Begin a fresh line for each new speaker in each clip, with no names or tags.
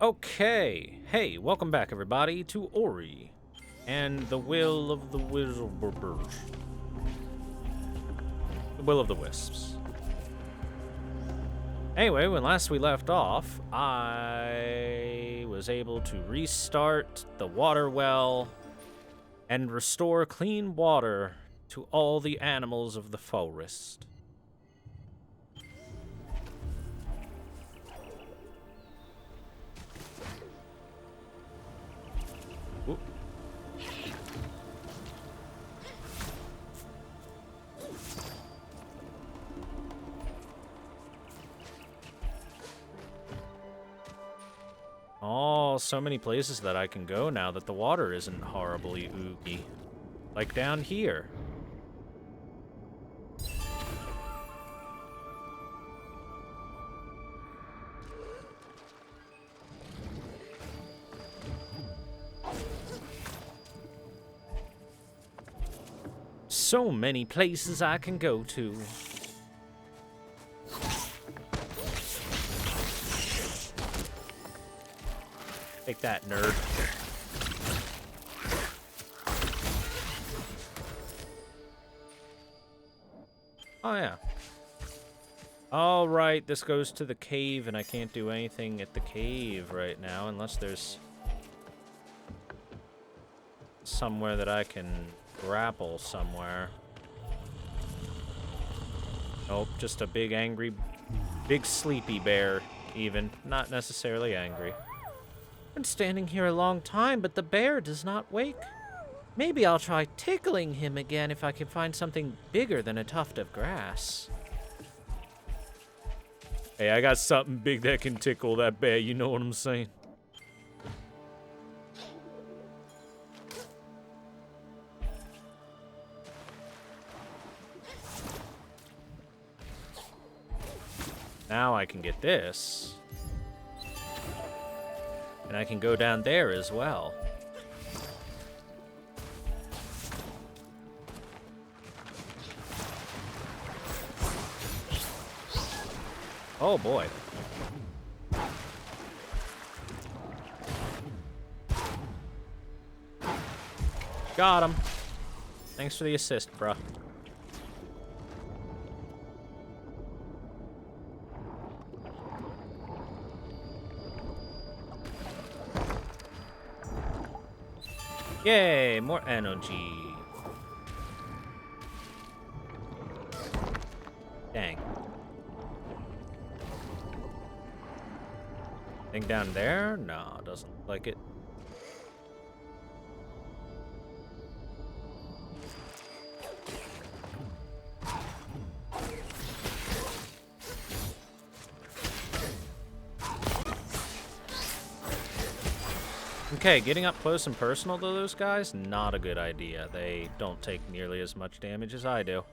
Okay, hey, welcome back everybody to Ori and the Will of the Wisps. The Will of the Wisps. Anyway, when last we left off, I was able to restart the water well and restore clean water to all the animals of the forest. Ooh. Oh, so many places that I can go now that the water isn't horribly oogy. Like down here. So many places I can go to. Take that, nerd. Oh, yeah. All right, this goes to the cave, and I can't do anything at the cave right now unless there's somewhere that I can grapple somewhere. Nope, just a big angry, big sleepy bear, even. Not necessarily angry. Been standing here a long time, but the bear does not wake. Maybe I'll try tickling him again if I can find something bigger than a tuft of grass. Hey, I got something big that can tickle that bear, you know what I'm saying? Now I can get this. And I can go down there as well. Oh boy. Got him. Thanks for the assist, bruh. Yay, more energy. Dang. Thing down there? No, doesn't look like it. Okay, getting up close and personal to those guys, not a good idea. They don't take nearly as much damage as I do.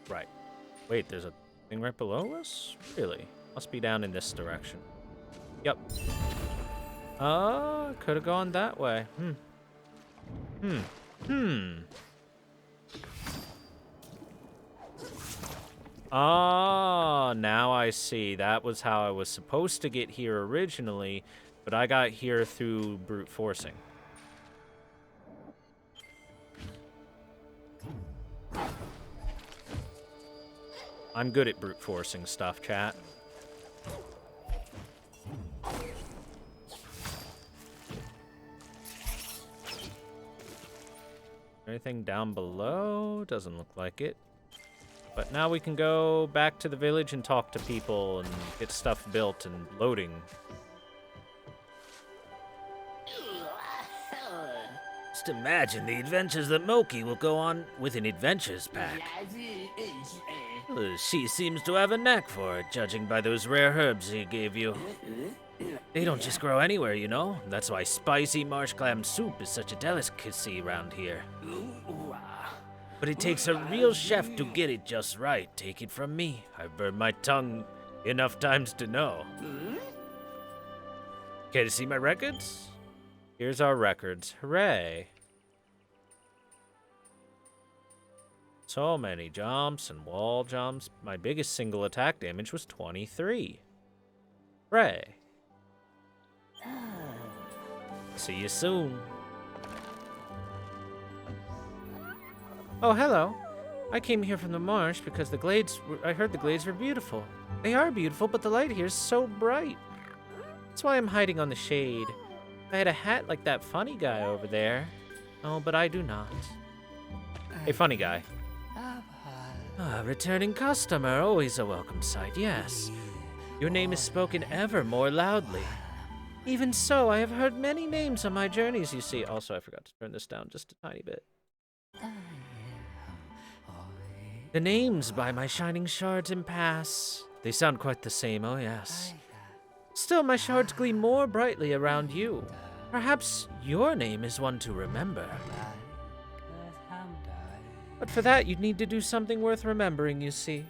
Right. Wait, there's a thing right below us? Really? Must be down in this direction. Yep. Could have gone that way. Ah, now I see. That was how I was supposed to get here originally, but I got here through brute forcing. I'm good at brute forcing stuff, chat. Anything down below? Doesn't look like it. But now we can go back to the village and talk to people and get stuff built and loading. Just imagine the adventures that Moki will go on with an adventures pack. She seems to have a knack for it, judging by those rare herbs he gave you. They don't just grow anywhere, you know? That's why spicy marsh clam soup is such a delicacy around here. But it takes a real chef to get it just right. Take it from me. I've burned my tongue enough times to know. Care to see my records? Here's our records. Hooray. So many jumps and wall jumps. My biggest single attack damage was 23. Hooray. See you soon. Oh, hello. I came here from the marsh because I heard the glades were beautiful. They are beautiful, but the light here is so bright. That's why I'm hiding on the shade. If I had a hat like that funny guy over there. Oh, but I do not. Hey, funny guy. Ah, returning customer, always a welcome sight, yes. Your name is spoken ever more loudly. Even so, I have heard many names on my journeys, you see. Also, I forgot to turn this down just a tiny bit. The names by my shining shards and pass. They sound quite the same, oh yes. Still, my shards gleam more brightly around you. Perhaps your name is one to remember. But for that, you'd need to do something worth remembering, you see.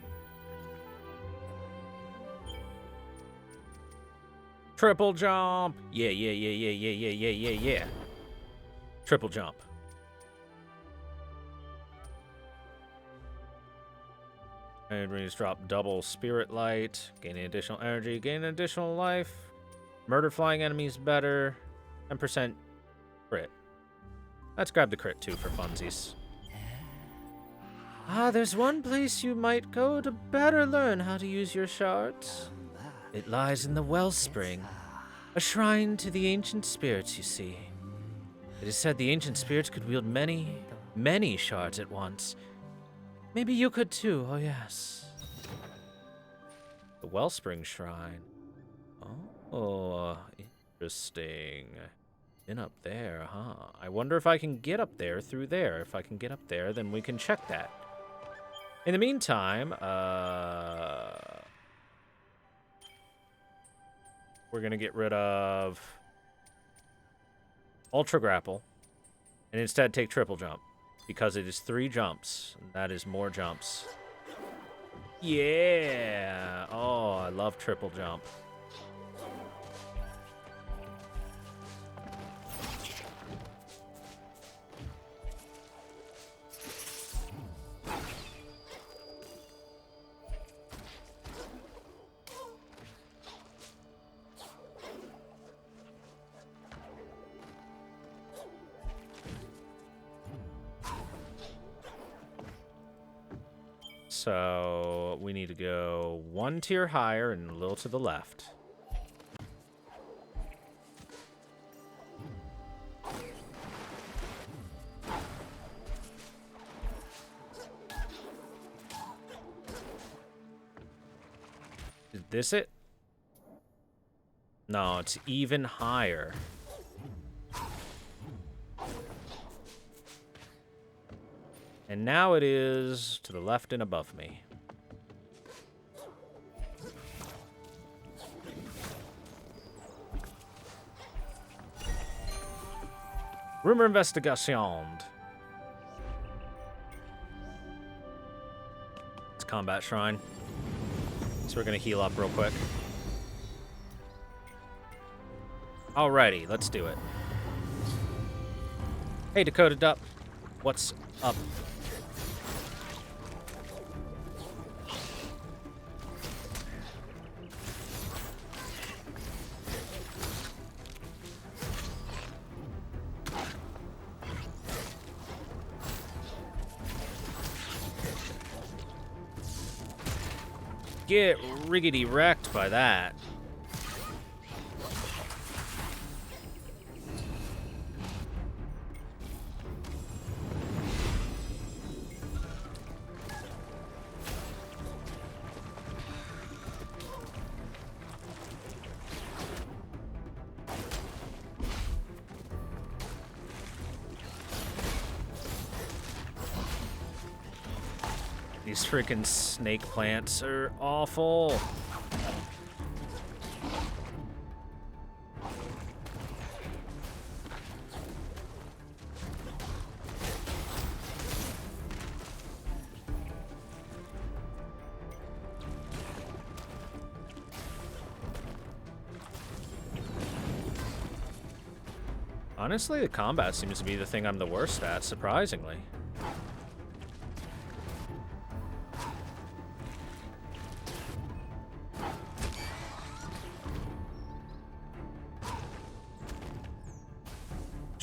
Triple jump! Yeah. Triple jump. Enemies drop double spirit light, gaining additional energy, gaining additional life. Murder flying enemies better. 10% crit. Let's grab the crit too for funsies. Ah, there's one place you might go to better learn how to use your shards. It lies in the wellspring, a shrine to the ancient spirits, you see. It is said the ancient spirits could wield many shards at once. Maybe you could too, oh yes. The Wellspring Shrine. Oh, interesting. Been up there, huh? I wonder if I can get up there through there. If I can get up there, then we can check that. In the meantime, we're gonna get rid of Ultra Grapple and instead take Triple Jump. Because it is 3 jumps. And that is more jumps. Yeah! Oh, I love triple jump. So we need to go 1 tier higher and a little to the left. Is this it? No, it's even higher. And now it is to the left and above me. Rumor investigation. It's combat shrine. So we're gonna heal up real quick. Alrighty, let's do it. Hey, Dakota Dup. What's up? Get riggedy wrecked by that. These freaking snake plants are awful. Honestly, the combat seems to be the thing I'm the worst at, surprisingly.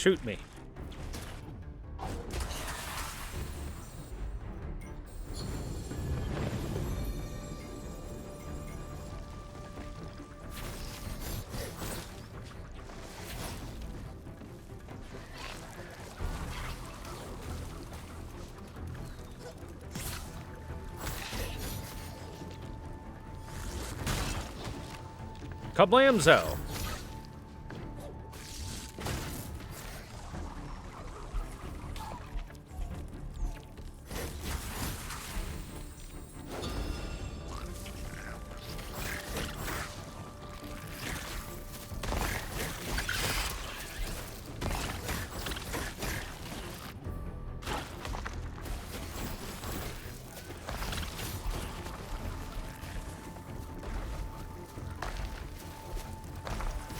shoot me. Kablamzo!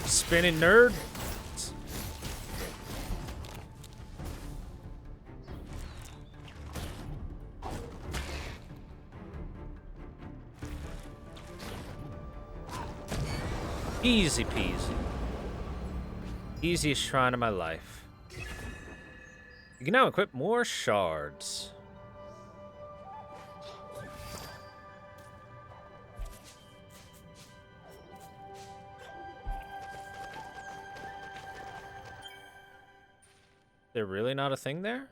Spinning nerd. Easy peasy. Easiest shrine of my life. You can now equip more shards. There really not a thing there?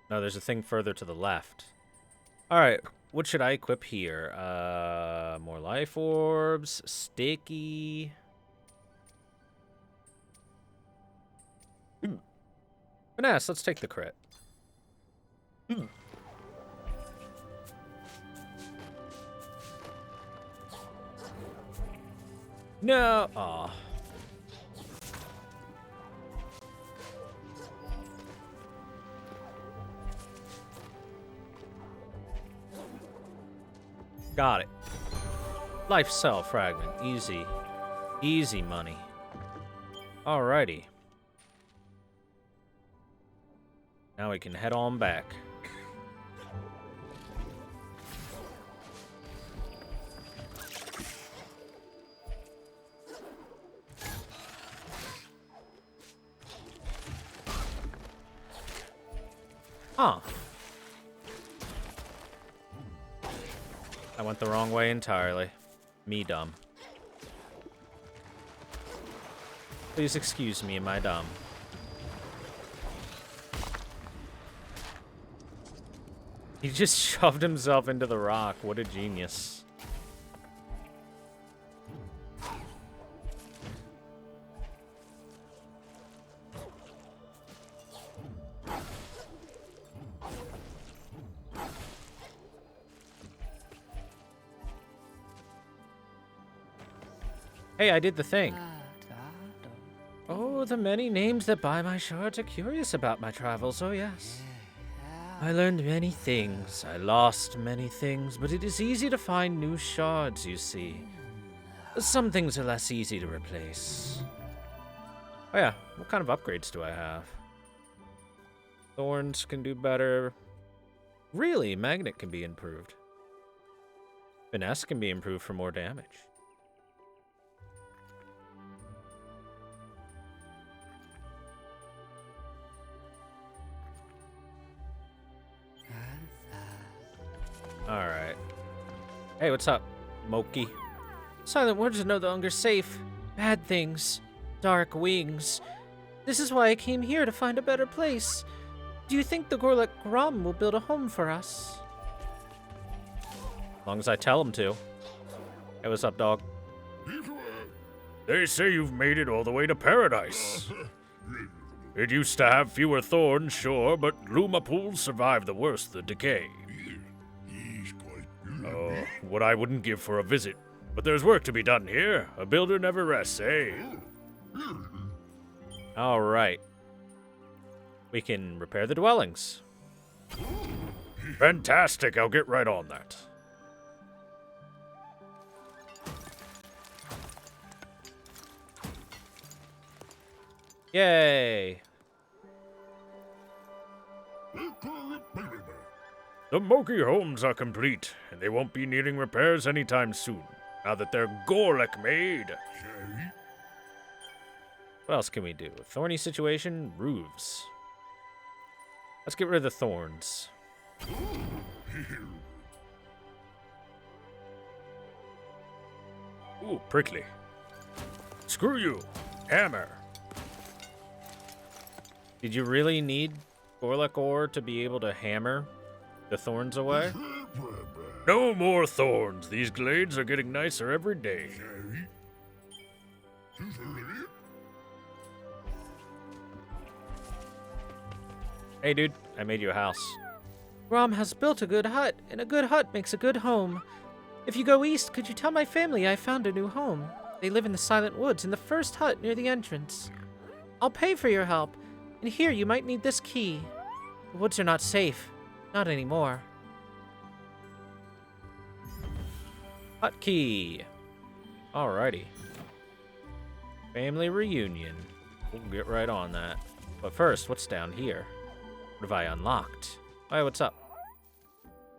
No, there's a thing further to the left. Alright, what should I equip here? More life orbs, sticky. Finesse, let's take the crit. No! Aw. Got it. Life cell fragment. Easy. Easy money. Alrighty. Now we can head on back. Huh. I went the wrong way entirely. Me dumb. Please excuse me, am I dumb? He just shoved himself into the rock. What a genius. Hey, I did the thing. Oh, the many names that buy my shards are curious about my travels, oh yes. I learned many things, I lost many things, but it is easy to find new shards, you see. Some things are less easy to replace. Oh yeah, what kind of upgrades do I have? Thorns can do better. Really, Magnet can be improved. Finesse can be improved for more damage. Alright. Hey, what's up, Moki? Silent words are no longer safe. Bad things. Dark wings. This is why I came here, to find a better place. Do you think the Gorlek Grom will build a home for us? As long as I tell him to. Hey, what's up, dog?
They say you've made it all the way to paradise. It used to have fewer thorns, sure, but Luma pools survived the worst, the decay. Oh, what I wouldn't give for a visit. But there's work to be done here. A builder never rests, eh?
Alright. We can repair the dwellings.
Fantastic, I'll get right on that.
Yay!
The Moki homes are complete, and they won't be needing repairs anytime soon, now that they're Gorlek made.
What else can we do? Thorny situation, roofs. Let's get rid of the thorns.
Ooh, prickly. Screw you. Hammer.
Did you really need Gorlek ore to be able to hammer the thorns away?
No more thorns. These glades are getting nicer every day.
Hey, dude, I made you a house. Rom has built a good hut, and a good hut makes a good home. If you go east, could you tell my family I found a new home? They live in the Silent Woods, in the first hut near the entrance. I'll pay for your help, and here you might need this key. The woods are not safe. Not anymore. Hut key. Alrighty. Family reunion. We'll get right on that. But first, what's down here? What have I unlocked? Hey, what's up?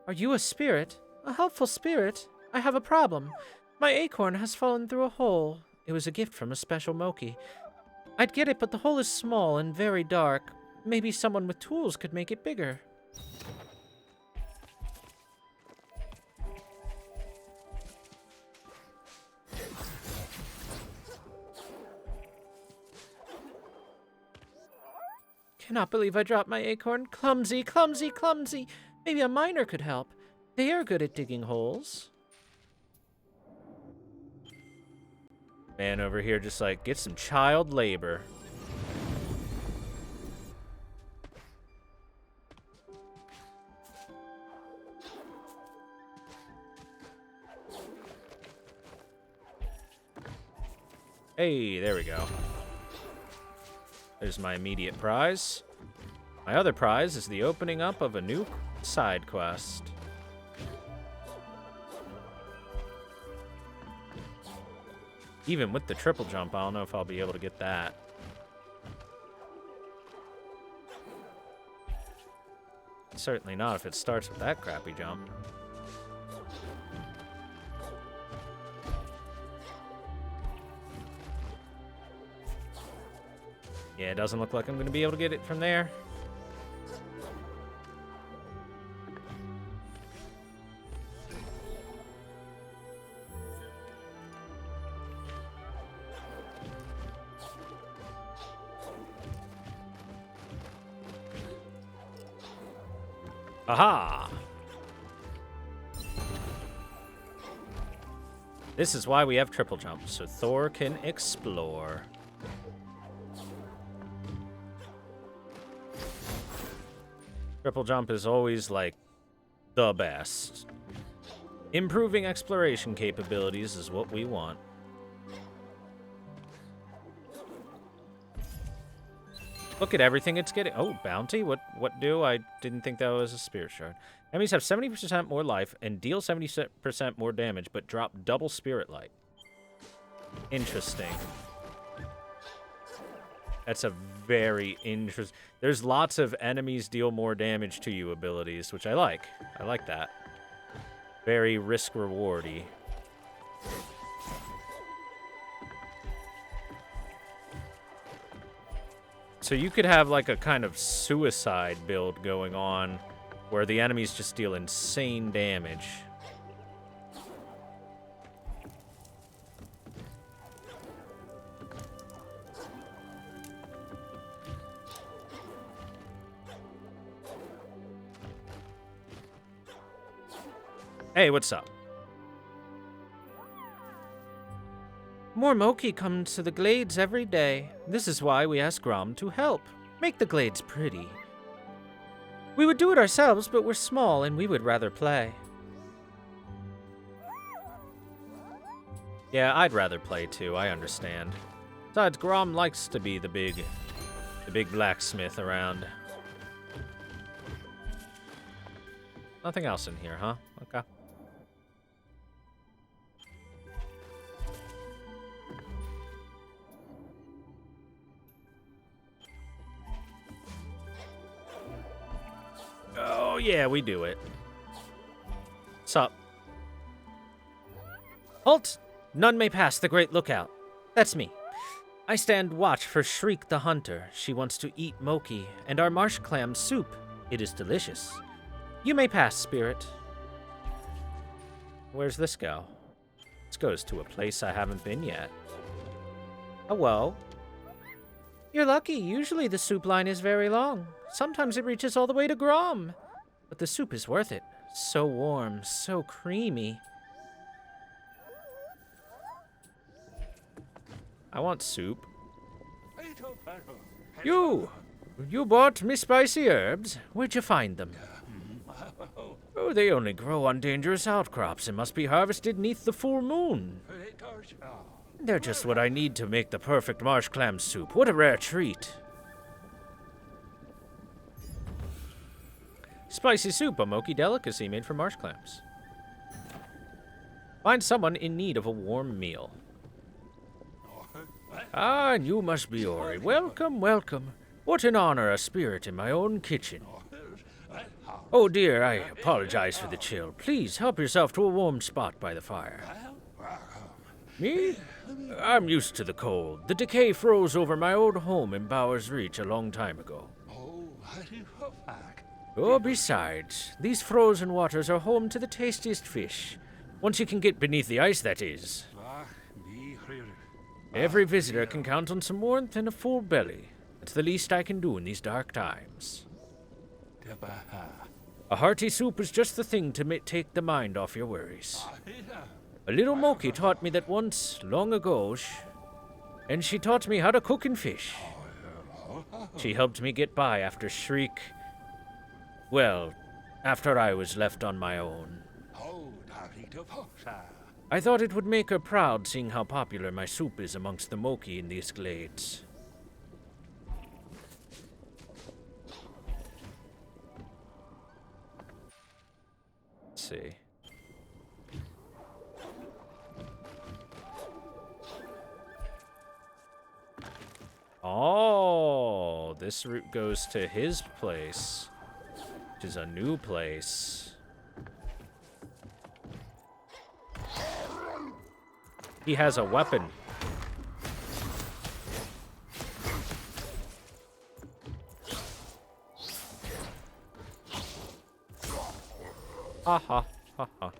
Are you a spirit? A helpful spirit? I have a problem. My acorn has fallen through a hole. It was a gift from a special Moki. I'd get it, but the hole is small and very dark. Maybe someone with tools could make it bigger. Cannot believe I dropped my acorn. Clumsy, clumsy, clumsy. Maybe a miner could help. They are good at digging holes. Man over here just like, get some child labor. Hey, there we go. There's my immediate prize. My other prize is the opening up of a new side quest. Even with the triple jump, I don't know if I'll be able to get that. Certainly not if it starts with that crappy jump. Yeah, it doesn't look like I'm going to be able to get it from there. Aha! This is why we have triple jump, so Thor can explore. Triple jump is always, like, the best. Improving exploration capabilities is what we want. Look at everything it's getting. Oh, bounty? What do? I didn't think that was a spirit shard. Enemies have 70% more life and deal 70% more damage, but drop double spirit light. Interesting. That's a very interesting... There's lots of enemies deal more damage to you abilities, which I like. I like that. Very risk-rewardy. So you could have like a kind of suicide build going on where the enemies just deal insane damage. Hey, what's up? More Moki come to the glades every day. This is why we ask Grom to help. Make the glades pretty. We would do it ourselves, but we're small and we would rather play. Yeah, I'd rather play too, I understand. Besides, Grom likes to be the big blacksmith around. Nothing else in here, huh? Okay. Oh, yeah, we do it. Sup? Halt! None may pass the Great Lookout. That's me. I stand watch for Shriek the Hunter. She wants to eat Moki and our marsh clam soup. It is delicious. You may pass, Spirit. Where's this go? This goes to a place I haven't been yet. Hello. You're lucky. Usually the soup line is very long. Sometimes it reaches all the way to Grom. But the soup is worth it. So warm, so creamy. I want soup. You bought me spicy herbs? Where'd you find them? Oh, they only grow on dangerous outcrops and must be harvested neath the full moon. They're just what I need to make the perfect marsh clam soup. What a rare treat. Spicy soup, a Moki delicacy made from marsh clams. Find someone in need of a warm meal. Ah, and you must be Ori. Welcome, welcome. What an honor, a spirit in my own kitchen. Oh dear, I apologize for the chill. Please help yourself to a warm spot by the fire. Me? I'm used to the cold. The decay froze over my old home in Bowers Reach a long time ago. Oh, besides, these frozen waters are home to the tastiest fish. Once you can get beneath the ice, that is. Every visitor can count on some warmth and a full belly. It's the least I can do in these dark times. A hearty soup is just the thing to take the mind off your worries. A little Moki taught me that once, long ago, and she taught me how to cook and fish. She helped me get by after Shriek. Well, after I was left on my own. I thought it would make her proud seeing how popular my soup is amongst the Moki in these glades. Let's see. Oh, this route goes to his place, which is a new place. He has a weapon. Ha ha ha ha.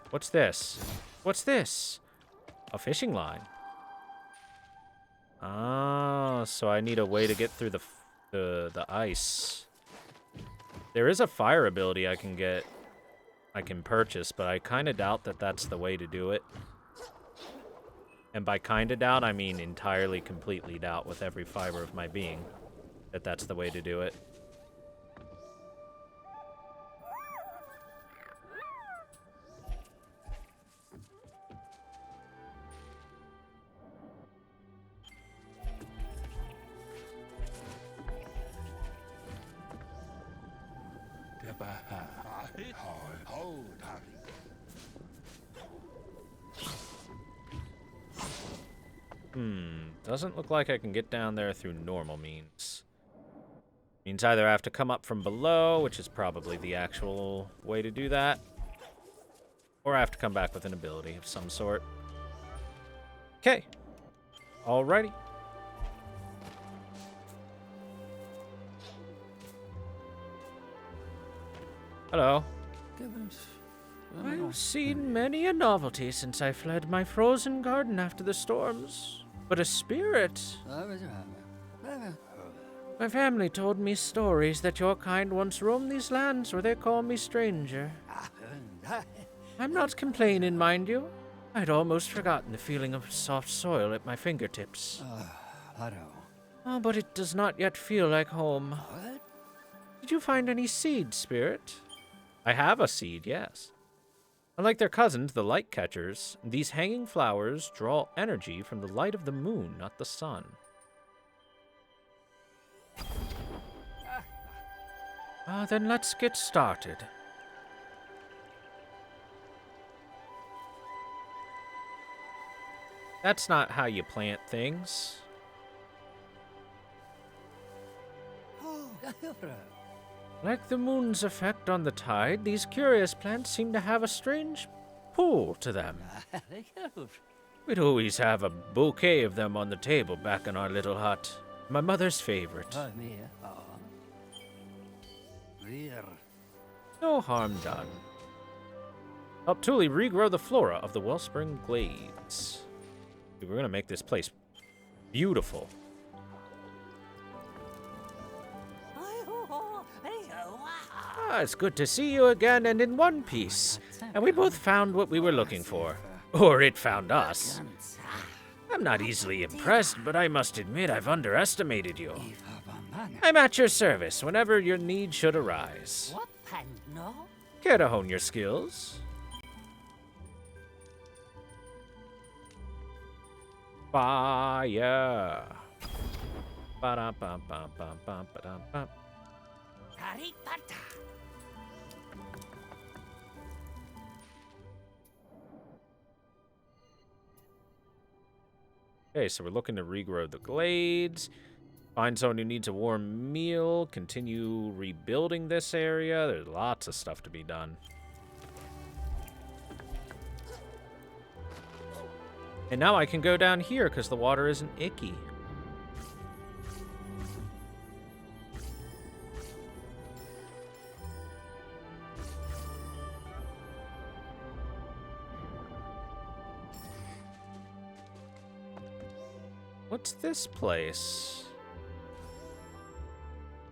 What's this? What's this? A fishing line. Ah, so I need a way to get through the ice. There is a fire ability I can purchase, but I kind of doubt that that's the way to do it. And by kind of doubt, I mean entirely, completely doubt with every fiber of my being that that's the way to do it. Doesn't look like I can get down there through normal means. Means either I have to come up from below, which is probably the actual way to do that, or I have to come back with an ability of some sort. Okay. Alrighty. Hello. I've seen many a novelty since I fled my frozen garden after the storms. But a spirit? My family told me stories that your kind once roamed these lands where they call me stranger. I'm not complaining, mind you. I'd almost forgotten the feeling of soft soil at my fingertips. Oh, but it does not yet feel like home. Did you find any seeds, Spirit? I have a seed, yes. Unlike their cousins, the light catchers, these hanging flowers draw energy from the light of the moon, not the sun. Then let's get started. That's not how you plant things. Like the moon's effect on the tide, these curious plants seem to have a strange pull to them. We'd always have a bouquet of them on the table back in our little hut. My mother's favorite. No harm done. Help Thule regrow the flora of the Wellspring Glades. Dude, we're gonna make this place beautiful. It's good to see you again and in one piece. And we both found what we were looking for. Or it found us. I'm not easily impressed, but I must admit I've underestimated you. I'm at your service whenever your need should arise. Care to hone your skills? Fire. Ba-da-ba-ba-ba-ba-ba-da-ba. Okay, so we're looking to regrow the glades. Find someone who needs a warm meal. Continue rebuilding this area. There's lots of stuff to be done. And now I can go down here because the water isn't icky. What's this place?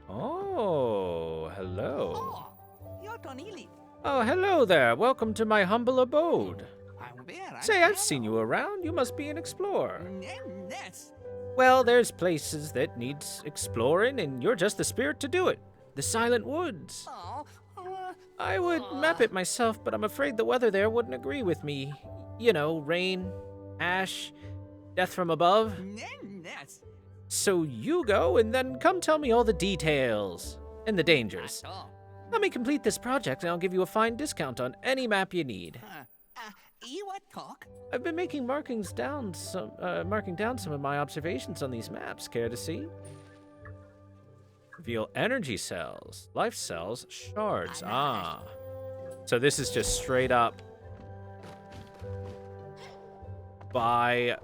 Oh, hello. Oh, hello there. Welcome to my humble abode. Say, I've seen you around. You must be an explorer. Well, there's places that needs exploring, and you're just the spirit to do it. The Silent Woods. I would map it myself, but I'm afraid the weather there wouldn't agree with me. You know, rain, ash, death from above. So you go, and then come tell me all the details and the dangers. Let me complete this project, and I'll give you a fine discount on any map you need. I've been marking down some of my observations on these maps. Care to see? Reveal energy cells, life cells, shards. Ah. So this is just straight up buy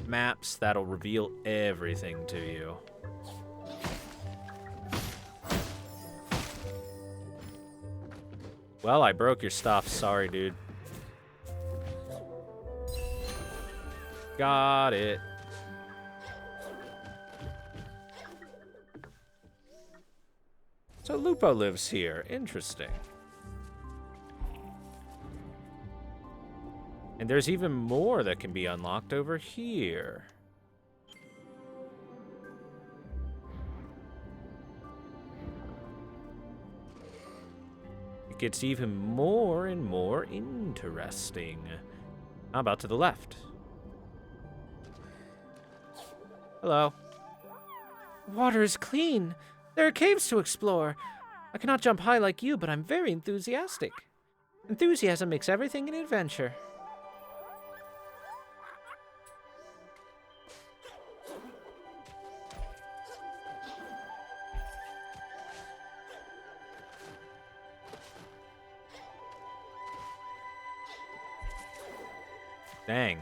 maps that'll reveal everything to you. Well, I broke your stuff. Sorry, dude. Got it. So Lupo lives here. Interesting. And there's even more that can be unlocked over here. It gets even more and more interesting. How about to the left? Hello. Water is clean. There are caves to explore. I cannot jump high like you, but I'm very enthusiastic. Enthusiasm makes everything an adventure. Dang.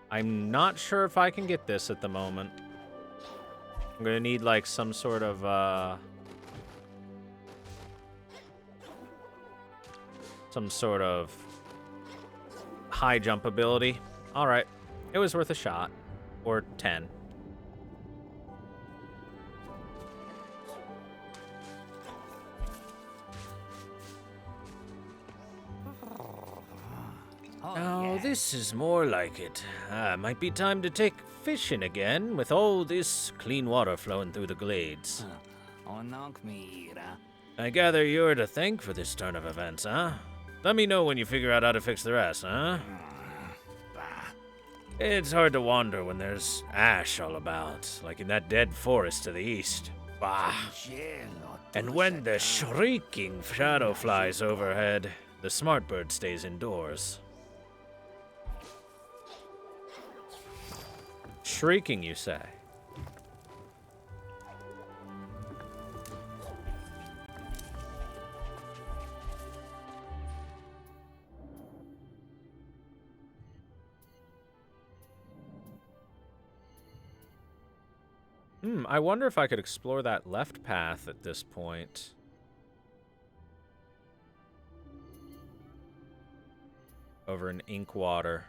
I'm not sure if I can get this at the moment. I'm gonna need like some sort of high jump ability. All right, it was worth a shot, or 10. Oh, this is more like it. Might be time to take fishing again with all this clean water flowing through the glades. I gather you're to thank for this turn of events, huh? Let me know when you figure out how to fix the rest, huh? It's hard to wander when there's ash all about, like in that dead forest to the east. Bah! And when the shrieking shadow flies overhead, the smart bird stays indoors. Shrieking, you say? I wonder if I could explore that left path at this point. Over in Inkwater.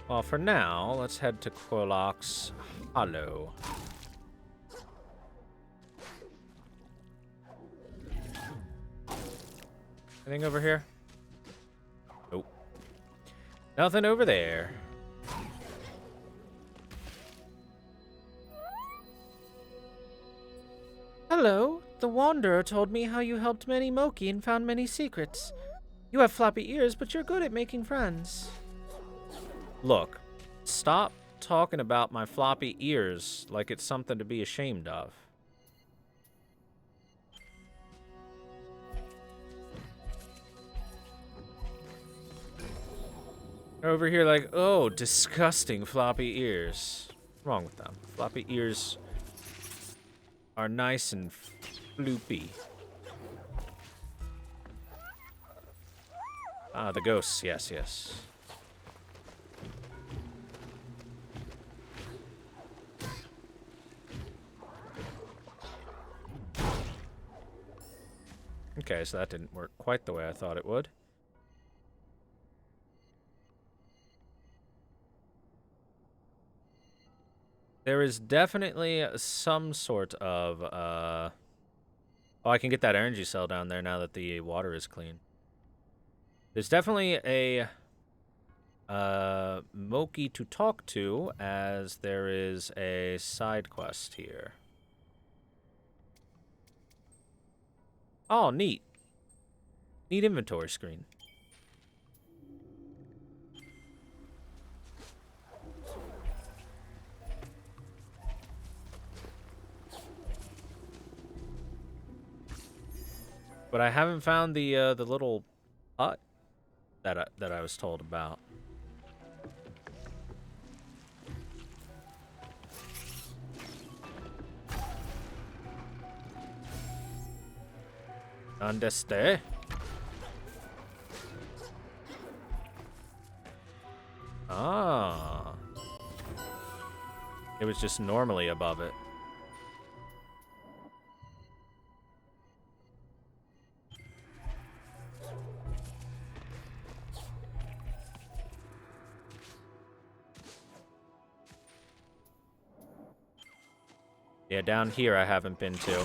Well, for now, let's head to Quillock's Hollow. Anything over here? Nope. Nothing over there. Hello. The Wanderer told me how you helped many Moki and found many secrets. You have floppy ears, but you're good at making friends. Look, stop talking about my floppy ears like it's something to be ashamed of. They're over here like, oh, disgusting floppy ears. What's wrong with them? Floppy ears are nice and floopy. Ah, the ghosts. Yes, yes. Okay, so that didn't work quite the way I thought it would. There is definitely some sort of, oh, I can get that energy cell down there now that the water is clean. There's definitely a, Moki to talk to, as there is a side quest here. Oh, neat. Neat inventory screen. But I haven't found the little hut that I was told about. Understand? Ah. It was just normally above it. Yeah, down here I haven't been to.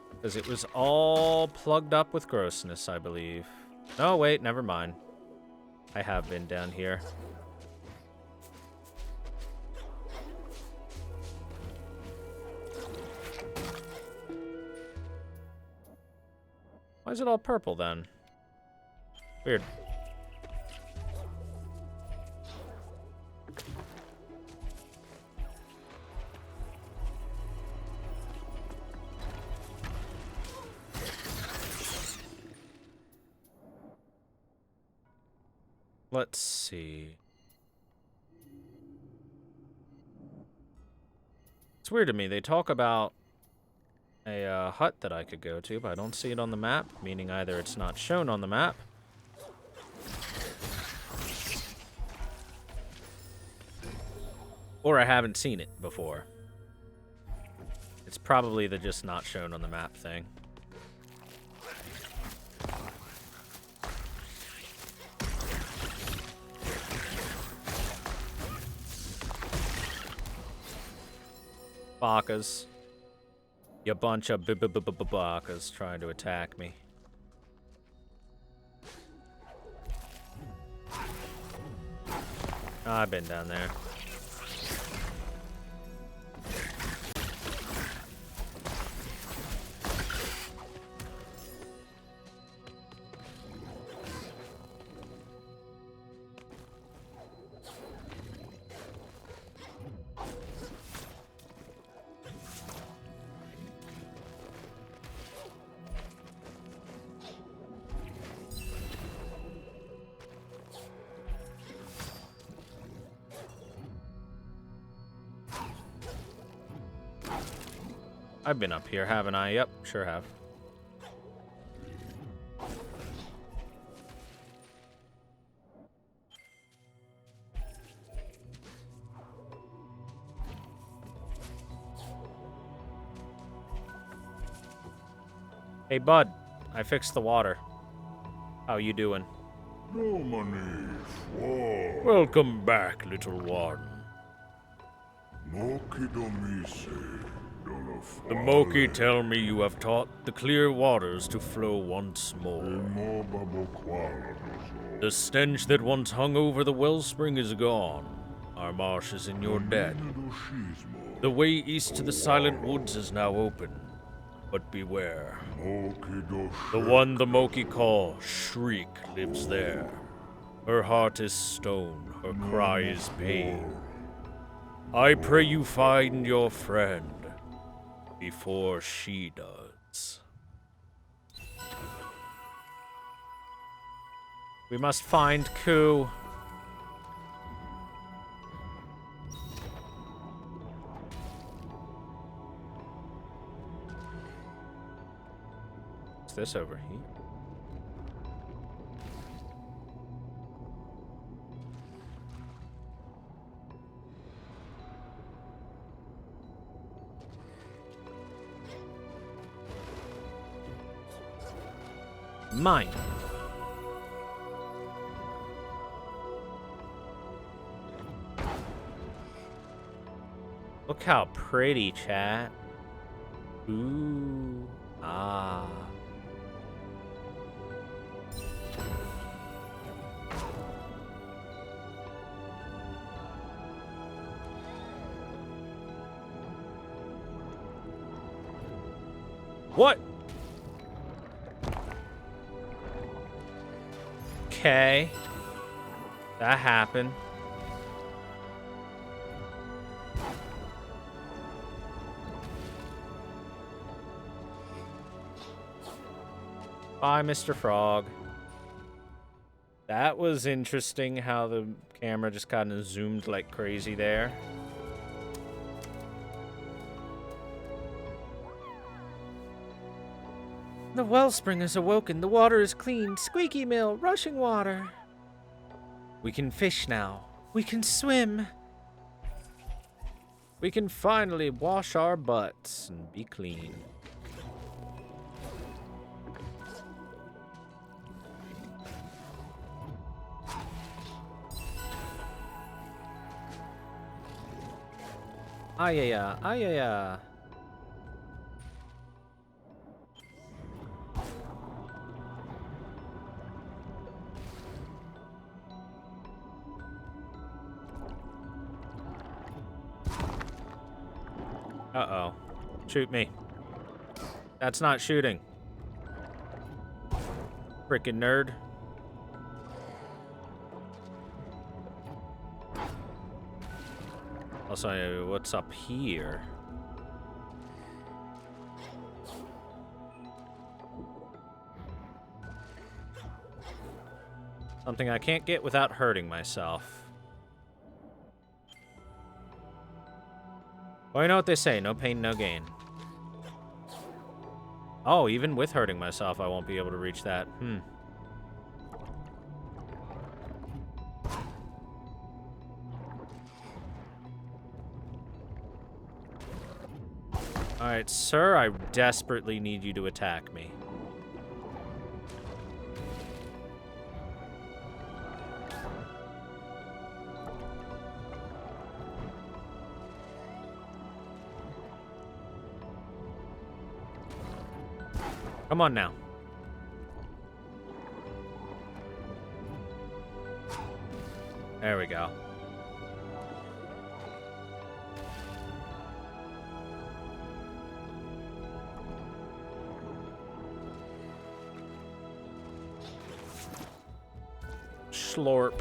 Because it was all plugged up with grossness, I believe. No, wait, never mind. I have been down here. Why is it all purple then? Weird. Let's see. It's weird to me. They talk about a hut that I could go to, but I don't see it on the map, meaning either it's not shown on the map, or I haven't seen it before. It's probably the just not shown on the map thing. Bakas. You bunch of bakas trying to attack me. I've been down there. I've been up here, haven't I? Yep, sure have. Hey, bud. I fixed the water. How you doing?
Welcome back, little one. The Moki tell me you have taught the clear waters to flow once more. The stench that once hung over the wellspring is gone. Our marsh is in your debt. The way east to the Silent Woods is now open. But beware. The one the Moki call Shriek lives there. Her heart is stone, her cry is pain. I pray you find your friend before she does.
We must find Ku. What's this over here? Mine. Look how pretty, chat. Ooh. Ah. What? Okay. That happened. Bye, Mr. Frog. That was interesting how the camera just kind of zoomed like crazy there. The wellspring is awoken. The water is clean. Squeaky mill, rushing water. We can fish now. We can swim. We can finally wash our butts and be clean. Ayaya, ayaya. Uh-oh. Shoot me. That's not shooting. Frickin' nerd. Also, what's up here? Something I can't get without hurting myself. Well, you know what they say, no pain, no gain. Oh, even with hurting myself, I won't be able to reach that. Alright, sir, I desperately need you to attack me. Come on now. There we go. Slurp.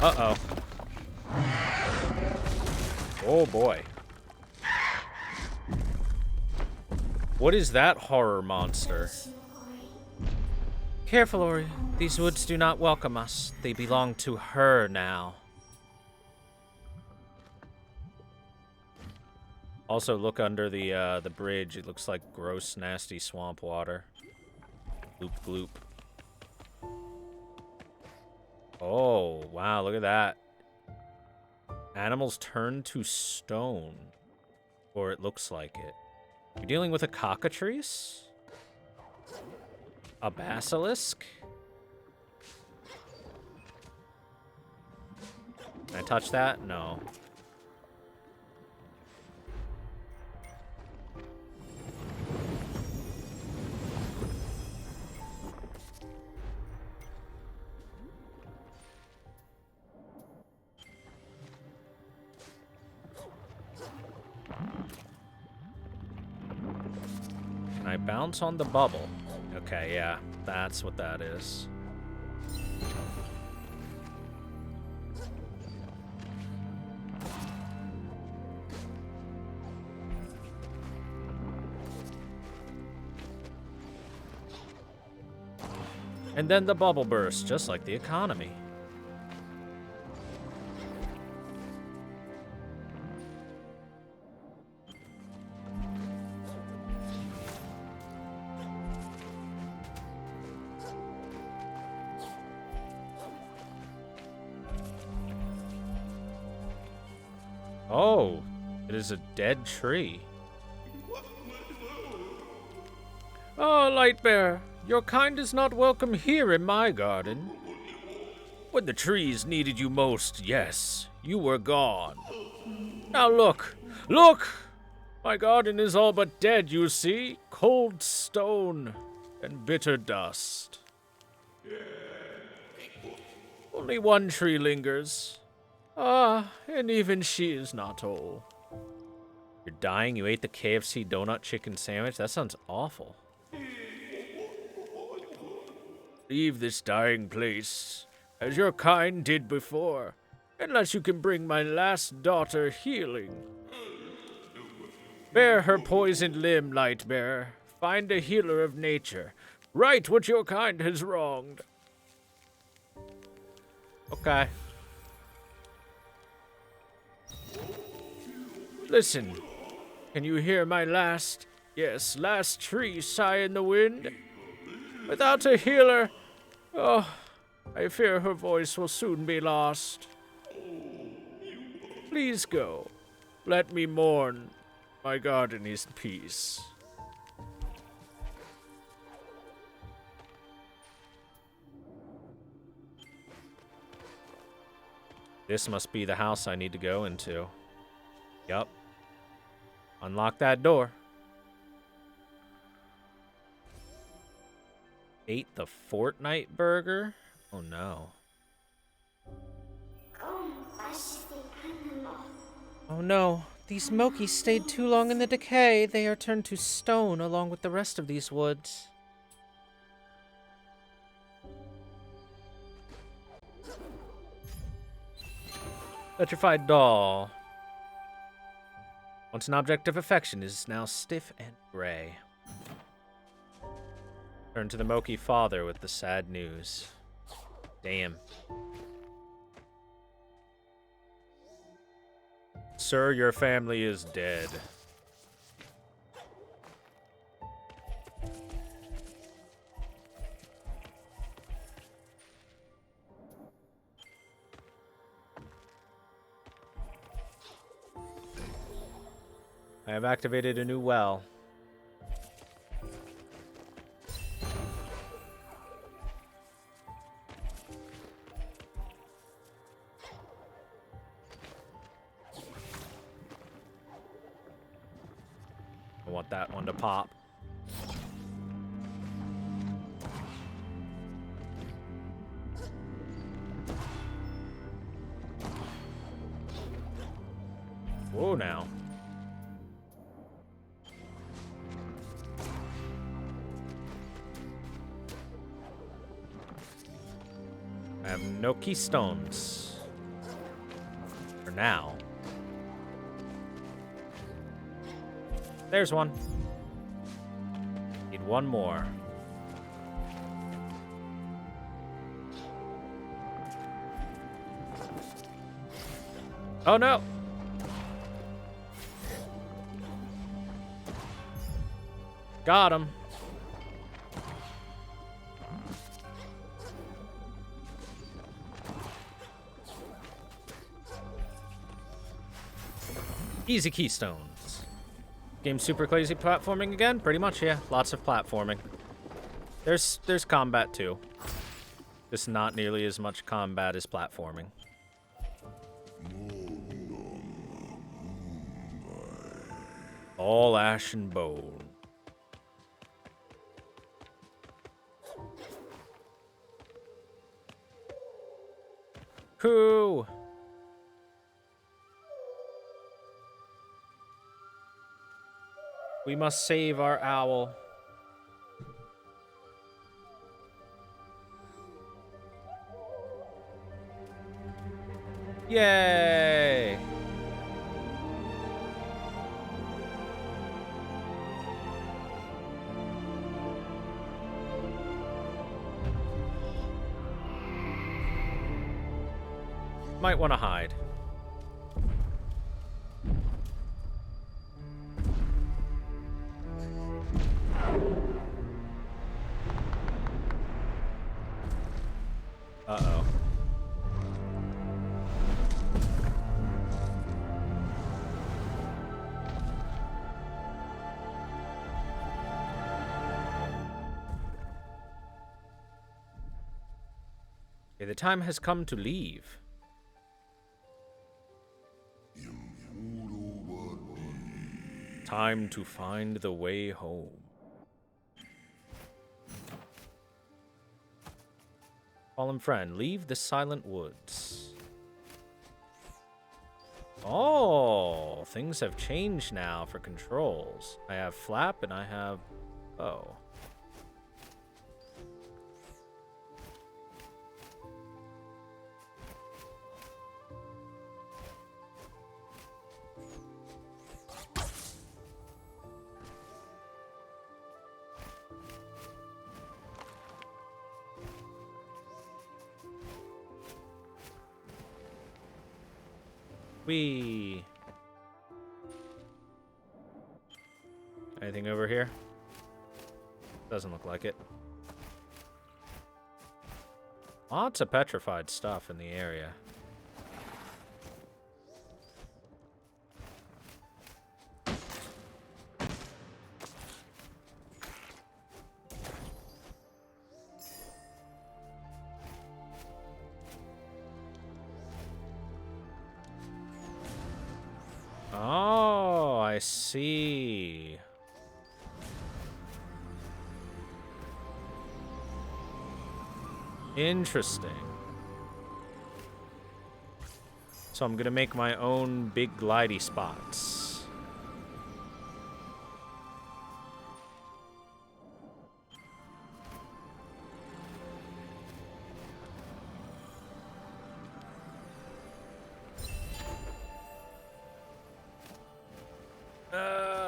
Uh-oh. Oh boy. What is that horror monster? Careful, Ori. These woods do not welcome us. They belong to her now. Also, look under the bridge. It looks like gross, nasty swamp water. Gloop, gloop. Oh, wow, look at that. Animals turn to stone. Or it looks like it. You're dealing with a cockatrice? A basilisk? Can I touch that? No. Can I bounce on the bubble? Okay, yeah, that's what that is. And then the bubble bursts, just like the economy. Oh, it is a dead tree. Oh, Lightbearer, your kind is not welcome here in my garden. When the trees needed you most, yes, you were gone. Now look, look! My garden is all but dead, you see. Cold stone and bitter dust. Only one tree lingers. Ah, and even she is not whole. You're dying? You ate the KFC donut chicken sandwich? That sounds awful. Leave this dying place, as your kind did before, unless you can bring my last daughter healing. Bear her poisoned limb, Lightbearer. Find a healer of nature. Right what your kind has wronged. Okay. Listen, can you hear my last tree sigh in the wind? Without a healer, oh, I fear her voice will soon be lost. Please go. Let me mourn my garden in peace. This must be the house I need to go into. Yup. Unlock that door. Ate the Fortnite burger? Oh no. Oh no. These Mokies stayed too long in the decay. They are turned to stone along with the rest of these woods. Petrified doll. Once an object of affection is now stiff and gray. Turn to the Moki father with the sad news. Damn. Sir, your family is dead. I have activated a new well. I want that one to pop. Whoa now. I have no keystones. For now. There's one. Need one more. Oh no! Got him. Easy keystones. Game super crazy platforming again? Pretty much, yeah. Lots of platforming. There's combat too. Just not nearly as much combat as platforming. All ash and bone. Cool. We must save our owl. Yay! Might want to hide. Uh-oh. Okay, the time has come to leave. Time to find the way home. Fallen friend, leave the silent woods. Oh, things have changed now for controls. I have flap and I have bow. Whee! Anything over here? Doesn't look like it. Lots of petrified stuff in the area. Oh, I see. Interesting. So I'm gonna make my own big glidey spots.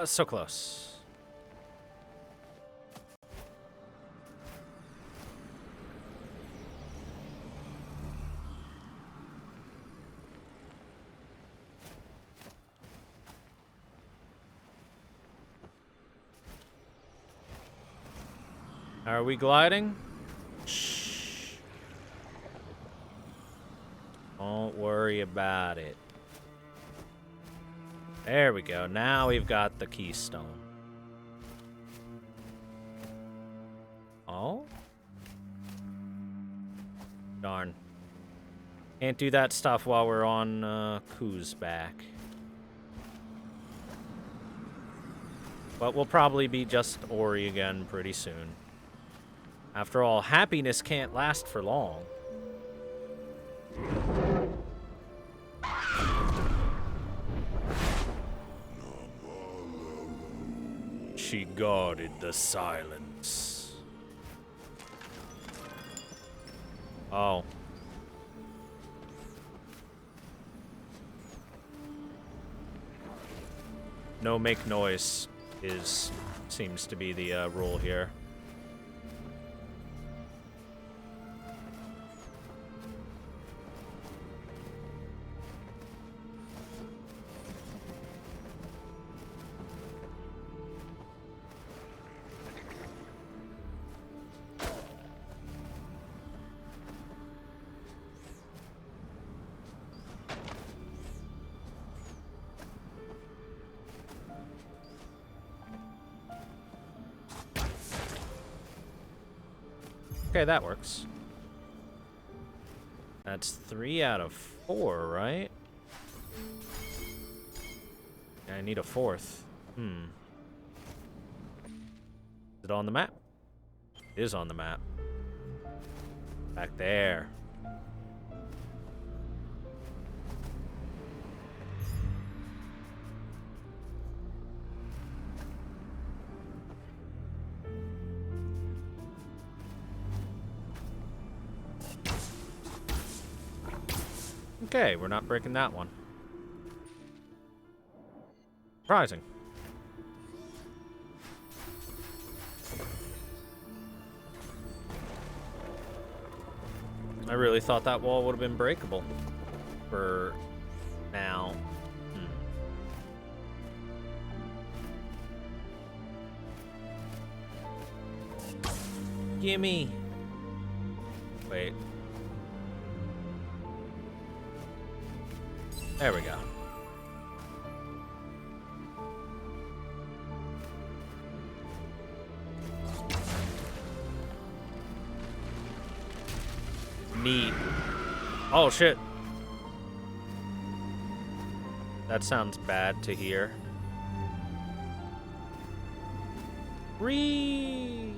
So close. Are we gliding? Shh. Don't worry about it. There we go. Now we've got the keystone. Oh? Darn. Can't do that stuff while we're on Ku's back. But we'll probably be just Ori again pretty soon. After all, happiness can't last for long. She guarded the silence. Oh. No make noise seems to be the rule here. Okay, that works. That's 3 out of 4, right? I need a 4th. Is it on the map? It is on the map. Back there. Okay, we're not breaking that one. Surprising. I really thought that wall would have been breakable for now. Gimme. Wait. There we go. Neat. Oh, shit. That sounds bad to hear. Ree.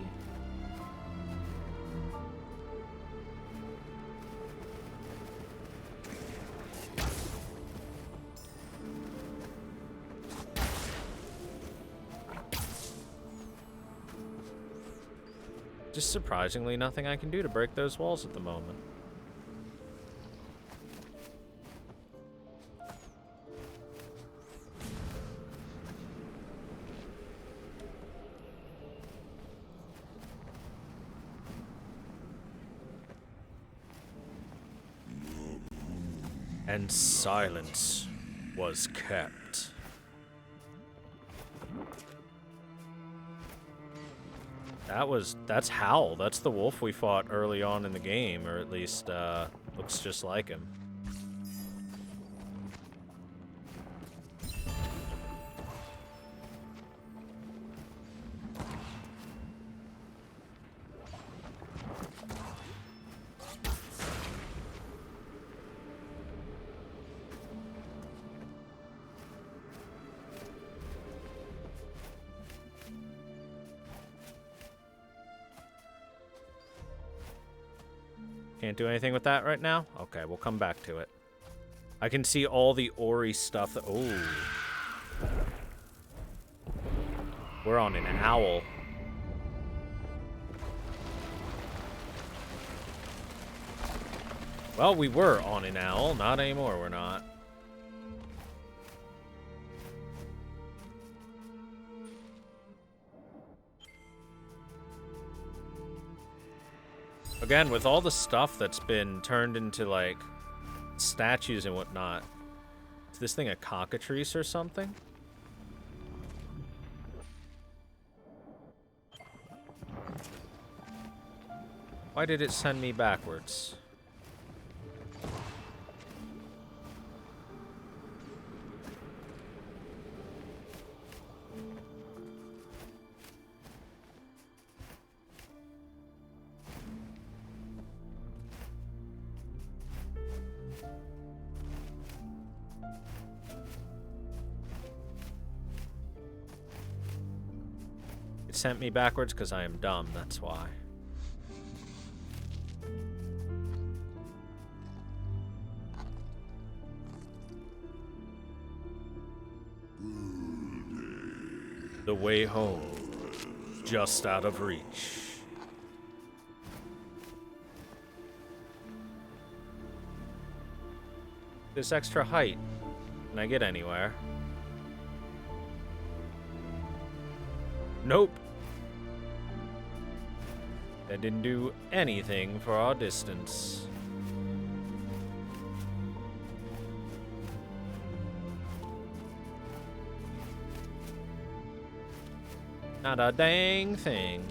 Just surprisingly nothing I can do to break those walls at the moment. And silence was kept. That's Howl. That's the wolf we fought early on in the game, or at least looks just like him. Can't do anything with that right now? Okay, we'll come back to it. I can see all the Ori stuff. Oh. We're on an owl. Well, we were on an owl. Not anymore, we're not. Again, with all the stuff that's been turned into, like, statues and whatnot, is this thing a cockatrice or something? Why did it send me backwards? Sent me backwards because I am dumb, that's why. The way home, just out of reach. This extra height, can I get anywhere? Nope. That didn't do anything for our distance. Not a dang thing.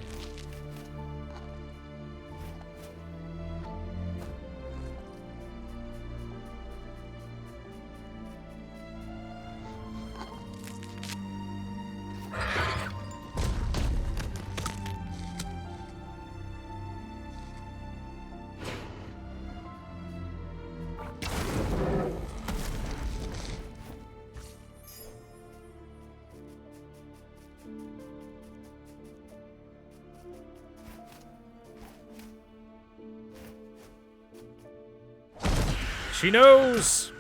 She knows!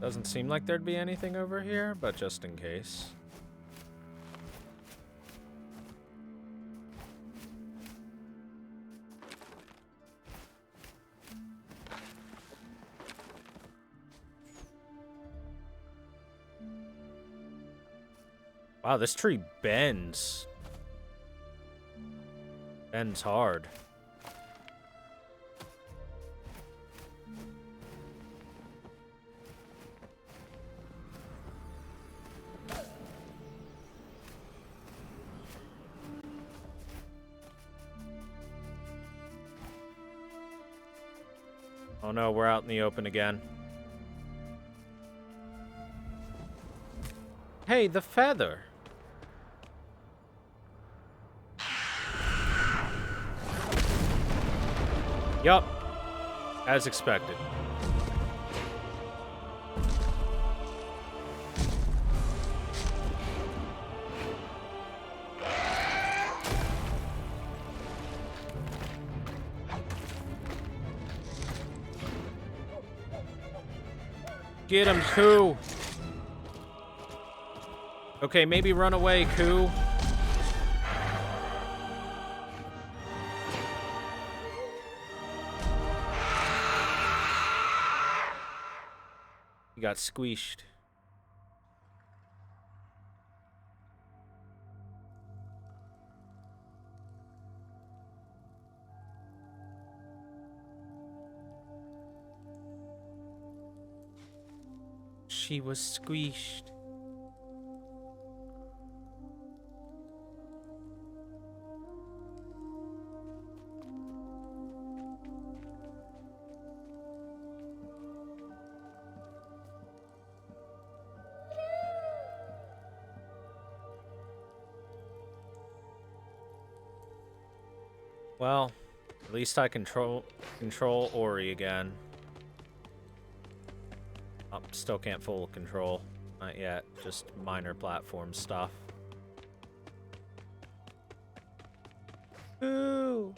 Doesn't seem like there'd be anything over here, but just in case. Wow, this tree bends. Bends hard. Oh no, we're out in the open again. Hey, the feather. Yup. As expected. Get him, Koo. Okay, maybe run away, Koo. He got squeezed. She was squeezed. Well, at least I control Ori again. Still can't full control. Not yet. Just minor platform stuff. Ooh.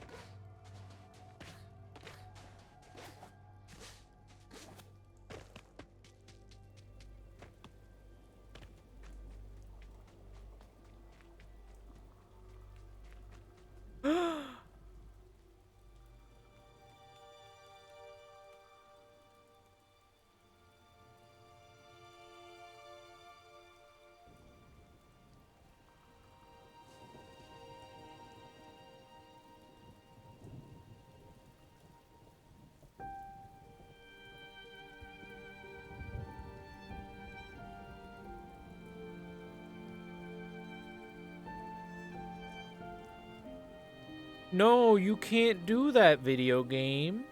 No, you can't do that, video game.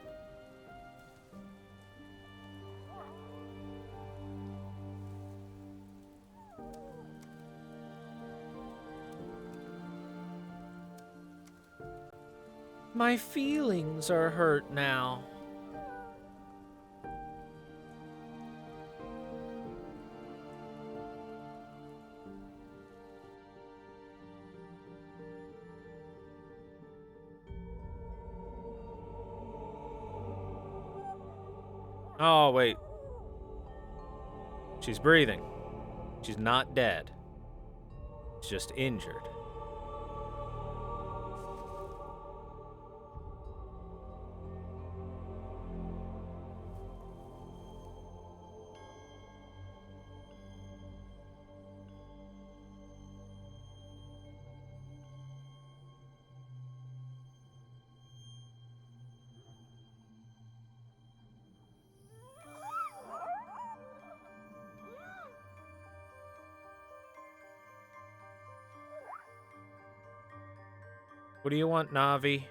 My feelings are hurt now. Oh, wait. She's breathing. She's not dead. She's just injured. What do you want, Navi?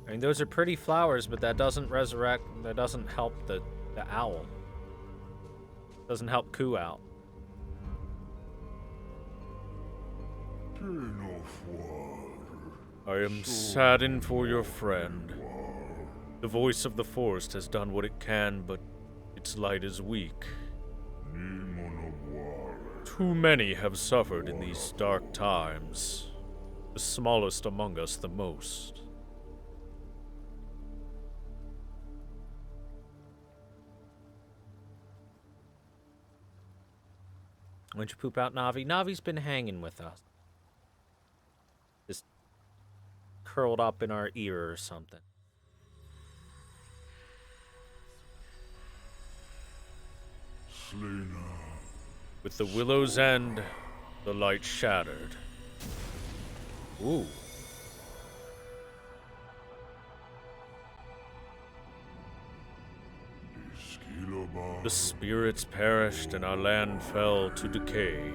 I mean, those are pretty flowers, but that doesn't resurrect, that doesn't help the owl. Doesn't help Ku out.
I am saddened for your friend. The voice of the forest has done what it can, but its light is weak. Too many have suffered in these dark times. The smallest among us the most.
Why'd you poop out Navi? Navi's been hanging with us. Just curled up in our ear or something.
With the willow's end, the light shattered.
Ooh.
The spirits perished and our land fell to decay.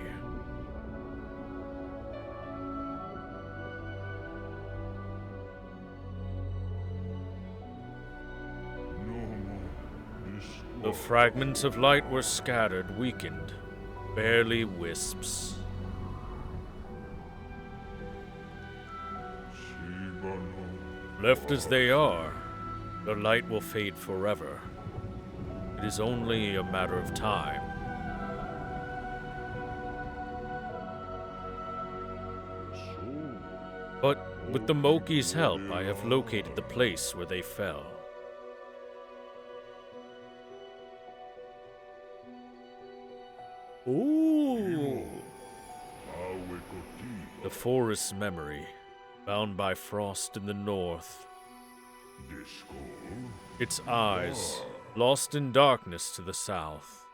The fragments of light were scattered, weakened, barely wisps. Left as they are, the light will fade forever. It is only a matter of time. But with the Moki's help, I have located the place where they fell.
Ooh.
The forest's memory, bound by frost in the north. Its eyes, lost in darkness to the south.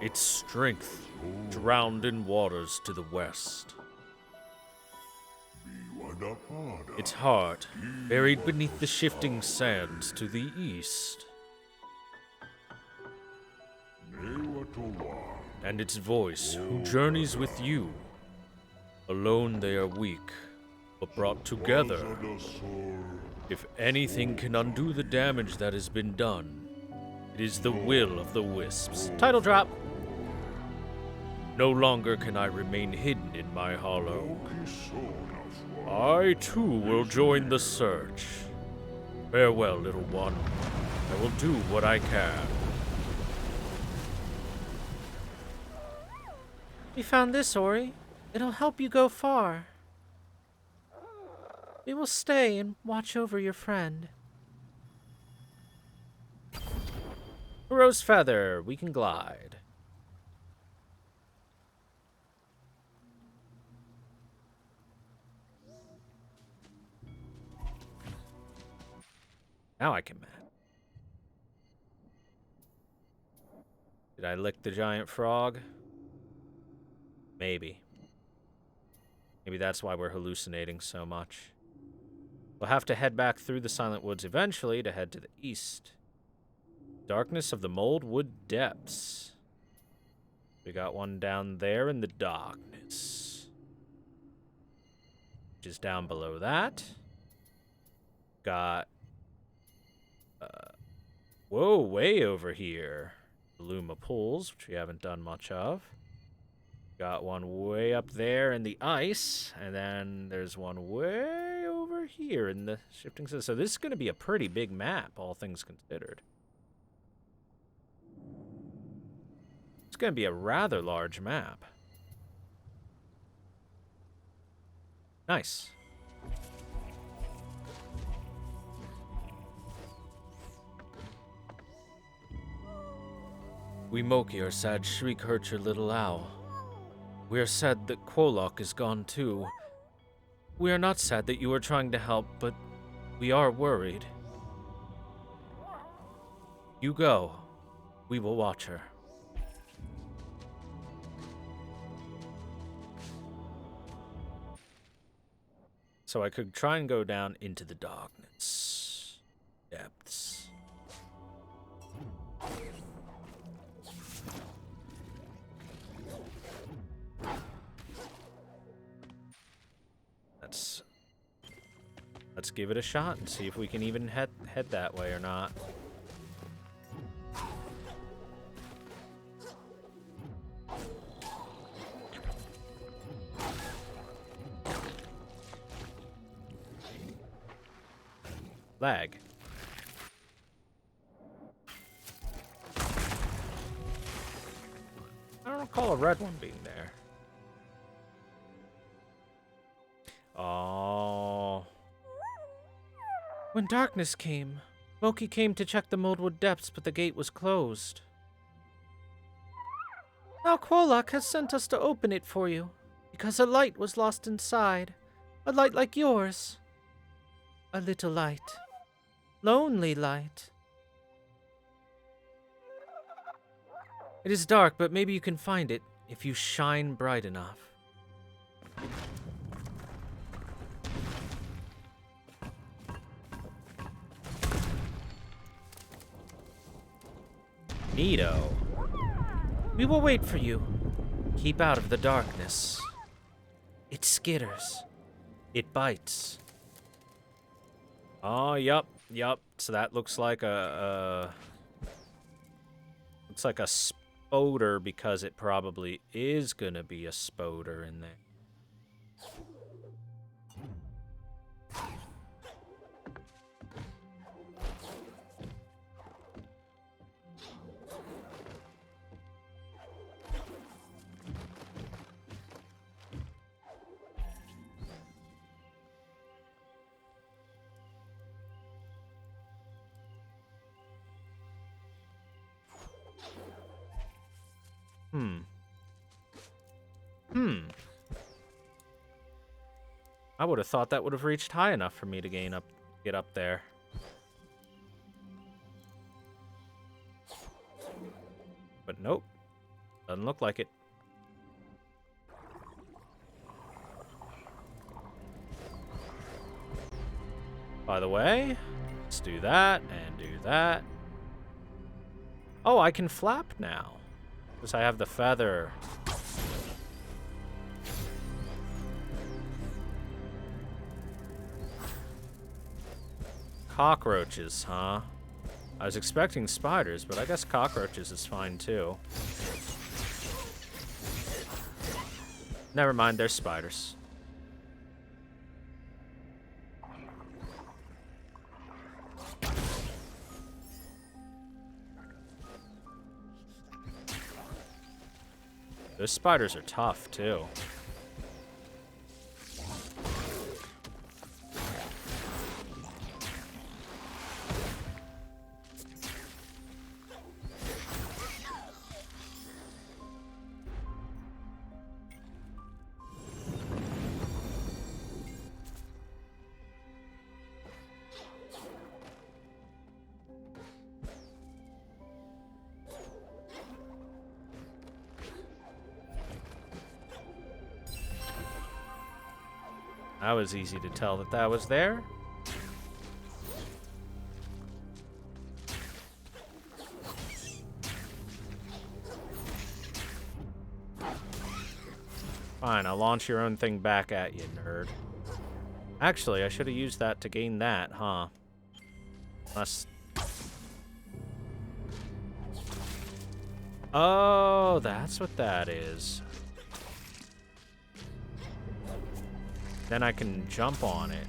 Its strength, drowned in waters to the west. Its heart, buried beneath the shifting sands to the east. And its voice, who journeys with you. Alone they are weak, but brought together. If anything can undo the damage that has been done, it is the will of the Wisps.
Title drop.
No longer can I remain hidden in my hollow. I too will join the search. Farewell, little one. I will do what I can.
We found this, Ori. It'll help you go far. We will stay and watch over your friend. Rose feather. We can glide. Now I can map. Did I lick the giant frog? Maybe. Maybe that's why we're hallucinating so much. We'll have to head back through the Silent Woods eventually to head to the east. Darkness of the Moldwood Depths. We got one down there in the darkness. Which is down below that. Got... whoa, way over here. Luma Pools, which we haven't done much of. Got one way up there in the ice, and then there's one way over here in the shifting system. So this is going to be a pretty big map, all things considered. It's going to be a rather large map. Nice. We Moki are sad Shriek hurt your little owl. We are sad that Quolok is gone too. We are not sad that you are trying to help, but we are worried. You go. We will watch her. So I could try and go down into the darkness. Depths. Let's give it a shot and see if we can even head that way or not. Lag. I don't recall a red one being there. Oh. When darkness came, Loki came to check the Moldwood depths, but the gate was closed. Now Quolok has sent us to open it for you, because a light was lost inside. A light like yours. A little light. Lonely light. It is dark, but maybe you can find it if you shine bright enough. Neato. We will wait for you. Keep out of the darkness. It skitters. It bites. Oh, yup. So that looks like a looks like a spoder, because it probably is gonna be a spoder in there. I would have thought that would have reached high enough for me to get up there. But nope. Doesn't look like it. By the way, let's do that and do that. Oh, I can flap now. Because I have the feather. Cockroaches, huh? I was expecting spiders, but I guess cockroaches is fine too. Never mind, there's spiders. Those spiders are tough too. That was easy to tell that that was there. Fine, I'll launch your own thing back at you, nerd. Actually, I should have used that to gain that, huh? Must. Oh, that's what that is. Then I can jump on it.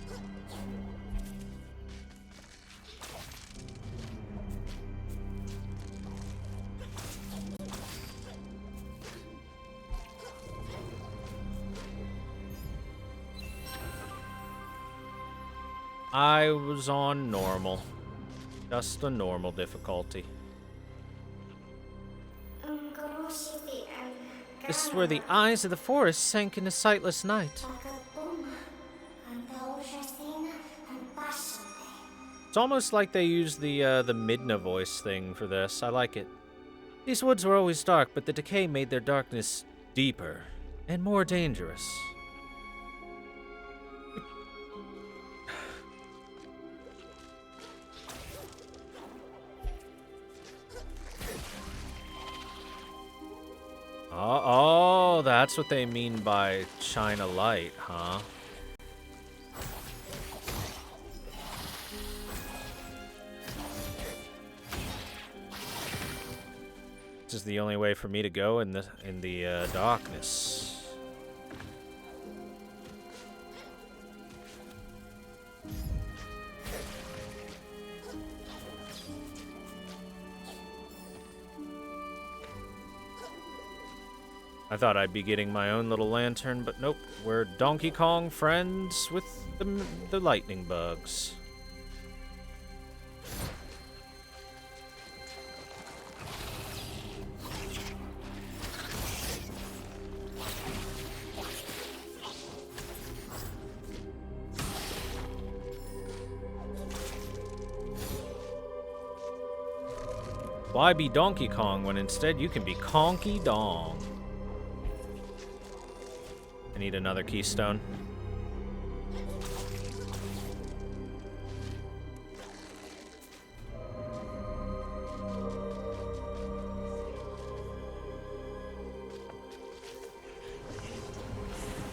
I was on normal. Just a normal difficulty. This is where the eyes of the forest sank into sightless night. It's almost like they used the Midna voice thing for this. I like it. These woods were always dark, but the decay made their darkness deeper and more dangerous. Oh, that's what they mean by shine a light, huh? East is the only way for me to go in the darkness. I thought I'd be getting my own little lantern, but nope. We're Donkey Kong friends with the lightning bugs. Why be Donkey Kong when instead you can be Conky Dong? I need another keystone.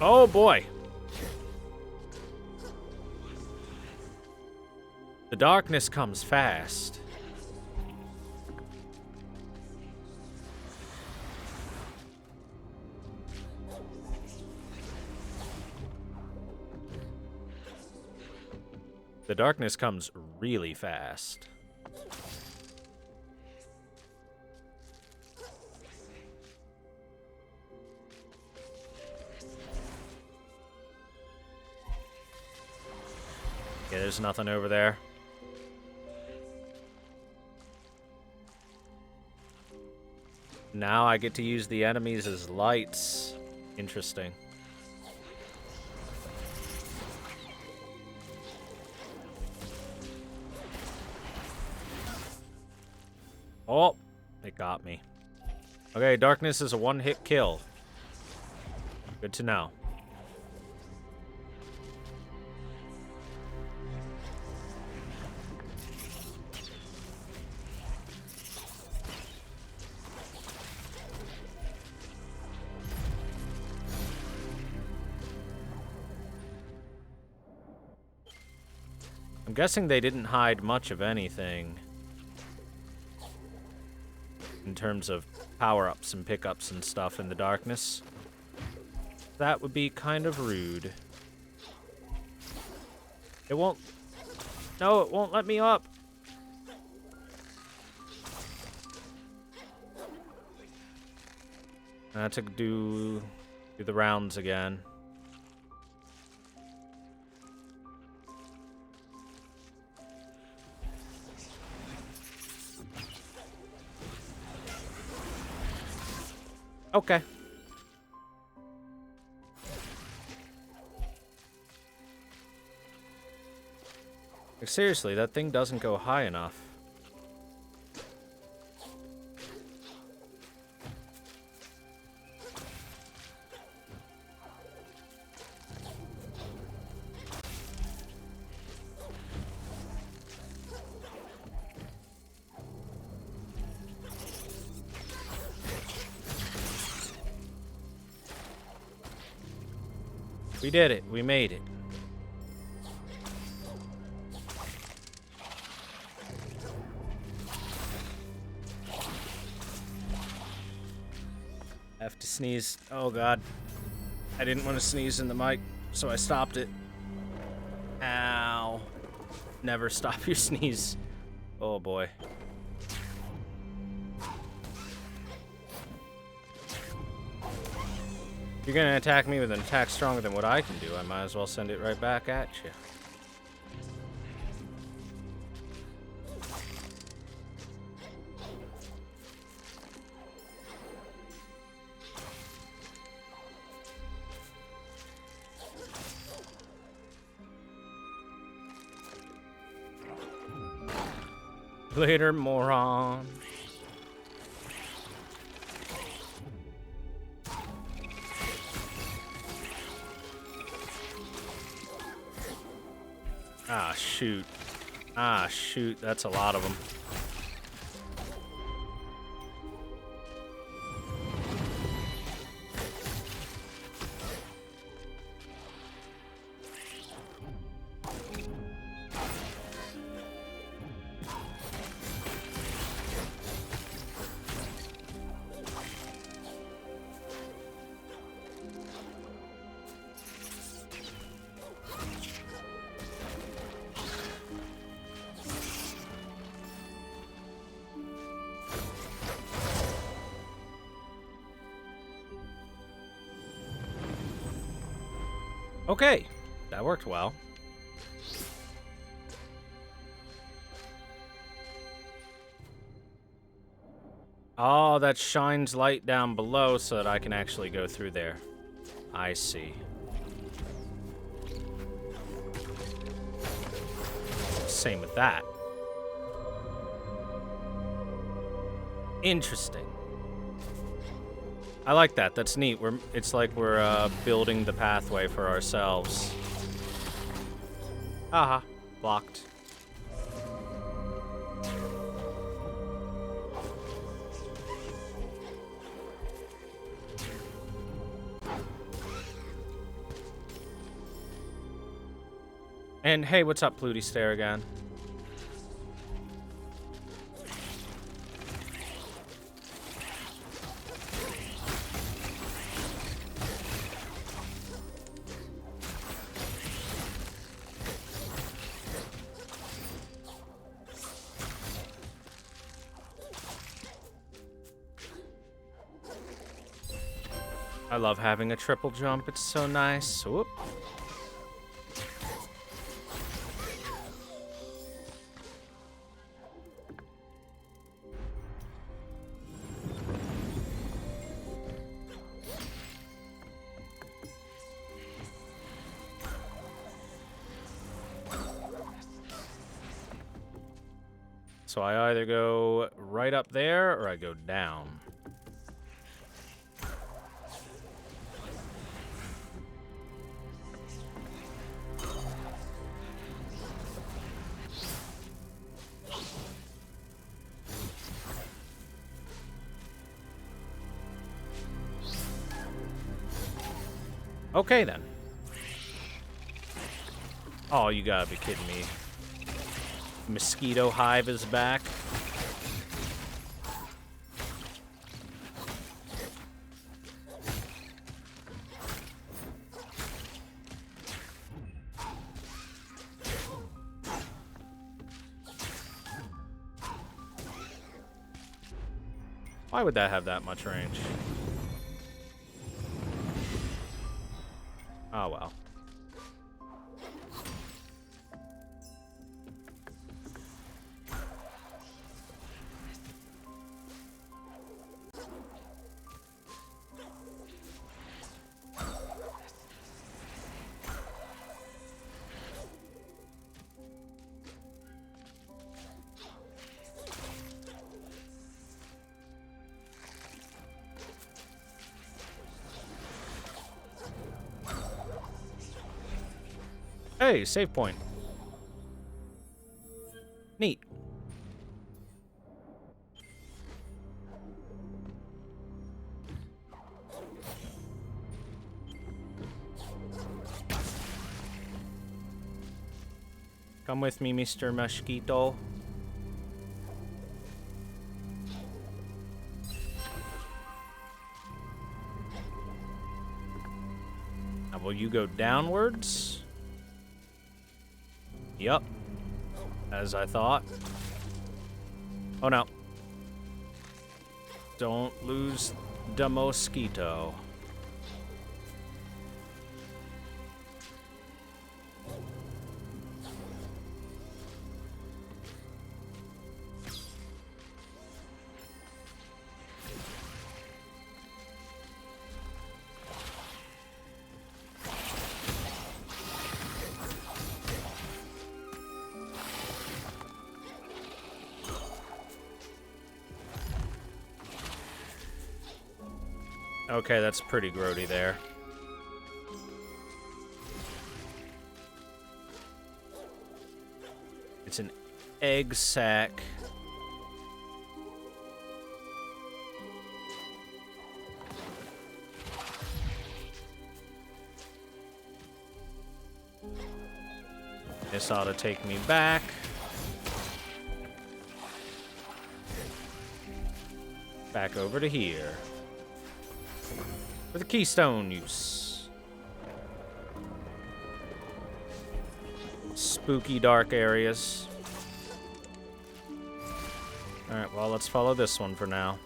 Oh boy. The darkness comes fast. The darkness comes really fast. Yeah, there's nothing over there. Now I get to use the enemies as lights. Interesting. Oh, it got me. Okay, darkness is a one-hit kill. Good to know. I'm guessing they didn't hide much of anything in terms of power-ups and pickups and stuff in the darkness. That would be kind of rude. It won't... No, it won't let me up. I have to do the rounds again. Okay. Like, seriously, that thing doesn't go high enough. We did it. We made it. I have to sneeze. Oh, God. I didn't want to sneeze in the mic, so I stopped it. Ow. Never stop your sneeze. Oh, boy. If you're gonna attack me with an attack stronger than what I can do, I might as well send it right back at you. Later, moron. Ah, shoot. Ah, shoot. That's a lot of them.
Okay, that worked well. Oh, that shines light down below so that I can actually go through there. I see. Same with that. Interesting. I like that. That's neat. It's like we're building the pathway for ourselves. Aha, blocked. And hey, what's up, Pluty Stare again? I love having a triple jump. It's so nice. Whoop. So I either go right up there or I go down. Okay, then. Oh, you gotta be kidding me. Mosquito hive is back. Why would that have that much range? Oh, well. Hey, save point. Neat. Come with me, Mr. Mosquito. Now, will you go downwards? Yup. As I thought. Oh no. Don't lose the mosquito. Okay, that's pretty grody there. It's an egg sack. This ought to take me back. Back over to here. For the keystone use. Spooky dark areas. Alright, well, let's follow this one for now.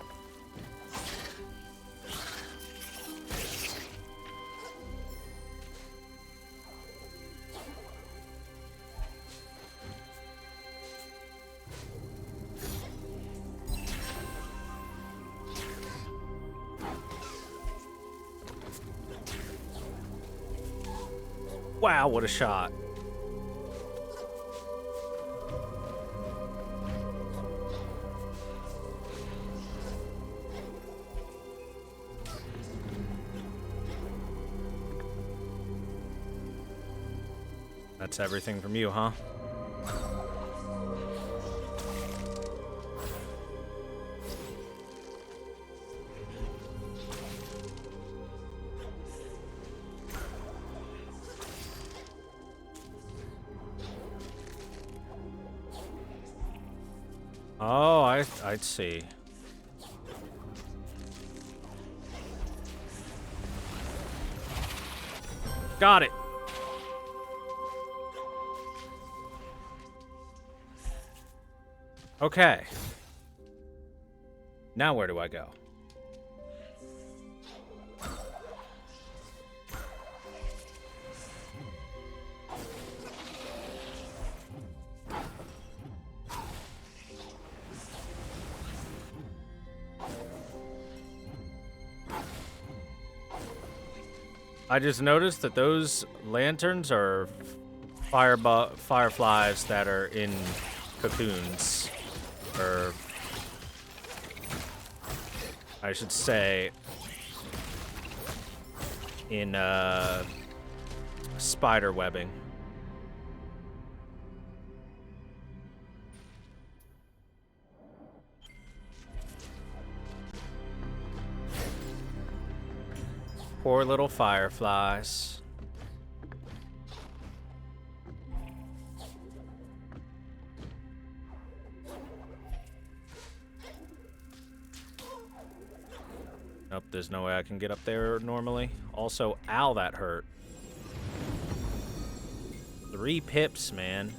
Wow, what a shot. That's everything from you, huh? Oh, I'd see. Got it. Okay. Now where do I go? I just noticed that those lanterns are fireflies that are in cocoons. Or I should say in spider webbing. Poor little fireflies. Nope, there's no way I can get up there normally. Also, ow, that hurt. 3 pips, man.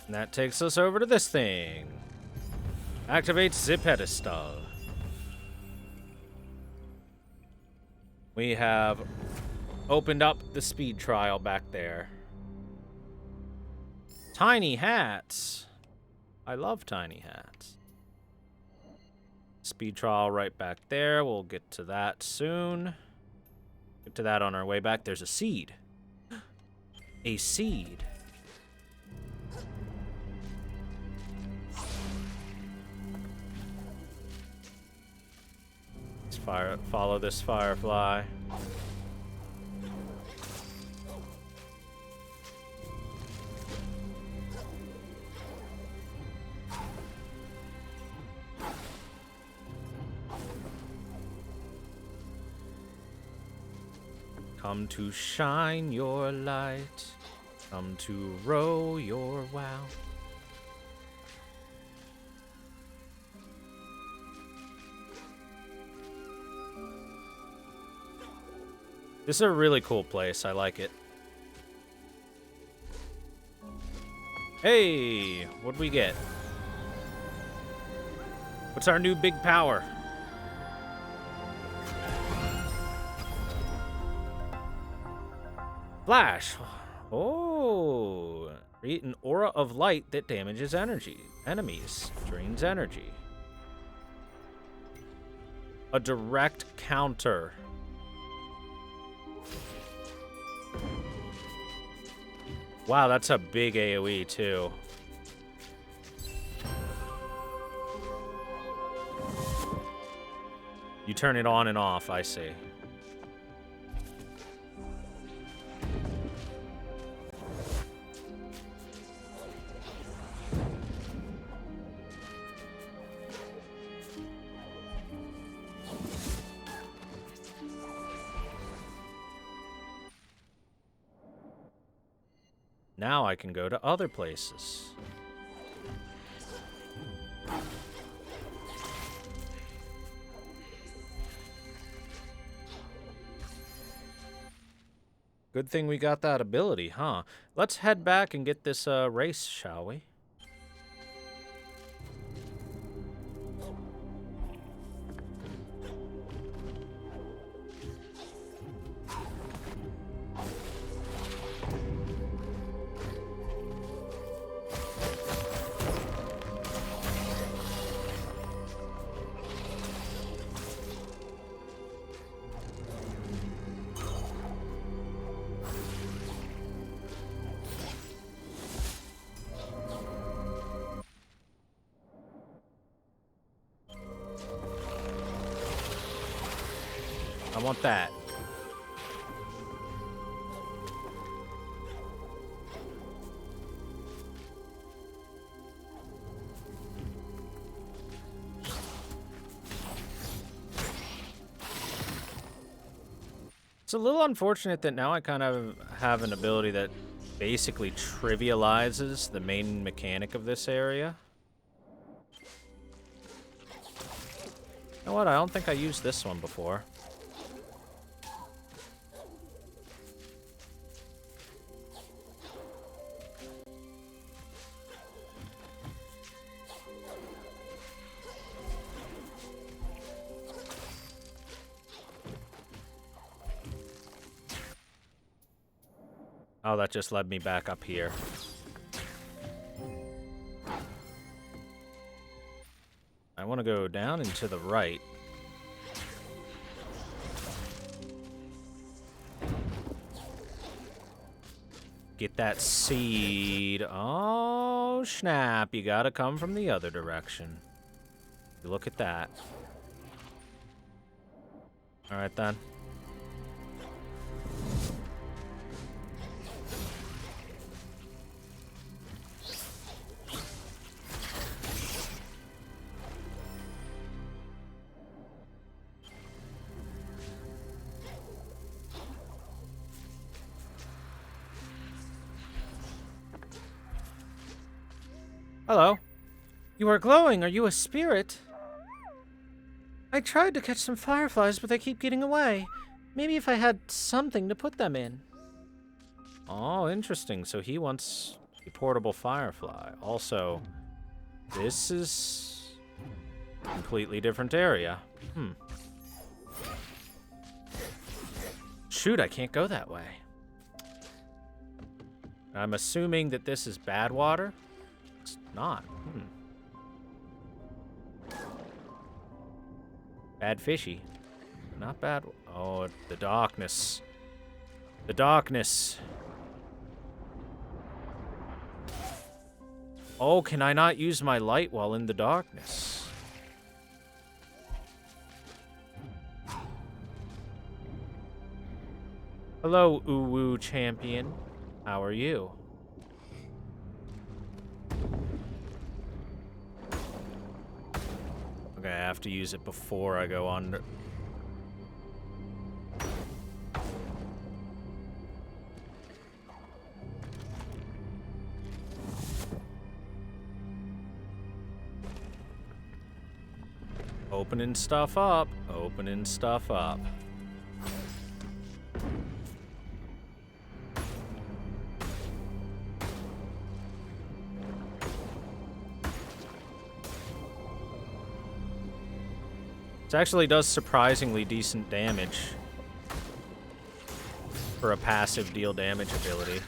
And that takes us over to this thing. Activates the pedestal. We have opened up the speed trial back there. Tiny hats. I love tiny hats. Speed trial right back there. We'll get to that soon. Get to that on our way back. There's a seed. A seed. Follow this firefly. Come to shine your light. Come to row your wow. This is a really cool place. I like it. Hey, what'd we get? What's our new big power? Flash. Oh, create an aura of light that damages enemies, drains energy. A direct counter. Wow, that's a big AoE too. You turn it on and off, I see. Now I can go to other places. Good thing we got that ability, huh? Let's head back and get this race, shall we? I want that. It's a little unfortunate that now I kind of have an ability that basically trivializes the main mechanic of this area. You know what? I don't think I used this one before. Oh, that just led me back up here. I want to go down and to the right. Get that seed. Oh, snap. You gotta come from the other direction. Look at that. Alright, then. Hello. You are glowing. Are you a spirit? I tried to catch some fireflies, but they keep getting away. Maybe if I had something to put them in. Oh, interesting. So he wants a portable firefly. Also, this is a completely different area. Shoot, I can't go that way. I'm assuming that this is bad water. It's not. Bad fishy. Not bad. Oh, the darkness. The darkness. Oh, can I not use my light while in the darkness? Hello, Uwu champion. How are you? Okay, I have to use it before I go under. Opening stuff up. Opening stuff up. It actually does surprisingly decent damage for a passive deal damage ability.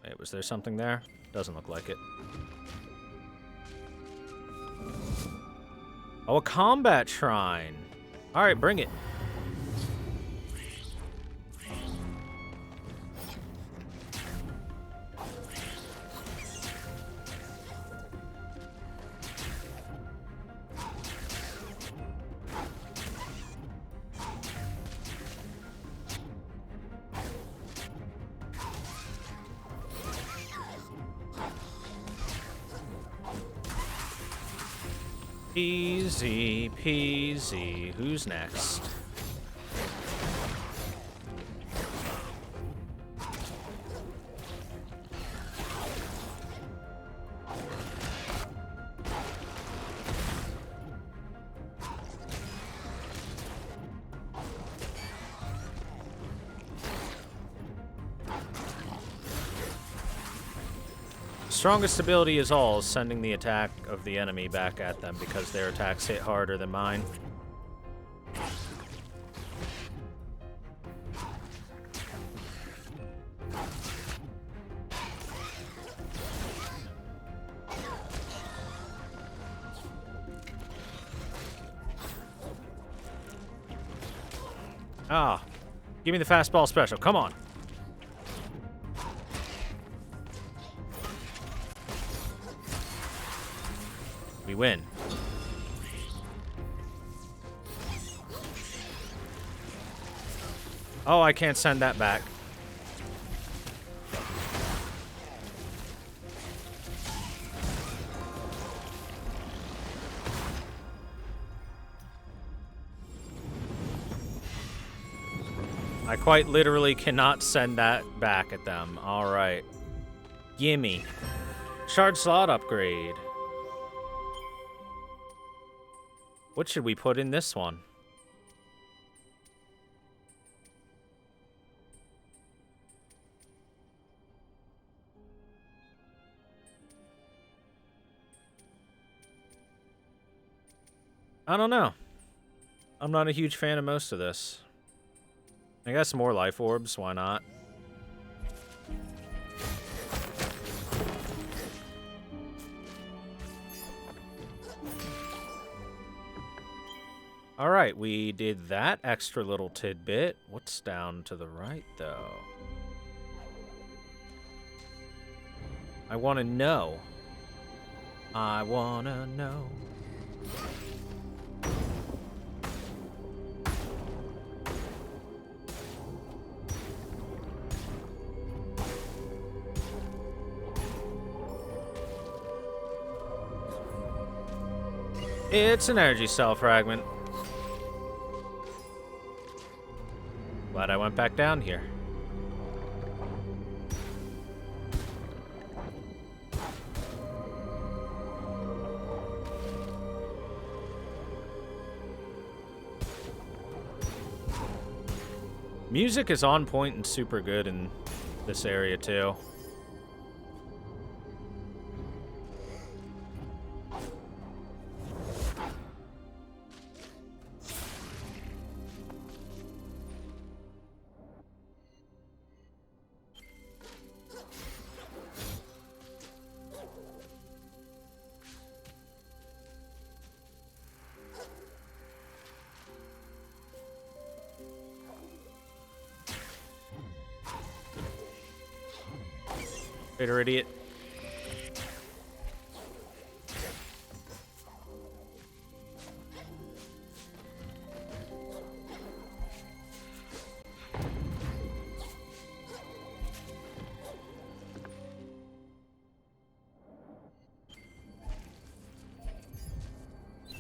Wait, was there something there? Doesn't look like it. Oh, a combat shrine. All right, bring it. Easy peasy. Who's next? Strongest ability is all, sending the attack of the enemy back at them because their attacks hit harder than mine. Ah, give me the fastball special. Come on. We win. Oh, I can't send that back. I quite literally cannot send that back at them. All right. Gimme. Shard slot upgrade. What should we put in this one? I don't know. I'm not a huge fan of most of this. I guess more life orbs, why not? Alright, we did that extra little tidbit. What's down to the right, though? I want to know. I want to know. It's an energy cell fragment. Glad I went back down here. Music is on point and super good in this area too. Bitter idiot.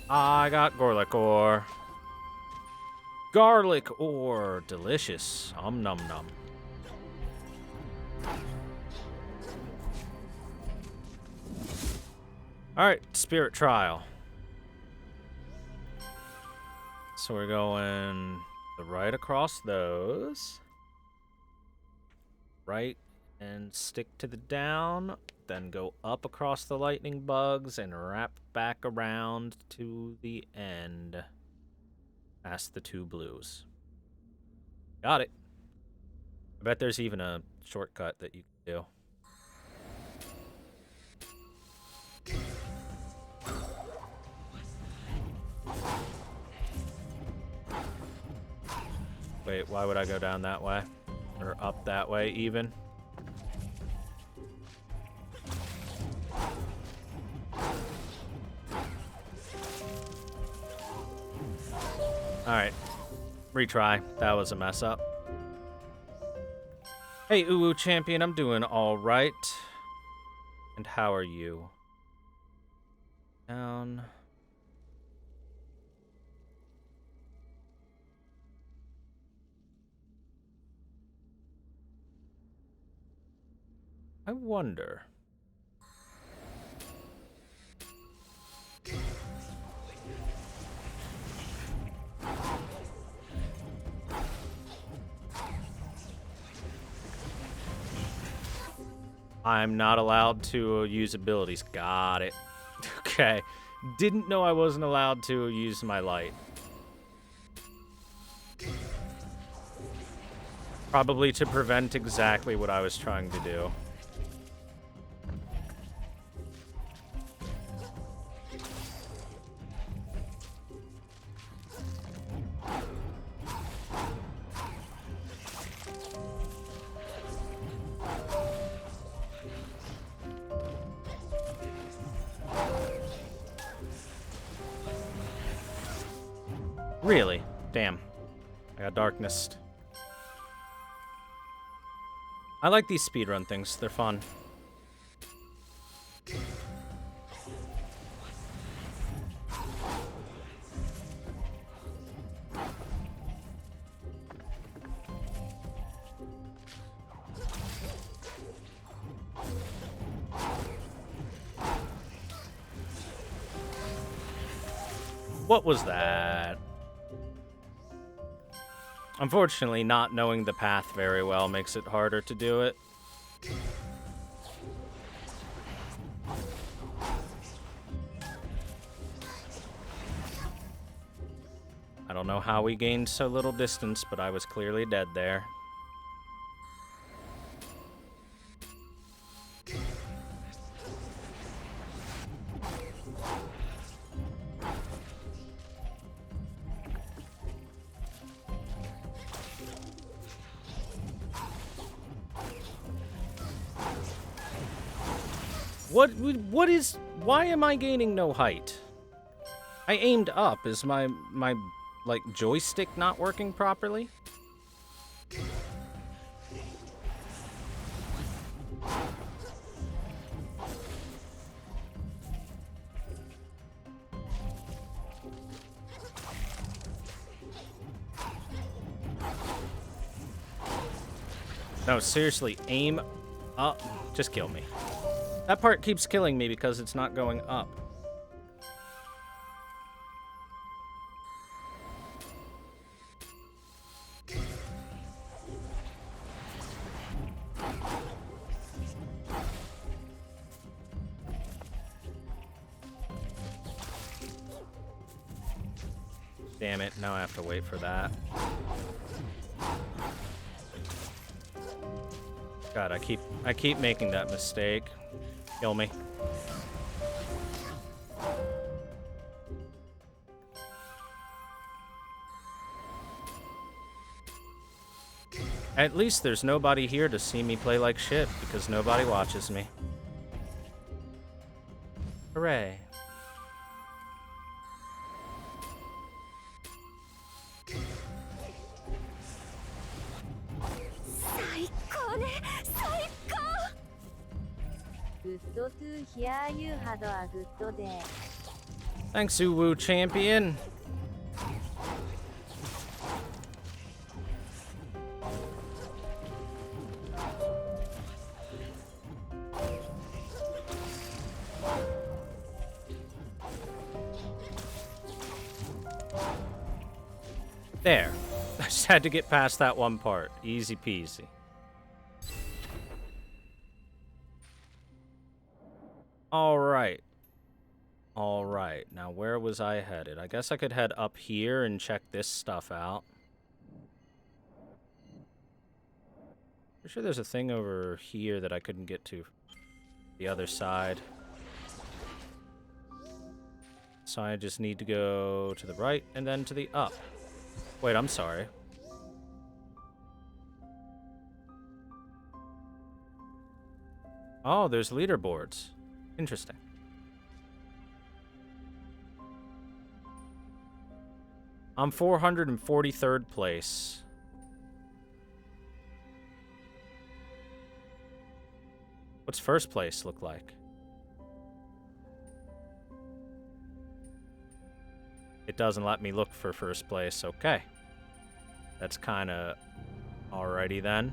I got garlic ore. Garlic ore. Delicious. Num num. Alright, spirit trial. So we're going the right across those. Right and stick to the down. Then go up across the lightning bugs and wrap back around to the end. Past the two blues. Got it. I bet there's even a shortcut that you can do. Wait, why would I go down that way? Or up that way, even? Alright. Retry. That was a mess up. Hey, Uwu Champion, I'm doing alright. And how are you? Down. I wonder. I'm not allowed to use abilities. Got it. Okay. Didn't know I wasn't allowed to use my light. Probably to prevent exactly what I was trying to do. Really? Damn. I got darkness. I like these speedrun things. They're fun. What was that? Unfortunately, not knowing the path very well makes it harder to do it. I don't know how we gained so little distance, but I was clearly dead there. What is... Why am I gaining no height? I aimed up. Is my like, joystick not working properly? No, seriously, aim up. Just kill me. That part keeps killing me because it's not going up. Damn it, now I have to wait for that. God, I keep making that mistake. Kill me. At least there's nobody here to see me play like shit, because nobody watches me. Hooray. Thanks, Uwu champion. There. I just had to get past that one part. Easy peasy. Alright. Alright. Now, where was I headed? I guess I could head up here and check this stuff out. Pretty sure there's a thing over here that I couldn't get to. The other side. So I just need to go to the right and then to the up. Wait, I'm sorry. Oh, there's leaderboards. Interesting. I'm 443rd place. What's first place look like? It doesn't let me look for first place. Okay. That's kind of alrighty then.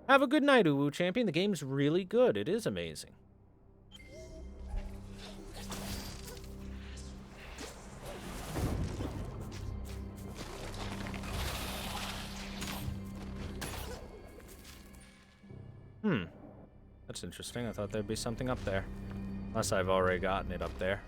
Have a good night, Uwu champion. The game's really good. It is amazing. Hmm. That's interesting. I thought there'd be something up there. Unless I've already gotten it up there.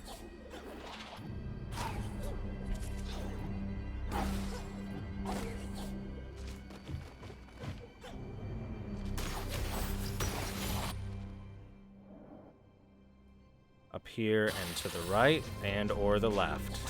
Up here and to the right and or the left.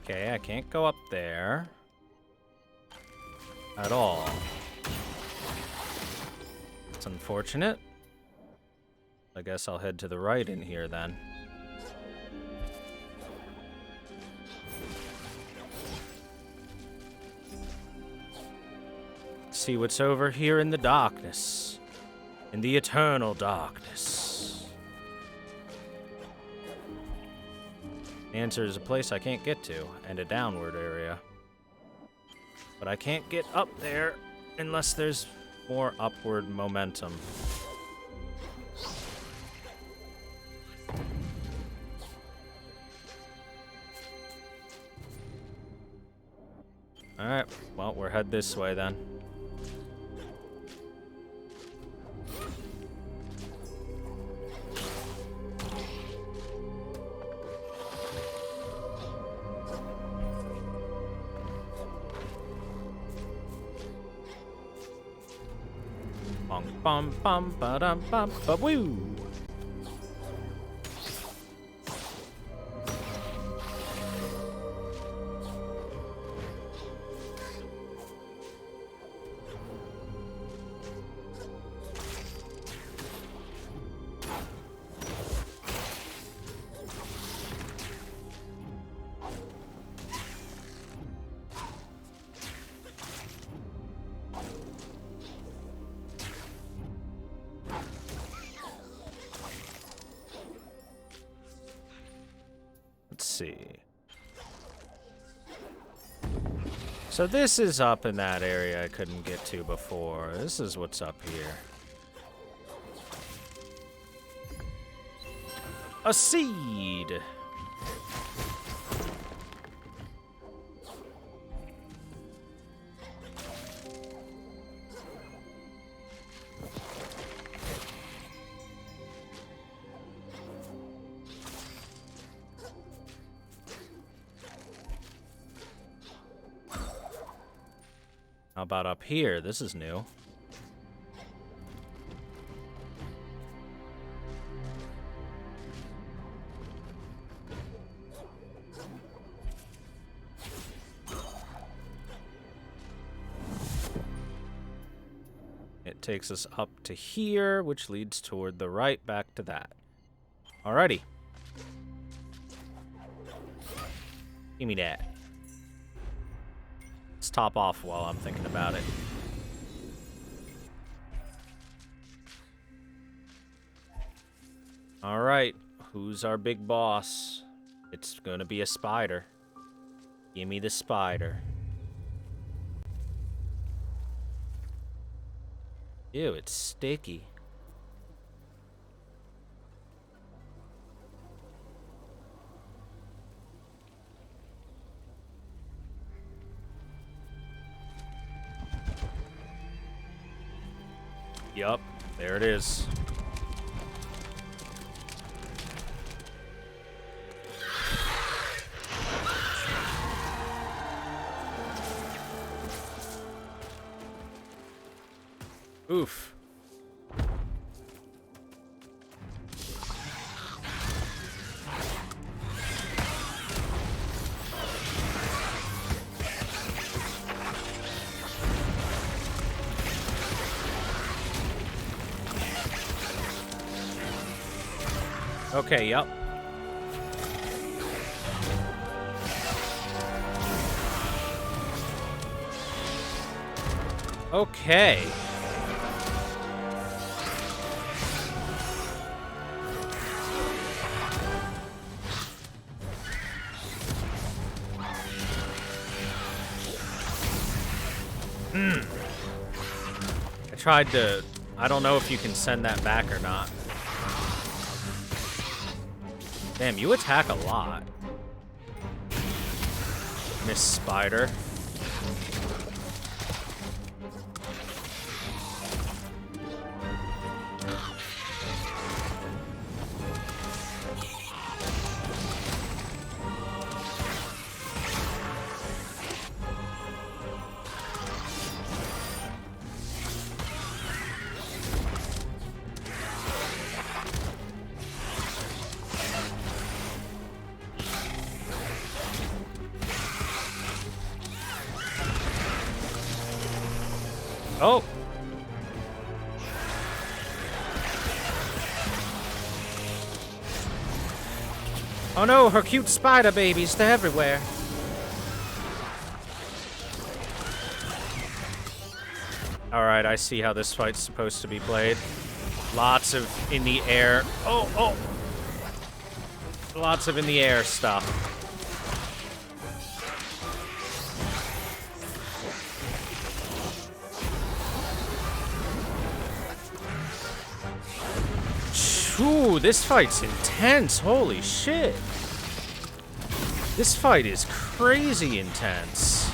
Okay, I can't go up there at all. It's unfortunate. I guess I'll head to the right in here then. See what's over here in the darkness. In the eternal darkness. The answer is a place I can't get to, and a downward area. But I can't get up there unless there's more upward momentum. Alright, well, we're head this way then. Bum bum ba dum bum ba woo. Let's see. So this is up in that area I couldn't get to before. This is what's up here. A seed! How about up here? This is new. It takes us up to here, which leads toward the right, back to that. Alrighty. Give me that. Let's top off while I'm thinking about it. Alright, who's our big boss? It's gonna be a spider. Give me the spider. Ew, it's sticky. Yup, there it is. Oof. Okay, yep. Okay. I tried to... I don't know if you can send that back or not. Damn, you attack a lot. Miss Spider. Oh! Oh no, her cute spider babies, they're everywhere. Alright, I see how this fight's supposed to be played. Lots of in the air. Oh, oh! Lots of in the air stuff. Ooh, this fight's intense. Holy shit. This fight is crazy intense.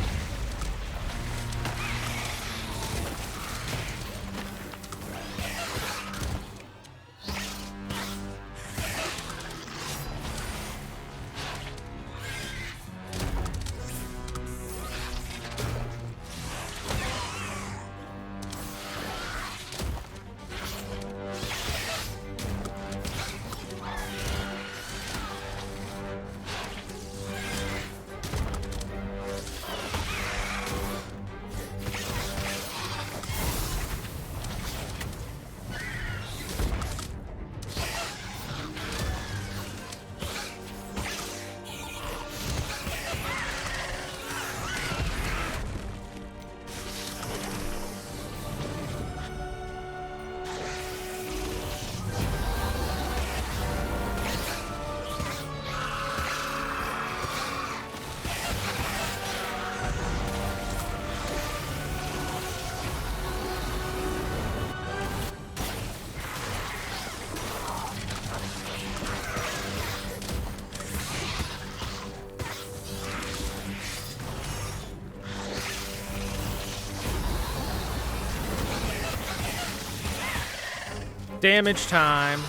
Damage time.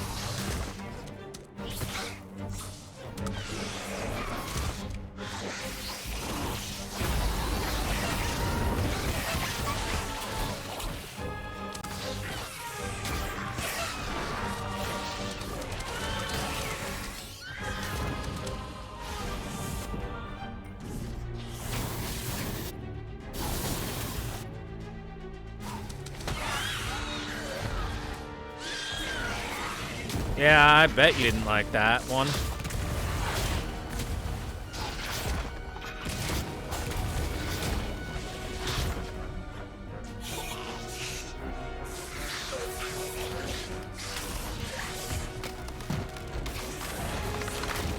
Yeah, I bet you didn't like that one.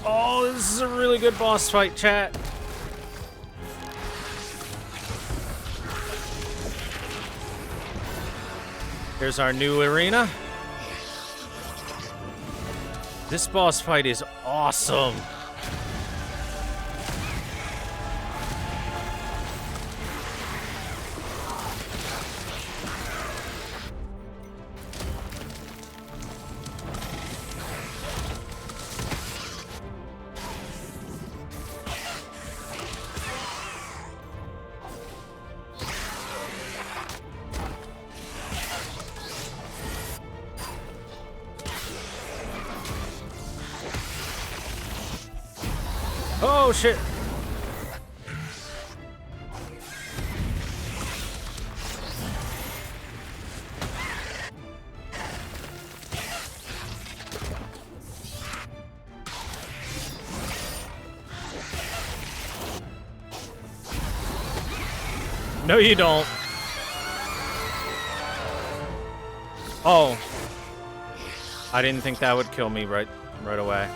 Oh, this is a really good boss fight, chat. Here's our new arena. This boss fight is awesome. Oh, shit. No, you don't. Oh. I didn't think that would kill me right away.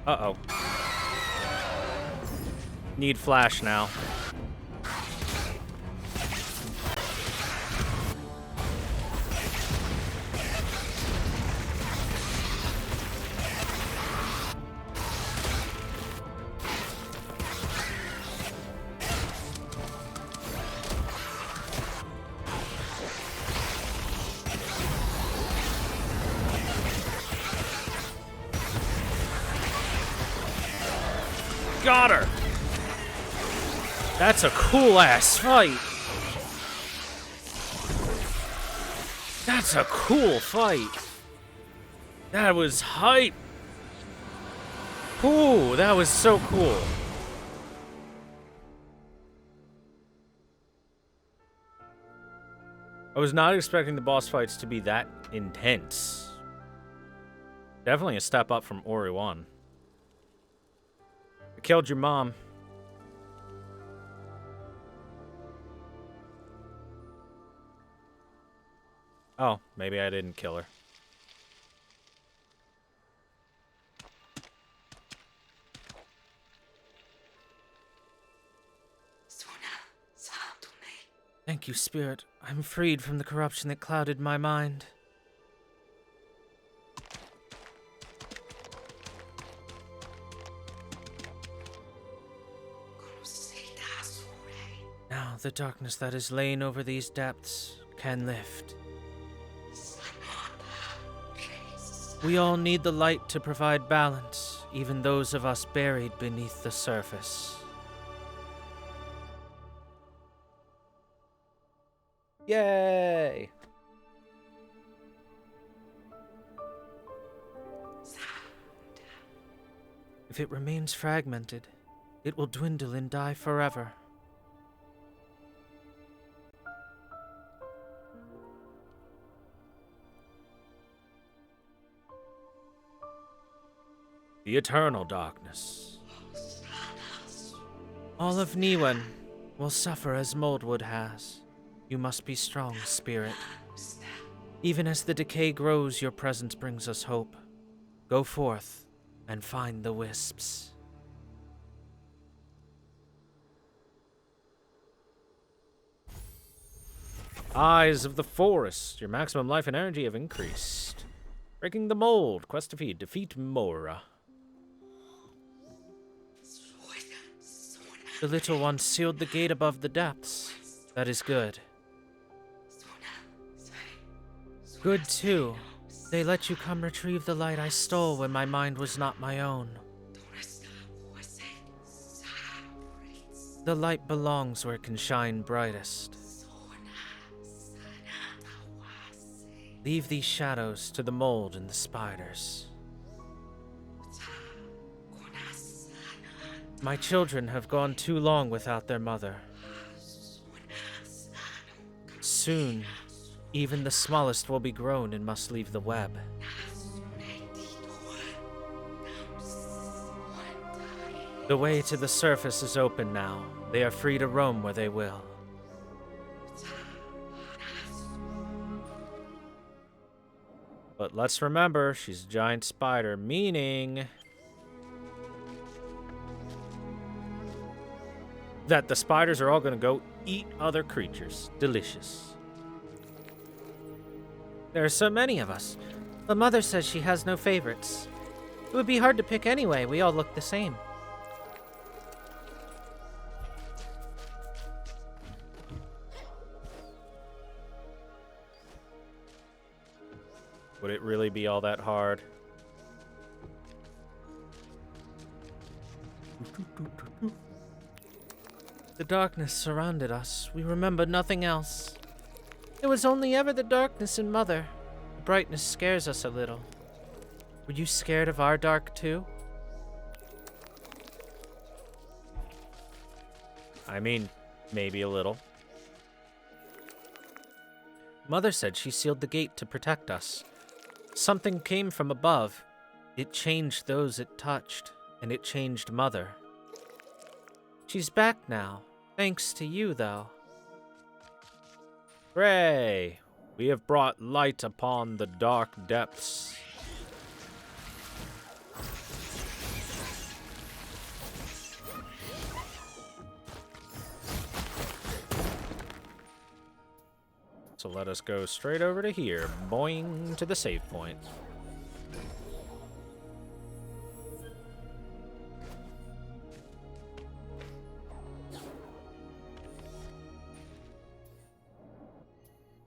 Uh-oh. Need flash now. Got her! That's a cool-ass fight. That's a cool fight. That was hype. Ooh, that was so cool. I was not expecting the boss fights to be that intense. Definitely a step up from Ori 1. I killed your mom. Oh, maybe I didn't kill her. Thank you, Spirit. I'm freed from the corruption that clouded my mind. Now, the darkness that has lain over these depths can lift. We all need the light to provide balance, even those of us buried beneath the surface. Yay! If it remains fragmented, it will dwindle and die forever. The eternal darkness. All of Niwen will suffer as Moldwood has. You must be strong, Spirit. Even as the decay grows, your presence brings us hope. Go forth and find the Wisps. Eyes of the Forest. Your maximum life and energy have increased. Breaking the mold. Quest defeat Mora. The little one sealed the gate above the depths. That is good. Good, too. They let you come retrieve the light I stole when my mind was not my own. The light belongs where it can shine brightest. Leave these shadows to the mold and the spiders. My children have gone too long without their mother. Soon, even the smallest will be grown and must leave the web. The way to the surface is open now. They are free to roam where they will. But let's remember, she's a giant spider, meaning that the spiders are all going to go eat other creatures. Delicious. There are so many of us. The mother says she has no favorites. It would be hard to pick anyway. We all look the same. Would it really be all that hard? The darkness surrounded us. We remember nothing else. It was only ever the darkness and Mother. The brightness scares us a little. Were you scared of our dark too? I mean, maybe a little. Mother said she sealed the gate to protect us. Something came from above. It changed those it touched, and it changed Mother. She's back now, thanks to you, though. Hooray! We have brought light upon the dark depths. So let us go straight over to here, boing, to the save point.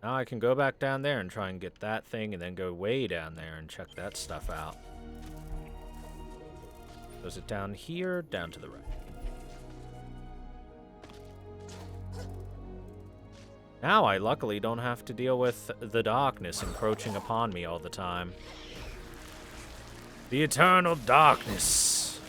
Now I can go back down there and try and get that thing, and then go way down there and check that stuff out. Goes it down here, down to the right. Now I luckily don't have to deal with the darkness encroaching upon me all the time. The eternal darkness.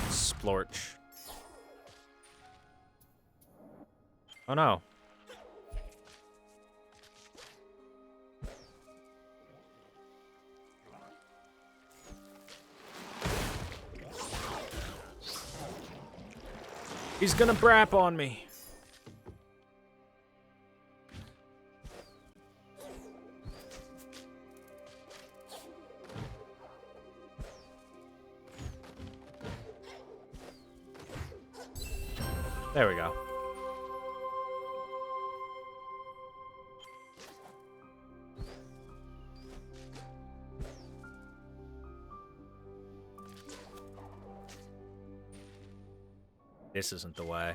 Splorch. Oh no. He's gonna brap on me. There we go. This isn't the way.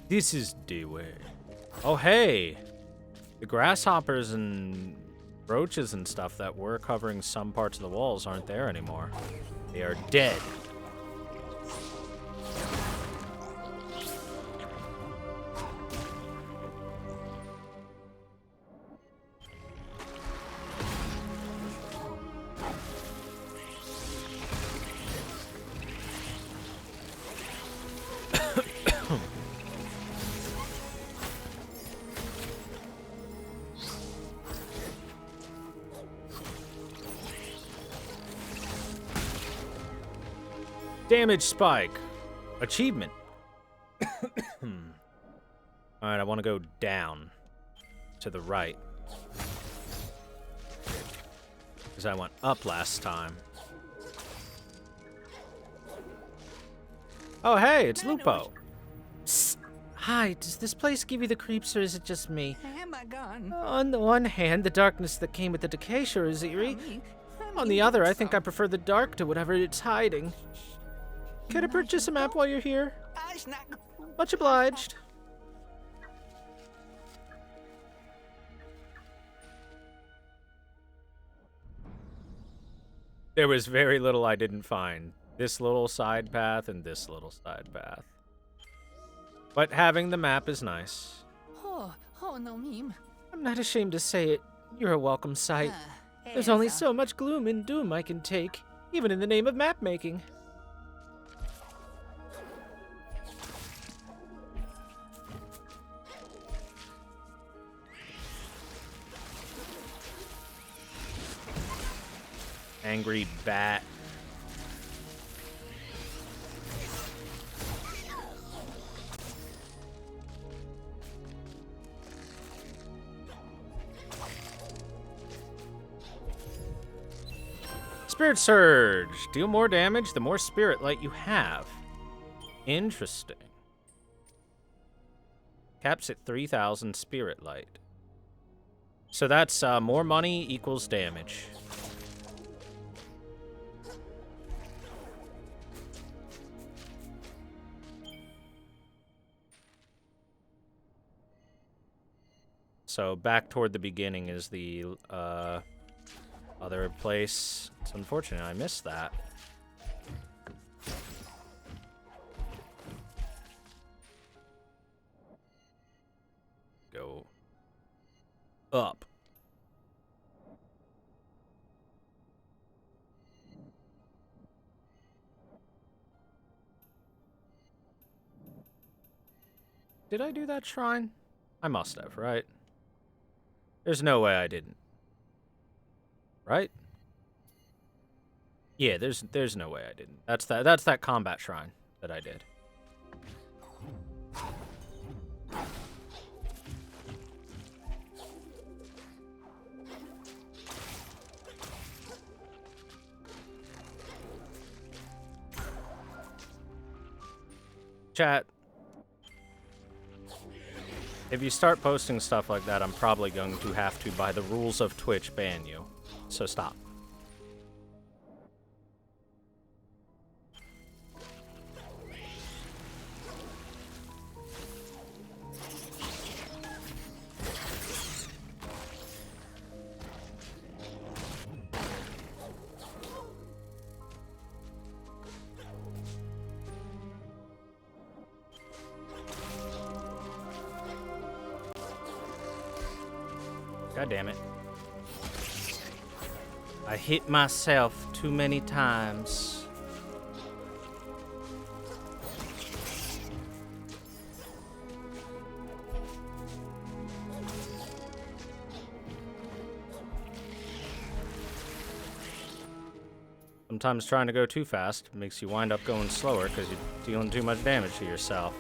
This is the way. Oh, hey! The grasshoppers and roaches and stuff that were covering some parts of the walls aren't there anymore. They are dead. Damage spike. Achievement. Alright, I want to go down. To the right. Because I went up last time. Oh, hey, it's Lupo. Psst. Hi, does this place give you the creeps or is it just me? On the one hand, the darkness that came with the decay sure is eerie. On the other, I think I prefer the dark to whatever it's hiding. Could I purchase a map while you're here? Much obliged. There was very little I didn't find. This little side path and this little side path. But having the map is nice. I'm not ashamed to say it. You're a welcome sight. There's only so much gloom and doom I can take, even in the name of map making. Angry bat. Spirit Surge. Deal more damage the more Spirit Light you have. Interesting. Caps at 3,000 Spirit Light. So that's more money equals damage. So back toward the beginning is the other place. It's unfortunate I missed that. Go up. Did I do that shrine? I must have, right? There's no way I didn't. Right? Yeah, there's no way I didn't. That's that combat shrine that I did. Chat. If you start posting stuff like that, I'm probably going to have to, by the rules of Twitch, ban you. So stop. God damn it. I hit myself too many times. Sometimes trying to go too fast makes you wind up going slower because you're dealing too much damage to yourself.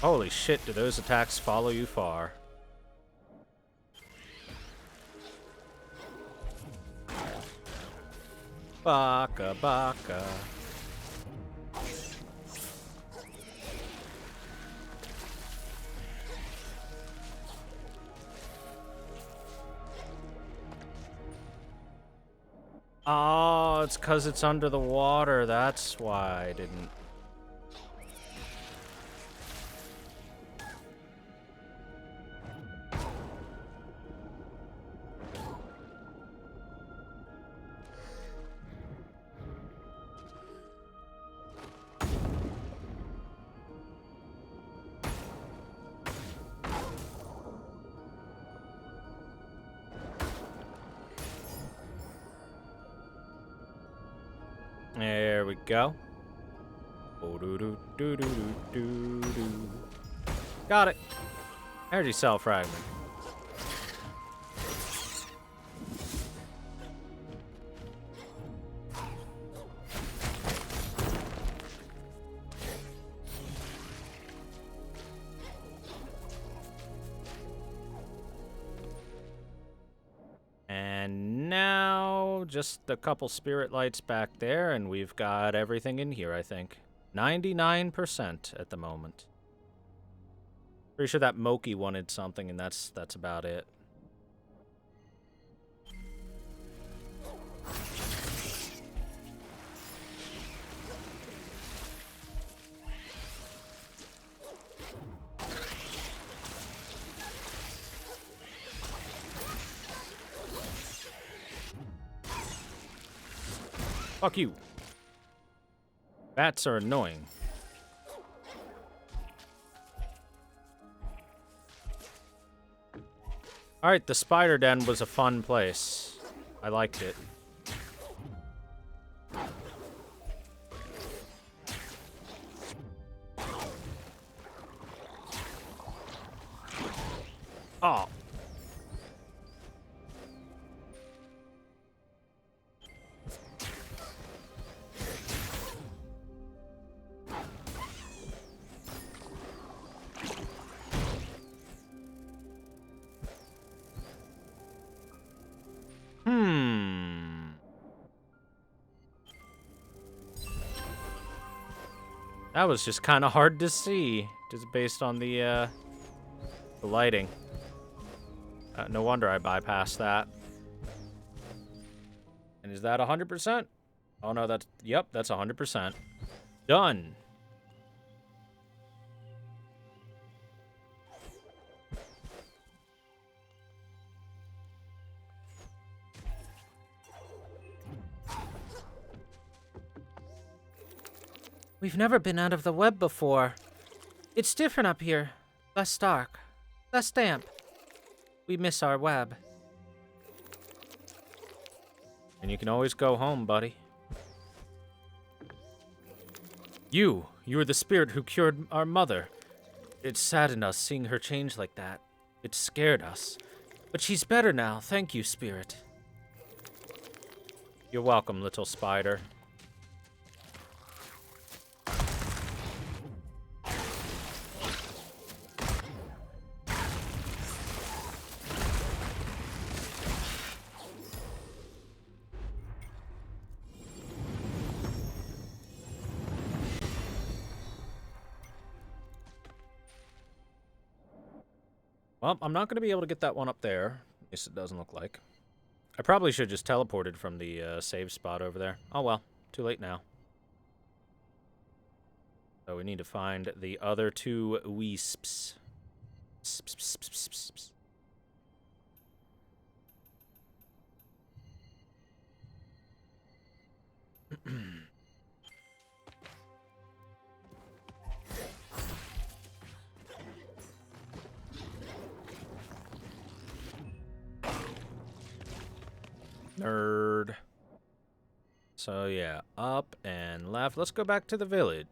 Holy shit, do those attacks follow you far? Baka baka. Oh, it's because it's under the water. That's why I didn't. There we go. Got it. Energy cell fragment. And now, just a couple spirit lights back there, and we've got everything in here, I think. 99% at the moment. Pretty sure that Moki wanted something, and that's about it. Fuck you. Bats are annoying. Alright, the spider den was a fun place. I liked it. Oh. That was just kind of hard to see, just based on the lighting. No wonder I bypassed that. And is that 100%? Oh no, yep, that's 100%. Done. We've never been out of the web before. It's different up here. Less dark. Less damp. We miss our web. And you can always go home, buddy. You were the spirit who cured our mother. It saddened us seeing her change like that. It scared us. But she's better now, thank you, spirit. You're welcome, little spider. Well, I'm not going to be able to get that one up there. At least it doesn't look like. I probably should just teleported from the save spot over there. Oh well, too late now. So we need to find the other two Wisps. Nerd. So yeah, up and left. Let's go back to the village.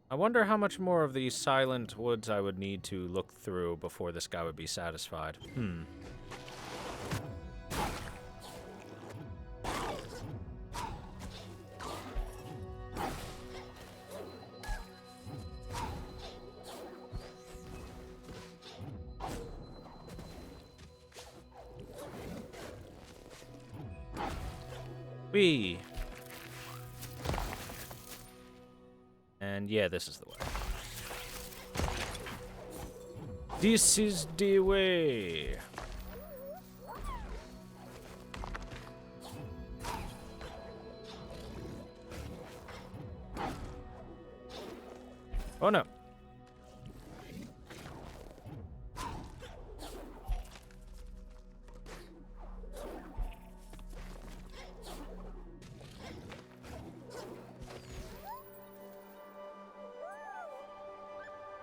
I wonder how much more of these silent woods I would need to look through before this guy would be satisfied. Whee! And yeah, this is the way. This is the way. Oh no.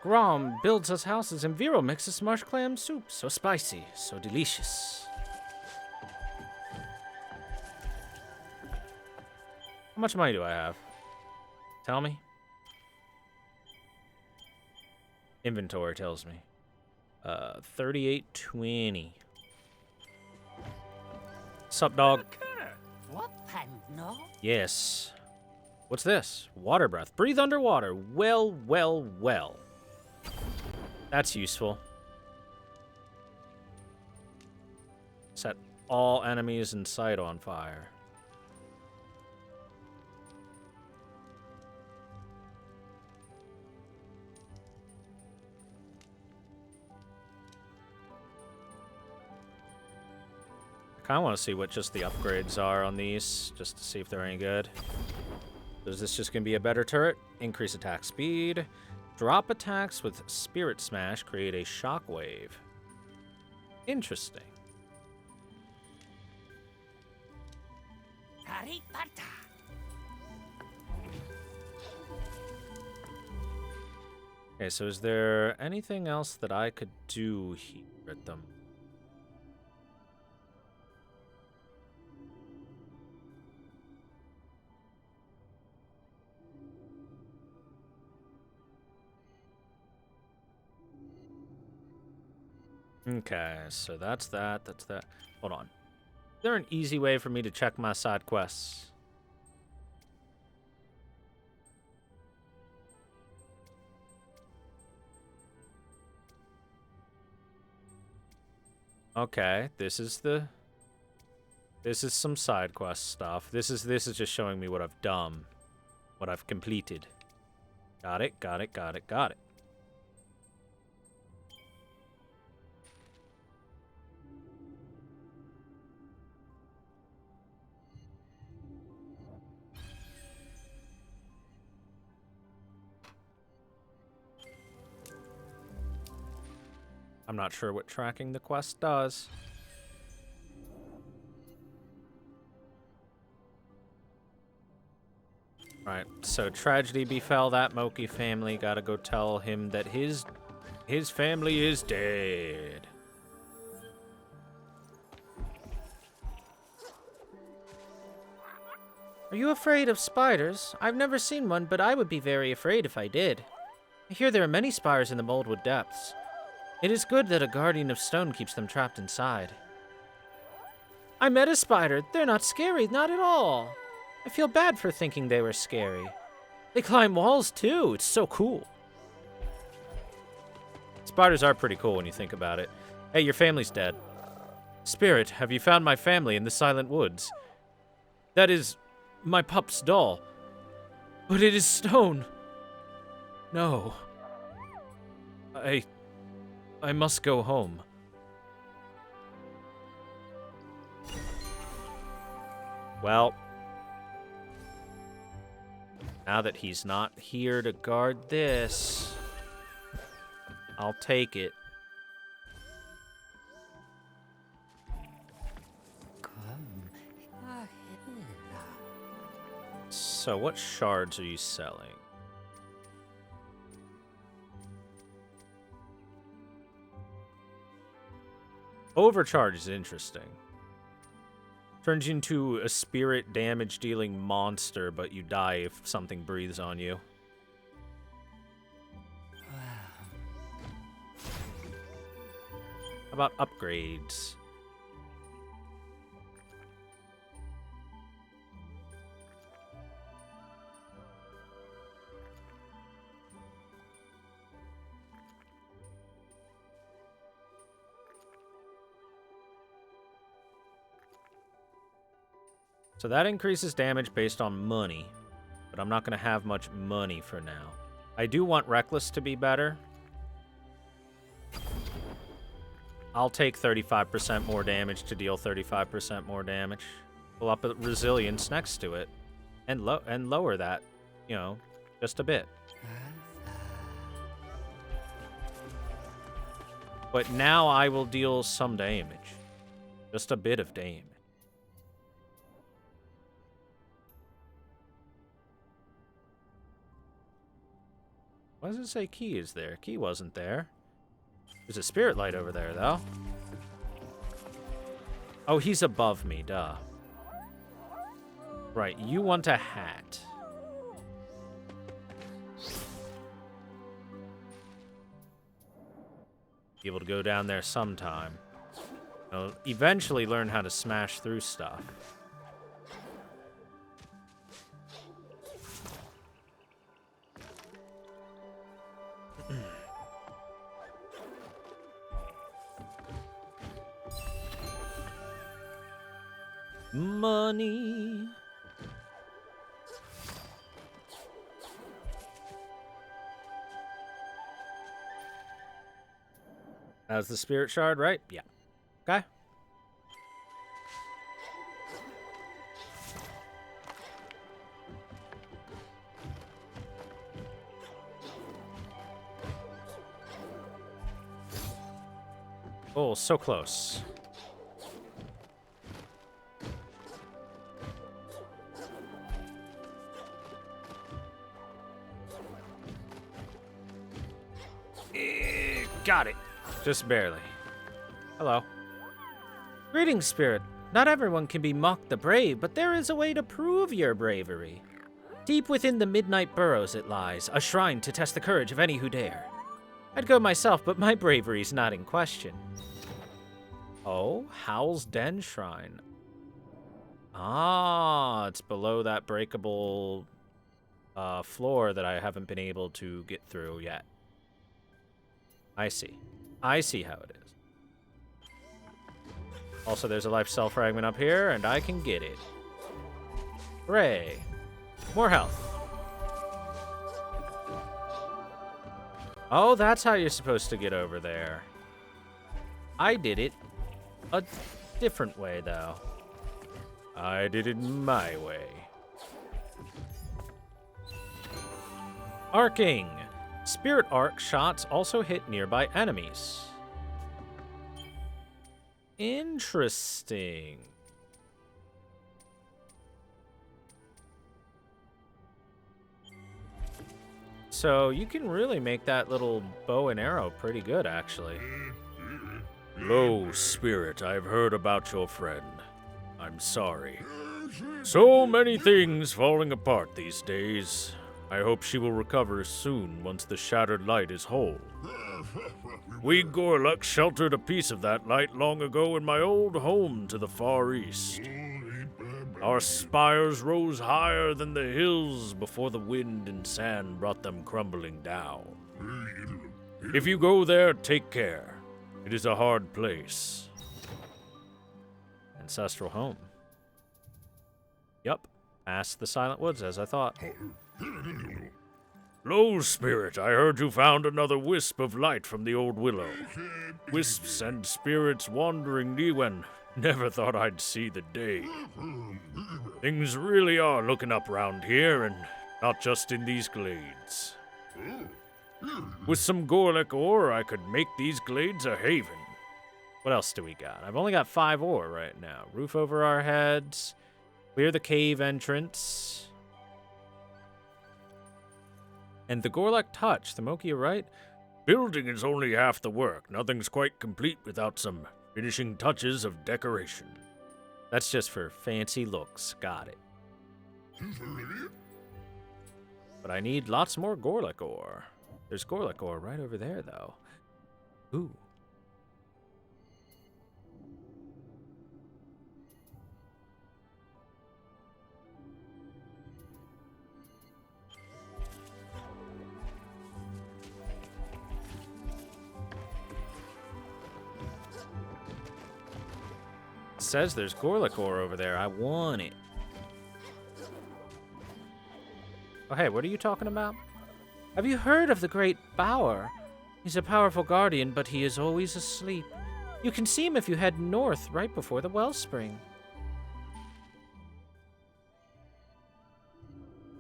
Grom builds us houses and Vero makes us marsh clam soup. So spicy, so delicious. How much money do I have? Tell me. Inventory tells me. 3820. Sup, dog? Yes. What's this? Water breath. Breathe underwater. Well, well, well. That's useful. Set all enemies in sight on fire. I kind of want to see what just the upgrades are on these, just to see if they're any good. Is this just going to be a better turret? Increase attack speed. Drop attacks with Spirit Smash create a shockwave. Interesting. Okay, so is there anything else that I could do here at them? Okay, so that's that. Hold on. Is there an easy way for me to check my side quests? Okay, this is some side quest stuff. This is just showing me what I've done, what I've completed. Got it, got it, got it, got it. I'm not sure what tracking the quest does. Right, so tragedy befell that Moki family. Gotta go tell him that his family is dead. Are you afraid of spiders? I've never seen one, but I would be very afraid if I did. I hear there are many spires in the Moldwood depths. It is good that a guardian of stone keeps them trapped inside. I met a spider. They're not scary, not at all. I feel bad for thinking they were scary. They climb walls, too. It's so cool. Spiders are pretty cool when you think about it. Hey, your family's dead. Spirit, have you found my family in the Silent Woods? That is my pup's doll. But it is stone. No. I must go home. Well, now that he's not here to guard this, I'll take it. So what shards are you selling? Overcharge is interesting. Turns you into a spirit damage dealing monster, but you die if something breathes on you. How about upgrades? So that increases damage based on money, but I'm not going to have much money for now. I do want Reckless to be better. I'll take 35% more damage to deal 35% more damage. We'll up a Resilience next to it, and lower that, you know, just a bit. But now I will deal some damage. Just a bit of damage. Why does it say Key is there? Key wasn't there. There's a spirit light over there, though. Oh, he's above me, duh. Right, you want a hat. Be able to go down there sometime. I'll eventually learn how to smash through stuff. Money. That's the spirit shard, right? Yeah. Okay. Oh, so close. Got it. Just barely. Hello. Greetings, Spirit. Not everyone can be mocked the brave, but there is a way to prove your bravery. Deep within the Midnight Burrows it lies, a shrine to test the courage of any who dare. I'd go myself, but my bravery's not in question. Oh, Howl's Den Shrine. Ah, it's below that breakable floor that I haven't been able to get through yet. I see. I see how it is. Also, there's a life cell fragment up here, and I can get it. Hooray. More health. Oh, that's how you're supposed to get over there. I did it a different way, though. I did it my way. Arcing. Spirit arc shots also hit nearby enemies. Interesting. So you can really make that little bow and arrow pretty good, actually.
Lo, Spirit, I've heard about your friend. I'm sorry. So many things falling apart these days. I hope she will recover soon once the shattered light is whole. We Gorluk sheltered a piece of that light long ago in my old home to the far east. Our spires rose higher than the hills before the wind and sand brought them crumbling down. If you go there, take care. It is a hard place.
Ancestral home. Yup. Past the Silent Woods, as I thought.
Lo, Spirit, I heard you found another wisp of light from the old willow. Wisps and spirits wandering Niwen. Never thought I'd see the day. Things really are looking up round here, and not just in these glades. With some Gorlek ore, I could make these glades a haven.
What else do we got? I've only got 5 ore right now. Roof over our heads. Clear the cave entrance. And the Gorlek touch. The Mokia, right?
Building is only half the work. Nothing's quite complete without some finishing touches of decoration.
That's just for fancy looks. Got it. But I need lots more Gorlek ore. There's Gorlek ore right over there, though. Ooh. It says there's Gorlek ore over there. I want it. Oh, hey, what are you talking about? Have you heard of the Great Bower? He's a powerful guardian, but he is always asleep. You can see him if you head north right before the wellspring.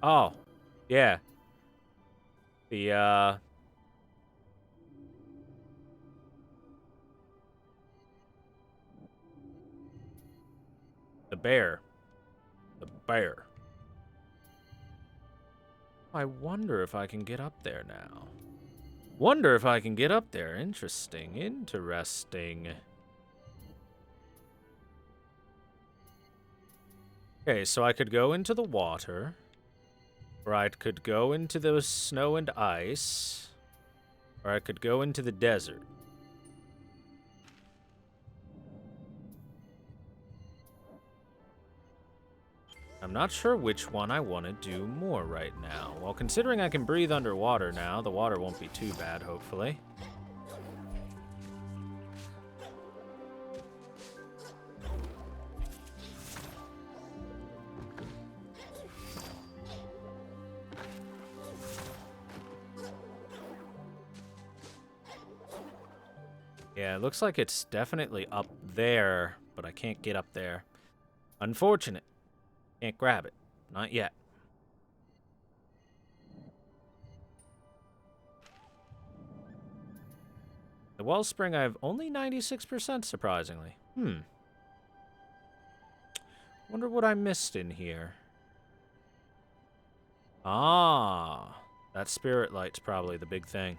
Oh, yeah. The bear. The bear. I wonder if I can get up there now. Wonder if I can get up there. Interesting. Interesting. Okay, so I could go into the water. Or I could go into the snow and ice. Or I could go into the desert. I'm not sure which one I want to do more right now. Well, considering I can breathe underwater now, the water won't be too bad, hopefully. Yeah, it looks like it's definitely up there, but I can't get up there. Unfortunate. Can't grab it. Not yet. The wellspring, I have only 96%, surprisingly. Wonder what I missed in here. Ah, that spirit light's probably the big thing.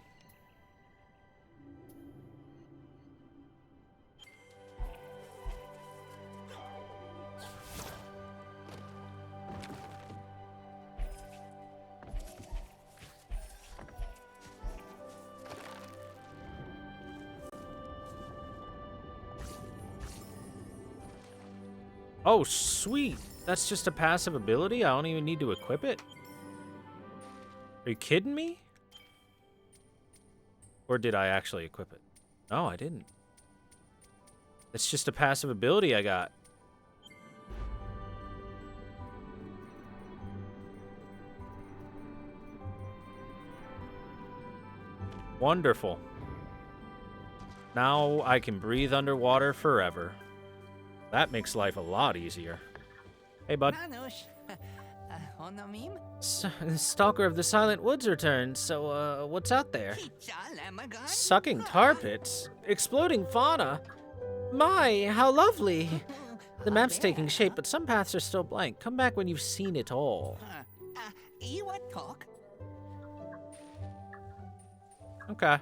Oh, sweet. That's just a passive ability? I don't even need to equip it? Are you kidding me? Or did I actually equip it? No, I didn't. It's just a passive ability I got. Wonderful. Now I can breathe underwater forever. That makes life a lot easier. Hey, bud. Stalker of the Silent Woods returned, so, what's out there? Sucking tar pits? Exploding fauna? My, how lovely! The map's taking shape, but some paths are still blank. Come back when you've seen it all. Okay.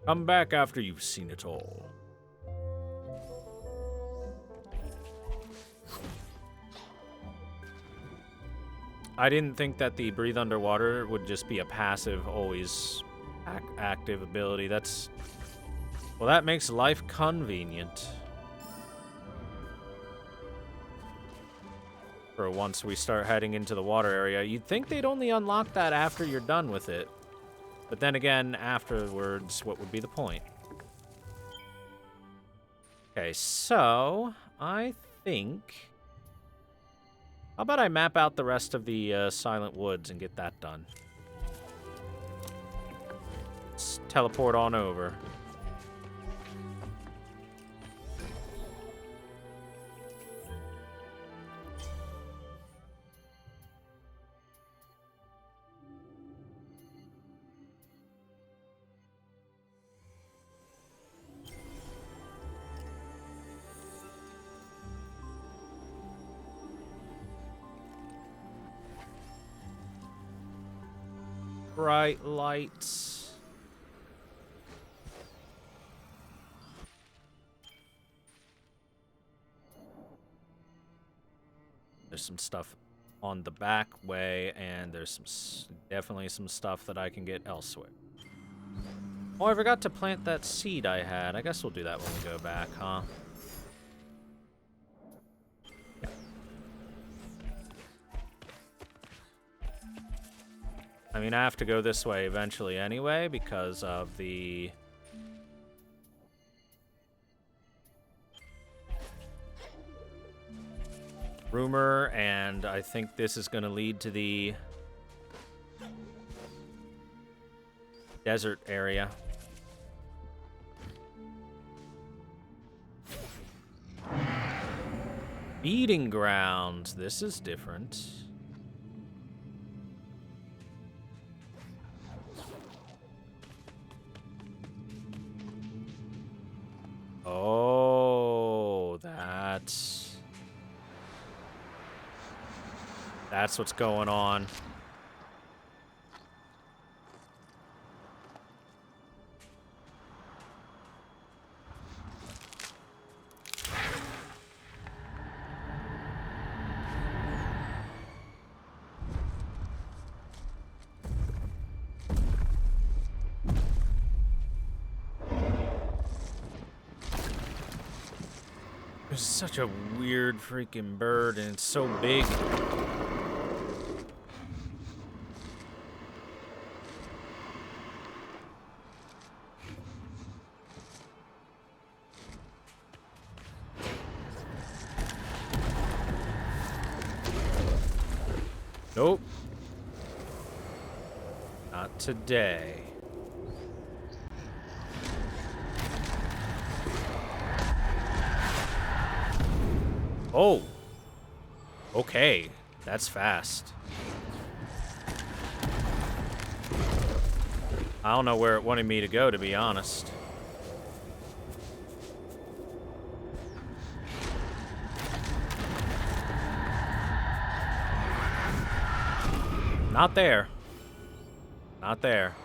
Come back after you've seen it all.
I didn't think that the breathe underwater would just be a passive, always active ability. That's... well, that makes life convenient. For once we start heading into the water area, you'd think they'd only unlock that after you're done with it. But then again, afterwards, what would be the point? Okay, so I think... how about I map out the rest of the Silent Woods and get that done? Let's teleport on over. Bright lights. There's some stuff on the back way, and there's some definitely some stuff that I can get elsewhere. Oh, I forgot to plant that seed I had. I guess we'll do that when we go back, huh? I mean, I have to go this way eventually anyway because of the... rumor, and I think this is going to lead to the desert area. Feeding grounds. This is different. Oh, that's what's going on. It's such a weird freaking bird, and it's so big. Nope. Not today. Oh. Okay. That's fast. I don't know where it wanted me to go, to be honest. Not there. Not there.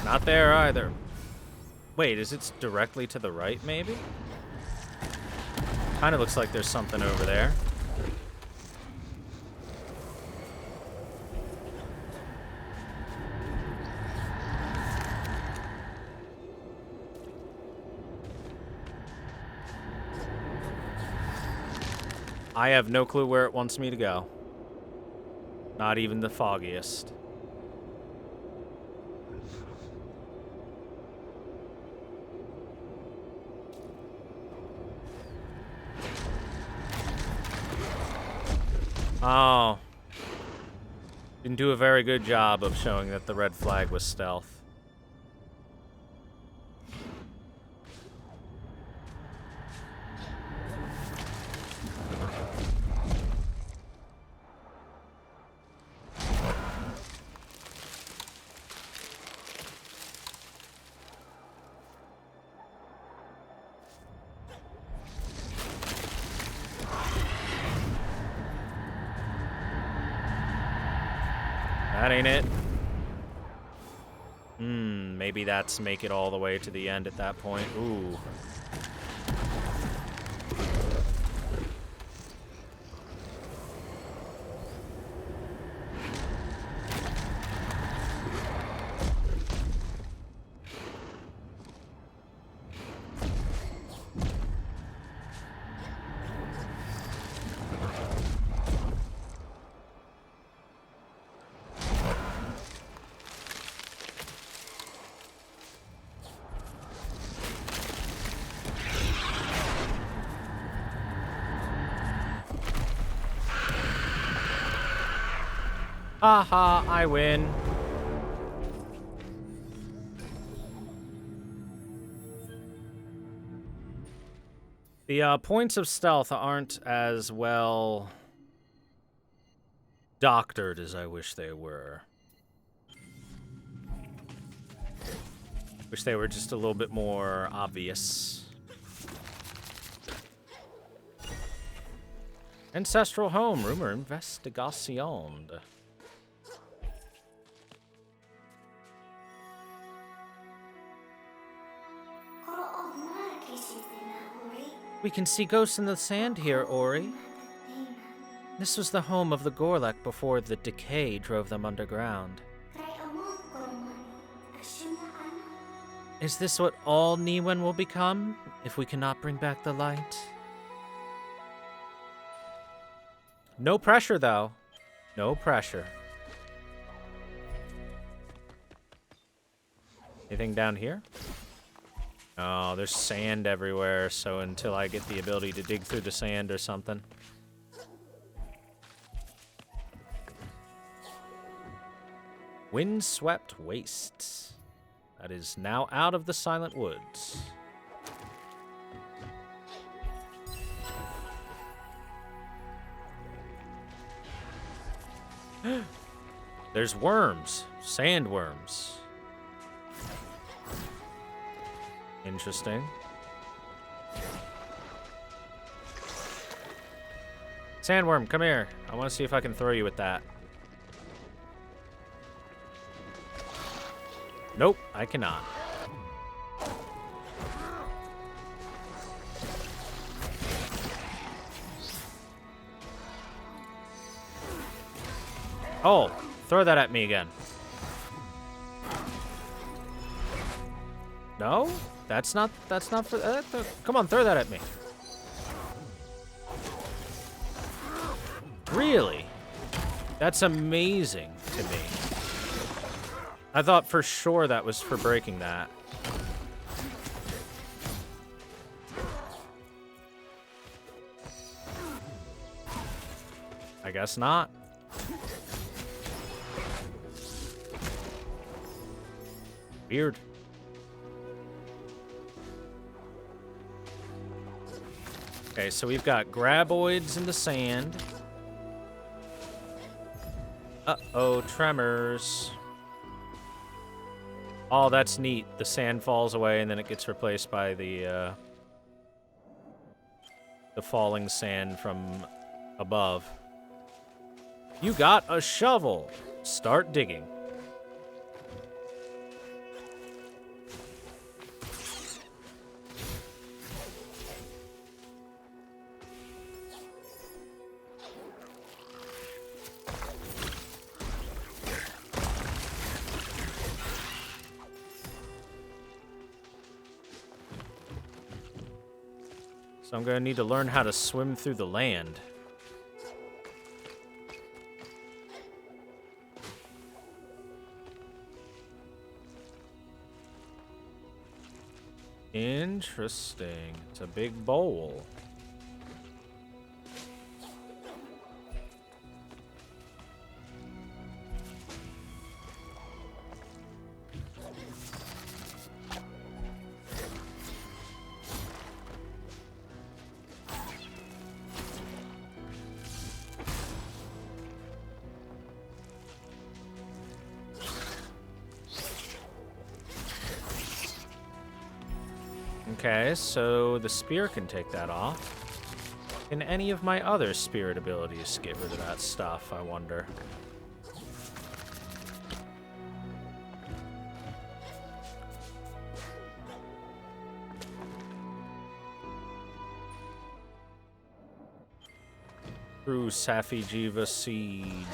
Not there either. Wait, is it directly to the right, maybe? Kind of looks like there's something over there. I have no clue where it wants me to go. Not even the foggiest. Oh. Didn't do a very good job of showing that the red flag was stealth. That ain't it. Maybe that's make it all the way to the end at that point. Ooh. Haha, I win. The points of stealth aren't as well doctored as I wish they were. Wish they were just a little bit more obvious. Ancestral home, rumor investigation. We can see ghosts in the sand here, Ori. This was the home of the Gorlek before the decay drove them underground. Is this what all Niwen will become, if we cannot bring back the light? No pressure, though. No pressure. Anything down here? Oh, there's sand everywhere, so until I get the ability to dig through the sand or something. Windswept wastes. That is now out of the Silent Woods. There's worms. Sandworms. Interesting. Sandworm, come here. I want to see if I can throw you with that. Nope, I cannot. Oh, throw that at me again. No? That's not for come on, throw that at me. Really? That's amazing to me. I thought for sure that was for breaking that. I guess not. Weird. Okay, so we've got graboids in the sand. Uh-oh, tremors. Oh, that's neat. The sand falls away and then it gets replaced by the falling sand from above. You got a shovel. Start digging. So I'm going to need to learn how to swim through the land. Interesting. It's a big bowl. Okay, so the spear can take that off. Can any of my other spirit abilities get rid of that stuff, I wonder? Through Safijiva Siege.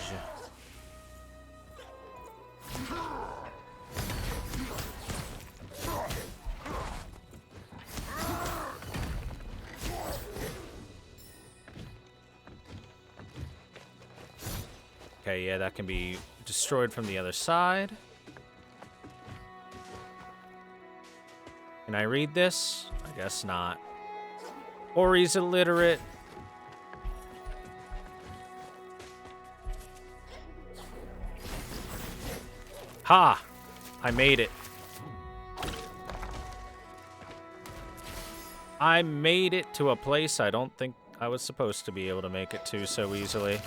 Okay, yeah, that can be destroyed from the other side. Can I read this? I guess not. Or he's illiterate. Ha! I made it. I made it to a place I don't think I was supposed to be able to make it to so easily.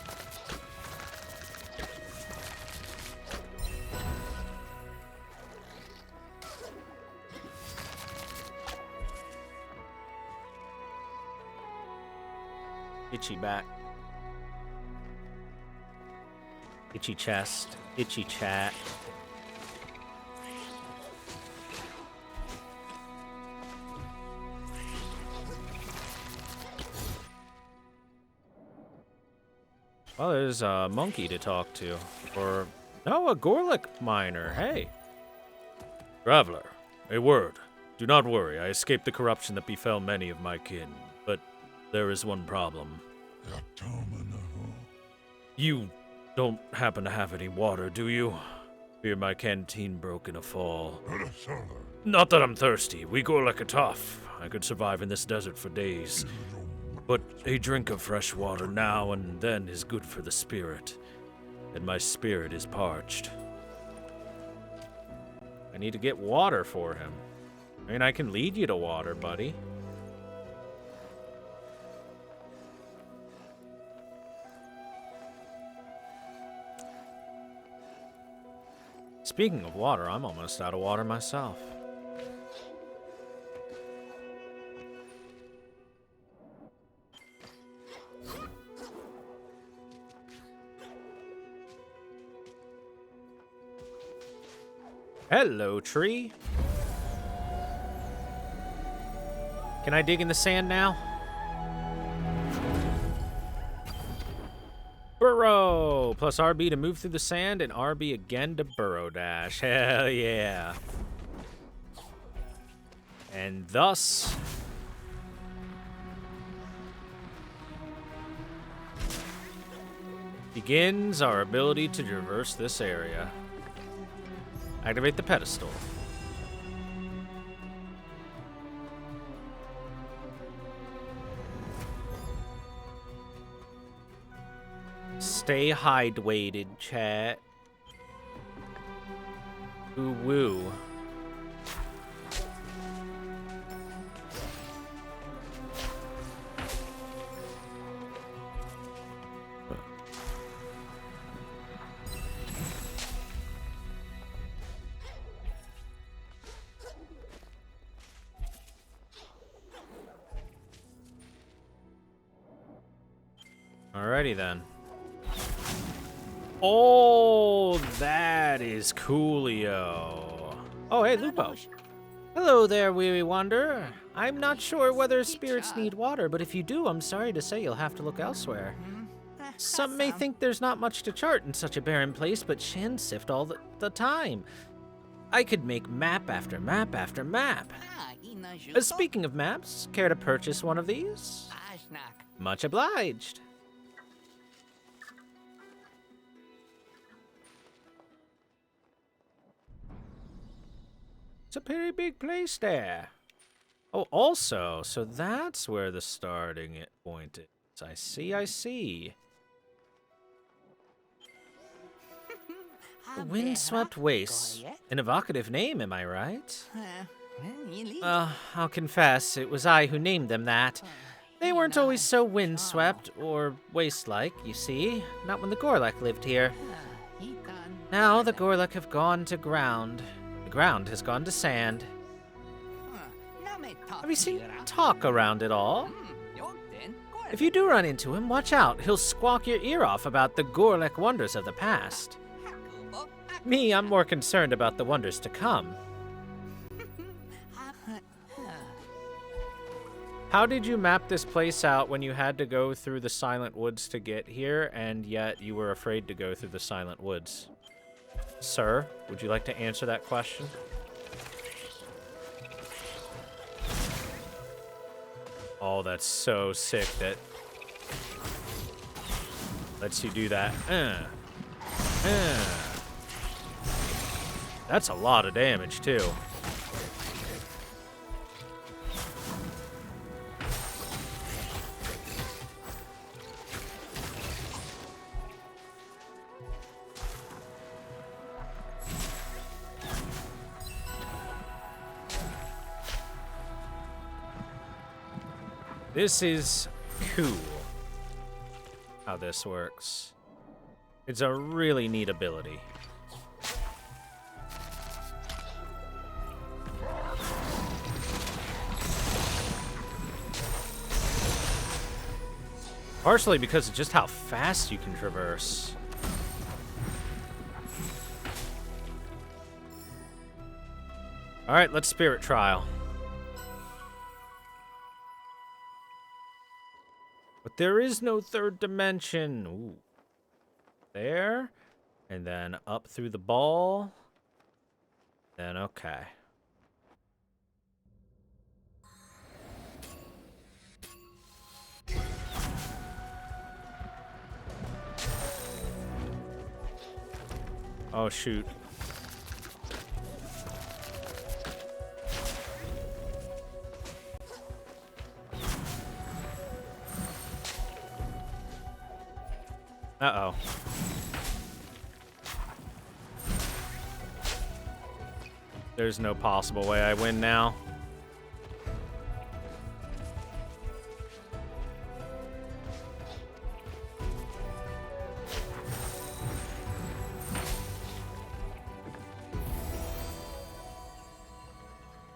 Itchy back. Itchy chest. Itchy chat. Well, there's a monkey to talk to. Or, no, a Gorlick miner. Hey.
Traveler, a word. Do not worry, I escaped the corruption that befell many of my kin. But there is one problem. You don't happen to have any water, do you? Fear my canteen broke in a fall. Not that I'm thirsty. We go like a tough. I could survive in this desert for days. But a drink of fresh water now and then is good for the spirit. And my spirit is parched.
I need to get water for him. I mean, I can lead you to water, buddy. Speaking of water, I'm almost out of water myself. Hello, tree. Can I dig in the sand now? Burrow! Plus RB to move through the sand and RB again to burrow dash. Hell yeah. And thus... begins our ability to traverse this area. Activate the pedestal. Stay hydrated, chat. Ooh woo. Alrighty then. Oh, that is coolio. Oh, hey, Lupo. Hello there, weary wanderer. I'm not sure whether spirits need water, but if you do, I'm sorry to say you'll have to look elsewhere. Some may think there's not much to chart in such a barren place, but Shan sift all the time. I could make map after map after map. Speaking of maps, care to purchase one of these? Much obliged. It's a pretty big place there. Oh, also, so that's where the starting point is. I see, I see. Windswept Wastes. An evocative name, am I right? I'll confess, it was I who named them that. They weren't always so windswept or waste-like, you see. Not when the Gorlek lived here. Now the Gorlek have gone to ground. The ground has gone to sand. Have you seen Talk around at all? If you do run into him, watch out. He'll squawk your ear off about the Gorlek wonders of the past. Me, I'm more concerned about the wonders to come. How did you map this place out when you had to go through the Silent Woods to get here, and yet you were afraid to go through the Silent Woods? Sir, would you like to answer that question? Oh, that's so sick that lets you do that. That's a lot of damage, too. This is cool, how this works. It's a really neat ability. Partially because of just how fast you can traverse. All right, let's spirit trial. But there is no third dimension. Ooh. There. And then up through the ball. Then okay. Oh, shoot. Uh-oh. There's no possible way I win now.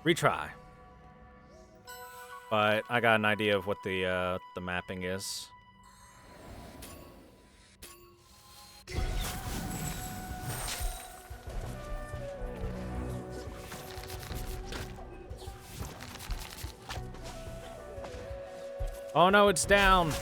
Retry. But I got an idea of what the mapping is. Oh no, it's down.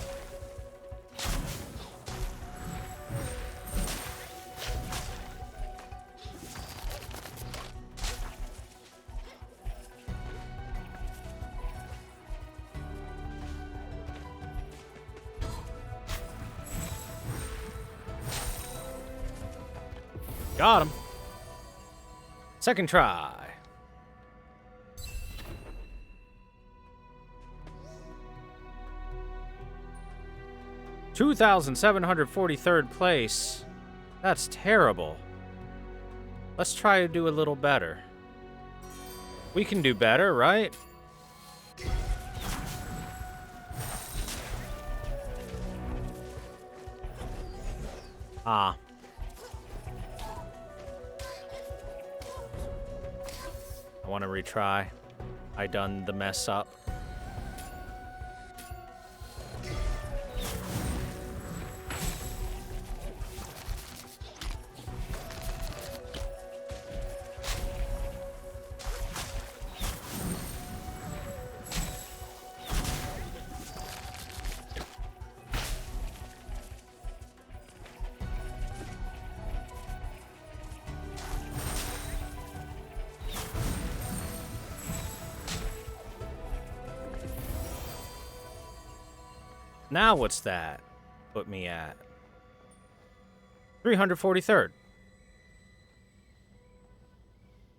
Got him. Second try. $2,743rd place. That's terrible. Let's try to do a little better. We can do better, right? Ah. I want to retry. I done the mess up. Now what's that put me at? 343rd.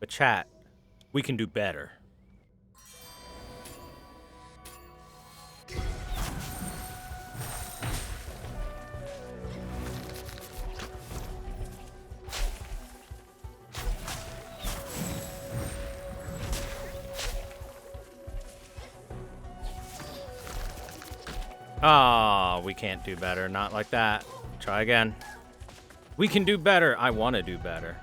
But chat, we can do better. Ah, we can't do better. Not like that. Try again. We can do better. I want to do better.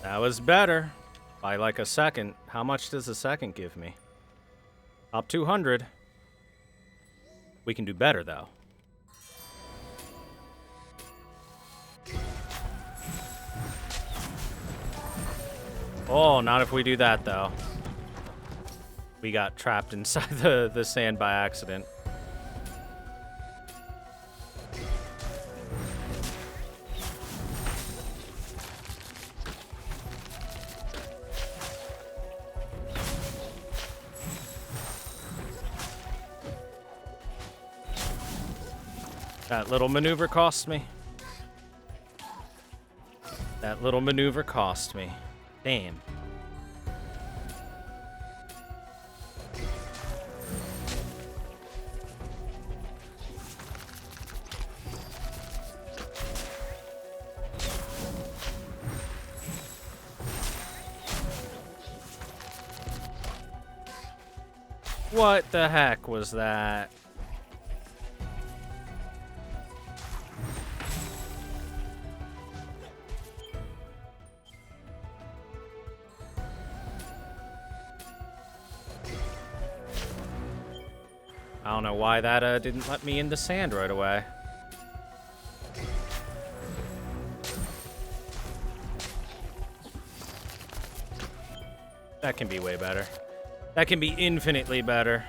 That was better. By like a second. How much does a second give me? Top 200. We can do better, though. Oh, not if we do that, though. We got trapped inside the sand by accident. That little maneuver cost me. That little maneuver cost me. Damn. What the heck was that? I don't know why that didn't let me in the sand right away. That can be way better. That can be infinitely better.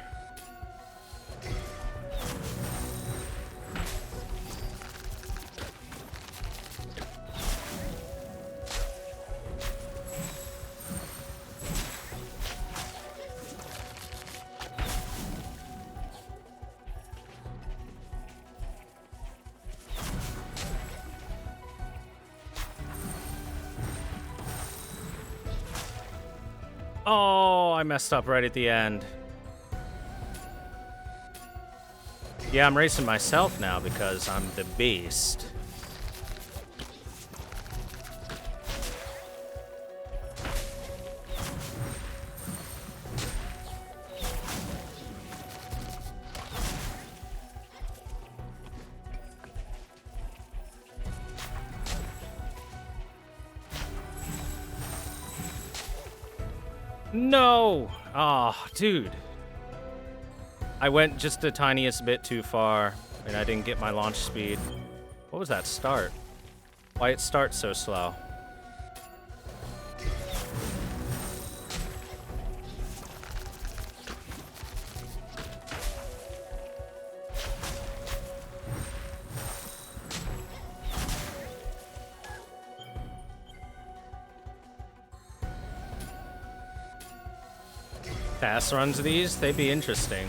Oh, I messed up right at the end. Yeah, I'm racing myself now because I'm the beast. No! Oh, dude. I went just the tiniest bit too far, and I didn't get my launch speed. What was that start? Why it starts so slow? Fast runs these, they'd be interesting.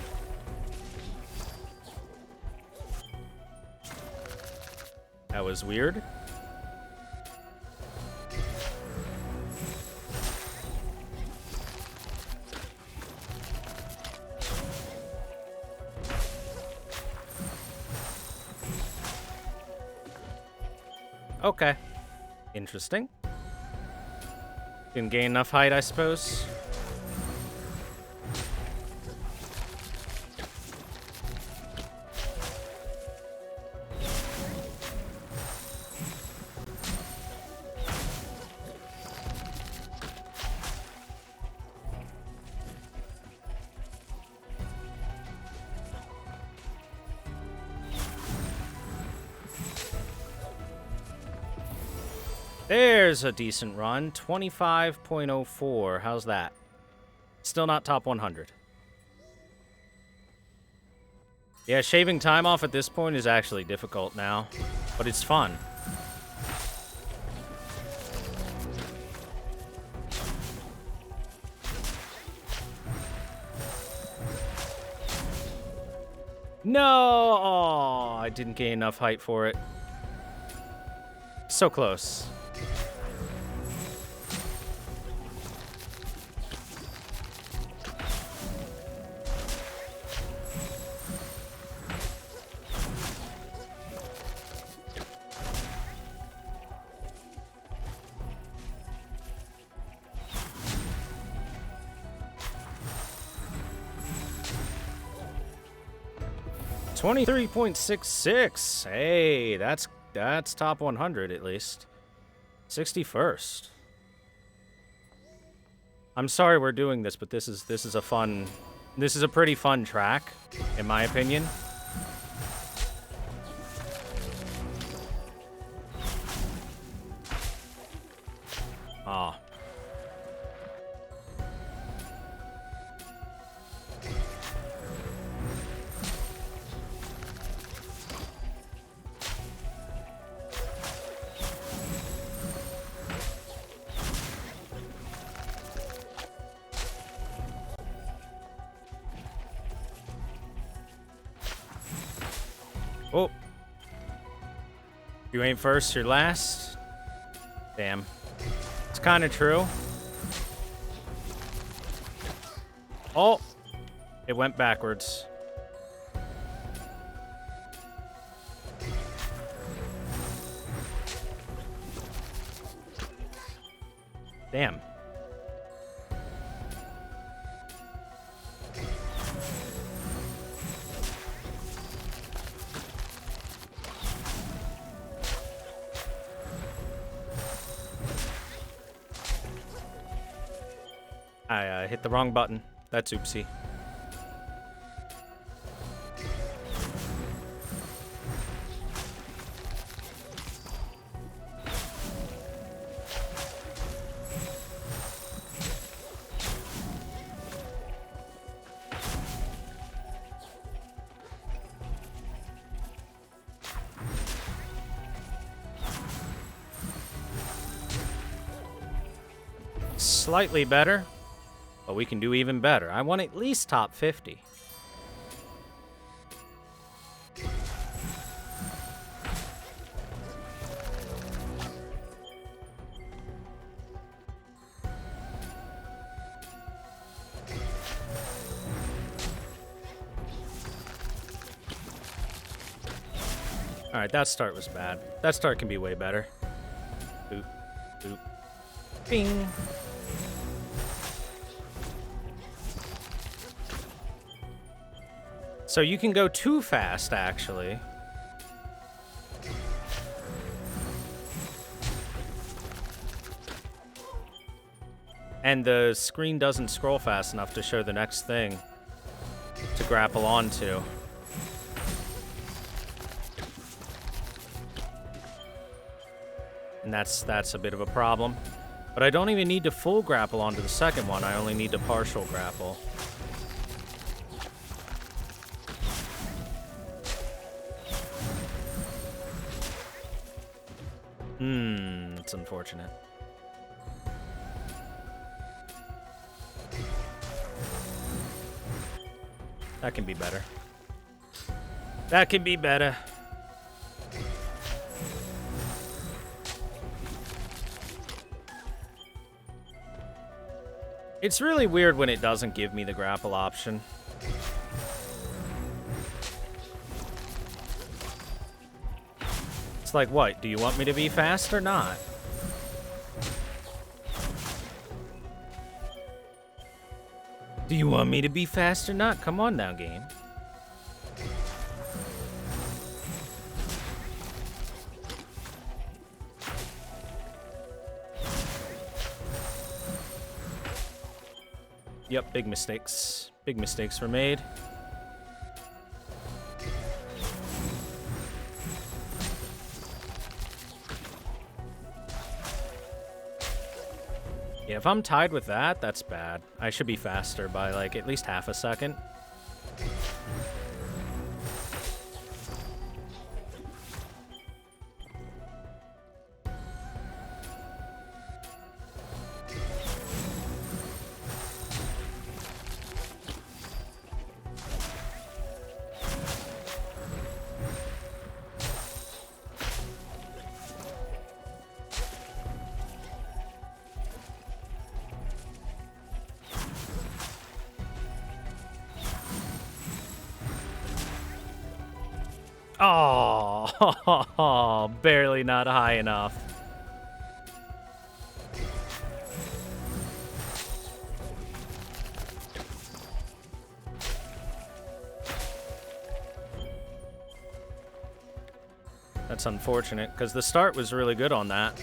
That was weird. Okay. Interesting. Didn't gain enough height, I suppose. There's a decent run. 25.04. How's that? Still not top 100. Yeah, shaving time off at this point is actually difficult now, but it's fun. No! Oh, I didn't gain enough height for it. So close. $23.66. Hey, that's top 100 at least. 61st. I'm sorry we're doing this, but this is a pretty fun track, in my opinion. Ah. Oh. You ain't first, you're last. Damn. It's kind of true. Oh. It went backwards. Damn. I hit the wrong button. That's oopsie. Slightly better. But we can do even better. I want at least top 50. Alright, that start was bad. That start can be way better. Boop. Boop. Bing. So you can go too fast, actually. And the screen doesn't scroll fast enough to show the next thing to grapple onto. And that's a bit of a problem. But I don't even need to full grapple onto the second one. I only need to partial grapple. It's unfortunate. That can be better. That can be better. It's really weird when it doesn't give me the grapple option. It's like, what? Do you want me to be fast or not? Do you want me to be fast or not? Come on now, game. Yep, big mistakes. Big mistakes were made. Yeah, if I'm tied with that, that's bad. I should be faster by, like, at least half a second. Oh, barely not high enough. That's unfortunate, because the start was really good on that.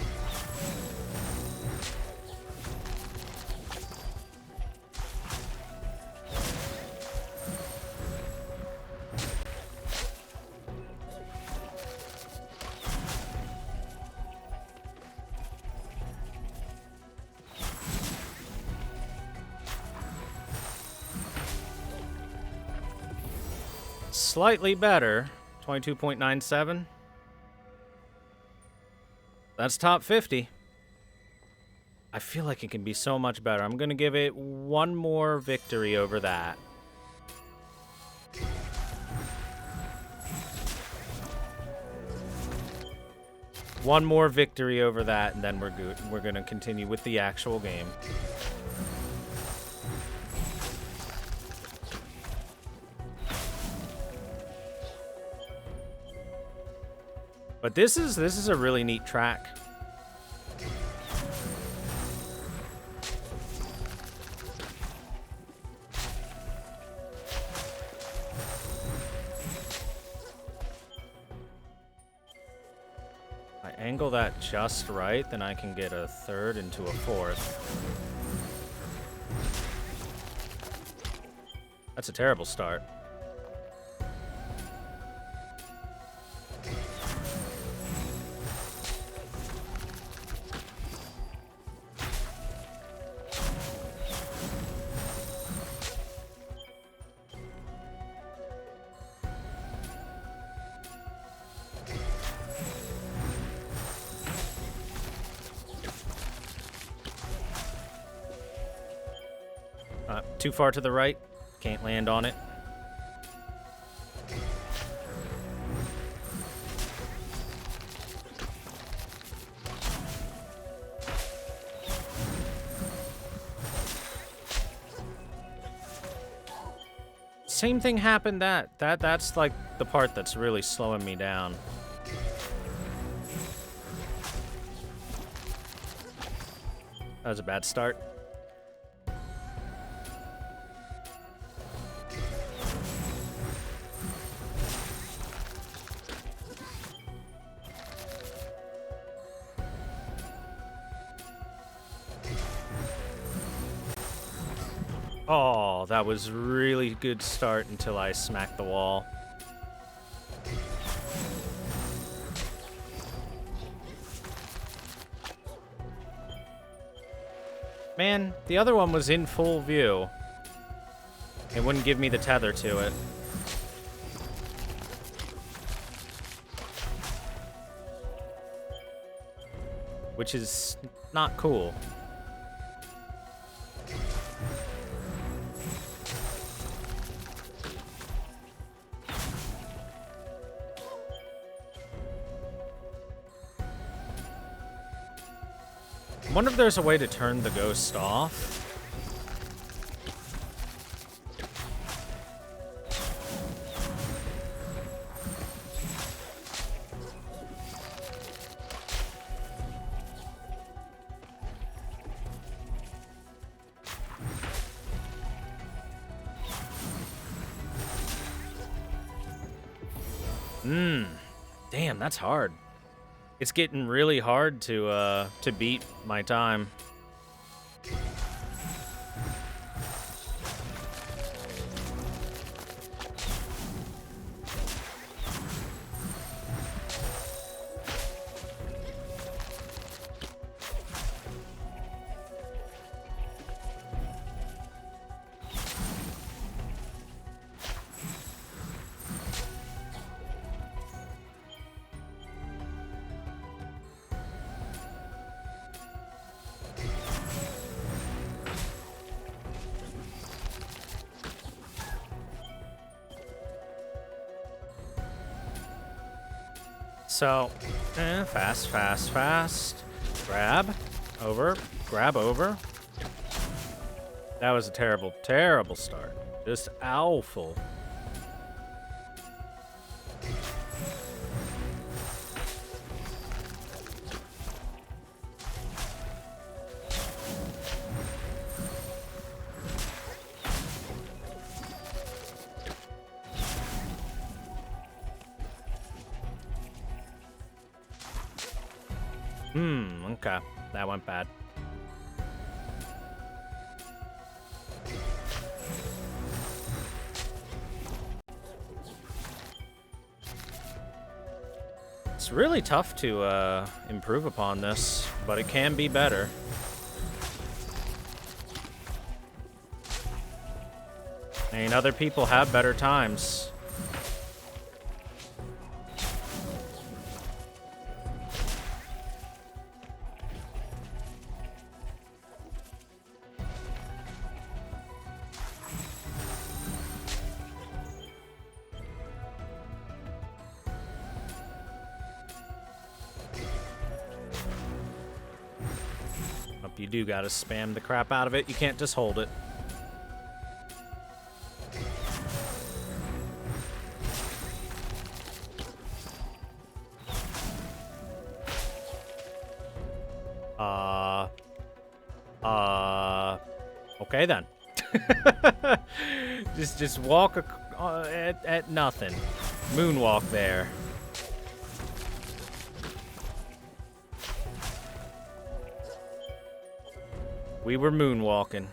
Slightly better. 22.97. That's top 50. I feel like it can be so much better. I'm going to give it one more victory over that. One more victory over that, and then we're good. We're going to continue with the actual game. But this is a really neat track. I angle that just right, then I can get a third into a fourth. That's a terrible start. Too far to the right. Can't land on it. Same thing happened that's like the part that's really slowing me down. That was a bad start. Oh, that was really good start until I smacked the wall. Man, the other one was in full view. It wouldn't give me the tether to it. Which is not cool. I wonder if there's a way to turn the ghost off. Damn, that's hard. It's getting really hard to beat my time. So, fast, fast, fast. Grab, over, grab over. That was a terrible, terrible start. Just awful. Okay. That went bad. It's really tough to improve upon this, but it can be better. I mean, other people have better times. You do gotta spam the crap out of it. You can't just hold it. Okay then. just walk at nothing. Moonwalk there. We were moonwalking.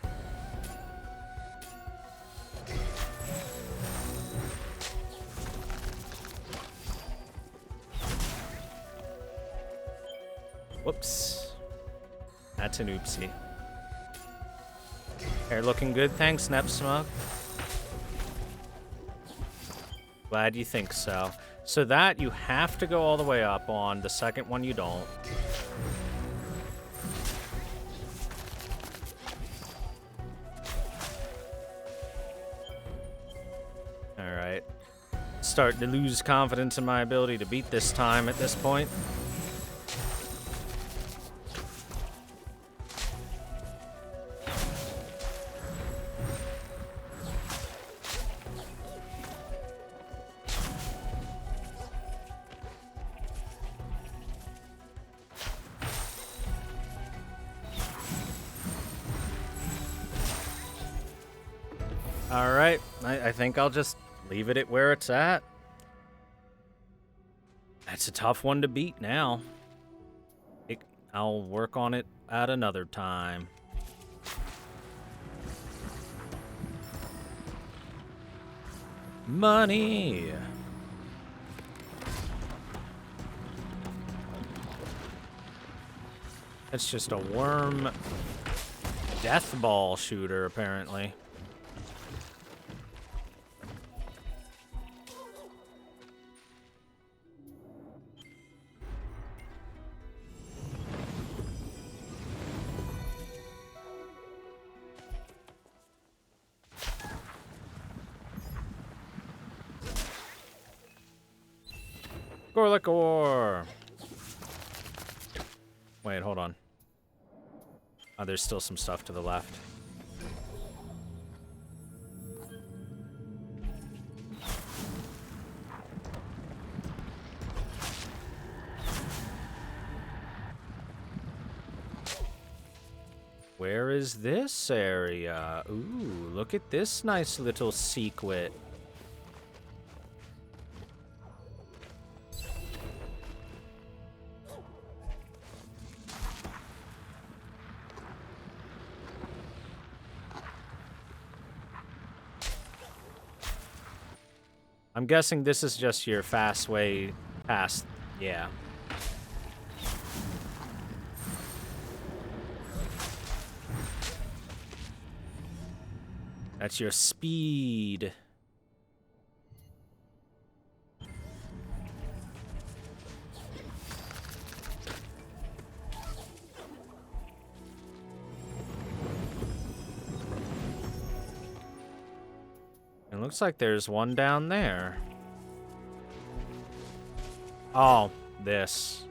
Whoops. That's an oopsie. Hair looking good, thanks, Nepsmug. Glad you think so. So that you have to go all the way up on. The second one you don't. Alright. Starting to lose confidence in my ability to beat this time at this point. Alright, I think I'll just leave it at where it's at. That's a tough one to beat now. I'll work on it at another time. Money! That's just a worm death ball shooter, apparently. Gorlickor! Wait, hold on. Oh, there's still some stuff to the left. Where is this area? Ooh, look at this nice little sequit. I'm guessing this is just your fast way past, yeah. That's your speed. It looks like there's one down there. Oh, this.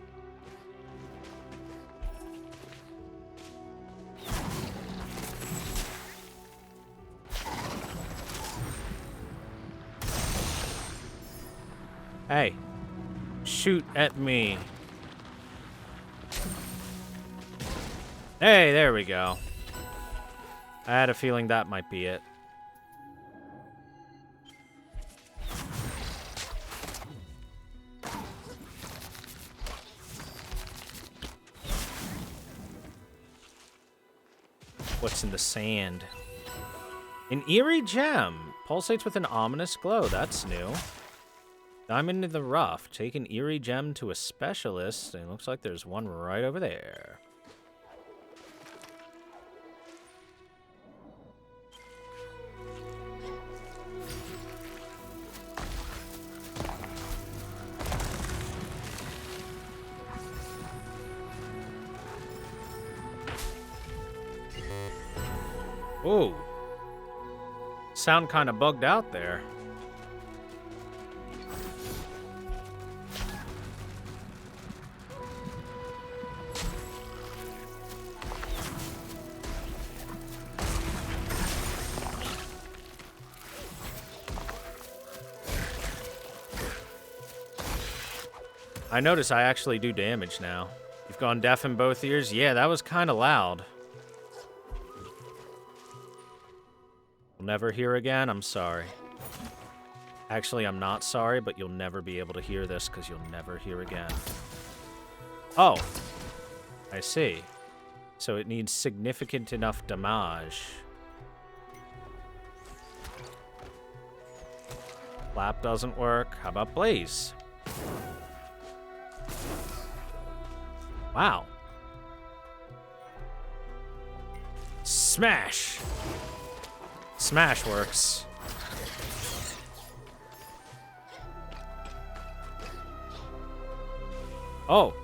Hey, shoot at me. Hey, there we go. I had a feeling that might be it. What's in the sand? An eerie gem. Pulsates with an ominous glow. That's new. Diamond in the rough. Take an eerie gem to a specialist. It looks like there's one right over there. Ooh. Sound kind of bugged out there. I notice I actually do damage now. You've gone deaf in both ears? Yeah, that was kind of loud. You'll never hear again? I'm sorry. Actually, I'm not sorry, but you'll never be able to hear this because you'll never hear again. Oh. I see. So it needs significant enough damage. Flap doesn't work. How about Blaze? Wow. Smash! Smash works. Oh.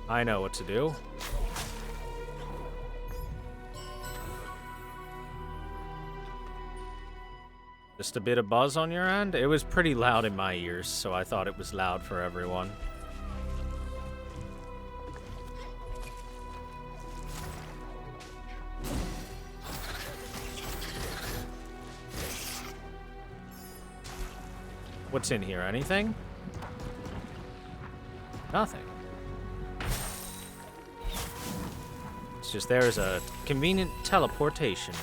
I know what to do. Just a bit of buzz on your end? It was pretty loud in my ears, so I thought it was loud for everyone. What's in here? Anything? Nothing. It's just there's a convenient teleportation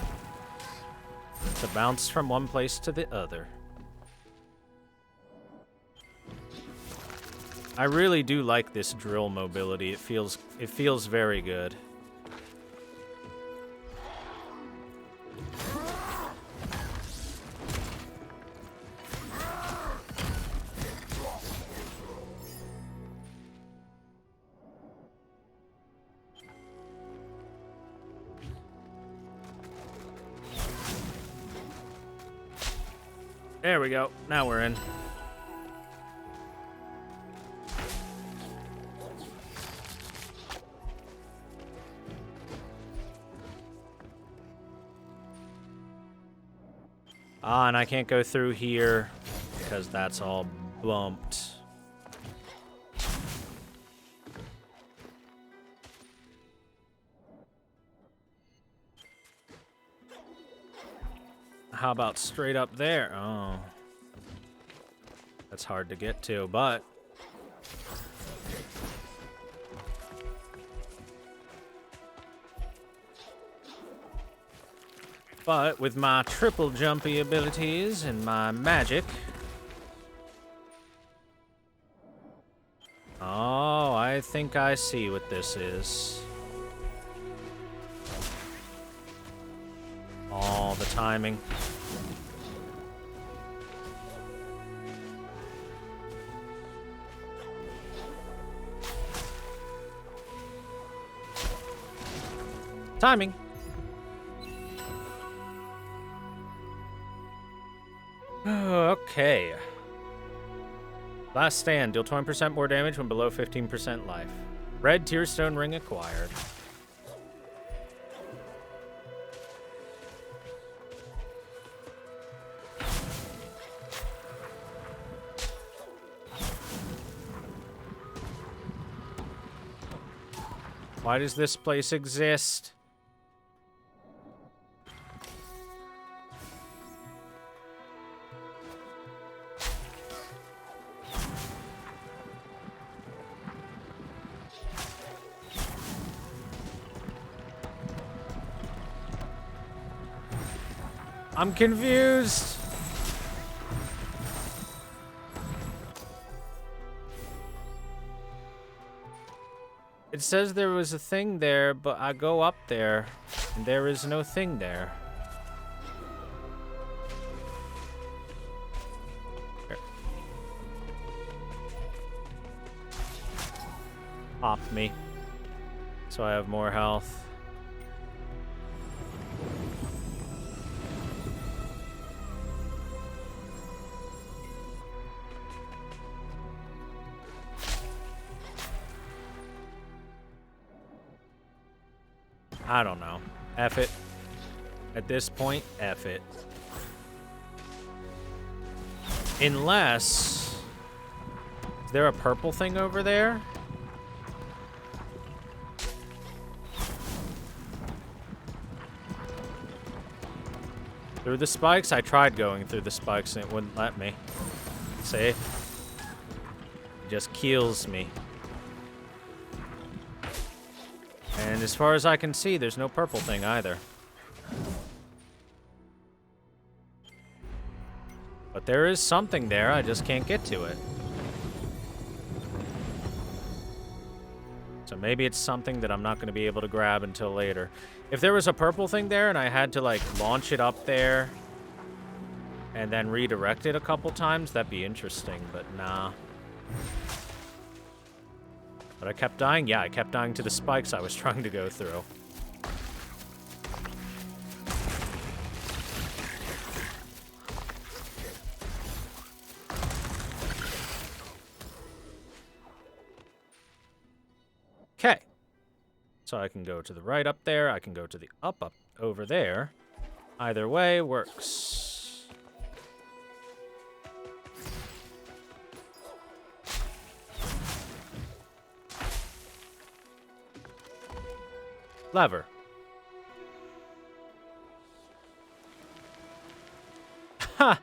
to bounce from one place to the other. I really do like this drill mobility. It feels very good. There we go. Now we're in. Ah, and I can't go through here because that's all bumped. How about straight up there? Oh. That's hard to get to, but... But with my triple jumpy abilities and my magic... Oh, I think I see what this is. All the timing. Timing. Okay. Last stand. Deal 20% more damage when below 15% life. Red Tearstone Ring acquired. Why does this place exist? I'm confused. It says there was a thing there, but I go up there. And there is no thing there. Here. Pop me. So I have more health. I don't know. F it. At this point, F it. Unless... Is there a purple thing over there? Through the spikes? I tried going through the spikes and it wouldn't let me. See? It just kills me. And as far as I can see, there's no purple thing either. But there is something there, I just can't get to it. So maybe it's something that I'm not going to be able to grab until later. If there was a purple thing there and I had to, like, launch it up there and then redirect it a couple times, that'd be interesting, but nah. But I kept dying? Yeah, I kept dying to the spikes I was trying to go through. Okay. So I can go to the right up there. I can go to the up over there. Either way works. Lever. Ha!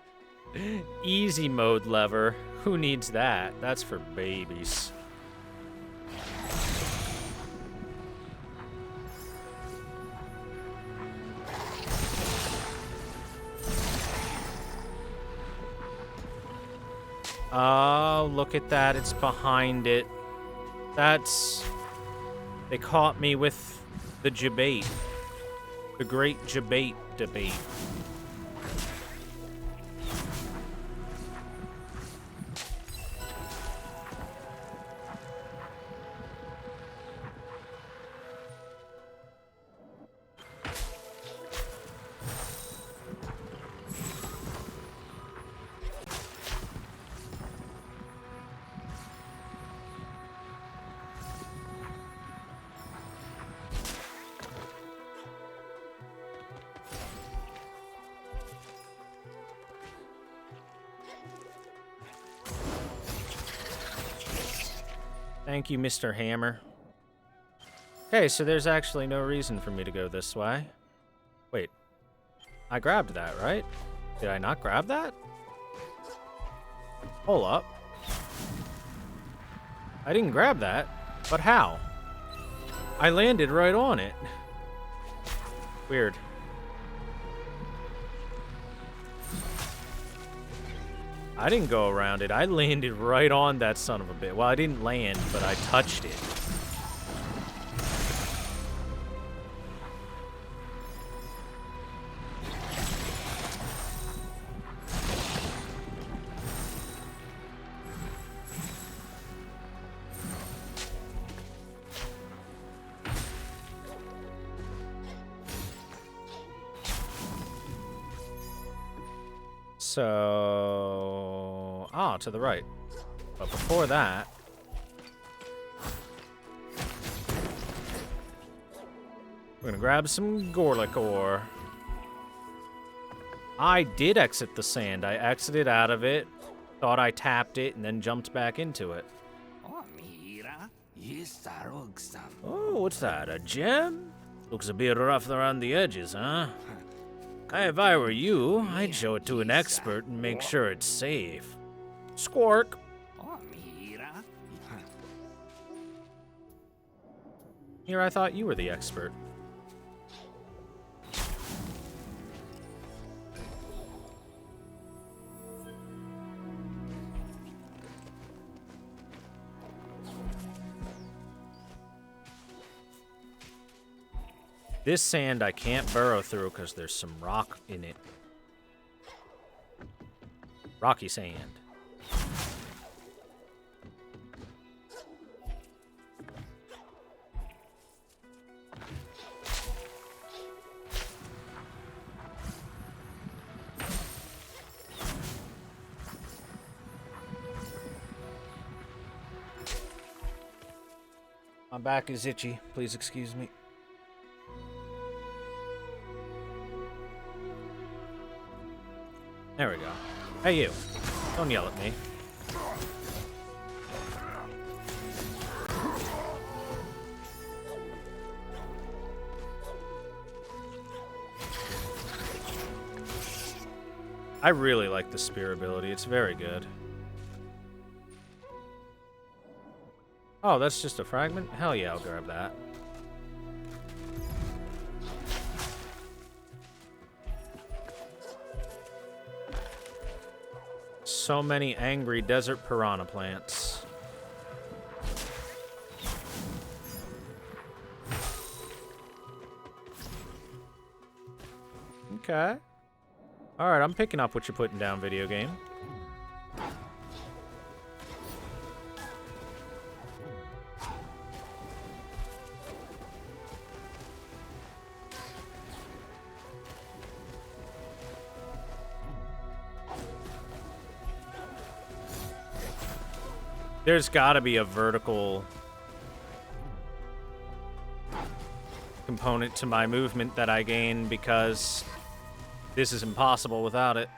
Easy mode lever. Who needs that? That's for babies. Oh, look at that. It's behind it. That's... They caught me with the debate. The great debate debate. Thank you, Mr. Hammer. Okay, so there's actually no reason for me to go this way. Wait. I grabbed that, right? Did I not grab that? Hold up. I didn't grab that. But how? I landed right on it. Weird. I didn't go around it. I landed right on that son of a bitch. Well, I didn't land, but I touched it. So... Ah, to the right. But before that... We're gonna grab some Gorlick ore. I did exit the sand. I exited out of it, thought I tapped it, and then jumped back into it.
Oh, what's that, a gem? Looks a bit rough around the edges, huh? If I were you, I'd show it to an expert and make sure it's safe.
Squark. Here, I thought you were the expert. This sand I can't burrow through because there's some rock in it. Rocky sand. My back is itchy. Please excuse me. There we go. Hey, you. Don't yell at me. I really like the spear ability. It's very good. Oh, that's just a fragment? Hell yeah, I'll grab that. So many angry desert piranha plants. Okay. Alright, I'm picking up what you're putting down, video game. There's gotta be a vertical component to my movement that I gain because this is impossible without it.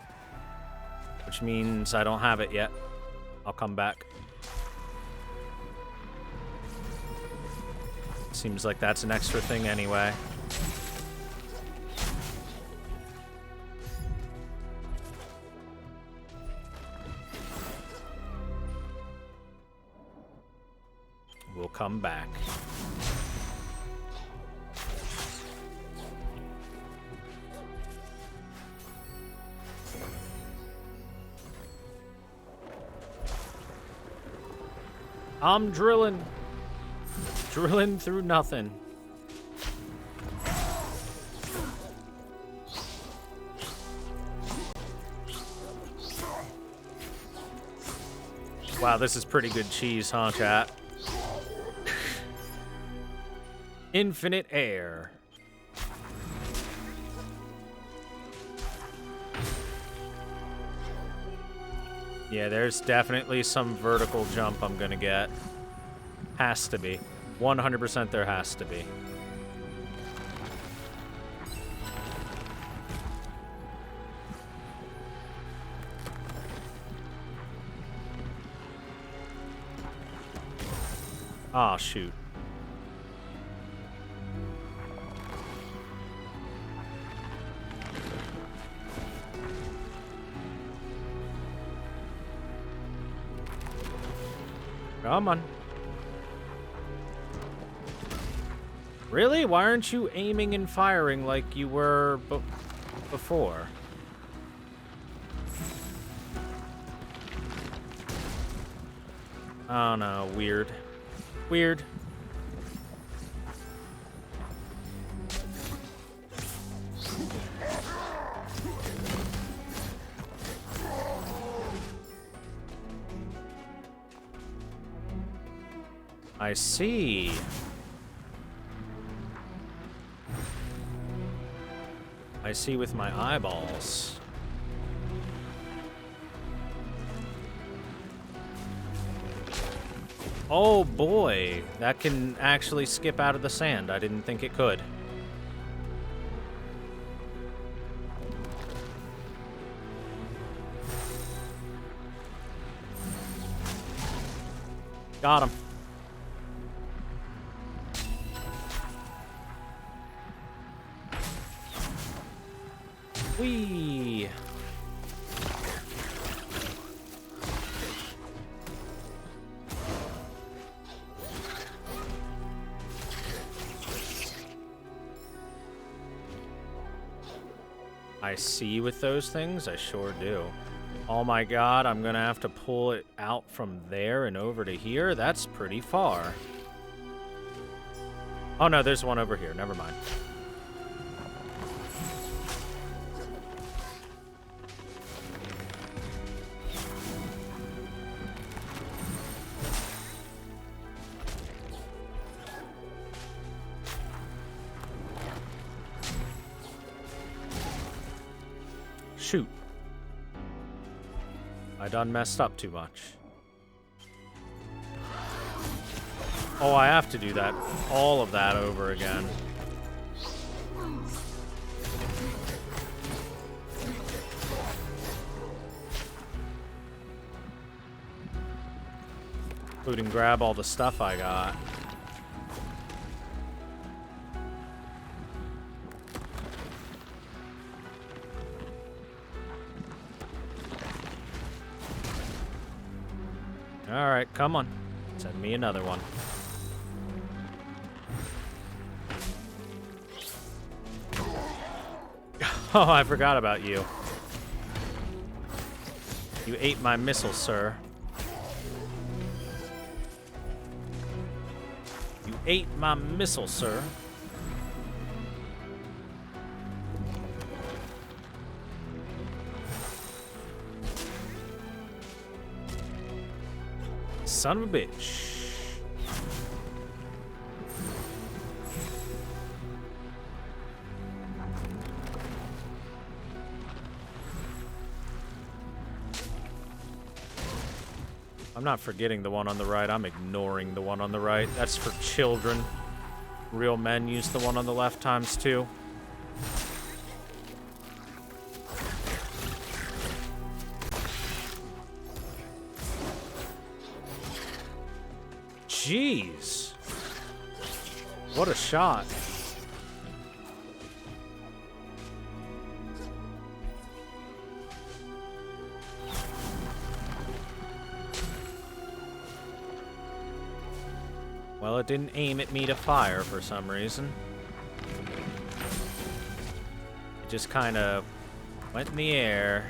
Which means I don't have it yet. I'll come back. Seems like that's an extra thing anyway. We'll come back. I'm drilling. Drilling through nothing. Wow, this is pretty good cheese, huh, chat? Infinite air. Yeah, there's definitely some vertical jump I'm gonna get. Has to be. 100% there has to be. Ah, shoot. Come on. Really? Why aren't you aiming and firing like you were before? Oh no, weird. Weird. I see. I see with my eyeballs. Oh boy, that can actually skip out of the sand. I didn't think it could. Got him. Whee! I see with those things, I sure do. Oh my god, I'm gonna have to pull it out from there and over to here? That's pretty far. Oh no, there's one over here, never mind. Shoot. I done messed up too much. Oh, I have to do that. All of that over again. Including grab all the stuff I got. Alright, come on. Send me another one. Oh, I forgot about you. You ate my missile, sir. You ate my missile, sir. Son of a bitch. I'm not forgetting the one on the right. I'm ignoring the one on the right. That's for children. Real men use the one on the left times two. Jeez. What a shot. Well, it didn't aim at me to fire for some reason. It just kind of went in the air.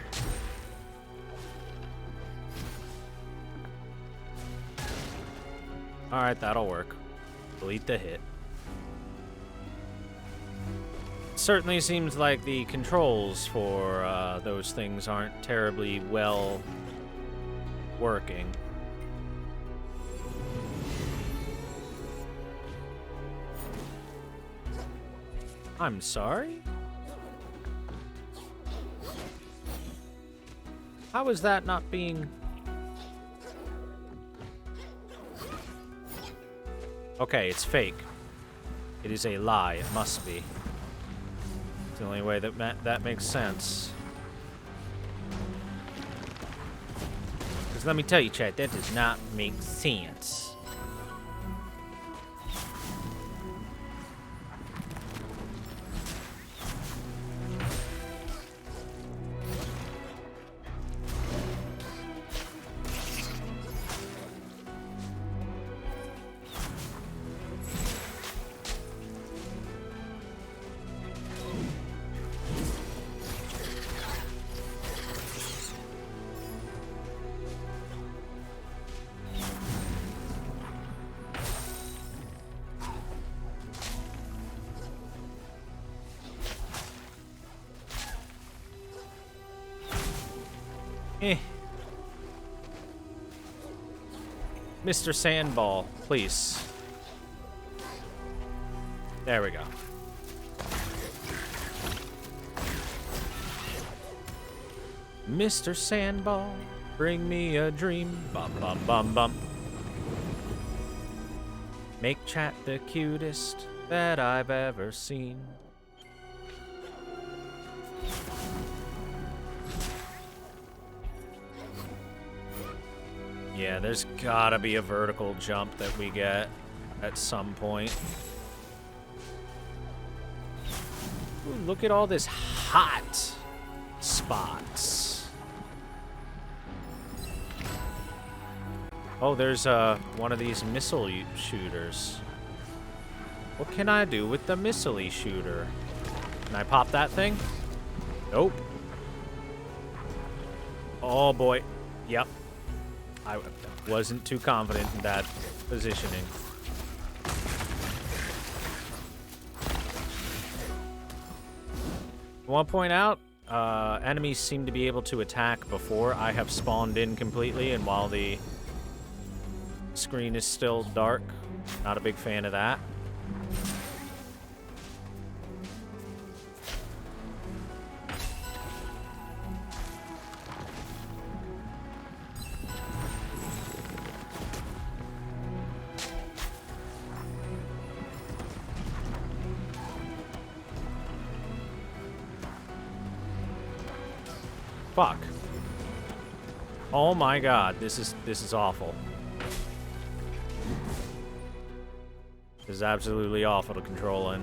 Alright, that'll work. Delete the hit. Certainly seems like the controls for those things aren't terribly well working. I'm sorry? How is that not being... Okay, it's fake. It is a lie. It must be. It's the only way that that makes sense. Because let me tell you, chat, that does not make sense. Mr. Sandball, please. There we go. Mr. Sandball, bring me a dream. Bum, bum, bum, bum. Make chat the cutest that I've ever seen. Yeah, there's gotta be a vertical jump that we get at some point. Ooh, look at all this hot spots. Oh, there's one of these missile shooters. What can I do with the missile shooter? Can I pop that thing? Nope. Oh boy. Yep. I wasn't too confident in that positioning. I want to point out, enemies seem to be able to attack before I have spawned in completely, and while the screen is still dark. Not a big fan of that. Fuck. Oh my god, this is awful. This is absolutely awful to control in.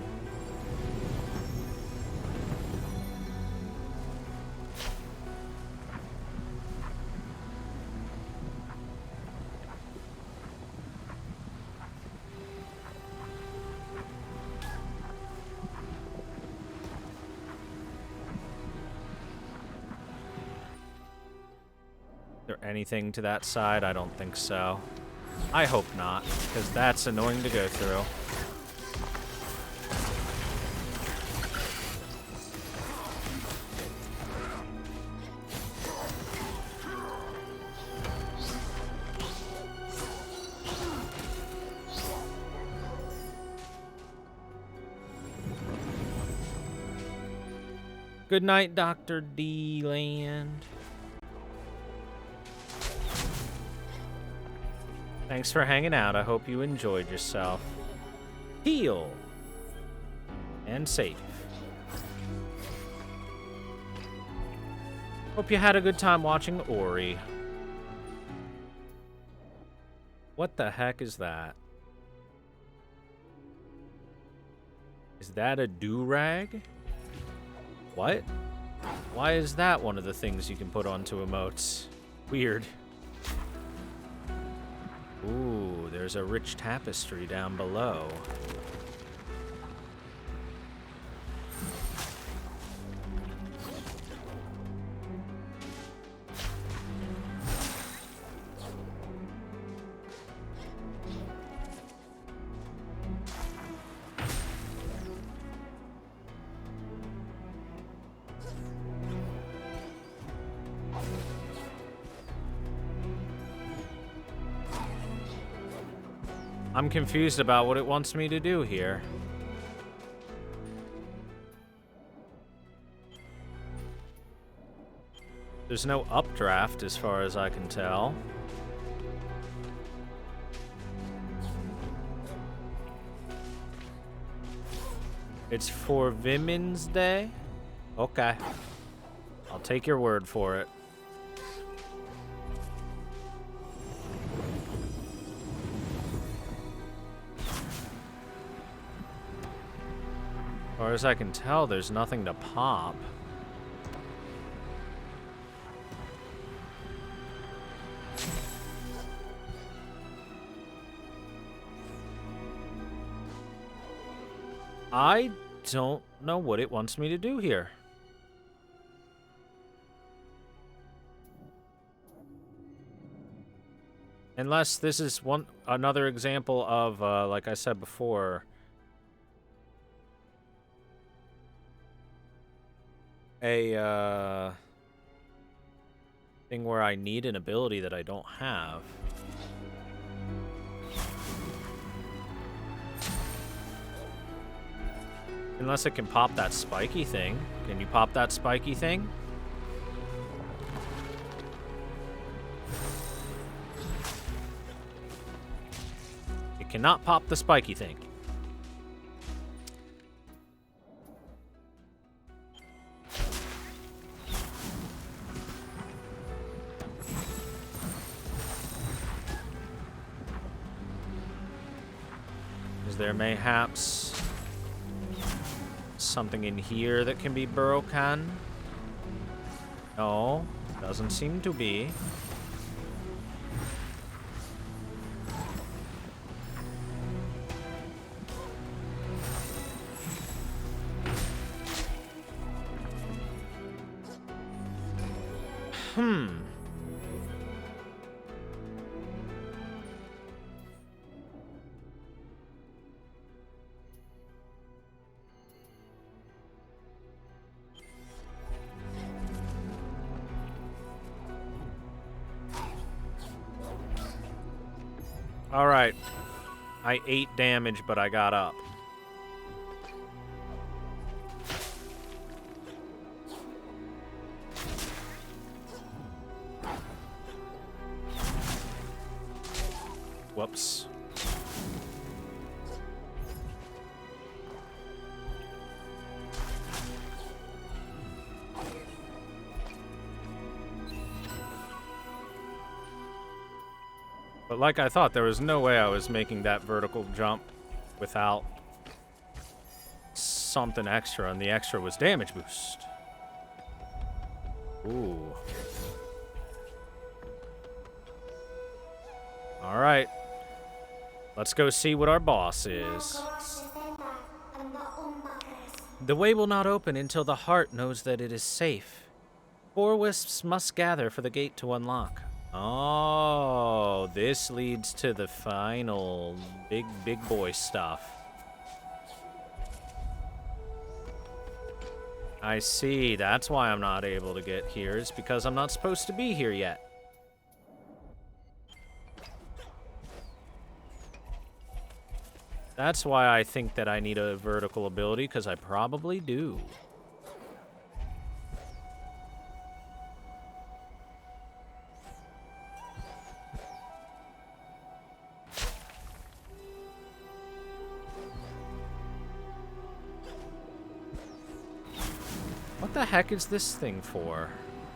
Is there anything to that side? I don't think so. I hope not, because that's annoying to go through. Good night, Dr. D-Land. Thanks for hanging out. I hope you enjoyed yourself. Heal. And save. Hope you had a good time watching Ori. What the heck is that? Is that a do-rag? What? Why is that one of the things you can put onto emotes? Weird. Ooh, there's a rich tapestry down below. I'm confused about what it wants me to do here. There's no updraft as far as I can tell. It's for Women's Day? Okay. I'll take your word for it. As far as I can tell, there's nothing to pop. I don't know what it wants me to do here. Unless this is another example of, like I said before, a thing where I need an ability that I don't have. Unless it can pop that spiky thing. Can you pop that spiky thing? It cannot pop the spiky thing. Is there mayhaps something in here that can be broken? No, doesn't seem to be. All right. I ate damage, but I got up. Whoops. But like I thought, there was no way I was making that vertical jump without something extra, and the extra was damage boost. Ooh. Alright. Let's go see what our boss is. The way will not open until the heart knows that it is safe. 4 wisps must gather for the gate to unlock. Oh, this leads to the final big boy stuff. I see. That's why I'm not able to get here. It's because I'm not supposed to be here yet. That's why I think that I need a vertical ability, because I probably do. What the heck is this thing for?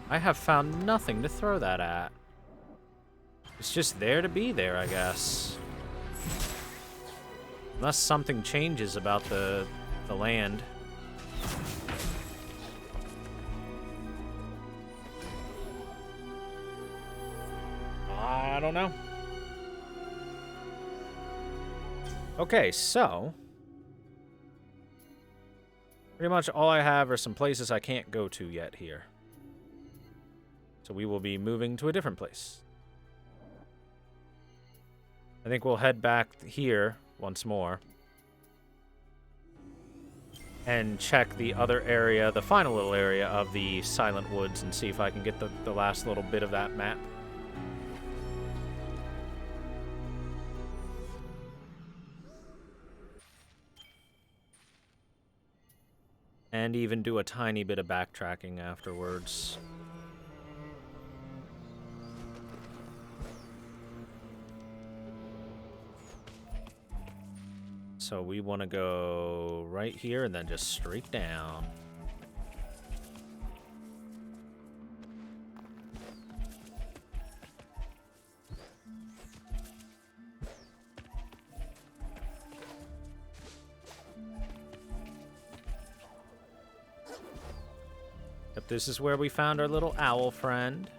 I have found nothing to throw that at. It's just there to be there, I guess. Unless something changes about the land. I don't know. Okay, so pretty much all I have are some places I can't go to yet here. So we will be moving to a different place. I think we'll head back here once more and check the other area, the final little area of the Silent Woods, and see if I can get the last little bit of that map. And even do a tiny bit of backtracking afterwards. So we want to go right here and then just straight down. Yep, this is where we found our little owl friend.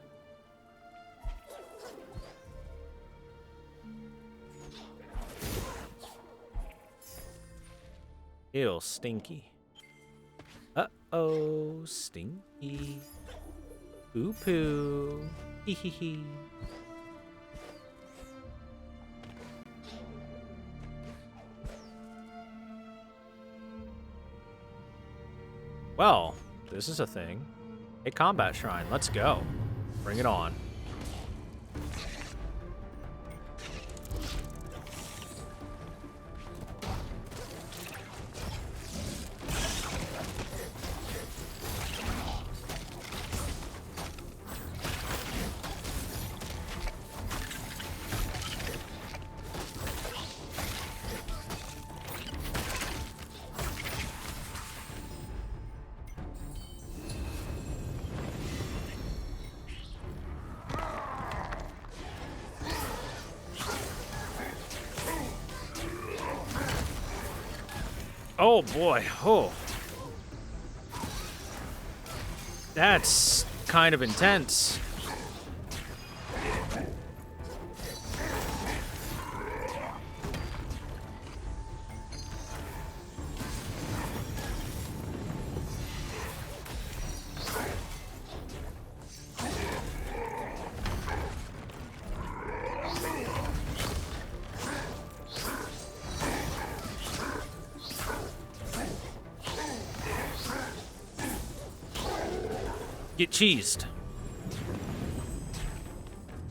Ew, stinky. Uh-oh, stinky. Poo-poo. Hee-hee-hee. Well, this is a thing. A combat shrine, let's go. Bring it on. Oh boy, oh. That's kind of intense. Get cheesed.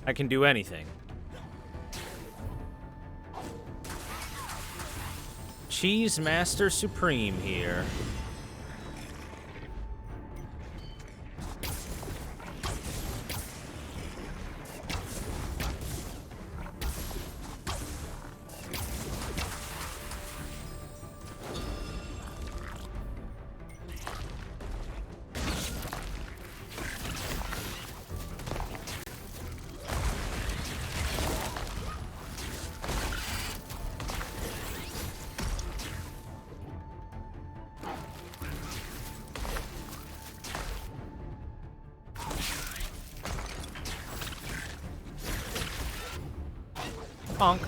I can do anything. Cheese Master Supreme here. Bonk.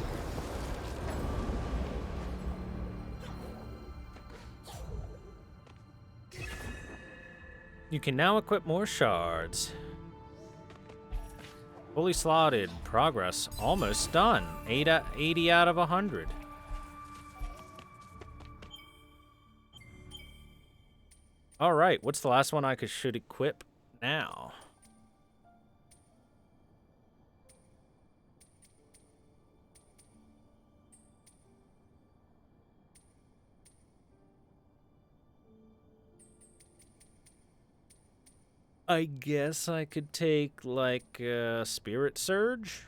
You can now equip more shards. Fully slotted. Progress almost done. 80 out of 100. All right, what's the last one I should equip now? I guess I could take, like, Spirit Surge.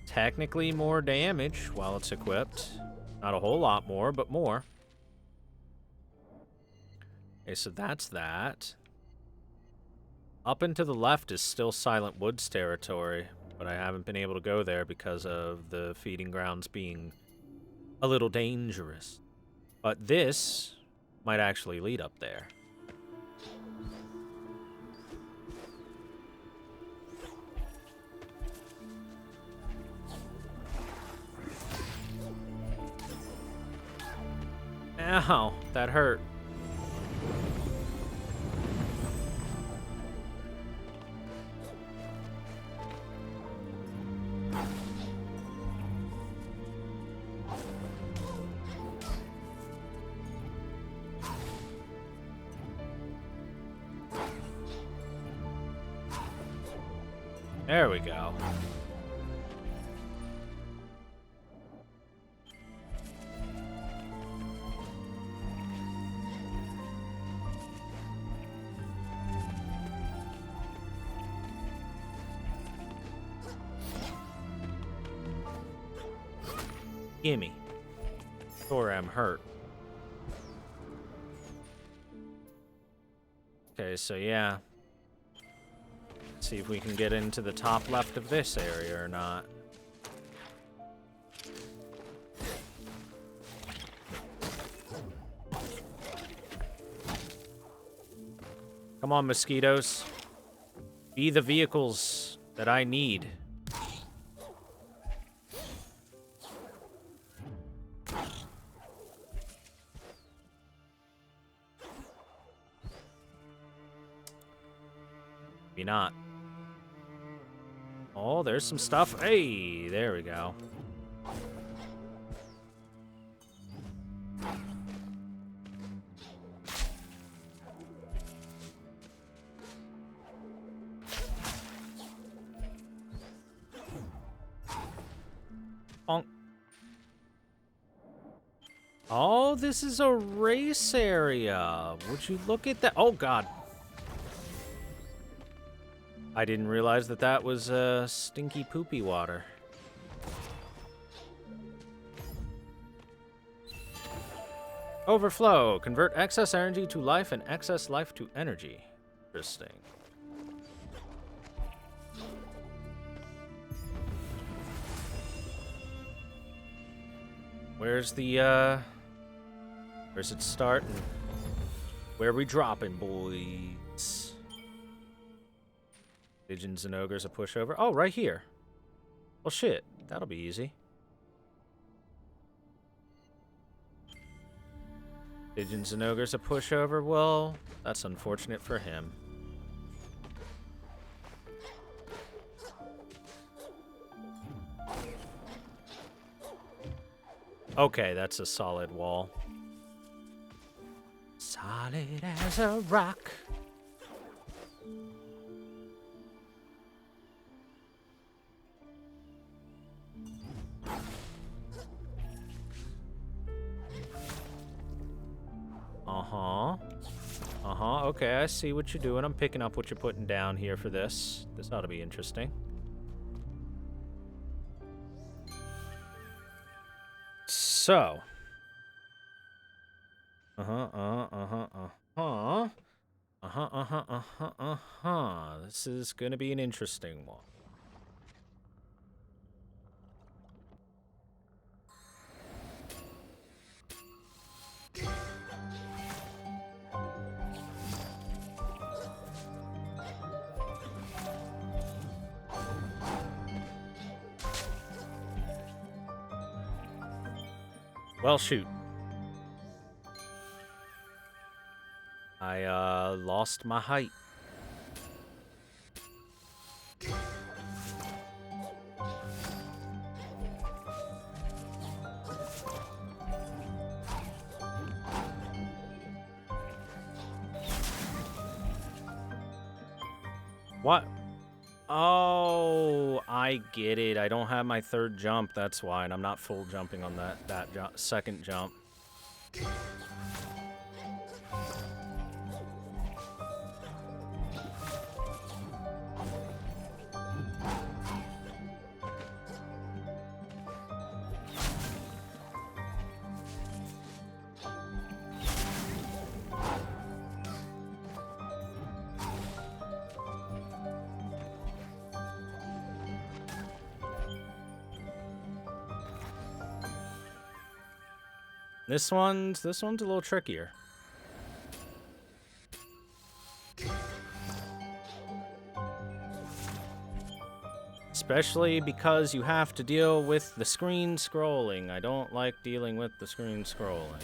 Technically more damage while it's equipped. Not a whole lot more, but more. Okay, so that's that. Up and to the left is still Silent Woods territory, but I haven't been able to go there because of the feeding grounds being a little dangerous. But this might actually lead up there. Ow, that hurt. There we go. Gimme. Or I'm hurt. Okay, so yeah. See if we can get into the top left of this area or not. Come on, mosquitoes. Be the vehicles that I need. Maybe not. Oh, there's some stuff. Hey, there we go. Bonk. Oh, this is a race area. Would you look at that? Oh, God. I didn't realize that that was stinky poopy water. Overflow. Convert excess energy to life and excess life to energy. Interesting. Where's the, where's it starting? Where we dropping, boys? Pigeons and ogres a pushover. Oh, right here. Well, shit. That'll be easy. Pigeons and ogres a pushover. Well, that's unfortunate for him. Okay, that's a solid wall. Solid as a rock. Okay, I see what you're doing. I'm picking up what you're putting down here for this. This ought to be interesting. So. This is gonna be an interesting one. Well, shoot. I, lost my height. What? Oh, I get it. I don't have my third jump. That's why, and I'm not full jumping on that second jump. This one's a little trickier. Especially because you have to deal with the screen scrolling. I don't like dealing with the screen scrolling.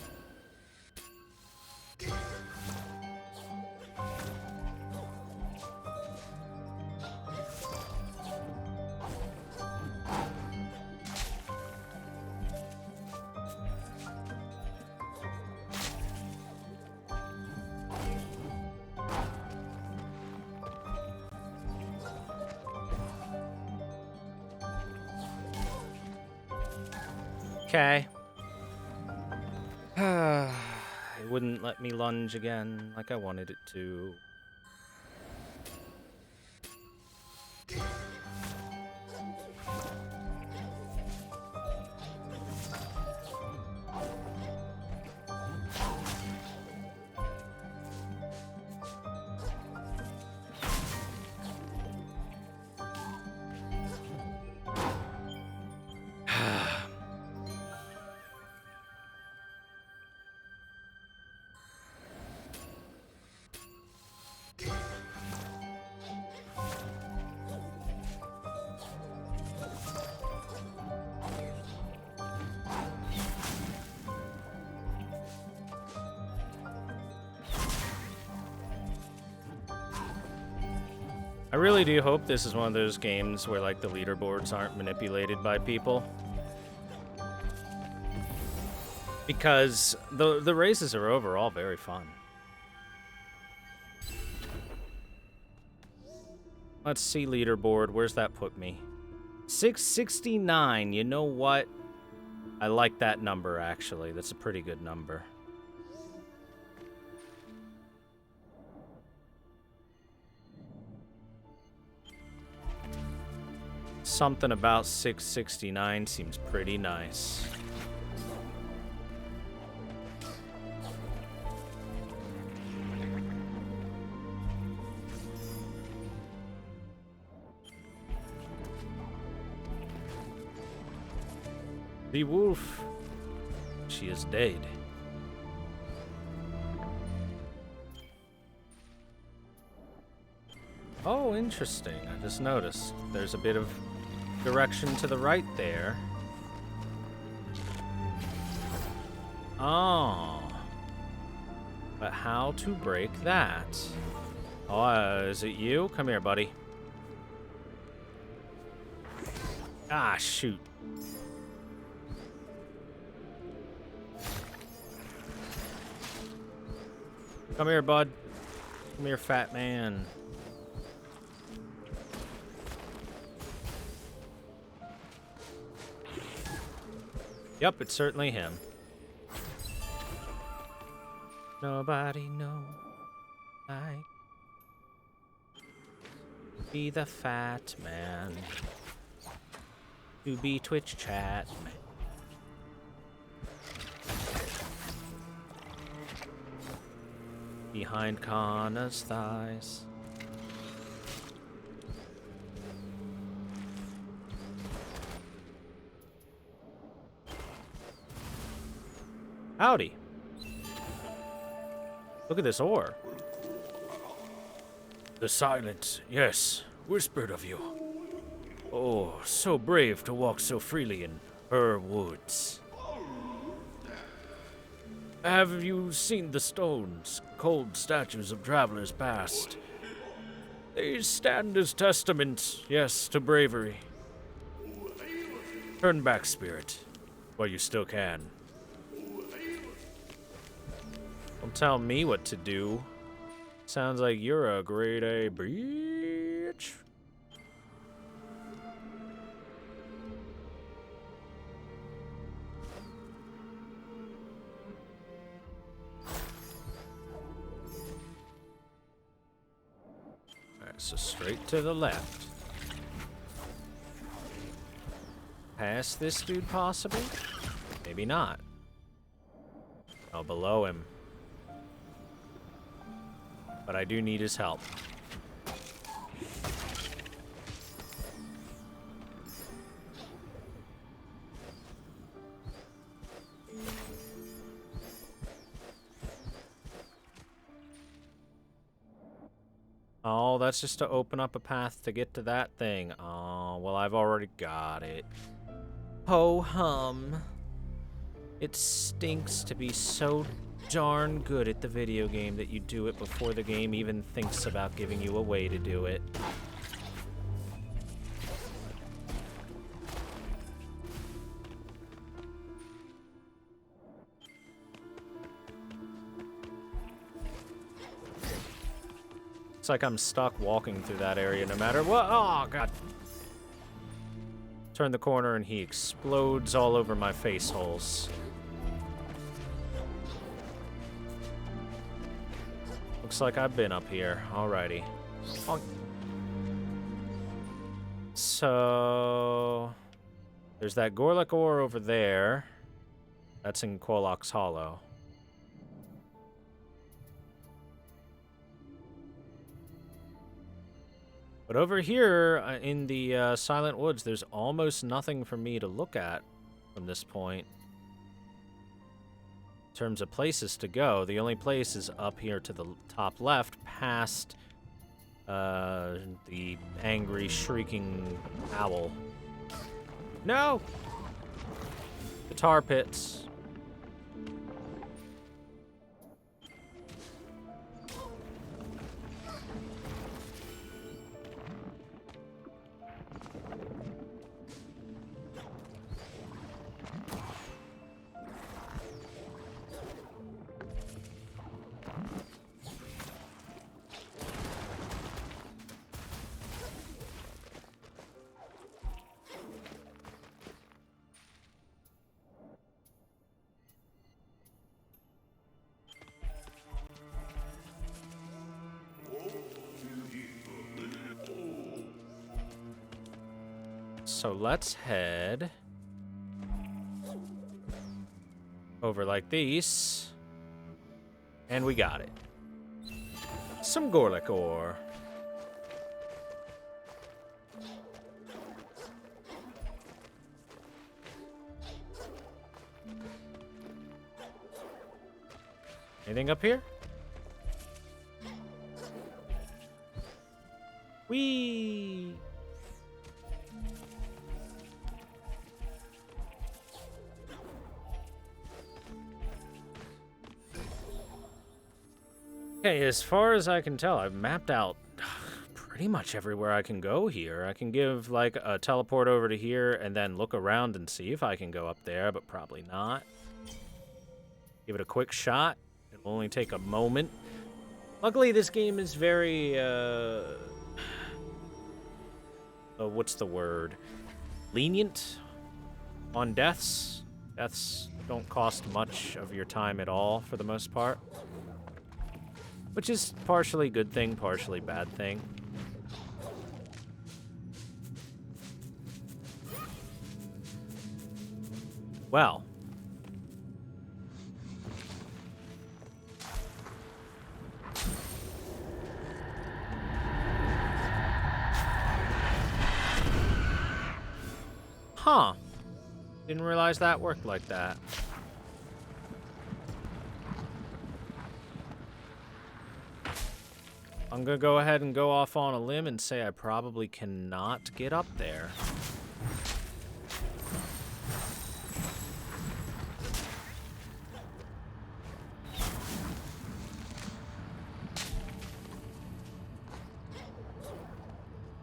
Okay. It wouldn't let me lunge again like I wanted it to. I really do hope this is one of those games where, like, the leaderboards aren't manipulated by people. Because the races are overall very fun. Let's see leaderboard. Where's that put me? 669. You know what? I like that number, actually. That's a pretty good number. Something about 669 seems pretty nice. The wolf. She is dead. Oh, interesting. I just noticed there's a bit of direction to the right there. Oh. But how to break that? Oh, is it you? Come here, buddy. Ah, shoot. Come here, bud. Come here, fat man. Yep, it's certainly him. Nobody knows I be the fat man. To be Twitch chat man. Behind Connor's thighs. Howdy. Look at this ore.
The silence, yes, whispered of you. Oh, so brave to walk so freely in her woods. Have you seen the stones, cold statues of travelers past? They stand as testaments, yes, to bravery. Turn back, spirit, while you still can.
Don't tell me what to do. Sounds like you're a grade A bitch. Alright, so straight to the left. Past this dude, possibly? Maybe not. Oh, below him. But I do need his help. Oh, that's just to open up a path to get to that thing. Oh, well, I've already got it. Ho-hum. It stinks to be so darn good at the video game that you do it before the game even thinks about giving you a way to do it. It's like I'm stuck walking through that area no matter what. Oh, God. Turn the corner and he explodes all over my face holes. Looks like I've been up here. Alrighty. So... there's that Gorlek ore over there. That's in Quolok's Hollow. But over here in the Silent Woods, there's almost nothing for me to look at from this point. In terms of places to go, the only place is up here to the top left, past the angry, shrieking owl. No! The tar pits. So let's head over like these. And we got it. Some Gorlek ore. Anything up here? Whee! Okay, as far as I can tell, I've mapped out pretty much everywhere I can go here. I can give, like, a teleport over to here and then look around and see if I can go up there, but probably not. Give it a quick shot. It'll only take a moment. Luckily, this game is very, what's the word? Lenient on deaths. Deaths don't cost much of your time at all, for the most part. Which is partially good thing, partially bad thing. Well. Huh. Didn't realize that worked like that. I'm gonna go ahead and go off on a limb and say I probably cannot get up there.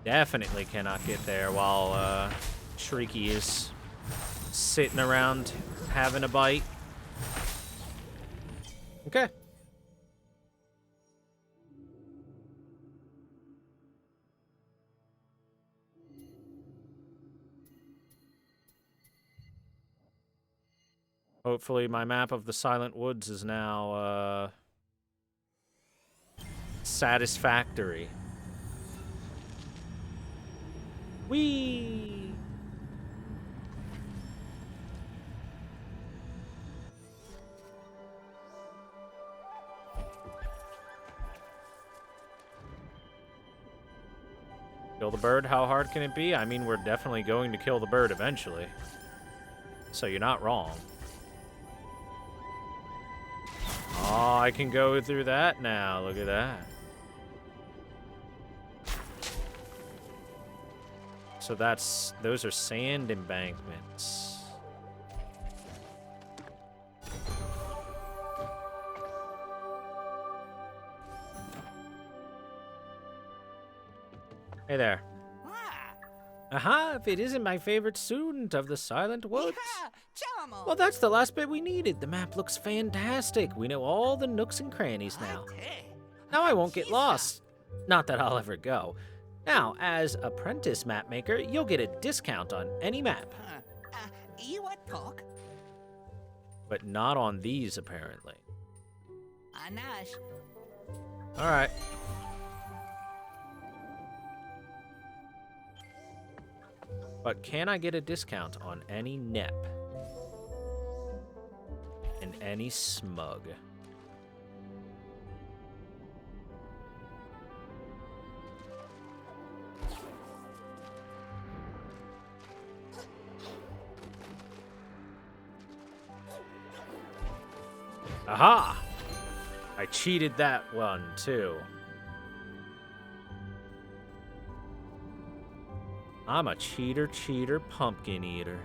Definitely cannot get there while Shrieky is sitting around having a bite. Okay. Hopefully my map of the Silent Woods is now satisfactory. Whee! Kill the bird? How hard can it be? I mean, we're definitely going to kill the bird eventually. So you're not wrong. Oh, I can go through that now. Look at that. So those are sand embankments. Hey there. Aha, if it isn't my favorite student of the Silent Woods. Well, that's the last bit we needed. The map looks fantastic. We know all the nooks and crannies now. Now I won't get lost. Not that I'll ever go. Now, as apprentice map maker, you'll get a discount on any map. But not on these, apparently. Alright. But can I get a discount on any NEP? And any smug? Aha! I cheated that one, too. I'm a cheater, pumpkin eater.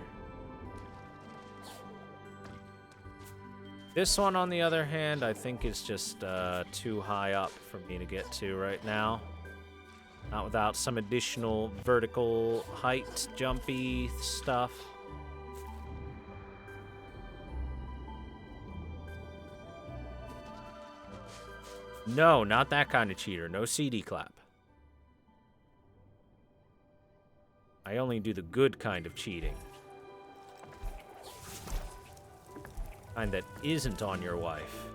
This one, on the other hand, I think is just too high up for me to get to right now. Not without some additional vertical height, jumpy stuff. No, not that kind of cheater. No CD clap. I only do the good kind of cheating. Kind that isn't on your wife.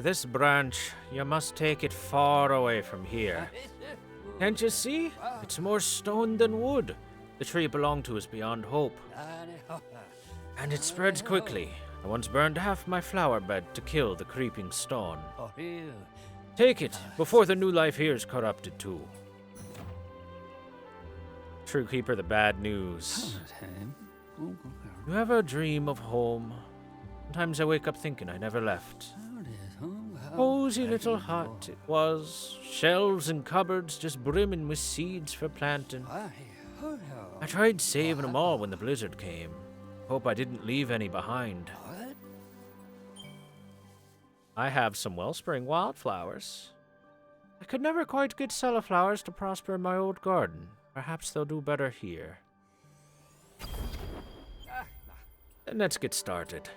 This branch, you must take it far away from here. Can't you see? It's more stone than wood. The tree it belonged to is beyond hope. And it spreads quickly. I once burned half my flower bed to kill the creeping stone. Take it, before the new life here is corrupted too. True Keeper, the bad news. You ever dream of home? Sometimes I wake up thinking I never left. Cozy little hut it was, shelves and cupboards just brimming with seeds for planting. I tried saving them all when the blizzard came. Hope I didn't leave any behind. I have some wellspring wildflowers. I could never quite get flowers to prosper in my old garden. Perhaps they'll do better here. Then let's get started.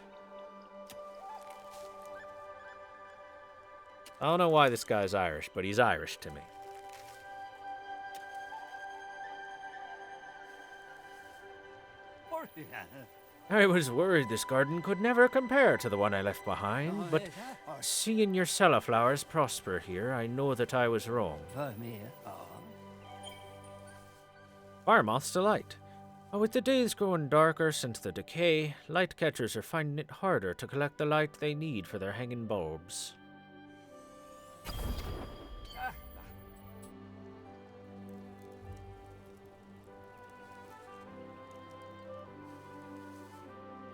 I don't know why this guy's Irish, but he's Irish to me. I was worried this garden could never compare to the one I left behind, but seeing your flowers prosper here, I know that I was wrong. Firemoth's delight. With the days growing darker since the decay, light catchers are finding it harder to collect the light they need for their hanging bulbs.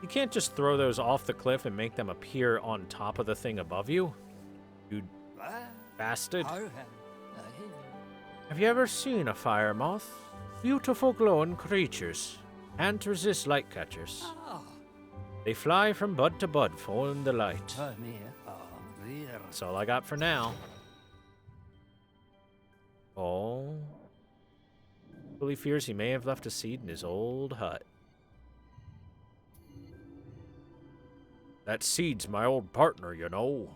You can't just throw those off the cliff and make them appear on top of the thing above you. You bastard. Have you ever seen a fire moth? Beautiful glowing creatures. Can't resist light catchers. They fly from bud to bud, following the light. That's all I got for now. Oh. Billy fears he may have left a seed in his old hut.
That seed's my old partner, you know.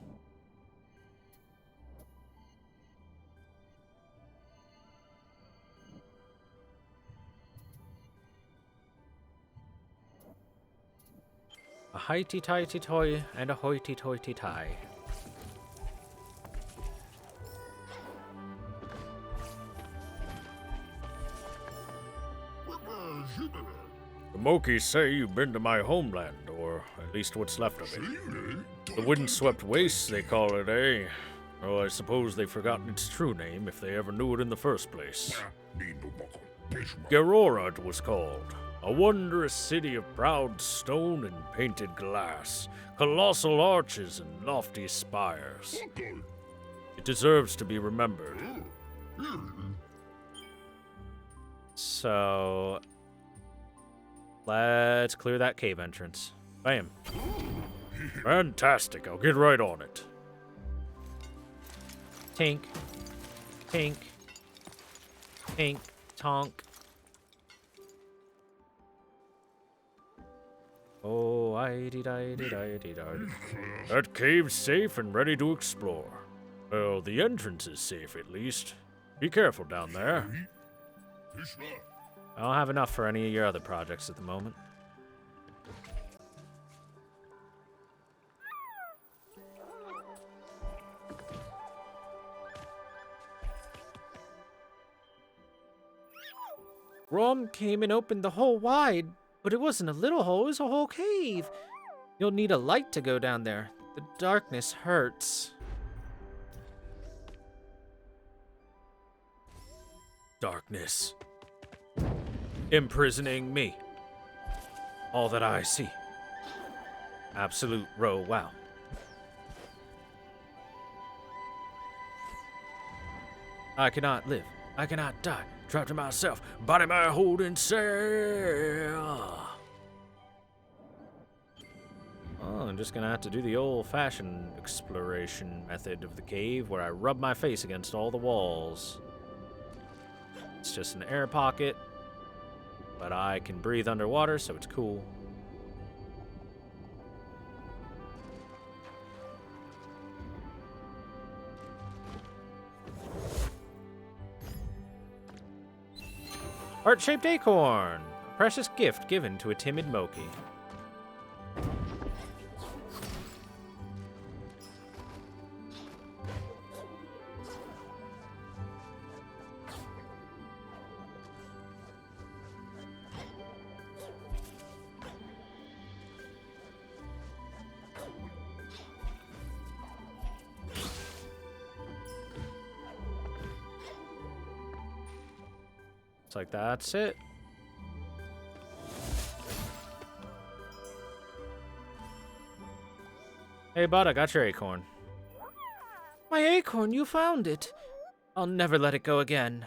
A highty-tighty-toy and a hoity-toity-tie.
The Mokies say you've been to my homeland, or at least what's left of it. The windswept wastes, they call it, eh? Well, I suppose they've forgotten its true name if they ever knew it in the first place. Gerora it was called. A wondrous city of proud stone and painted glass, colossal arches and lofty spires. It deserves to be remembered.
So, let's clear that cave entrance. Bam.
Fantastic, I'll get right on it.
Tink. Tink. Tink. Tonk. Oh, I-dee-di-dee-di-dee-di.
That cave's safe and ready to explore. Well, the entrance is safe at least. Be careful down there.
I don't have enough for any of your other projects at the moment. Rom came and opened the hole wide, but it wasn't a little hole, it was a whole cave. You'll need a light to go down there. The darkness hurts.
Darkness. Imprisoning me. All that I see. Absolute row wow. I cannot live. I cannot die. Trapped in myself. Body my holding cell.
Oh, I'm just gonna have to do the old-fashioned exploration method of the cave where I rub my face against all the walls. It's just an air pocket, but I can breathe underwater, so it's cool. Heart-shaped acorn! A precious gift given to a timid Moki. It's like, that's it. Hey, bud, I got your acorn. My acorn, you found it. I'll never let it go again.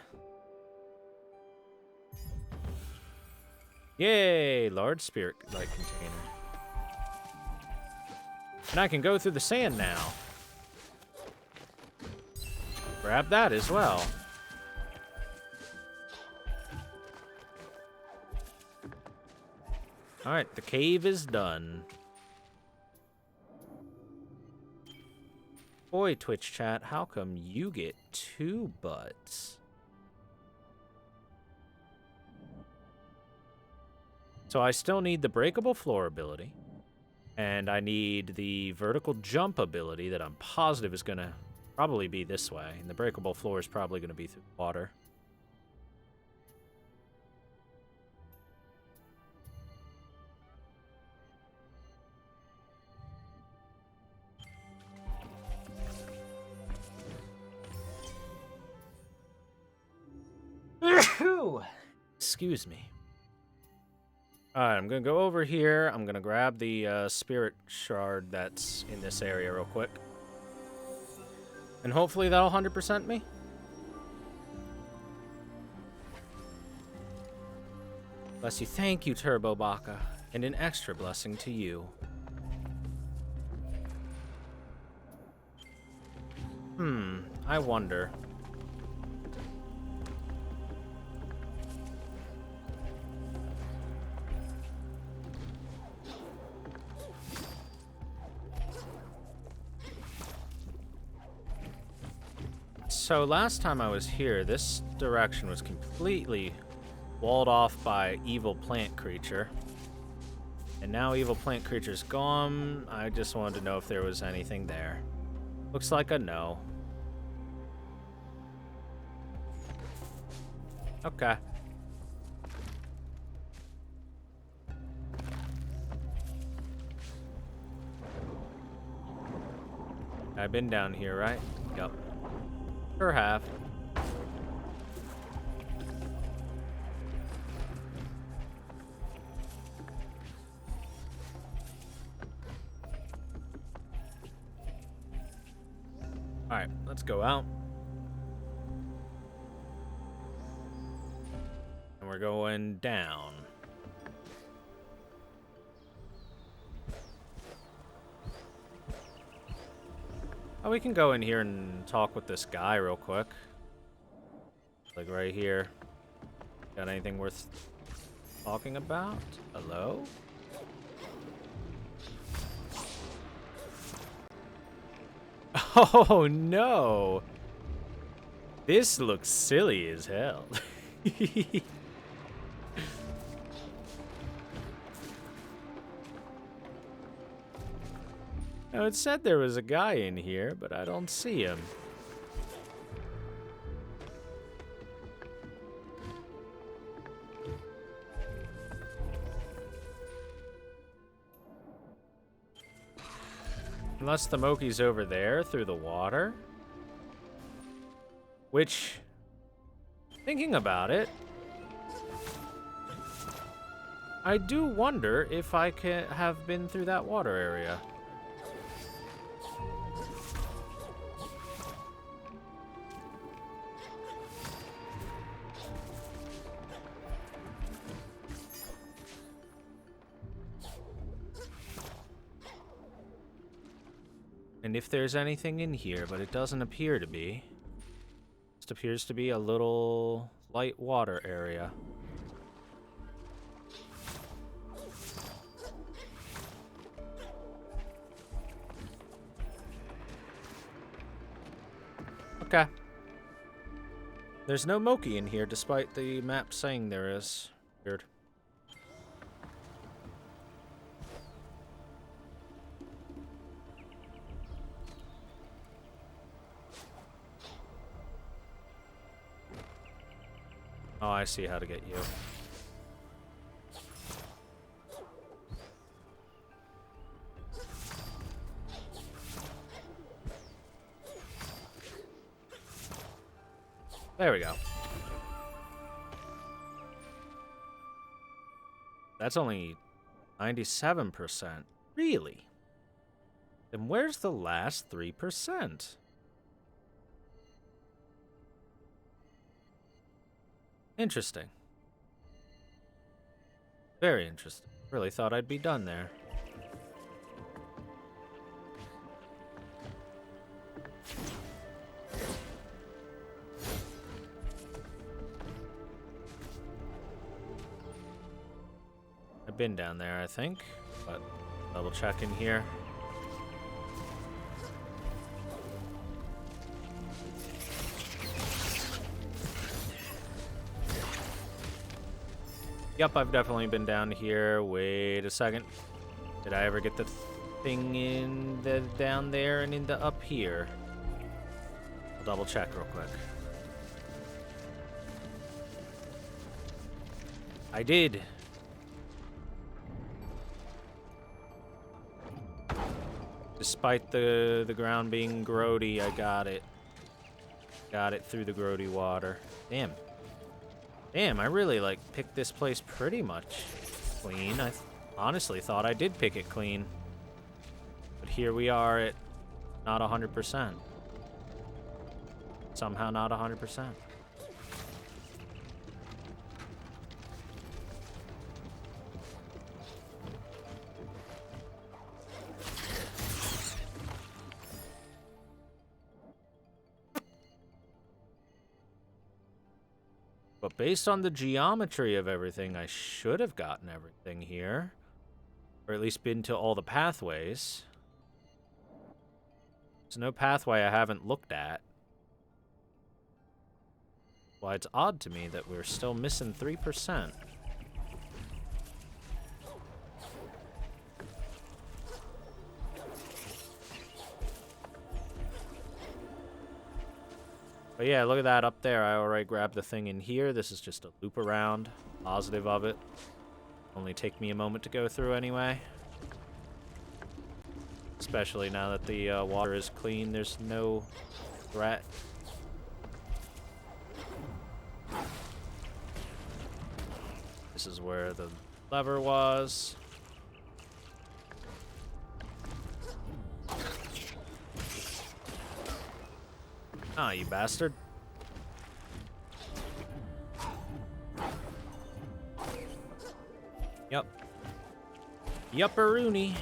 Yay, large spirit-like container. And I can go through the sand now. Grab that as well. Alright, the cave is done. Boy, Twitch chat, how come you get 2 butts? So I still need the breakable floor ability. And I need the vertical jump ability that I'm positive is gonna probably be this way. And the breakable floor is probably gonna be through water. Excuse me. Alright, I'm gonna go over here. I'm gonna grab the spirit shard that's in this area real quick. And hopefully that'll 100% me. Bless you. Thank you, Turbo Baka. And an extra blessing to you. I wonder. So last time I was here, this direction was completely walled off by evil plant creature. And now evil plant creature's gone. I just wanted to know if there was anything there. Looks like a no. Okay. I've been down here, right? Yep. Sure have. Alright, let's go out. And we're going down. Oh, we can go in here and talk with this guy real quick. Like right here. Got anything worth talking about? Hello? Oh no! This looks silly as hell. Now, it said there was a guy in here, but I don't see him. Unless the Moki's over there through the water. Which, thinking about it, I do wonder if I can have been through that water area. And if there's anything in here, but it doesn't appear to be. Just appears to be a little light water area. Okay. There's no Moki in here, despite the map saying there is. Weird. Oh, I see how to get you. There we go. That's only 97%. Really? Then where's the last 3%? Interesting. Very interesting. Really thought I'd be done there. I've been down there, I think, but double check in here. Yep, I've definitely been down here. Wait a second. Did I ever get the thing in the down there and into up here? I'll double check real quick. I did. Despite the ground being grody, I got it. Got it through the grody water. Damn. Damn, I really, like, picked this place pretty much clean. I honestly thought I did pick it clean. But here we are at not 100%. Somehow not 100%. But based on the geometry of everything, I should have gotten everything here. Or at least been to all the pathways. There's no pathway I haven't looked at. Well, it's odd to me that we're still missing 3%. But yeah, look at that up there. I already grabbed the thing in here. This is just a loop around. Positive of it. Only take me a moment to go through anyway. Especially now that the water is clean, there's no threat. This is where the lever was. Ah, you bastard. Yup. Yupperoony.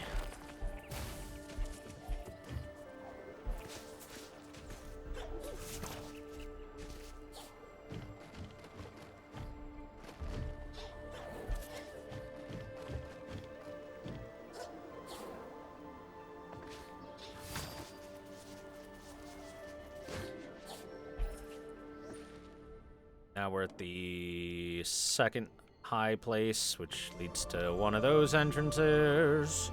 Now we're at the second high place, which leads to one of those entrances.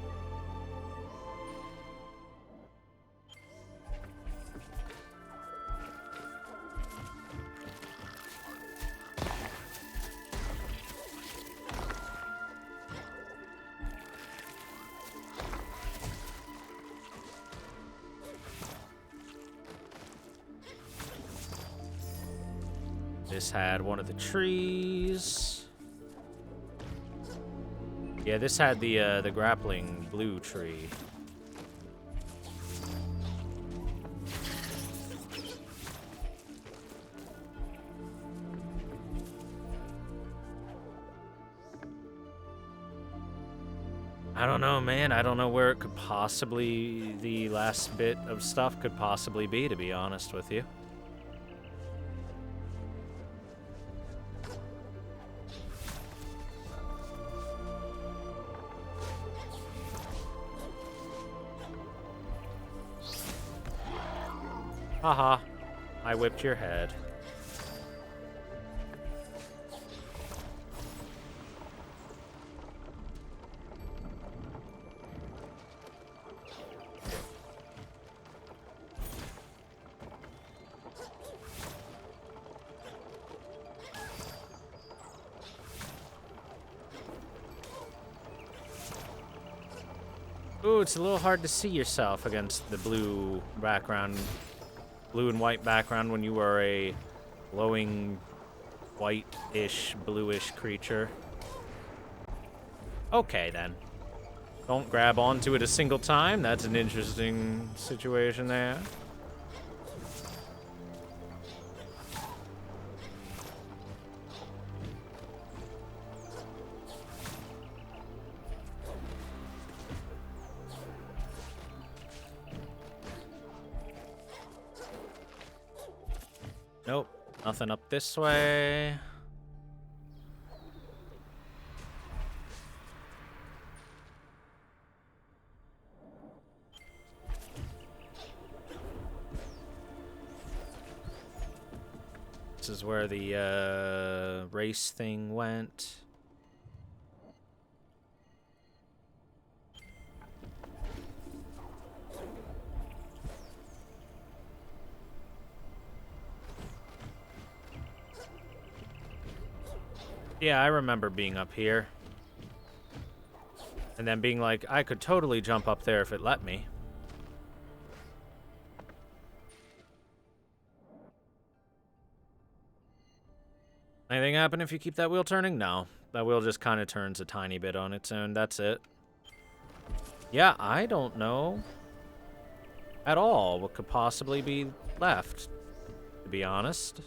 This had one of the trees. Yeah, this had the grappling blue tree. I don't know, man. I don't know where it could possibly, the last bit of stuff could possibly be, to be honest with you. Haha, I whipped your head. Ooh, it's a little hard to see yourself against the blue background. Blue and white background when you are a glowing white-ish, bluish creature. Okay, then. Don't grab onto it a single time. That's an interesting situation there. Nope, nothing up this way. This is where the race thing went. Yeah, I remember being up here. And then being like, I could totally jump up there if it let me. Anything happen if you keep that wheel turning? No. That wheel just kind of turns a tiny bit on its own. That's it. Yeah, I don't know at all what could possibly be left, to be honest.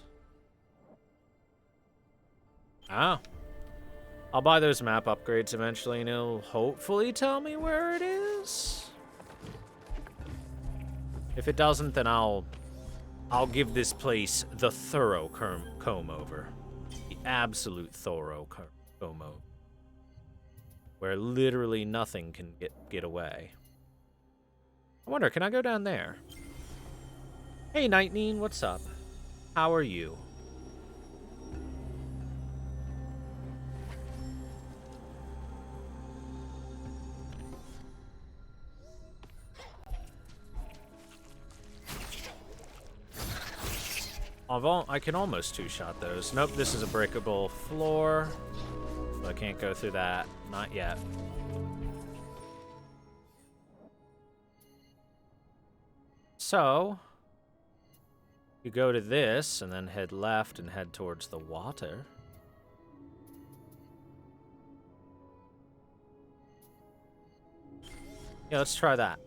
Ah. I'll buy those map upgrades eventually, and it'll hopefully tell me where it is. If it doesn't, then I'll give this place the thorough comb over. absolute thorough mode, where literally nothing can get away. I wonder, can I go down there? Hey, Nightning, what's up? How are you? I can almost two-shot those. Nope, this is a breakable floor. So I can't go through that. Not yet. So, you go to this, and then head left and head towards the water. Yeah, let's try that.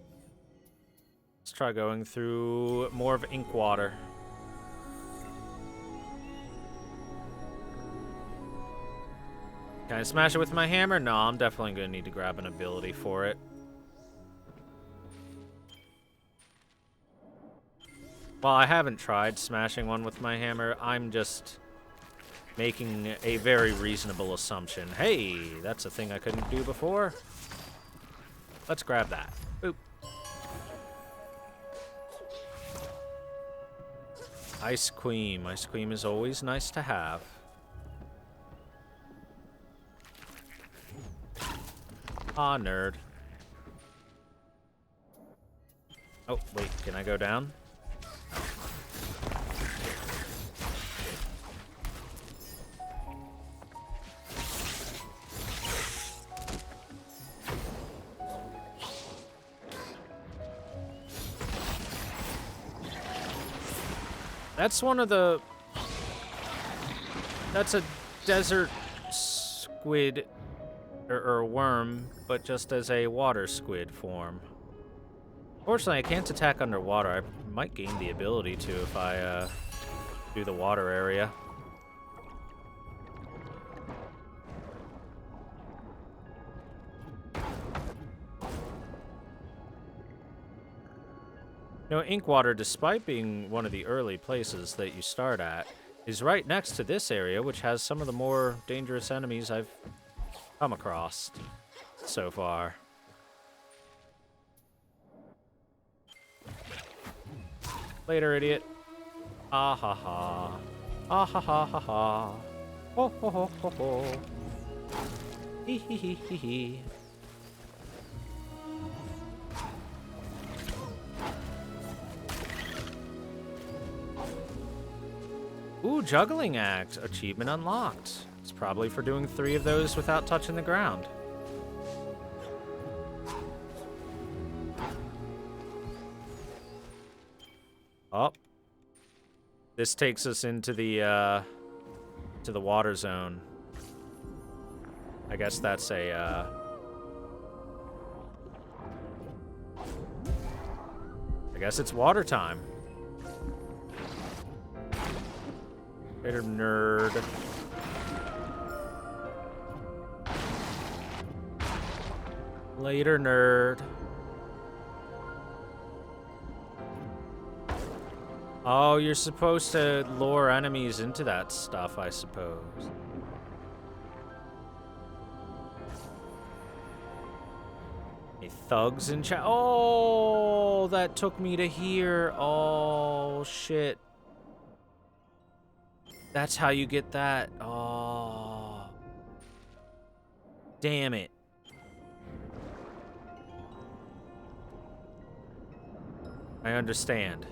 Let's try going through more of ink water. Can I smash it with my hammer? No, I'm definitely going to need to grab an ability for it. Well, I haven't tried smashing one with my hammer. I'm just making a very reasonable assumption. Hey, that's a thing I couldn't do before. Let's grab that. Boop. Ice Cream. Ice Cream is always nice to have. Ah, nerd. Oh, wait, can I go down? That's one of the... That's a desert squid or worm, but just as a water squid form. Fortunately, I can't attack underwater. I might gain the ability to if I do the water area. You know, Inkwater, despite being one of the early places that you start at, is right next to this area, which has some of the more dangerous enemies I've come across so far. Later, idiot. Ah ha ha. Ah ha ha ha ha. Ho ho ho ho ho. Hee hee hee hee hee. Ooh, Juggling Act. Achievement unlocked. It's probably for doing 3 of those without touching the ground. Oh. This takes us into the water zone. I guess that's a, I guess it's water time. Later, nerd. Later, nerd. Oh, you're supposed to lure enemies into that stuff, I suppose. Hey, thugs in chat. Oh, that took me to here. Oh, shit. That's how you get that. Oh. Damn it. I understand.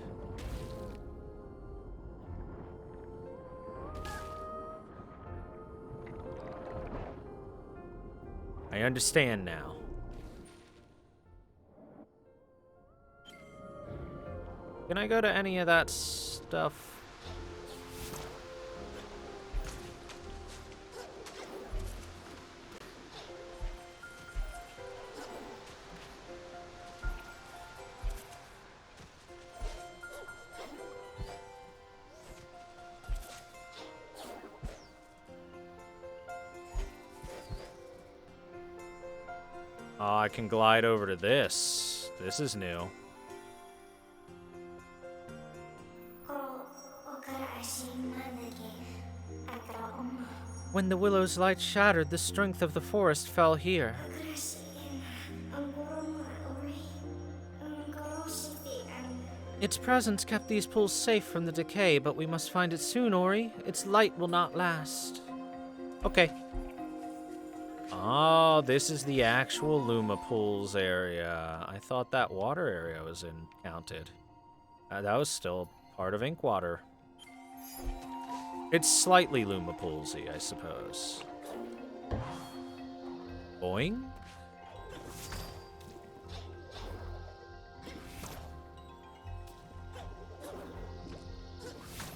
I understand now. Can I go to any of that stuff? Oh, I can glide over to this. This is new. When the willow's light shattered, the strength of the forest fell here. Its presence kept these pools safe from the decay, but we must find it soon, Ori. Its light will not last. Okay. Oh, this is the actual Luma Pools area. I thought that water area was counted. That was still part of Inkwater. It's slightly Luma Poolsy, I suppose. Boing?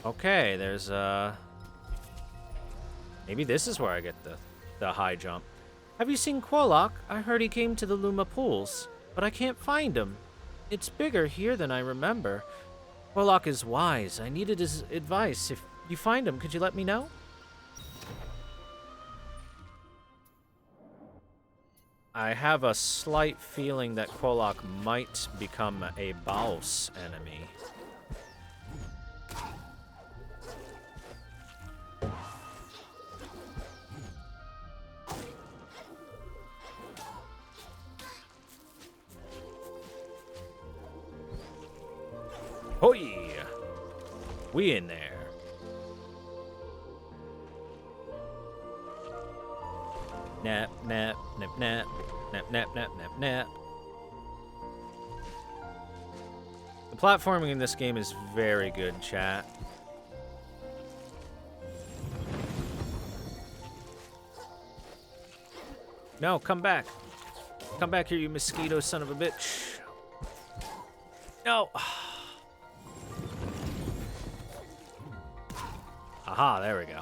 Okay, there's maybe this is where I get the high jump. Have you seen Quolok? I heard he came to the Luma Pools, but I can't find him. It's bigger here than I remember. Quolok is wise. I needed his advice. If you find him, could you let me know? I have a slight feeling that Quolok might become a boss enemy. Hoi! We in there. Nap, nap, nap, nap, nap, nap, nap, nap, nap. The platforming in this game is very good, chat. No, come back. Come back here, you mosquito son of a bitch. No. Aha, there we go.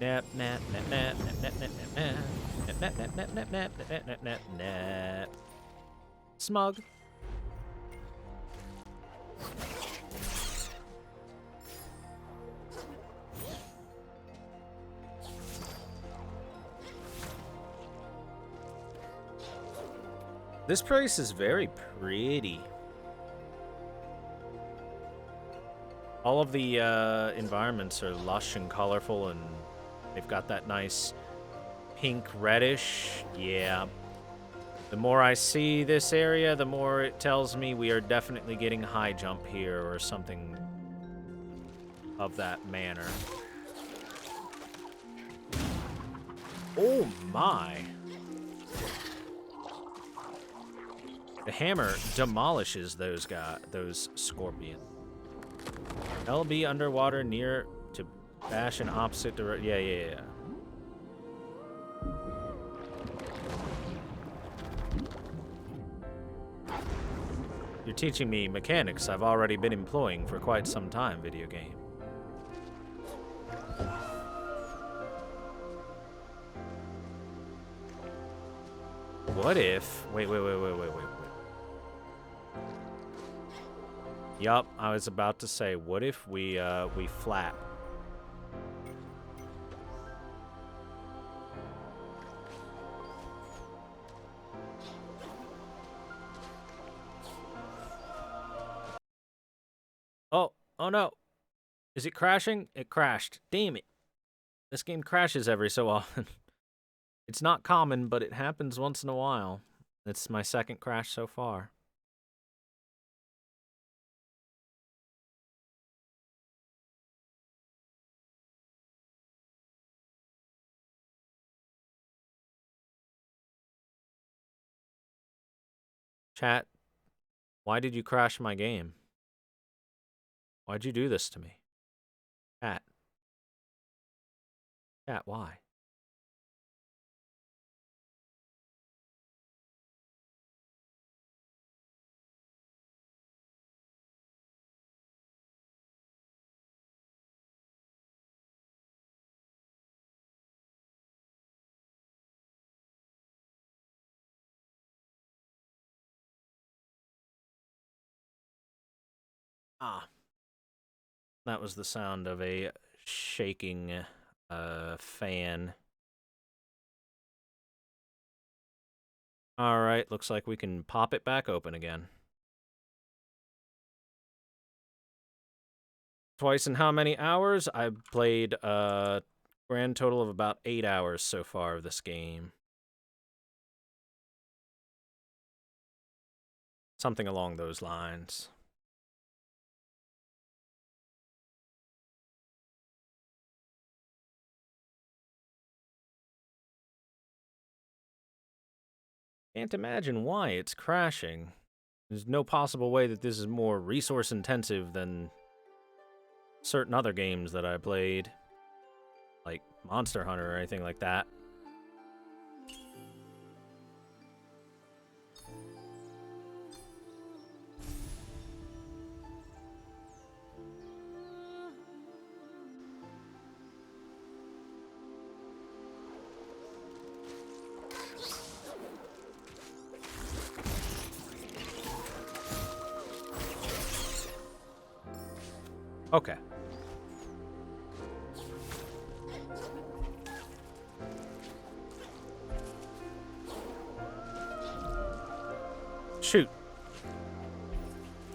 Nap, nap, nap, nap, nap, nap, nap, nap, nap, nap, nap, nap, nap, nap, nap, nap, nap, nap. Smug. This place is very pretty. All of the environments are lush and colorful, and they've got that nice pink reddish. Yeah. The more I see this area, the more it tells me we are definitely getting high jump here or something of that manner. Oh my. The hammer demolishes those scorpion. LB underwater near to bash in opposite direction. Yeah. You're teaching me mechanics I've already been employing for quite some time, video game. What if... Wait. Yup, I was about to say, what if we flap? Oh no. Is it crashing? It crashed. Damn it. This game crashes every so often. It's not common, but it happens once in a while. It's my second crash so far. Chat, why did you crash my game? Why'd you do this to me? Chat, why? Ah. That was the sound of a shaking fan. Alright, looks like we can pop it back open again. Twice in how many hours? I've played a grand total of about 8 hours so far of this game. Something along those lines. Can't imagine why it's crashing. There's no possible way that this is more resource intensive than certain other games that I played, like Monster Hunter or anything like that. Okay. Shoot.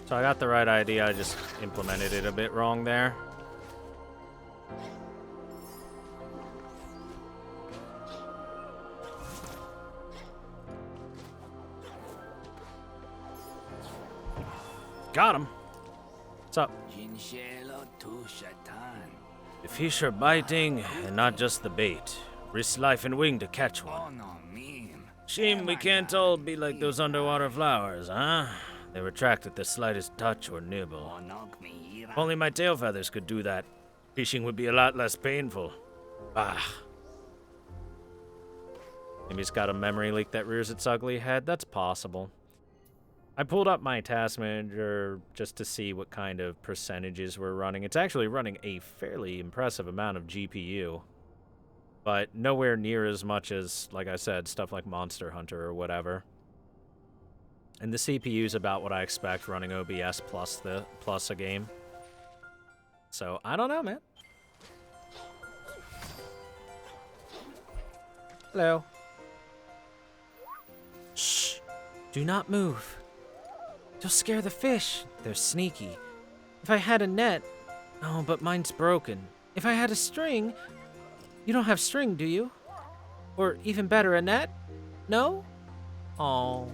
So I got the right idea, I just implemented it a bit wrong there. Got him. What's up? The fish are biting, and not just the bait. Risk life and wing to catch one. Shame we can't all be like those underwater flowers, huh? They retract at the slightest touch or nibble. If only my tail feathers could do that. Fishing would be a lot less painful. Bah. Maybe it's got a memory leak that rears its ugly head. That's possible. I pulled up my task manager just to see what kind of percentages we're running. It's actually running a fairly impressive amount of GPU, but nowhere near as much as, like I said, stuff like Monster Hunter or whatever. And the CPU's about what I expect running OBS plus a game. So, I don't know, man. Hello. Shh. Do not move. You'll scare the fish. They're sneaky. If I had a net... Oh, but mine's broken. If I had a string... You don't have string, do you? Or even better, a net? No? Oh.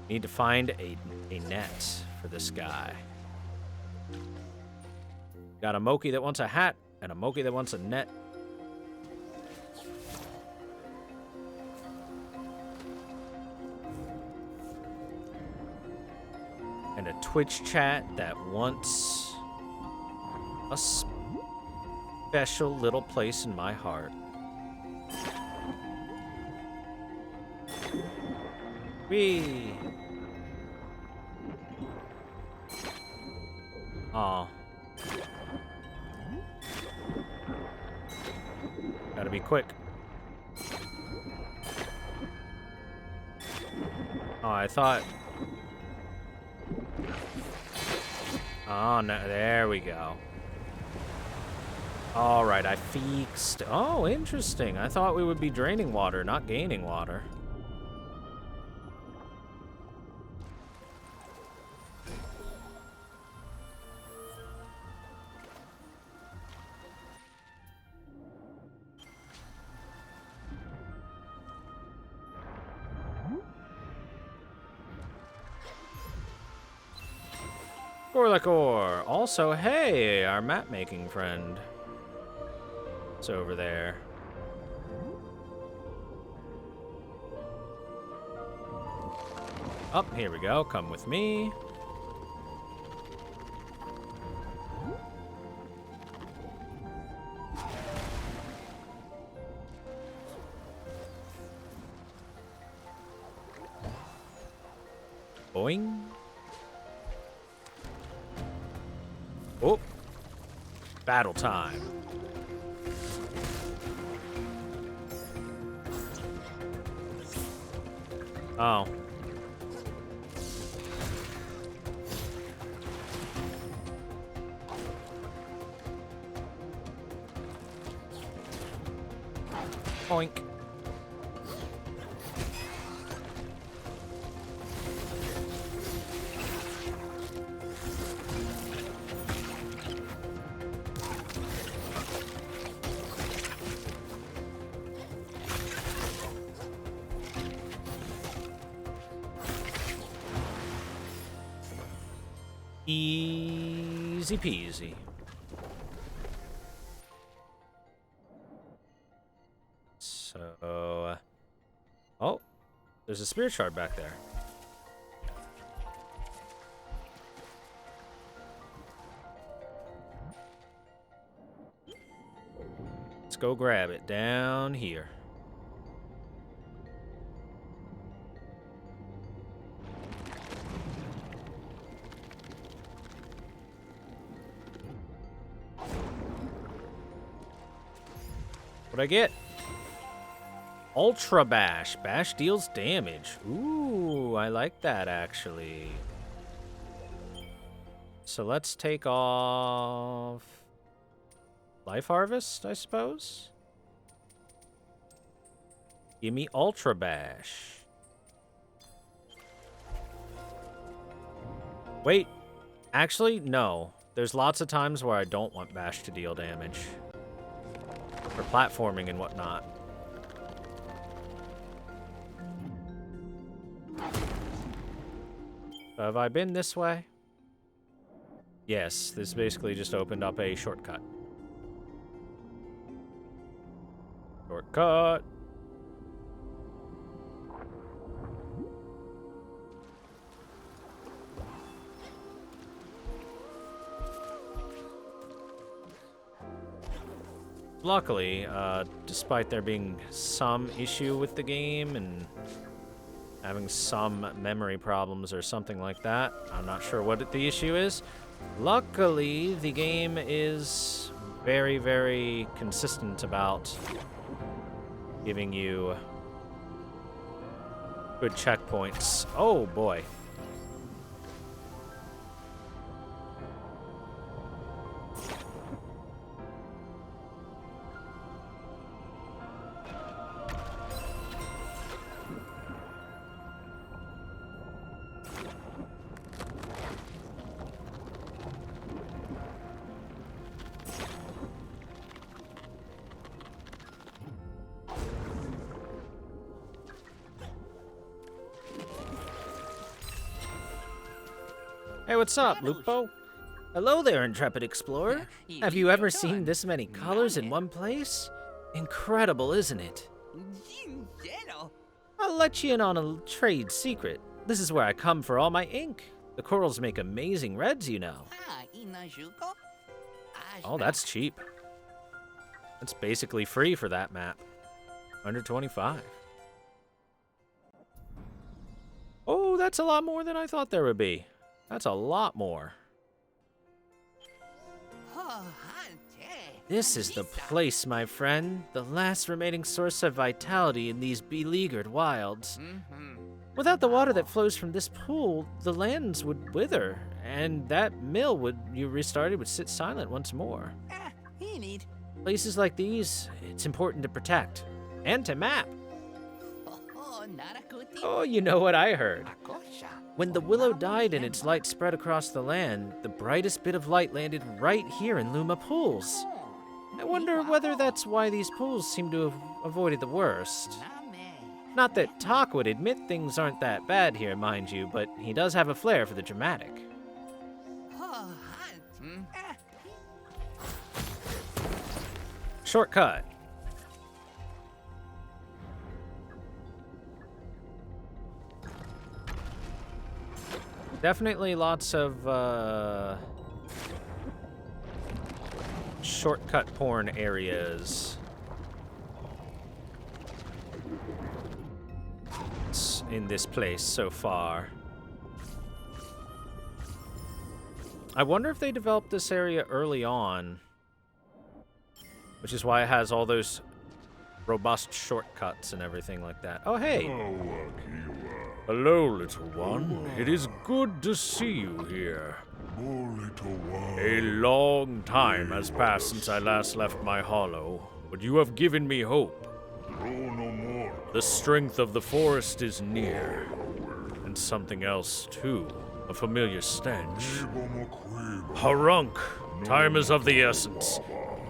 Need to find a net for this guy. Got a Moki that wants a hat, and a Moki that wants a net. And a Twitch chat that wants a special little place in my heart. Whee! Aw. Gotta be quick. Oh, I thought... Oh, no, there we go. All right, I fixed. Oh, interesting. I thought we would be draining water, not gaining water. Gorlacor. Also, hey, our map making friend. It's over there. Up, here we go. Come with me. Boing. Oh, battle time. Oh. Oink. Easy peasy. So, oh, there's a spirit shard back there. Let's go grab it down here. What'd I get? Ultra Bash. Bash deals damage. Ooh, I like that, actually. So let's take off Life Harvest, I suppose? Give me Ultra Bash. Wait. Actually, no. There's lots of times where I don't want Bash to deal damage. For platforming and whatnot. Have I been this way? Yes, this basically just opened up a shortcut. Shortcut. Luckily, despite there being some issue with the game and having some memory problems or something like that, I'm not sure what the issue is. Luckily, the game is very, very consistent about giving you good checkpoints. Oh, boy. Hey, what's up, Lupo? Hello there, intrepid explorer. Have you ever seen this many colors in one place? Incredible, isn't it? I'll let you in on a trade secret. This is where I come for all my ink. The corals make amazing reds, you know. Oh, that's cheap. That's basically free for that map. 125. Oh, that's a lot more than I thought there would be. That's a lot more. This is the place, my friend. The last remaining source of vitality in these beleaguered wilds. Without the water that flows from this pool, the lands would wither, and that mill you restarted would sit silent once more. Places like these, it's important to protect and to map. Oh, you know what I heard. When the willow died and its light spread across the land, the brightest bit of light landed right here in Luma Pools. I wonder whether that's why these pools seem to have avoided the worst. Not that Talk would admit things aren't that bad here, mind you, but he does have a flair for the dramatic. Shortcut. Definitely lots of shortcut porn areas in this place so far. I wonder if they developed this area early on, which is why it has all those robust shortcuts and everything like that. Oh, hey.
Hello, little one. It is good to see you here. A long time has passed since I last left my hollow, but you have given me hope. The strength of the forest is near. And something else, too. A familiar stench. Harunk! Time is of the essence.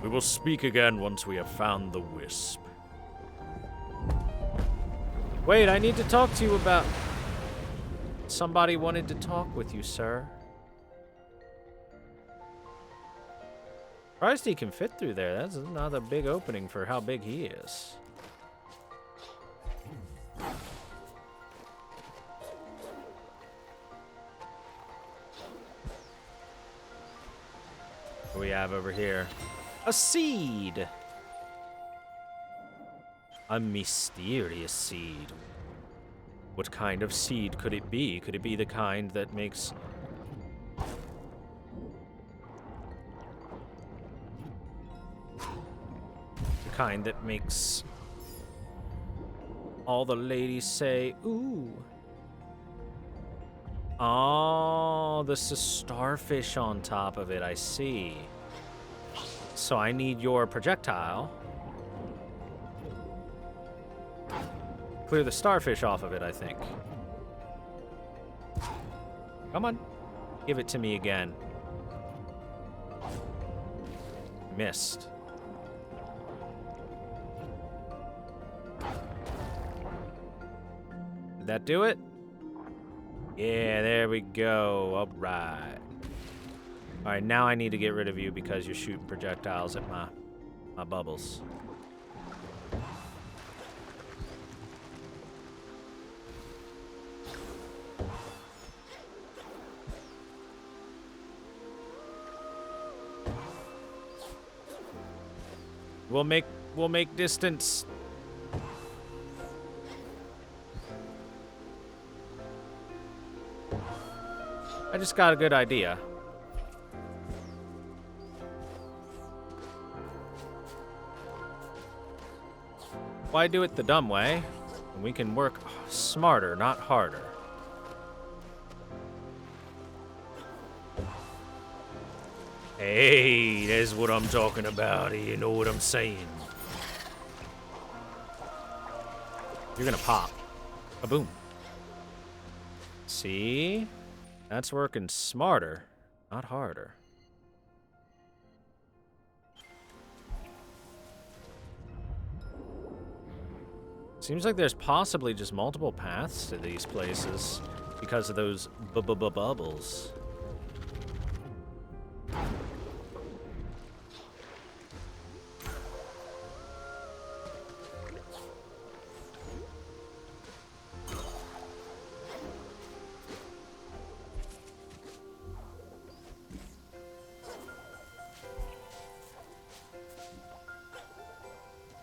We will speak again once we have found the wisp.
Wait, I need to talk to you about... Somebody wanted to talk with you, sir. Surprised he can fit through there. That's not a big opening for how big he is. What do we have over here? A seed! A mysterious seed. What kind of seed could it be? Could it be the kind that makes... The kind that makes... all the ladies say, ooh. Oh, this is starfish on top of it, I see. So I need your projectile. Clear the starfish off of it, I think. Come on. Give it to me again. Missed. Did that do it? Yeah, there we go. All right. All right, now I need to get rid of you because you're shooting projectiles at my bubbles. We'll make distance. I just got a good idea. Why do it the dumb way? And we can work smarter, not harder.
Hey, that's what I'm talking about. You know what I'm saying?
You're gonna pop. Kaboom. See? That's working smarter, not harder. Seems like there's possibly just multiple paths to these places because of those bubbles.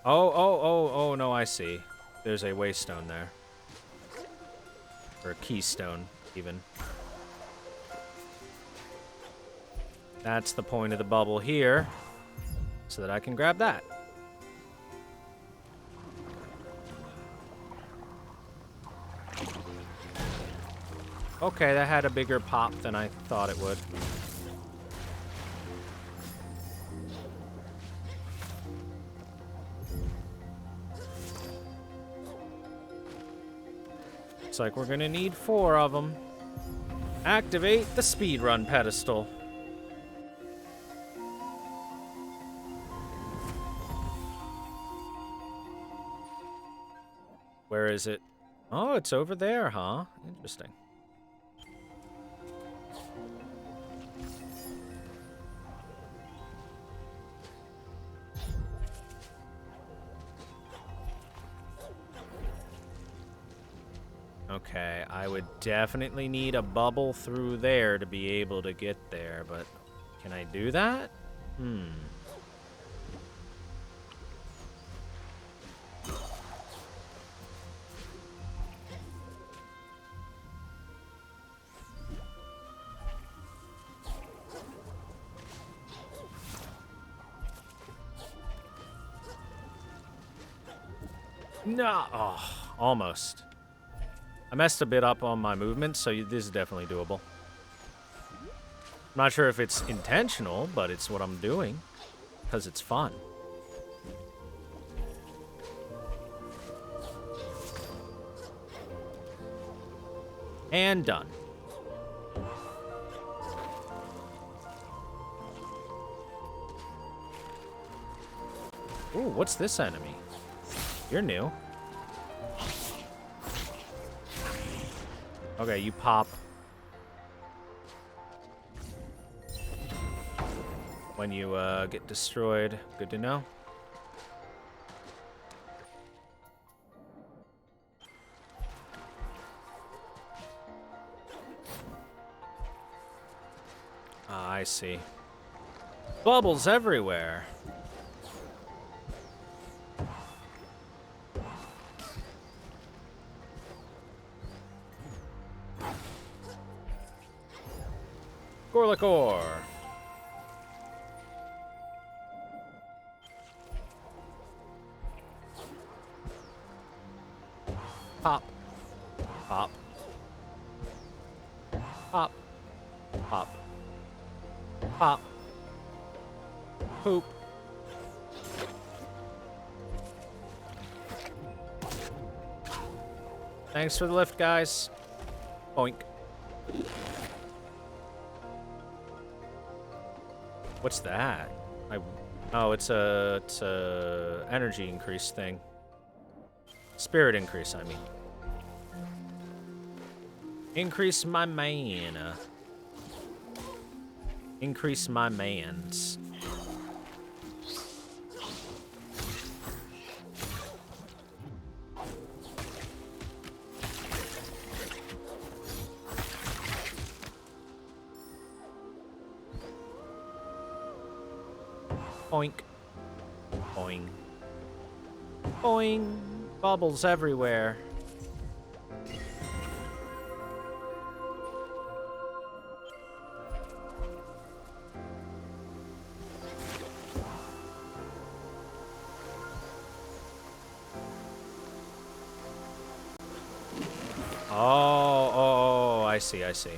Oh, no, I see. There's a waystone there. Or a keystone, even. That's the point of the bubble here, so that I can grab that. Okay, that had a bigger pop than I thought it would. Looks like we're gonna need 4 of them. Activate the speedrun pedestal. Where is it? Oh, it's over there, huh? Interesting. Okay, I would definitely need a bubble through there to be able to get there, but can I do that? No, oh, almost. I messed a bit up on my movement, so this is definitely doable. I'm not sure if it's intentional, but it's what I'm doing, because it's fun. And done. Ooh, what's this enemy? You're new. Okay, you pop. When you get destroyed. Good to know. Ah, I see. Bubbles everywhere. Gorlakor. Pop. Pop. Pop. Pop. Pop. Poop. Thanks for the lift, guys. Boink. What's that? Oh, it's a energy increase thing. Spirit increase, I mean. Increase my mana. Increase my mans. Boink. Boing. Boing. Bubbles everywhere. Oh, I see, I see.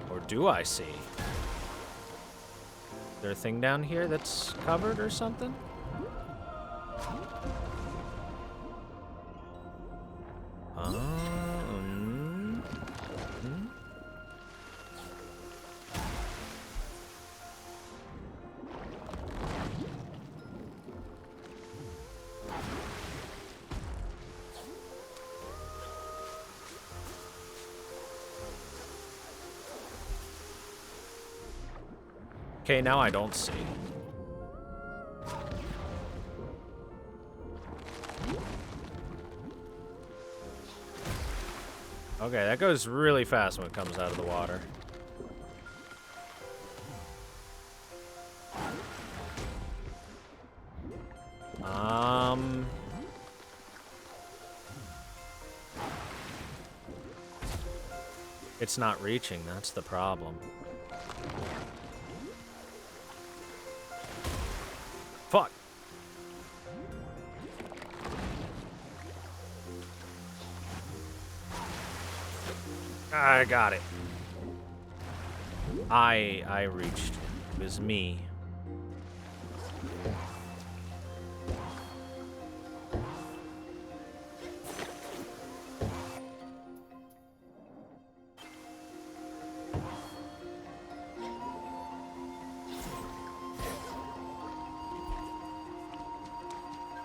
Or do I see? Is there a thing down here that's covered or something? Okay, now I don't see. Okay, that goes really fast when it comes out of the water. It's not reaching, that's the problem. Fuck. I got it. I reached. It was me.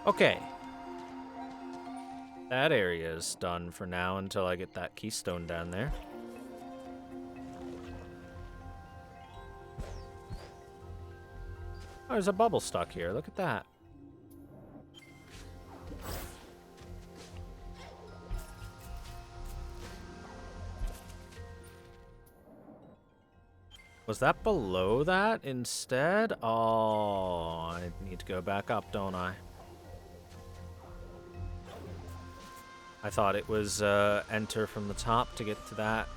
Okay. That area is done for now until I get that keystone down there. Oh, there's a bubble stuck here. Look at that. Was that below that instead? Oh, I need to go back up, don't I? I thought it was enter from the top to get to that.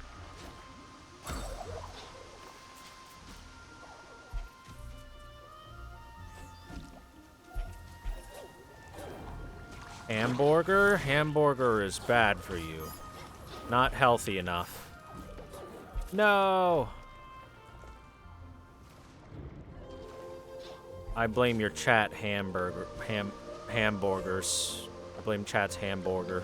Hamburger? Hamburger is bad for you. Not healthy enough. No! I blame your chat hamburgers. I blame chat's hamburger.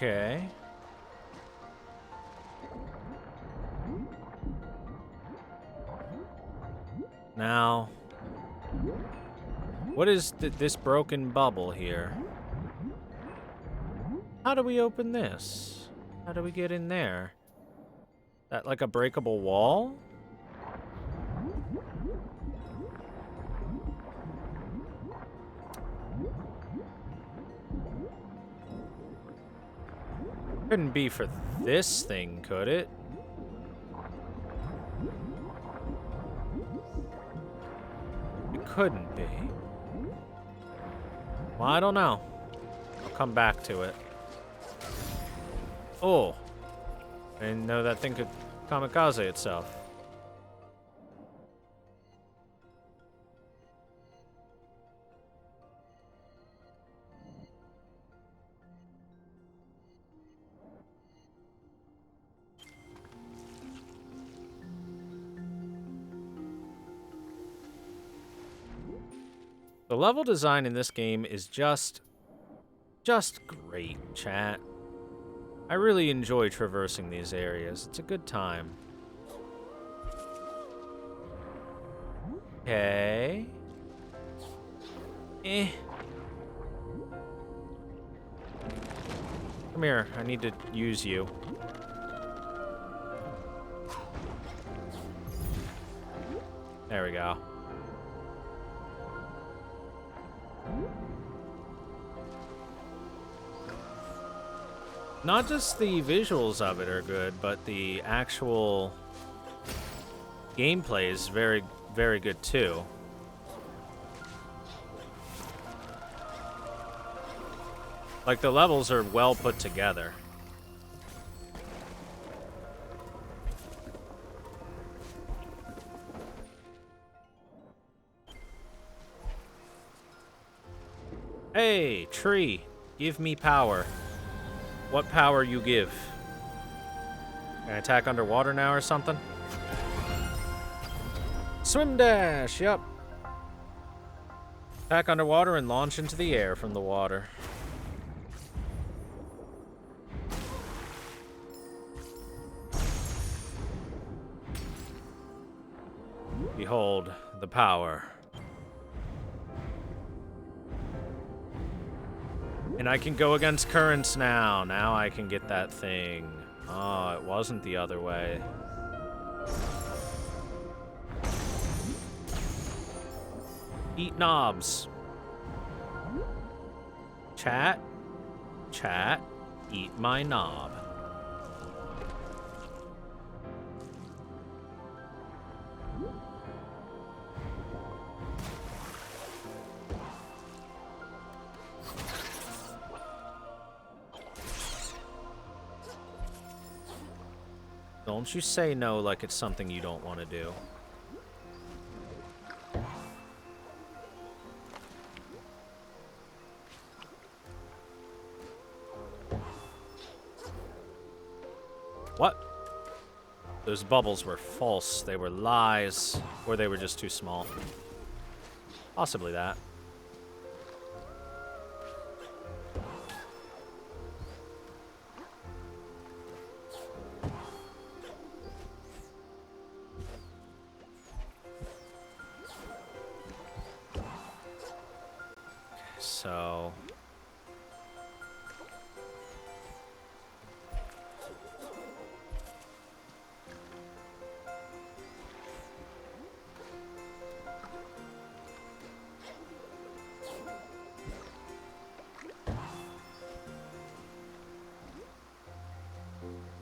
Okay. Now, what is this broken bubble here? How do we open this? How do we get in there? That like a breakable wall? Couldn't be for this thing, could it? It couldn't be. Well, I don't know. I'll come back to it. Oh. I didn't know that thing could kamikaze itself. The level design in this game is just great, chat. I really enjoy traversing these areas. It's a good time. Okay. Come here. I need to use you. There we go. Not just the visuals of it are good, but the actual gameplay is very, very good too. Like, the levels are well put together. Hey, tree, give me power. What power you give? Can I attack underwater now or something? Swim dash, yep. Attack underwater and launch into the air from the water. Behold the power. And I can go against currents now. Now I can get that thing. Oh, it wasn't the other way. Eat knobs. Chat. Chat. Eat my knob. Don't you say no like it's something you don't want to do. What? Those bubbles were false. They were lies. Or they were just too small. Possibly that. So...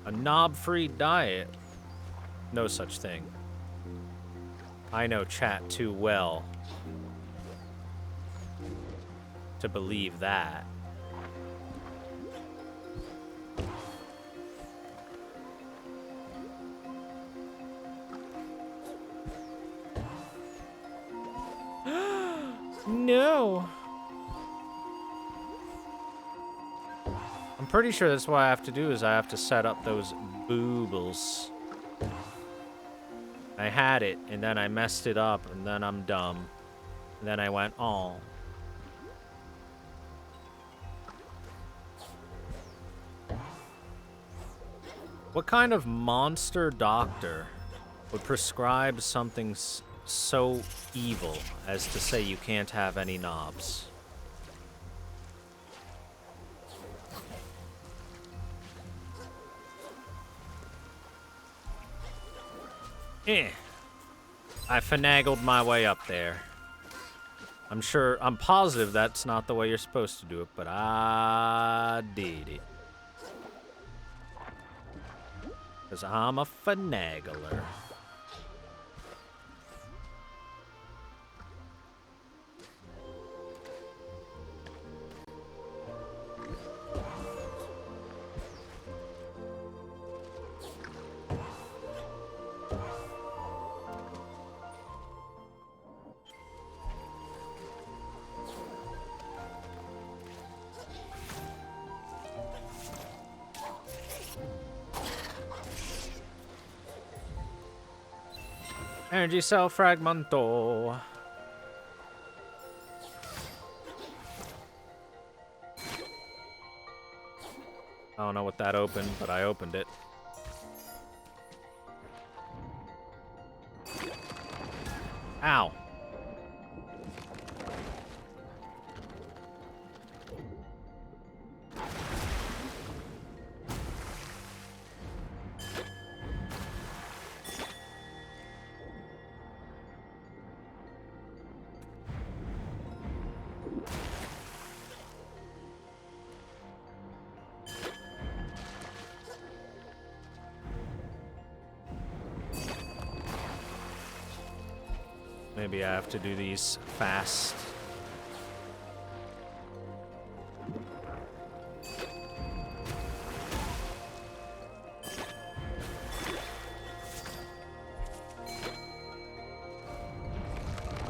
a knob-free diet? No such thing. I know chat too well to believe that. No. I'm pretty sure that's what I have to do is I have to set up those boobles. I had it, and then I messed it up, and then I'm dumb. And then I went, oh. What kind of monster doctor would prescribe something so evil as to say you can't have any knobs? I finagled my way up there. I'm positive that's not the way you're supposed to do it, but I did it. Because I'm a finagler. Energy cell fragmento. I don't know what that opened, but I opened it. Ow. Maybe I have to do these fast.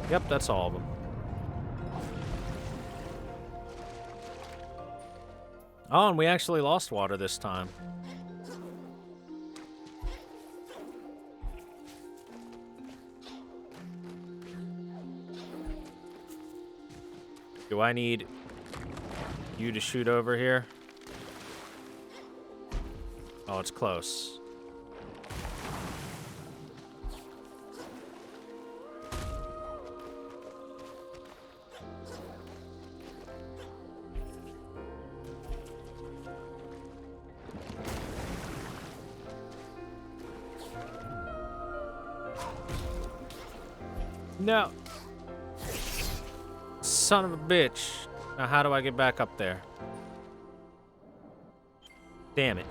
Yep, that's all of them. Oh, and we actually lost water this time. Do I need you to shoot over here? Oh, it's close. No. Son of a bitch. Now how do I get back up there? Damn it.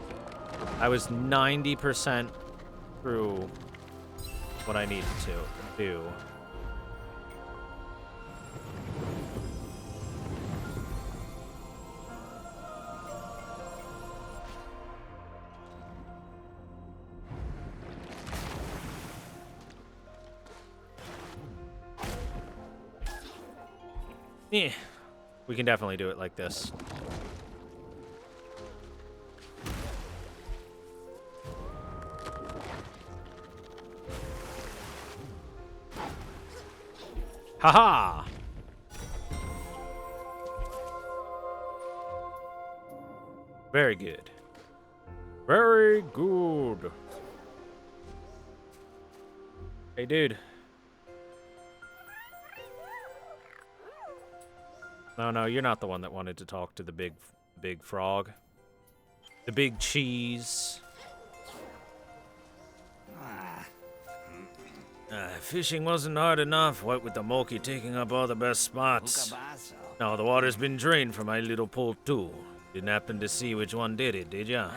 I was 90% through what I needed to do. Yeah, we can definitely do it like this. Haha! Very good. Very good. Hey, dude. No, you're not the one that wanted to talk to the big frog. The big cheese. Fishing wasn't hard enough, what with the Moki taking up all the best spots. Now the water's been drained from my little pool too. Didn't happen to see which one did it, did ya?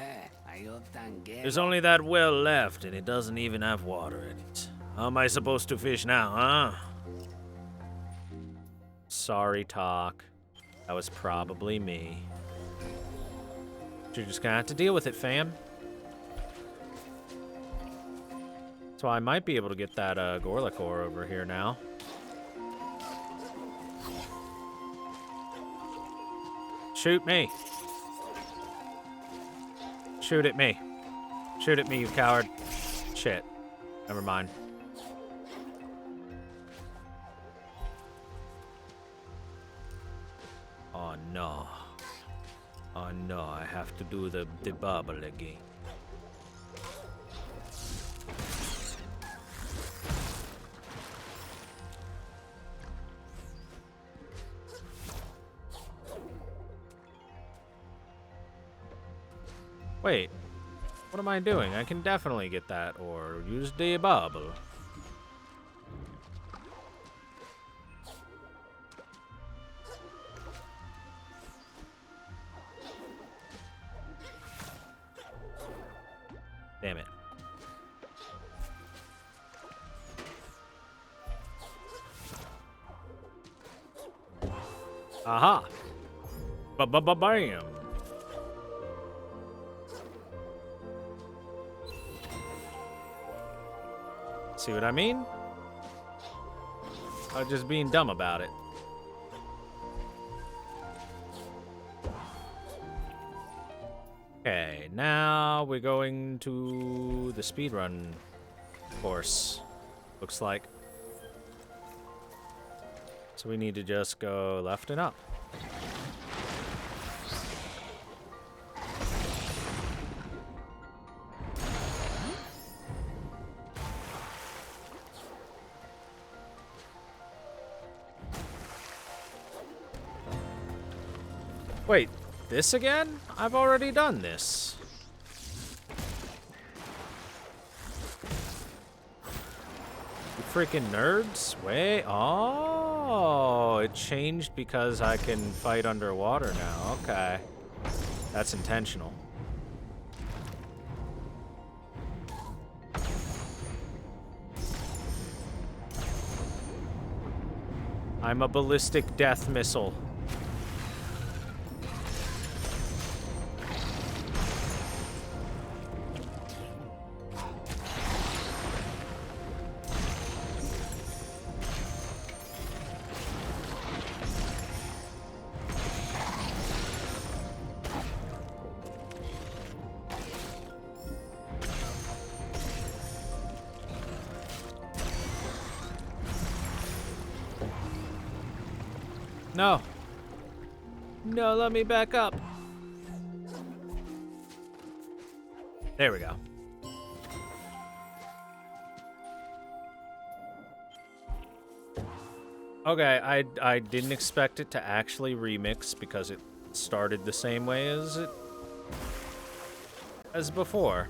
There's only that well left, and it doesn't even have water in it. How am I supposed to fish now, huh? Sorry, Talk. That was probably me. You're just gonna have to deal with it, fam. So I might be able to get that Gorlakor over here now. Shoot me. Shoot at me. Shoot at me, you coward. Shit. Never mind. Oh no. Oh no, I have to do the bubble again. Wait. What am I doing? I can definitely get that or use the bubble. Damn it. Aha! Ba-ba-ba-bam! See what I mean? I'm just being dumb about it. Okay, now we're going to the speedrun course, looks like. So we need to just go left and up. Wait, this again? I've already done this. You freaking nerds. Wait, oh, it changed because I can fight underwater now. Okay. That's intentional. I'm a ballistic death missile. No. No, let me back up. There we go. Okay, I didn't expect it to actually remix because it started the same way as before.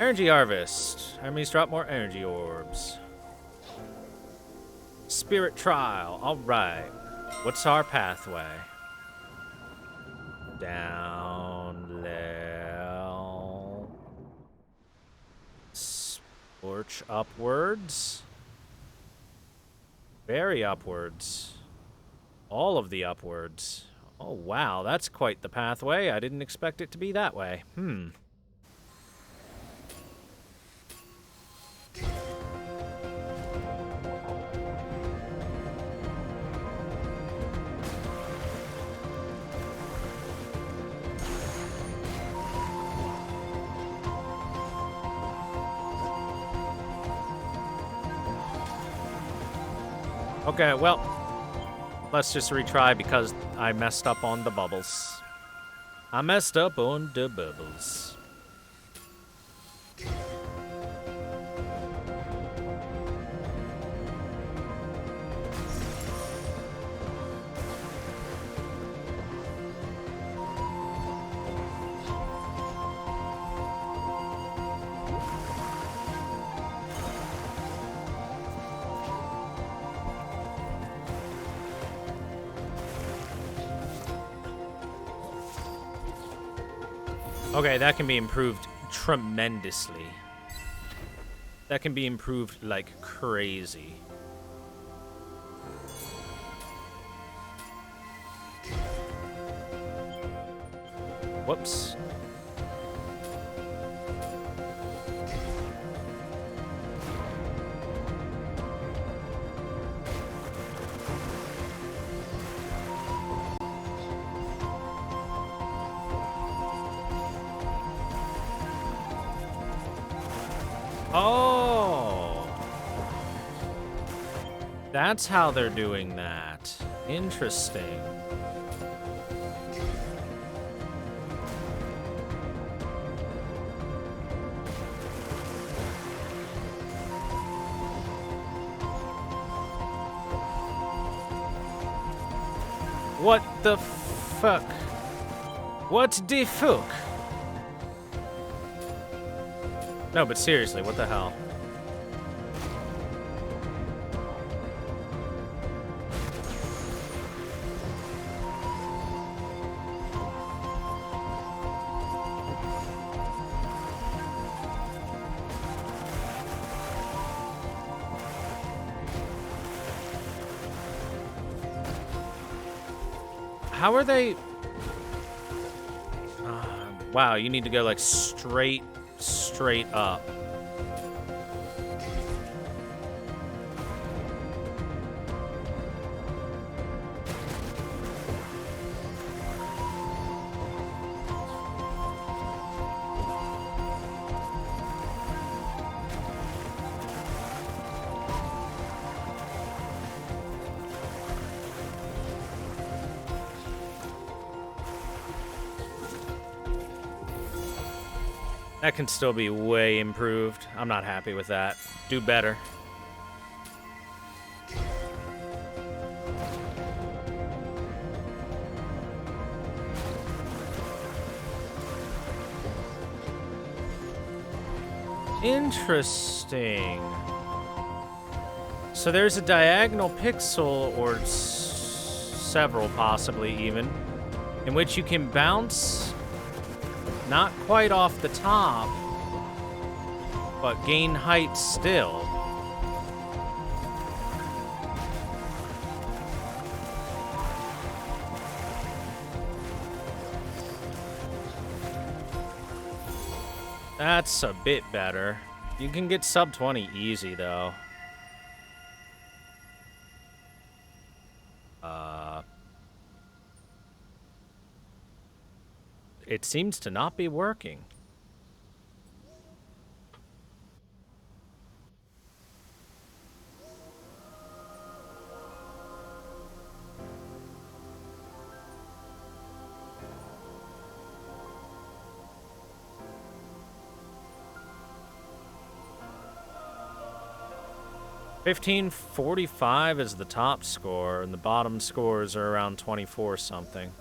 Energy harvest. Enemies drop more energy orbs. Spirit trial. All right. What's our pathway? Down low. Scorch upwards. Very upwards. All of the upwards. Oh, wow. That's quite the pathway. I didn't expect it to be that way. Okay, well, let's just retry because I messed up on the bubbles. I messed up on the bubbles. Okay, that can be improved tremendously. That can be improved like crazy. Whoops. Oh, that's how they're doing that. Interesting. What the fuck? What the fuck? No, but seriously, what the hell? How are they? Wow, you need to go like straight up. That can still be way improved. I'm not happy with that. Do better. Interesting. So there's a diagonal pixel, or several possibly even, in which you can bounce not quite off the top, but gain height still. That's a bit better. You can get sub 20 easy, though. It seems to not be working. $15.45 is the top score, and the bottom scores are around 24 something.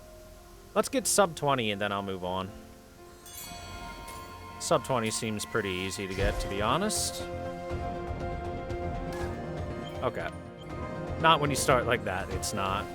Let's get sub 20 and then I'll move on. Sub 20 seems pretty easy to get, to be honest. Okay. Not when you start like that, it's not.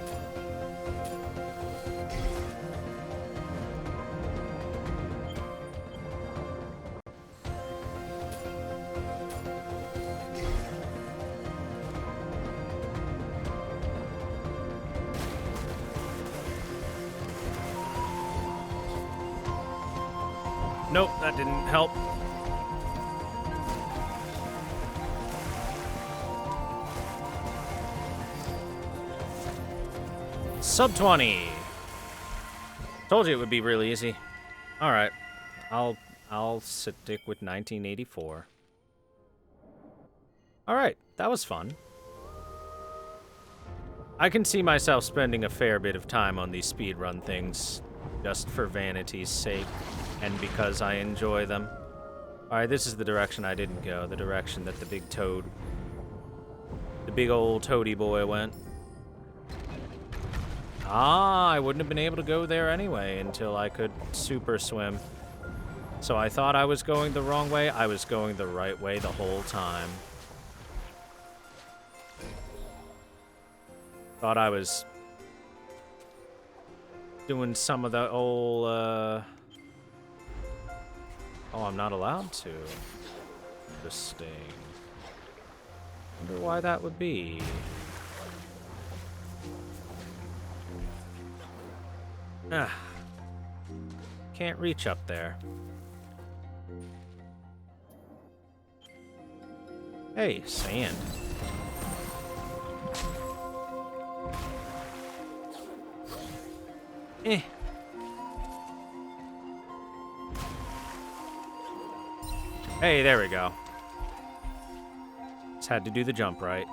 Nope, that didn't help. Sub 20. Told you it would be really easy. All right, I'll stick with 1984. All right, that was fun. I can see myself spending a fair bit of time on these speedrun things, just for vanity's sake, and because I enjoy them. Alright, this is the direction I didn't go, the direction that the big toad, the big old toady boy went. Ah, I wouldn't have been able to go there anyway until I could super swim. So I thought I was going the wrong way. I was going the right way the whole time. Thought I was doing some of the old, Oh, I'm not allowed to. Interesting. Wonder why that would be. Ah. Can't reach up there. Hey, sand. Eh. Hey, there we go. Just had to do the jump right.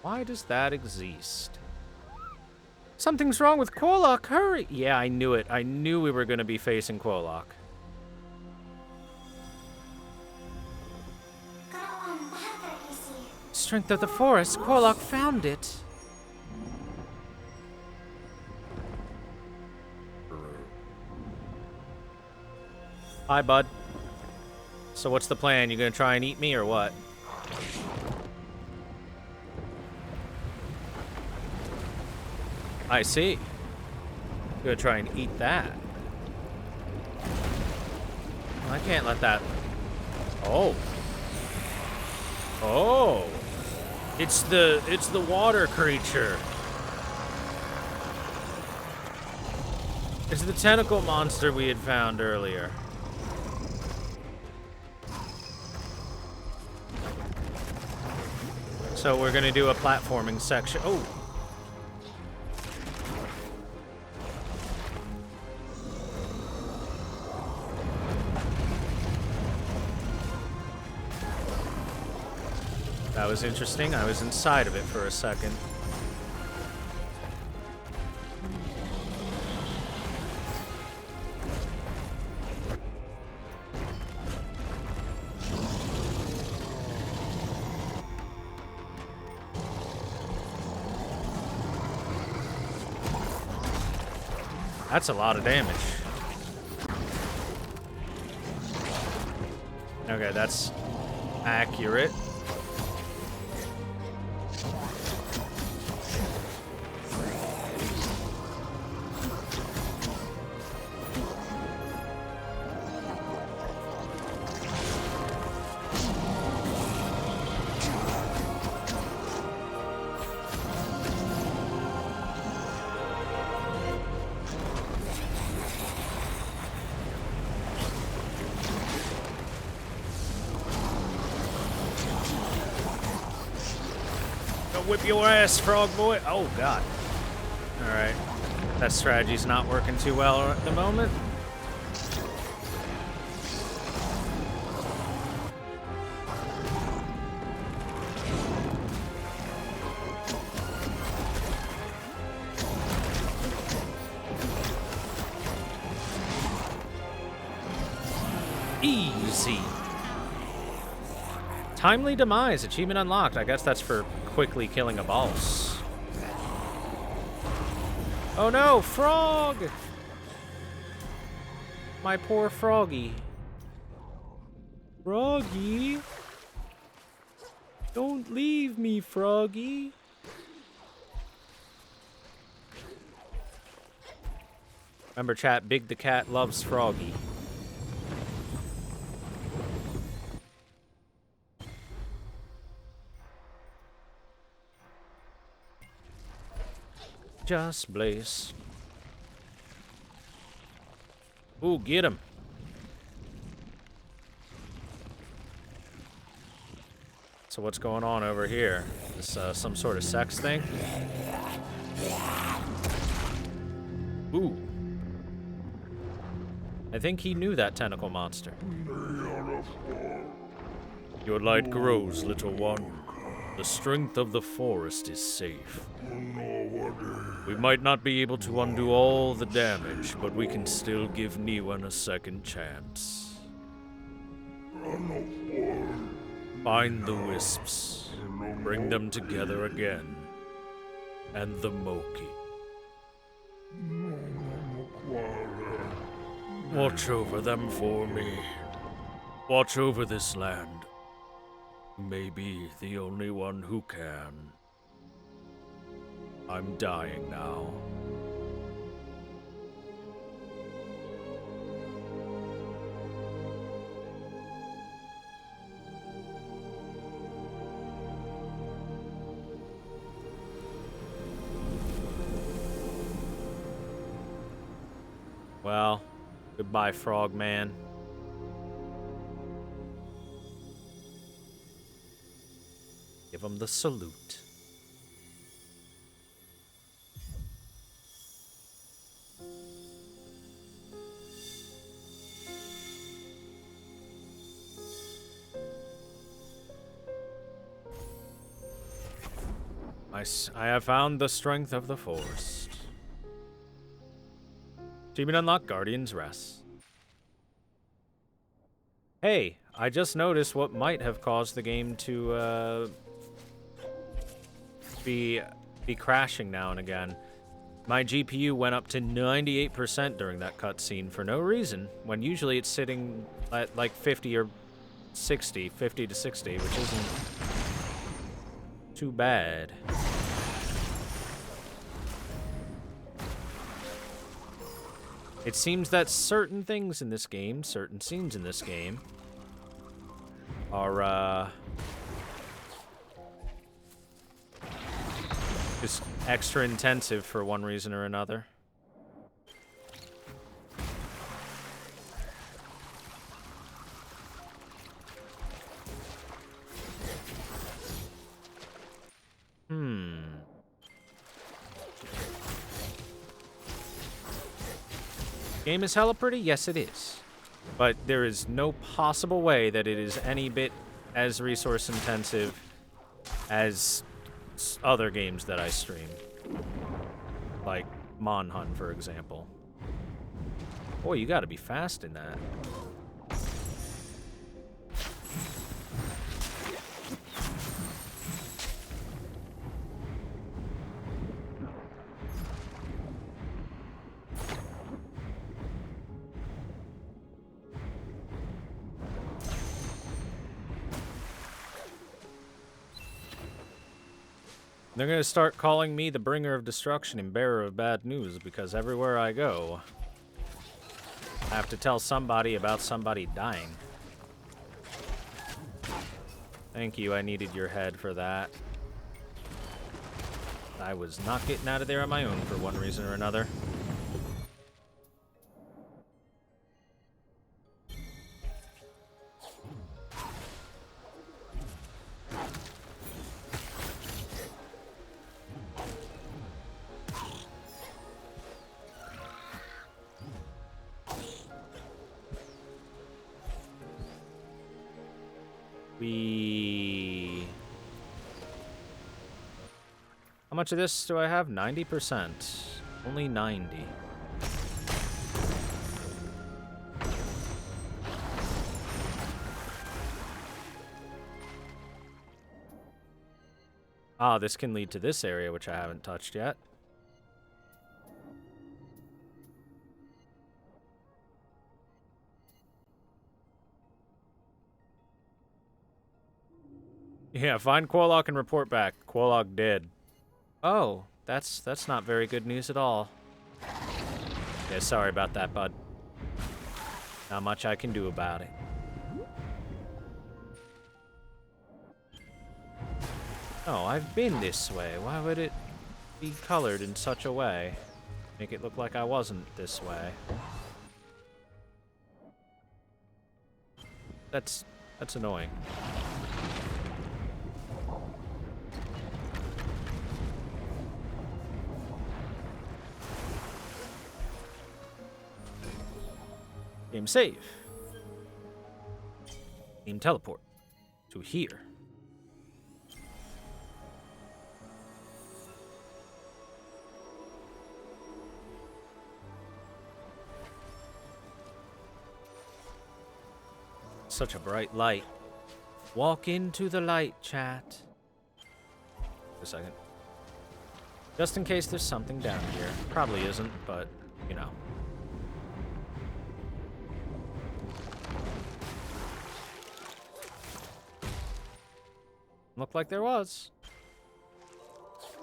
Why does that exist? Something's wrong with Quolock. Hurry! Yeah, I knew it. I knew we were going to be facing Quolock. Strength of the forest. Quolock found it. Hi, bud. So what's the plan? You gonna try and eat me or what? I see. Gonna try and eat that. Well, I can't let that... Oh. Oh. It's the water creature. It's the tentacle monster we had found earlier. So we're gonna do a platforming section. Oh. That was interesting. I was inside of it for a second. That's a lot of damage. Okay, that's accurate. Whip your ass, frog boy. Oh, God. Alright. That strategy's not working too well at the moment. Easy. Timely demise. Achievement unlocked. I guess that's for quickly killing a boss. Oh no, frog! My poor froggy. Froggy? Don't leave me, froggy. Remember, chat, Big the Cat loves froggy. Just blaze. Ooh, get him. So what's going on over here? This some sort of sex thing? Ooh. I think he knew that tentacle monster.
Your light grows, little one. The strength of the forest is safe. We might not be able to undo all the damage, but we can still give Niwen a second chance. Find the Wisps, bring them together again, and the Moki. Watch over them for me. Watch over this land. You may be the only one who can. I'm dying now.
Well, goodbye, frog man. Give him the salute. I have found the strength of the forest. Achievement unlocked, Guardian's Rest. Hey, I just noticed what might have caused the game to be crashing now and again. My GPU went up to 98% during that cutscene for no reason, when usually it's sitting at like 50 or 60, 50 to 60, which isn't too bad. It seems that certain things in this game, certain scenes in this game, are, just extra intensive for one reason or another. Game is hella pretty? Yes, it is. But there is no possible way that it is any bit as resource intensive as other games that I stream. Like Monhunt, for example. Boy, you gotta be fast in that. They're gonna start calling me the bringer of destruction and bearer of bad news because everywhere I go, I have to tell somebody about somebody dying. Thank you, I needed your head for that. I was not getting out of there on my own for one reason or another. How much of this do I have? 90%. Only 90. Ah, this can lead to this area, which I haven't touched yet. Yeah, find Quolock and report back. Quolock dead. Oh, that's not very good news at all. Yeah, sorry about that, bud. Not much I can do about it. Oh, I've been this way. Why would it be colored in such a way? Make it look like I wasn't this way. That's annoying. Game save. Game teleport to here. Such a bright light. Walk into the light, chat. A second. Just in case there's something down here. Probably isn't, but, you know. Looked like there was.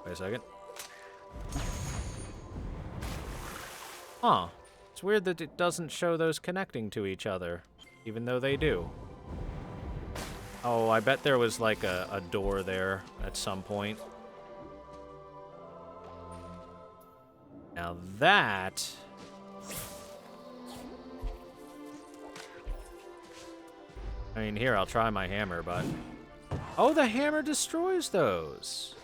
Wait a second. Huh. It's weird that it doesn't show those connecting to each other, even though they do. Oh, I bet there was like a door there at some point. Now that... I mean, here, I'll try my hammer, but... Oh, the hammer destroys those.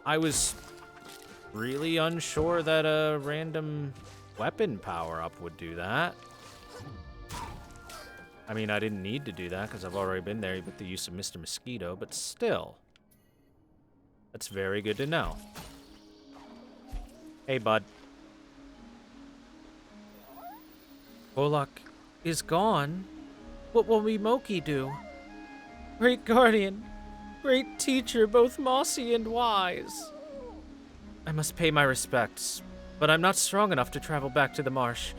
I was really unsure that a random weapon power-up would do that. I mean, I didn't need to do that because I've already been there with the use of Mr. Mosquito, but still. That's very good to know. Hey, bud. Polak is gone. What will Mimoki do? Great guardian, great teacher, both mossy and wise. I must pay my respects, but I'm not strong enough to travel back to the marsh.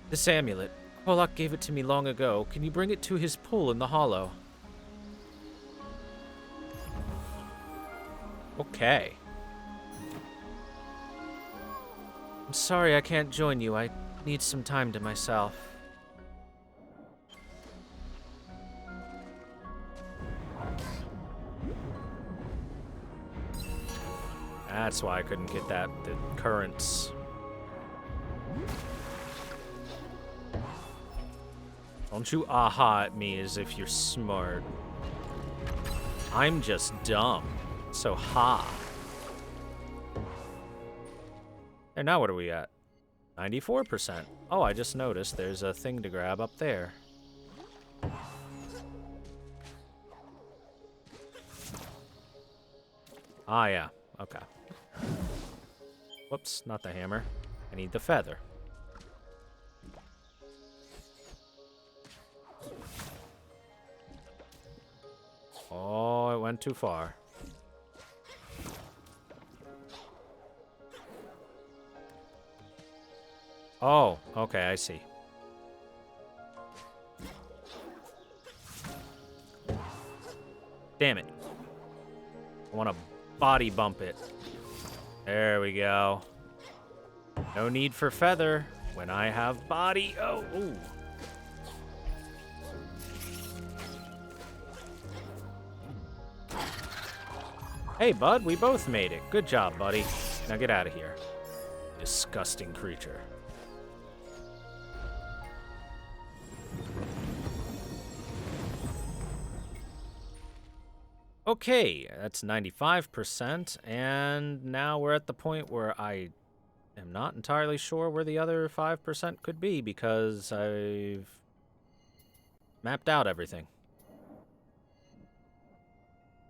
This amulet, Polak gave it to me long ago. Can you bring it to his pool in the hollow? Okay. I'm sorry I can't join you. I need some time to myself. That's why I couldn't get the currents. Don't you aha at me as if you're smart. I'm just dumb. So ha. And now what are we at? 94%. Oh, I just noticed there's a thing to grab up there. Ah, yeah. Okay. Whoops, not the hammer. I need the feather. Oh, it went too far. Oh, okay, I see. Damn it. I want to body bump it. There we go. No need for feather when I have body. Oh, ooh. Hey, bud, we both made it. Good job, buddy. Now get out of here. Disgusting creature. Okay, that's 95%, and now we're at the point where I am not entirely sure where the other 5% could be because I've mapped out everything.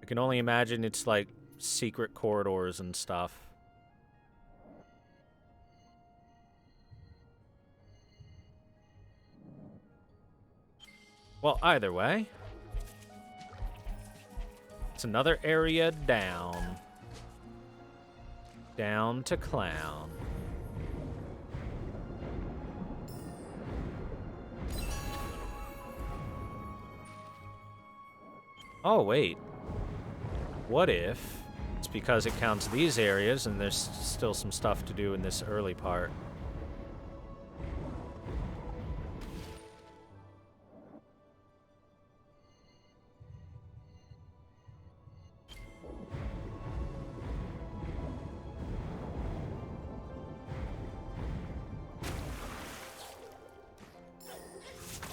I can only imagine it's like secret corridors and stuff. Well, either way, it's another area down. Down to Clown. Oh, wait. What if it's because it counts these areas and there's still some stuff to do in this early part?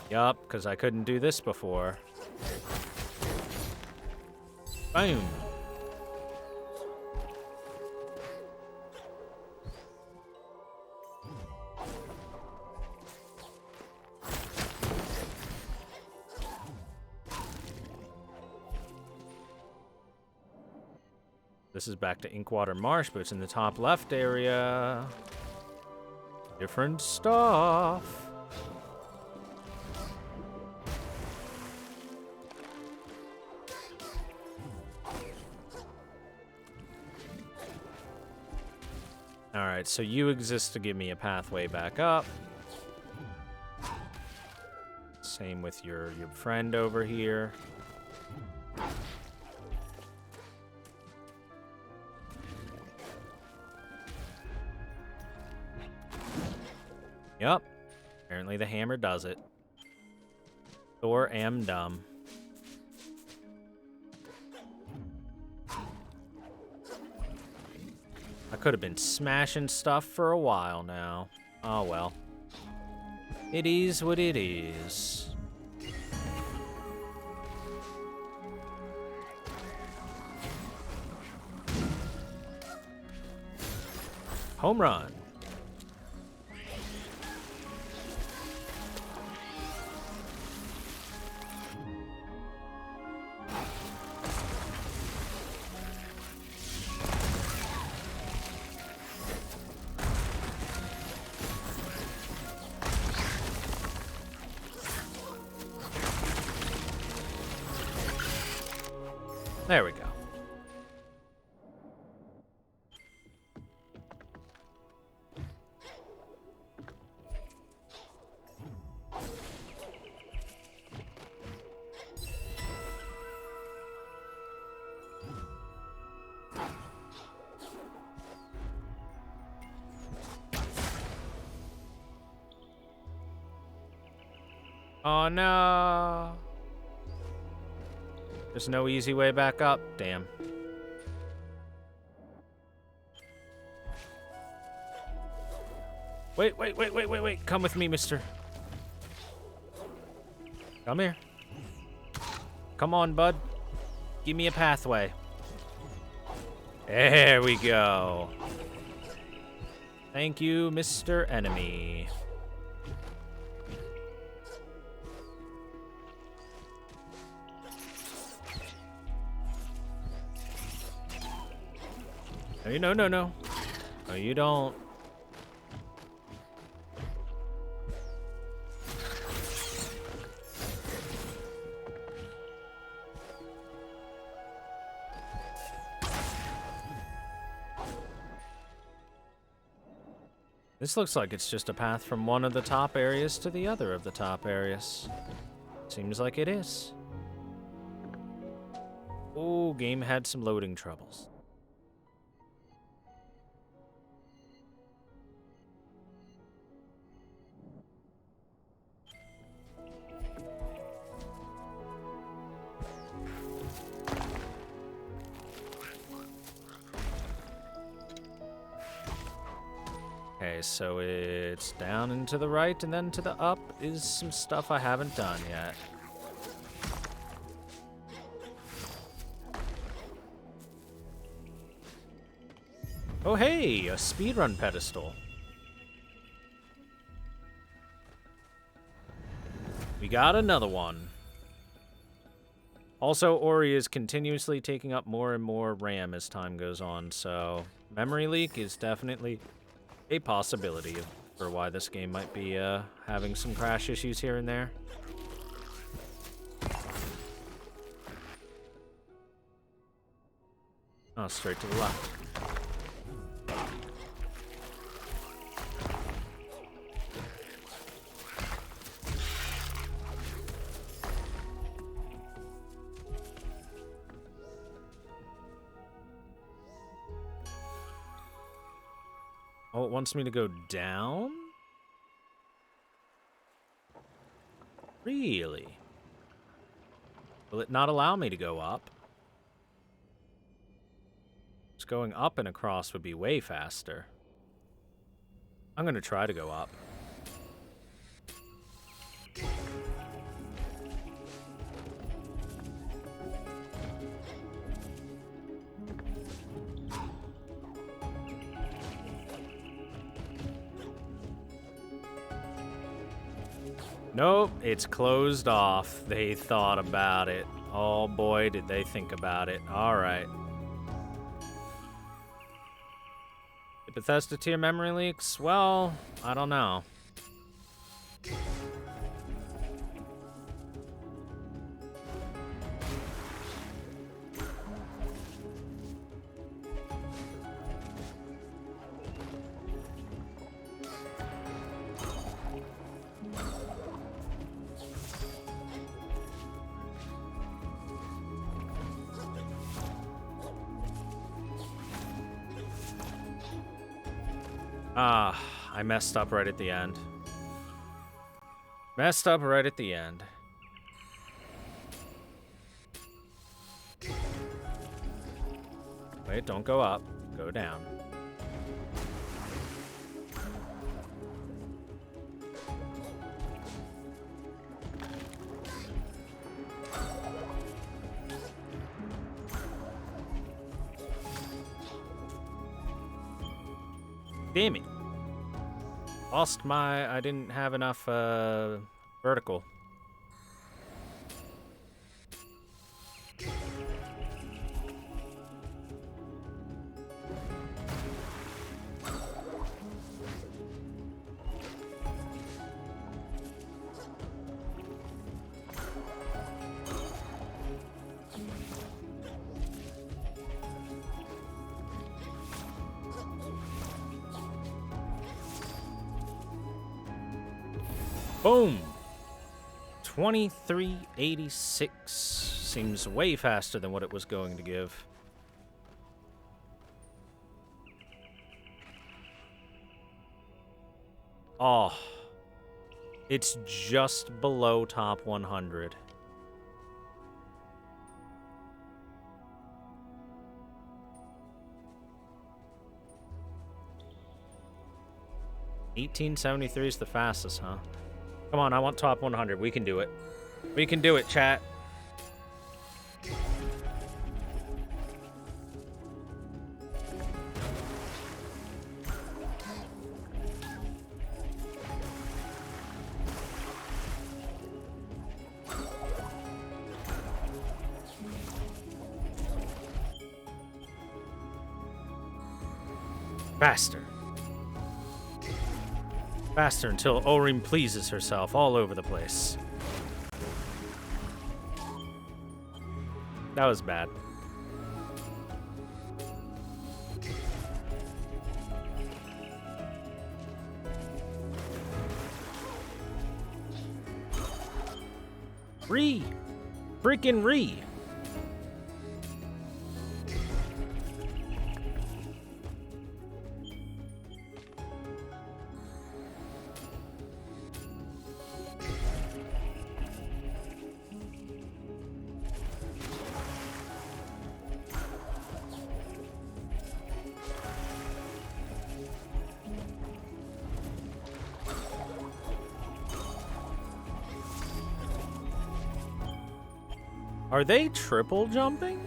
Yup, because I couldn't do this before. Boom. This is back to Inkwater Marsh, but it's in the top left area. Different stuff. Alright, so you exist to give me a pathway back up. Same with your friend over here. Yup. Apparently the hammer does it. Thor am dumb. I could have been smashing stuff for a while now. Oh well. It is what it is. Home run. There we go. Oh no! There's no easy way back up. Damn. Wait. Come with me, mister. Come here. Come on, bud. Give me a pathway. There we go. Thank you, Mr. Enemy. No. No, you don't. This looks like it's just a path from one of the top areas to the other of the top areas. Seems like it is. Oh, game had some loading troubles. Okay, so it's down and to the right, and then to the up is some stuff I haven't done yet. Oh hey, a speedrun pedestal. We got another one. Also, Ori is continuously taking up more and more RAM as time goes on, so memory leak is definitely a possibility for why this game might be having some crash issues here and there. Oh, straight to the left. Oh, it wants me to go down? Really? Will it not allow me to go up? Just going up and across would be way faster. I'm gonna try to go up. Nope, it's closed off. They thought about it. Oh boy, did they think about it. Alright. The Bethesda tier memory leaks? Well, I don't know. Ah, I messed up right at the end. Messed up right at the end. Wait, don't go up. Go down. Damn it. Lost my... I didn't have enough, vertical. Boom! 2386 seems way faster than what it was going to give. Oh, it's just below top 100. $18.73 is the fastest, huh? Come on, I want top 100. We can do it. We can do it, chat. Faster. Faster until Orim pleases herself all over the place. That was bad. Freaking Ree. Are they triple jumping?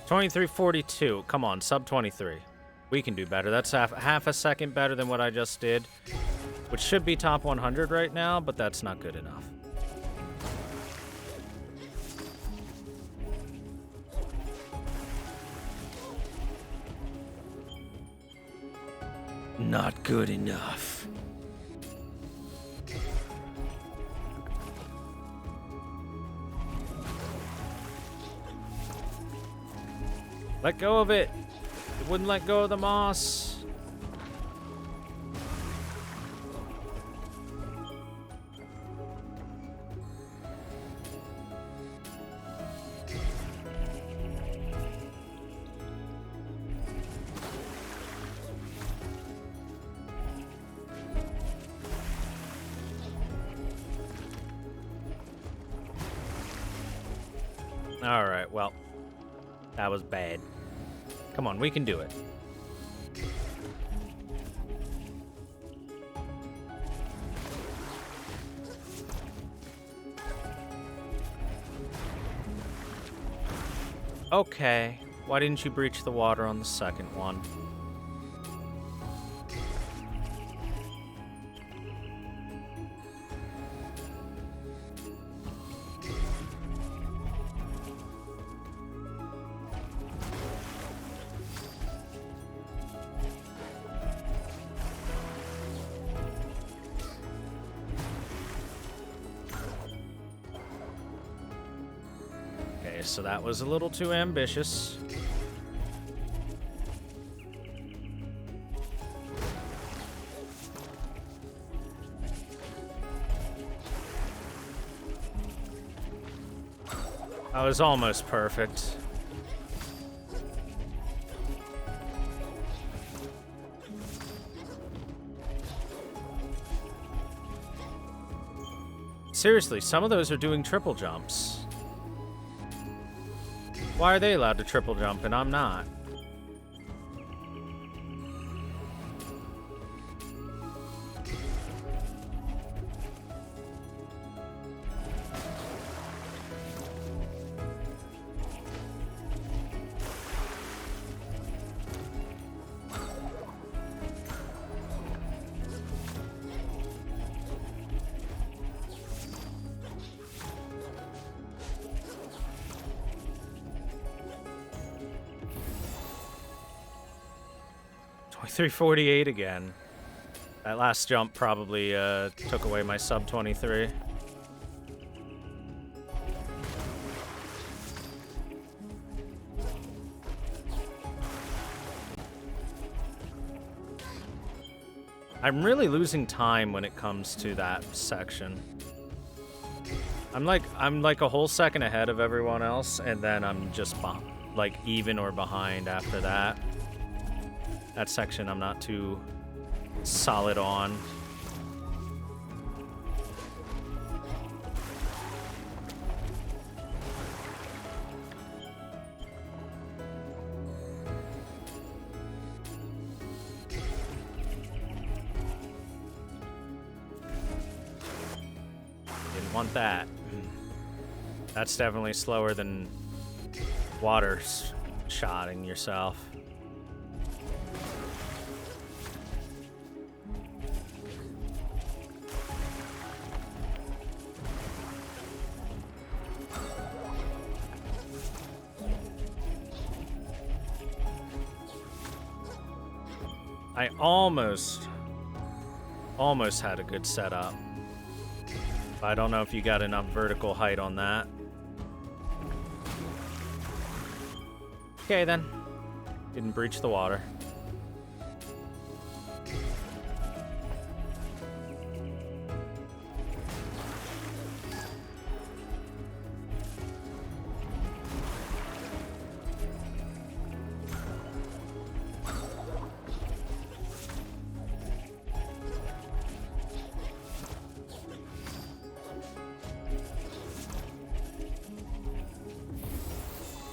$23.42. Come on, sub 23. We can do better. That's half a second better than what I just did, which should be top 100 right now, but that's not good enough. Not good enough. Let go of it. It wouldn't let go of the moss. All right, well, that was bad. Come on, we can do it. Okay, why didn't you breach the water on the second one? So that was a little too ambitious. I was almost perfect. Seriously, some of those are doing triple jumps. Why are they allowed to triple jump and I'm not? 348 again. That last jump probably took away my sub 23. I'm really losing time when it comes to that section. I'm like a whole second ahead of everyone else, and then I'm just like even or behind after that. That section I'm not too solid on. Didn't want that. That's definitely slower than water shotting yourself. I almost had a good setup. I don't know if you got enough vertical height on that. Okay, then. Didn't breach the water.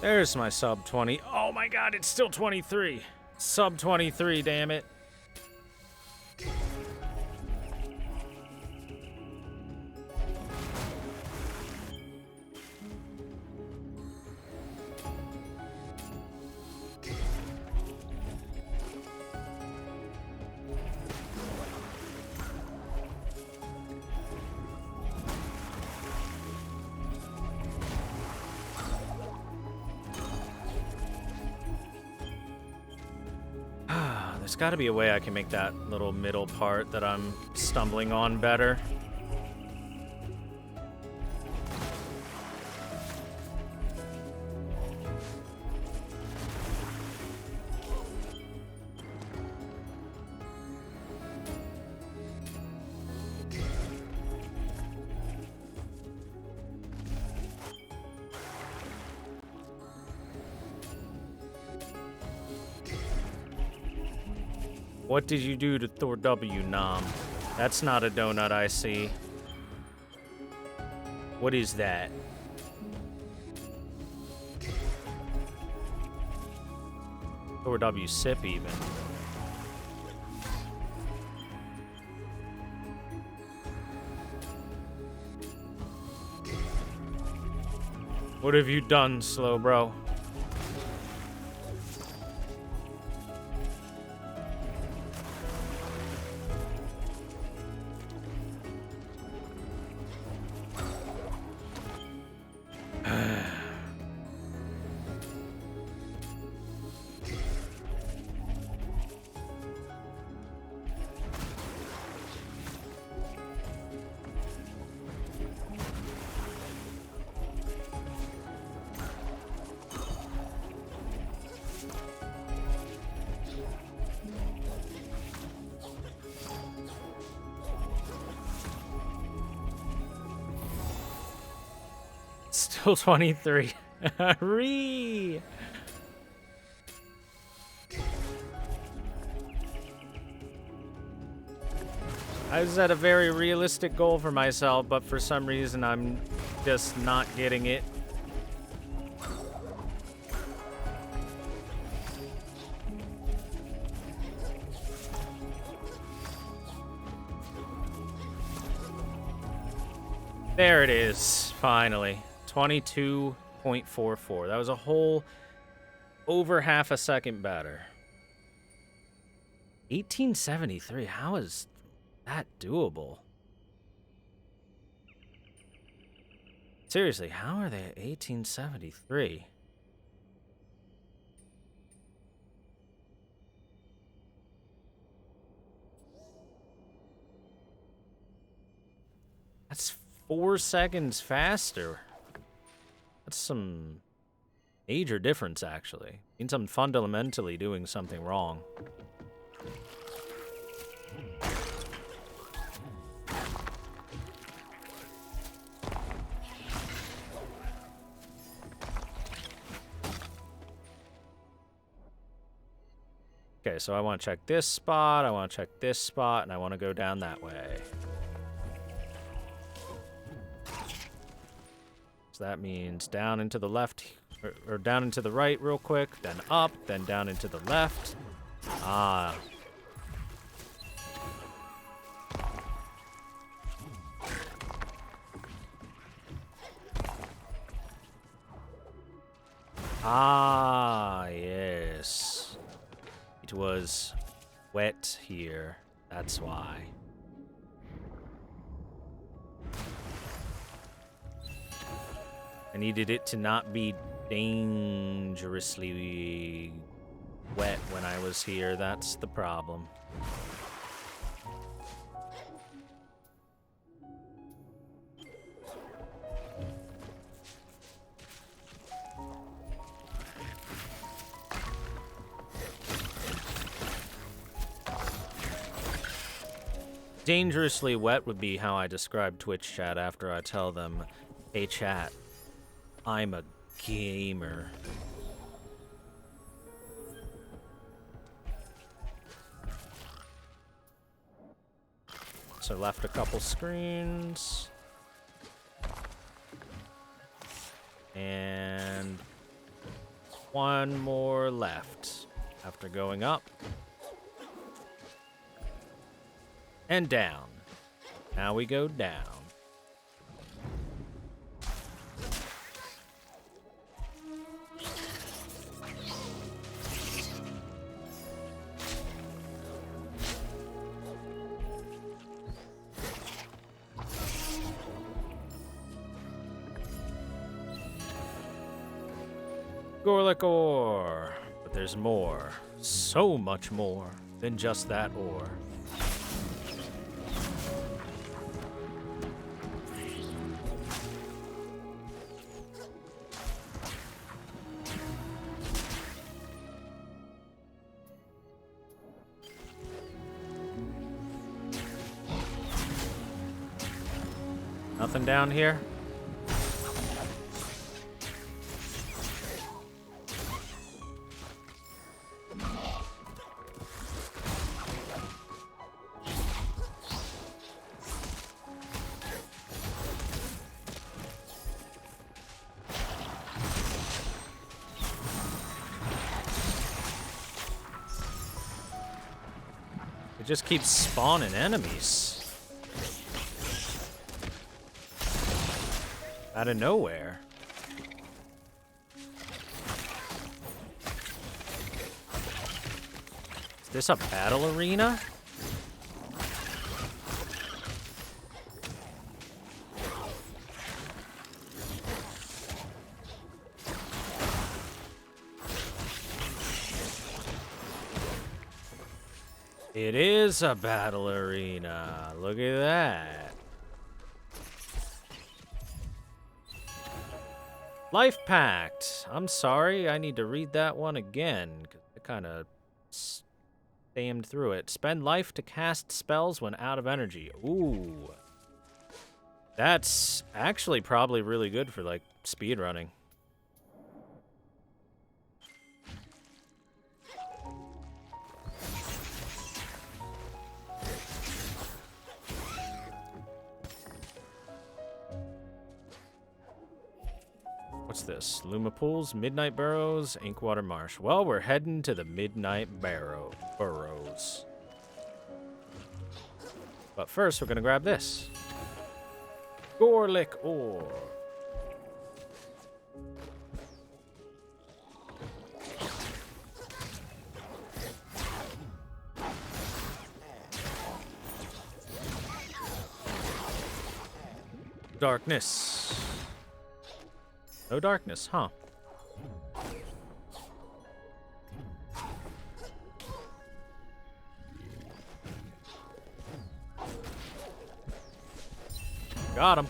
There's my sub 20. Oh my god, it's still 23. Sub 23, damn it. There's got to be a way I can make that little middle part that I'm stumbling on better. What did you do to ThorW, Nom? That's not a donut I see. What is that? ThorW sip even. What have you done, slow bro? Still 23. Ree. I set a very realistic goal for myself, but for some reason I'm just not getting it. There it is, finally. 22.44. That was a whole over half a second better. 1873. How is that doable? Seriously, how are they at 1873? That's 4 seconds faster. That's some major difference, actually. Means I'm fundamentally doing something wrong. Okay, so I want to check this spot, I want to check this spot, and I want to go down that way. So that means down into the left, or down into the right real quick, then up, then down into the left. Ah. Ah, yes. It was wet here. That's why. I needed it to not be dangerously wet when I was here. That's the problem. Dangerously wet would be how I describe Twitch chat after I tell them, hey chat, I'm a gamer. So left a couple screens. And one more left after going up. And down. Now we go down. Gorlick ore. But there's more. So much more than just that ore. Nothing down here? It just keeps spawning enemies. Out of nowhere. Is this a battle arena? It is a battle arena. Look at that. Life Pact. I'm sorry, I need to read that one again. I kind of stammed through it. Spend life to cast spells when out of energy. Ooh. That's actually probably really good for, like, speedrunning. What's this? Luma Pools, Midnight Burrows, Inkwater Marsh. Well, we're heading to the Midnight Burrows. But first, we're gonna grab this. Gorlick ore. Darkness. No darkness, huh? Got him.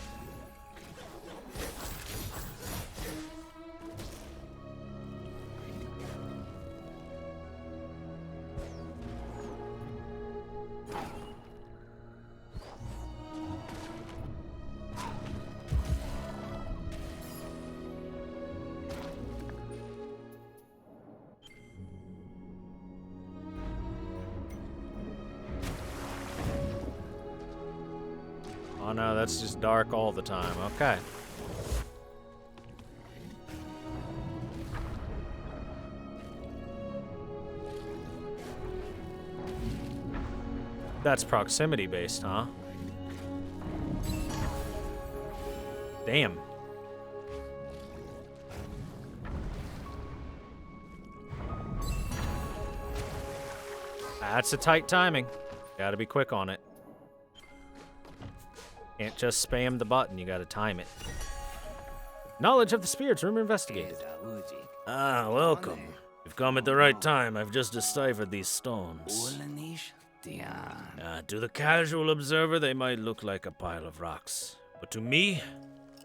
Oh no, that's just dark all the time. Okay. That's proximity based, huh? Damn. That's a tight timing. Gotta be quick on it. Can't just spam the button, you gotta time it. Knowledge of the spirits room investigated.
Ah, welcome. You've come at the right time. I've just deciphered these stones. To the casual observer, they might look like a pile of rocks. But to me,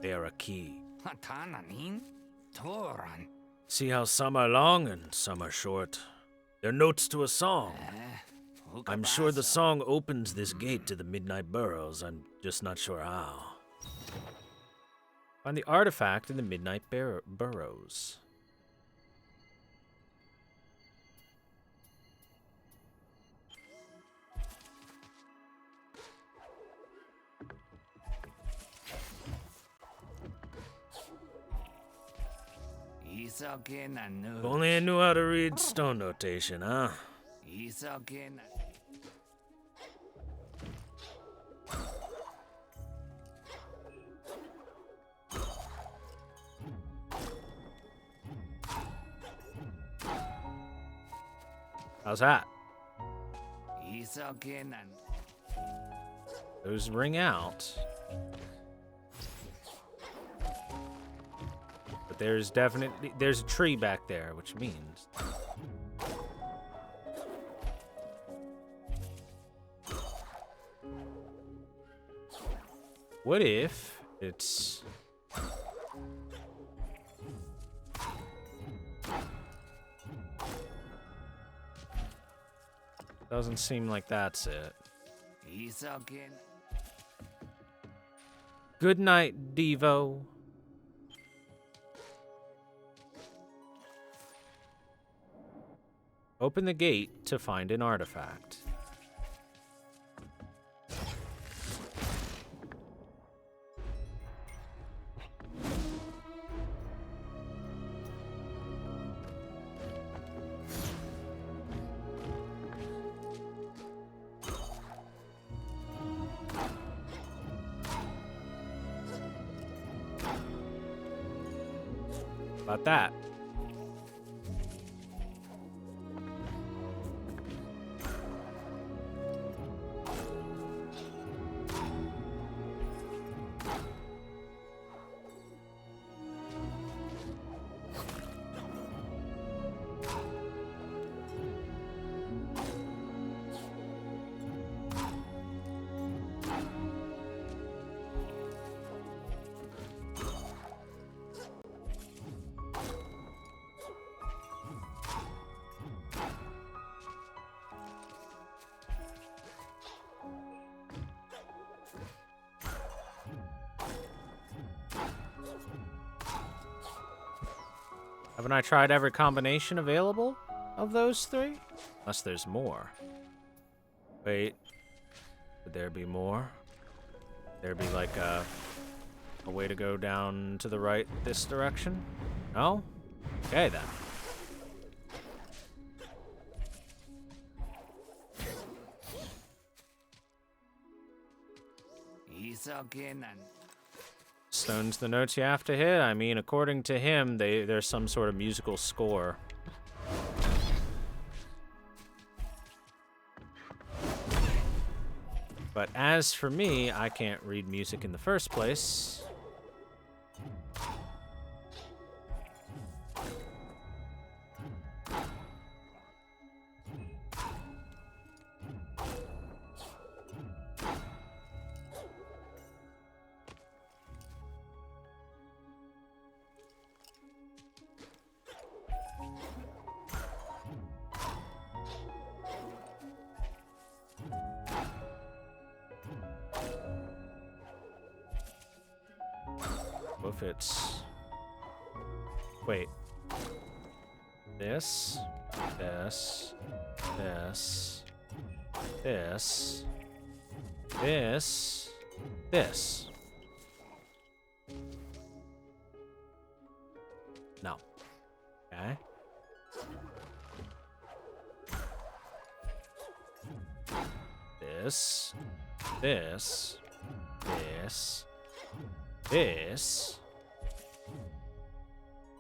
they are a key. See how some are long and some are short? They're notes to a song. I'm sure the song opens this gate to the Midnight Burrows. I'm just not sure how.
Find the artifact in the Midnight Burrows.
If only I knew how to read stone notation, huh?
How's that? Those ring out. But there's a tree back there, which means... What if it's... Doesn't seem like that's it. Good night, Devo. Open the gate to find an artifact. About that. Haven't I tried every combination available of those three? Unless there's more. Wait. Would there be more? There be like a way to go down to the right this direction? No? Okay then. Stone's the notes you have to hit. I mean, according to him, there's some sort of musical score. But as for me, I can't read music in the first place. If it's... Wait. This. This. This. This. This. This. No. Okay. This. This. This. This.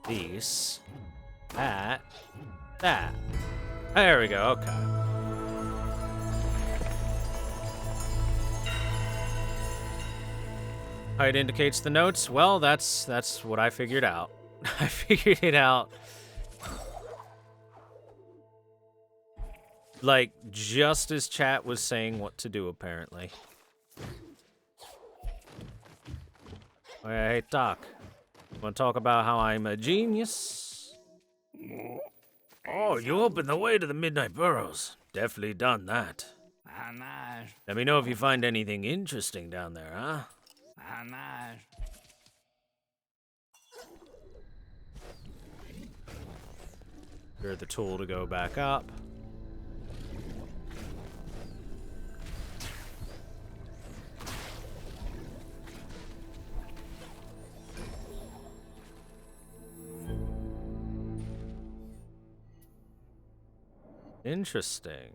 These. That. That. There we go, okay. Height indicates the notes. Well, that's what I figured out. I figured it out. Like, just as chat was saying what to do, apparently. Hey, Doc. Want to talk about how I'm a genius?
Oh, you opened the way to the Midnight Burrows. Definitely done that. Let me know if you find anything interesting down there, huh?
Here's the tool to go back up. Interesting.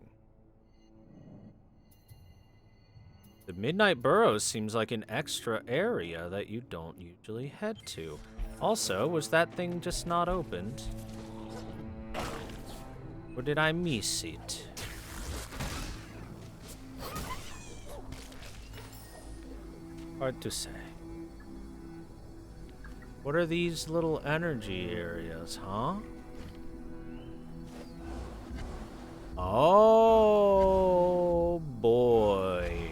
The Midnight Burrows seems like an extra area that you don't usually head to. Also, was that thing just not opened? Or did I miss it? Hard to say. What are these little energy areas, huh? Oh boy.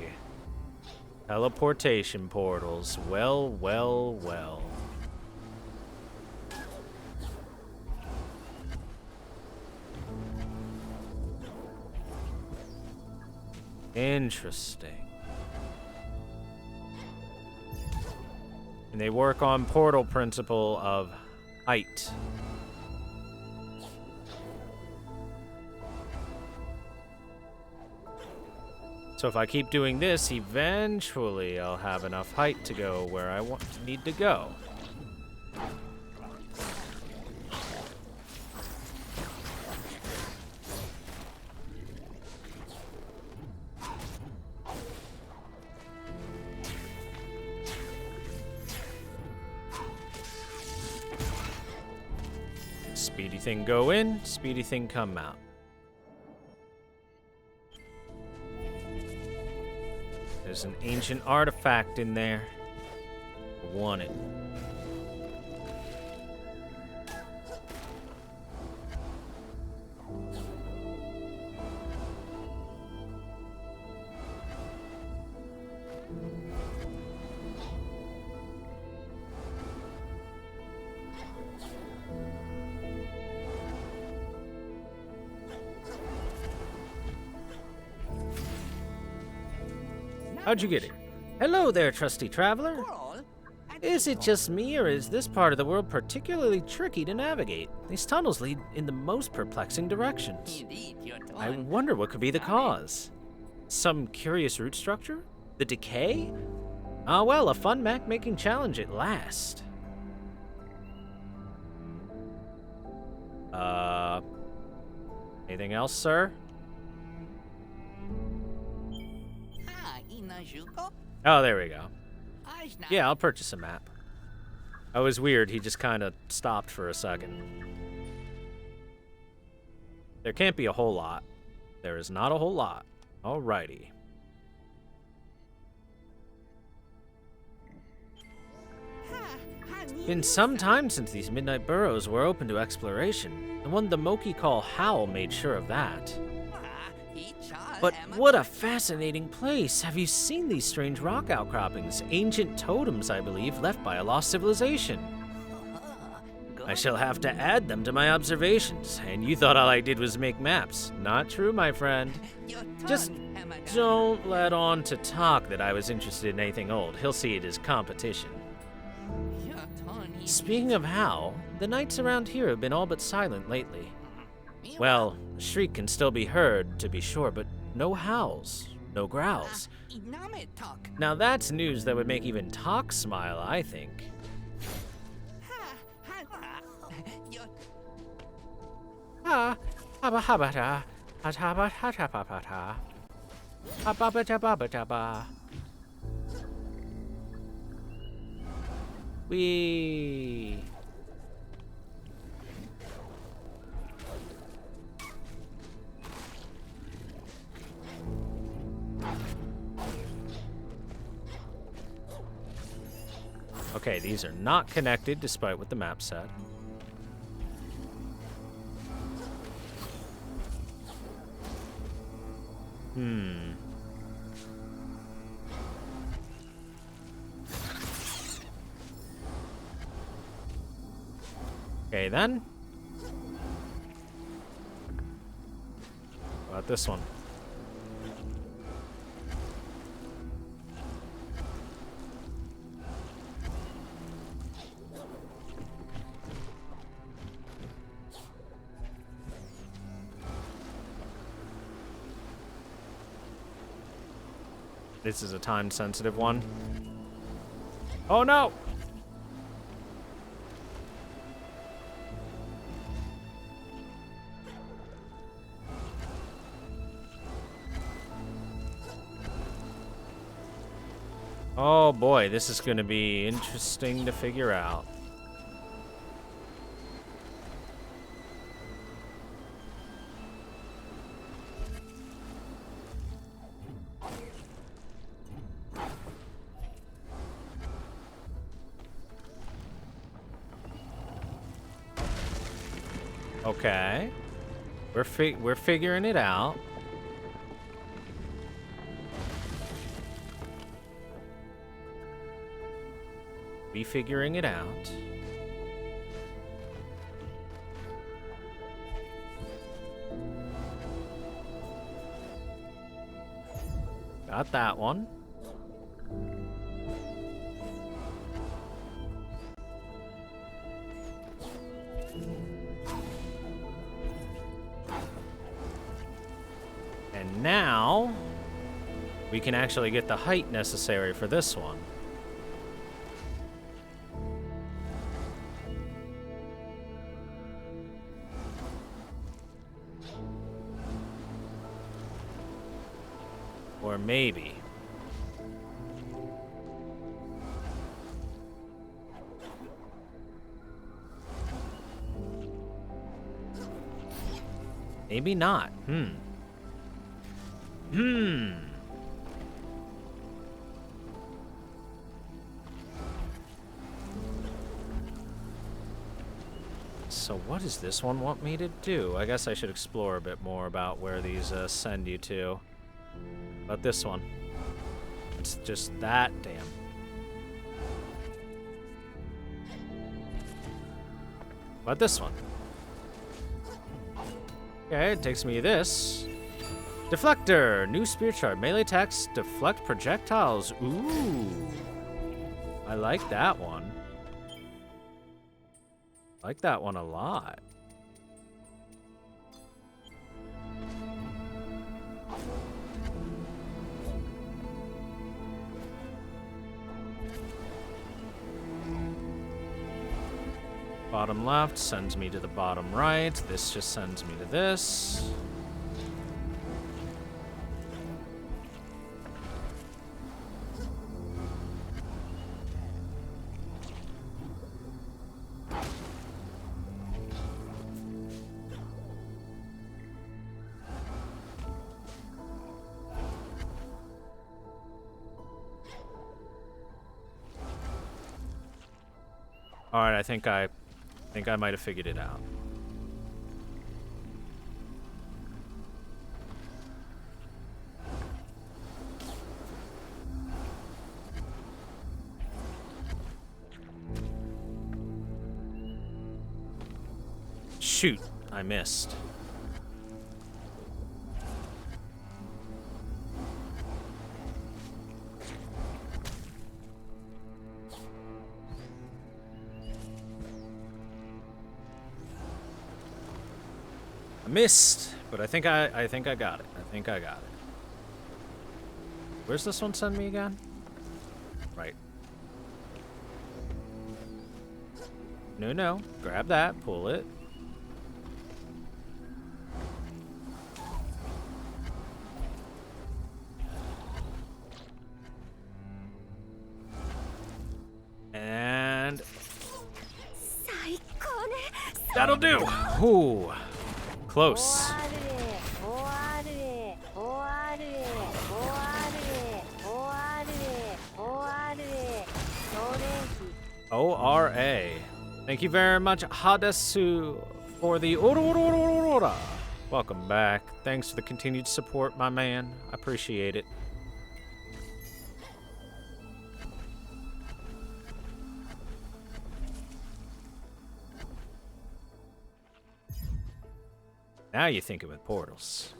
Teleportation portals. Well, well, well. Interesting. And they work on portal principle of height. So if I keep doing this, eventually I'll have enough height to go where I need to go. Speedy thing go in, speedy thing come out. There's an ancient artifact in there. I want it. How'd you get here? Hello there, trusty traveler. Is it just me, or is this part of the world particularly tricky to navigate? These tunnels lead in the most perplexing directions. I wonder what could be the cause. Some curious root structure? The decay? Ah, well, a fun map-making challenge at last. Anything else, sir? Oh, there we go. Yeah, I'll purchase a map. That was weird, he just kind of stopped for a second. There can't be a whole lot. There is not a whole lot. Alrighty. Been some time since these Midnight Burrows were open to exploration. The one the Moki call Howl made sure of that. But what a fascinating place! Have you seen these strange rock outcroppings? Ancient totems, I believe, left by a lost civilization. I shall have to add them to my observations, and you thought all I did was make maps. Not true, my friend. Just don't let on to talk that I was interested in anything old. He'll see it as competition. Speaking of how, the nights around here have been all but silent lately. Well, a shriek can still be heard, to be sure, but no howls, no growls. Now that's news that would make even Talk smile, I think. Ah, haba haba da, haba haba haba da, haba haba haba. Wee. Okay, these are not connected despite what the map said. Okay, then. What about this one? This is a time-sensitive one. Oh no! Oh boy, this is gonna be interesting to figure out. Okay. We're figuring it out. We figuring it out. Got that one. And now we can actually get the height necessary for this one. Or maybe. Maybe not. So what does this one want me to do? I guess I should explore a bit more about where these send you to. About this one. It's just that damn. About this one. Okay, it takes me to this. Deflector! New spear chart. Melee attacks deflect projectiles. Ooh. I like that one. I like that one a lot. Bottom left sends me to the bottom right. This just sends me to this. All right, I think I might have figured it out. Shoot, I missed. Missed, but I think I got it. I think I got it. Where's this one send me again? Right. No, no. Grab that, pull it. And that'll do. Ooh, close. ORA. Thank you very much, Hadasu, for the Aurora. Welcome back. Thanks for the continued support, my man. I appreciate it. Now you're thinking with portals.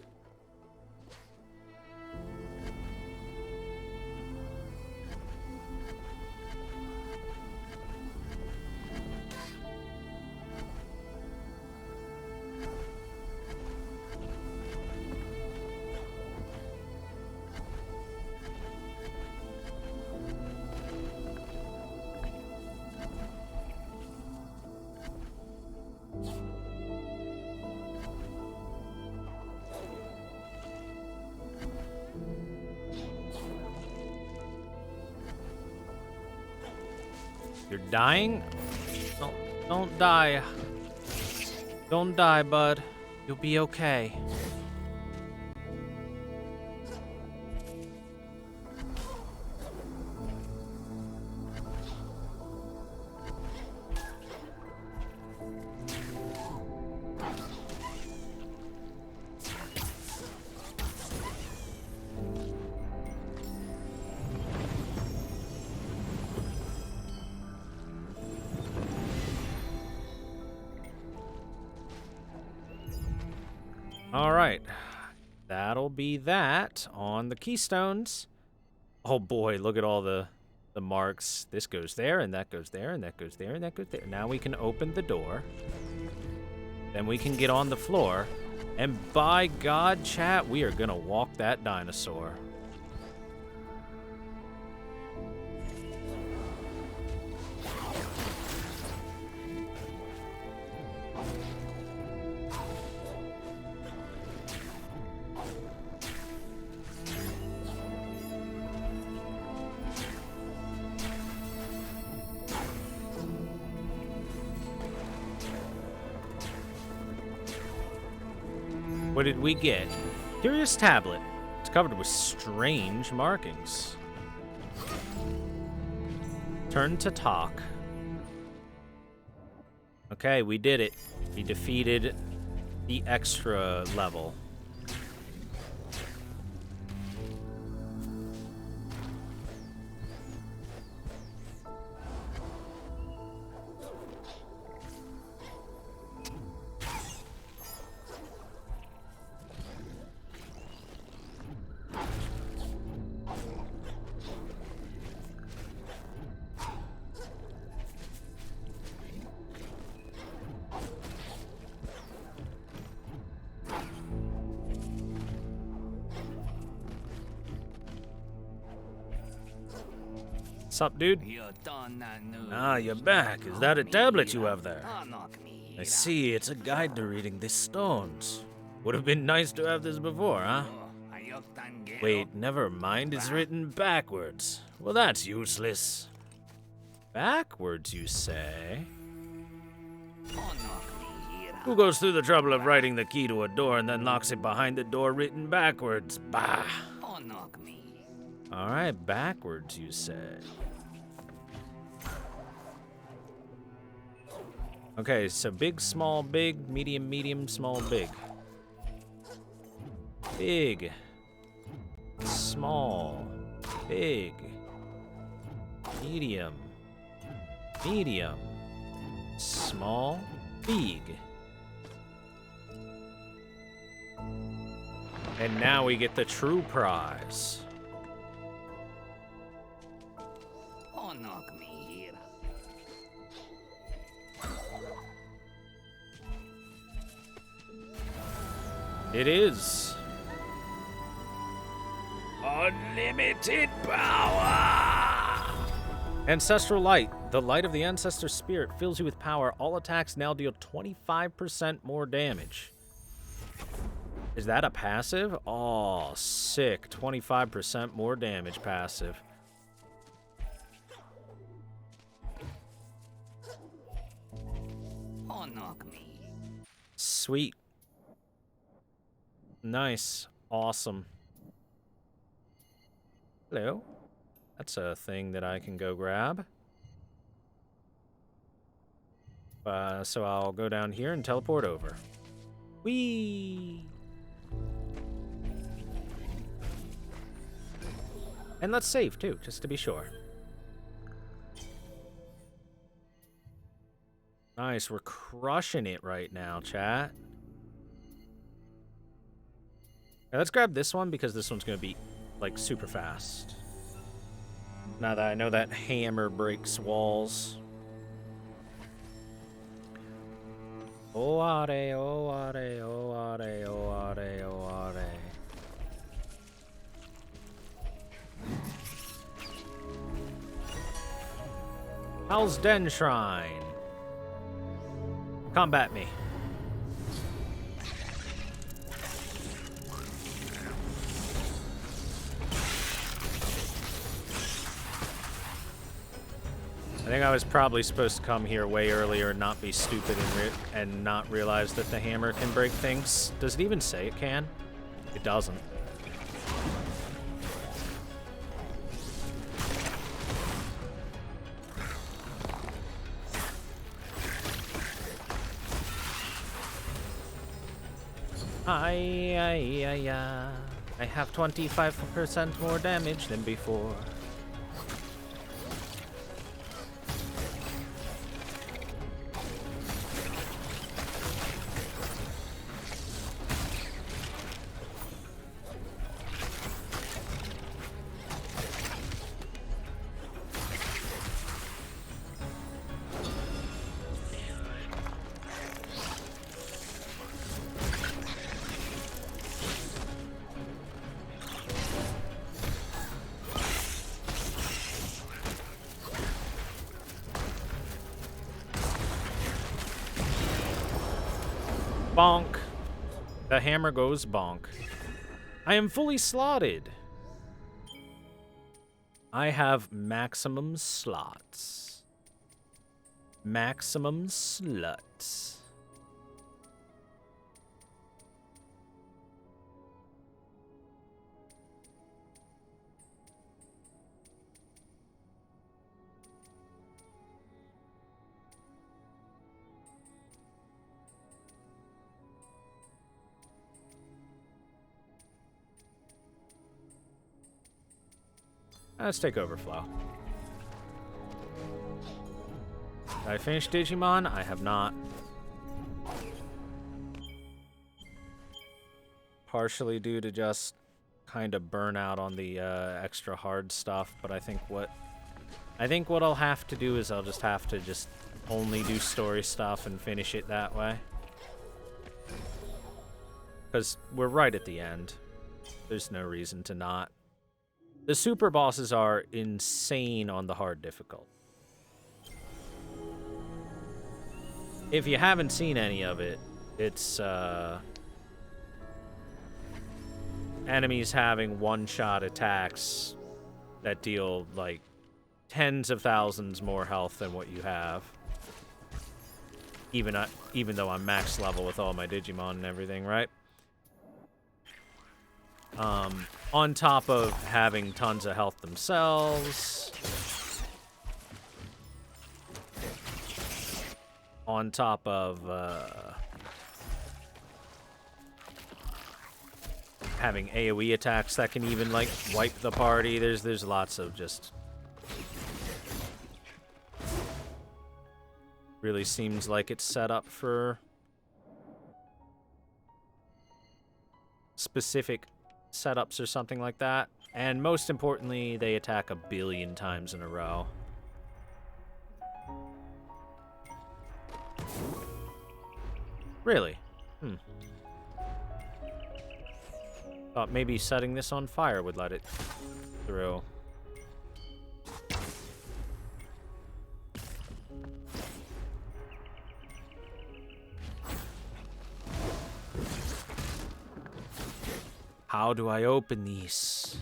You're dying? Don't die. Don't die, bud. You'll be okay. All right, that'll be that on the keystones. Oh boy, look at all the marks. This goes there, and that goes there, and that goes there, and that goes there. Now we can open the door. Then we can get on the floor. And by God, chat, we are gonna walk that dinosaur. What did we get? Curious tablet. It's covered with strange markings. Turn to talk. Okay, we did it. We defeated the extra level. Sup, dude? Ah, you're back. Is that a tablet you have there? I see, it's a guide to reading these stones. Would have been nice to have this before, huh? Wait, never mind, it's written backwards. Well, that's useless. Backwards, you say? Who goes through the trouble of writing the key to a door and then locks it behind the door written backwards? Bah! Alright, backwards, you say. Okay, so big, small, big, medium, medium, small, big. Big. Small. Big. Medium. Medium. Small. Big. And now we get the true prize. It is.
Unlimited power!
Ancestral Light. The light of the Ancestor Spirit fills you with power. All attacks now deal 25% more damage. Is that a passive? Oh, sick. 25% more damage passive. Sweet. Nice. Awesome. Hello. That's a thing that I can go grab. So I'll go down here and teleport over. Whee! And let's save, too, just to be sure. Nice, we're crushing it right now, chat. Okay, let's grab this one, because this one's going to be, like, super fast. Now that I know that hammer breaks walls. Oh, are, oh, are, oh, are, oh, are, oh, are. How's Den Shrine? Combat me. I think I was probably supposed to come here way earlier and not be stupid and not realize that the hammer can break things. Does it even say it can? It doesn't. I have 25% more damage than before. Bonk. The hammer goes bonk. I am fully slotted. I have maximum slots. Maximum sluts. Let's take Overflow. Did I finish Digimon? I have not. Partially due to just kind of burnout on the extra hard stuff, but I think what I'll have to do is I'll just have to just only do story stuff and finish it that way. Because we're right at the end. There's no reason to not. The super bosses are insane on the hard difficult. If you haven't seen any of it, it's enemies having one-shot attacks that deal like tens of thousands more health than what you have. Even though I'm max level with all my Digimon and everything, right? On top of having tons of health themselves. On top of having AoE attacks that can even like wipe the party. There's lots of just really seems like it's set up for specific setups or something like that. And most importantly, they attack 1 billion times in a row. Really? Thought maybe setting this on fire would let it through. How do I open these?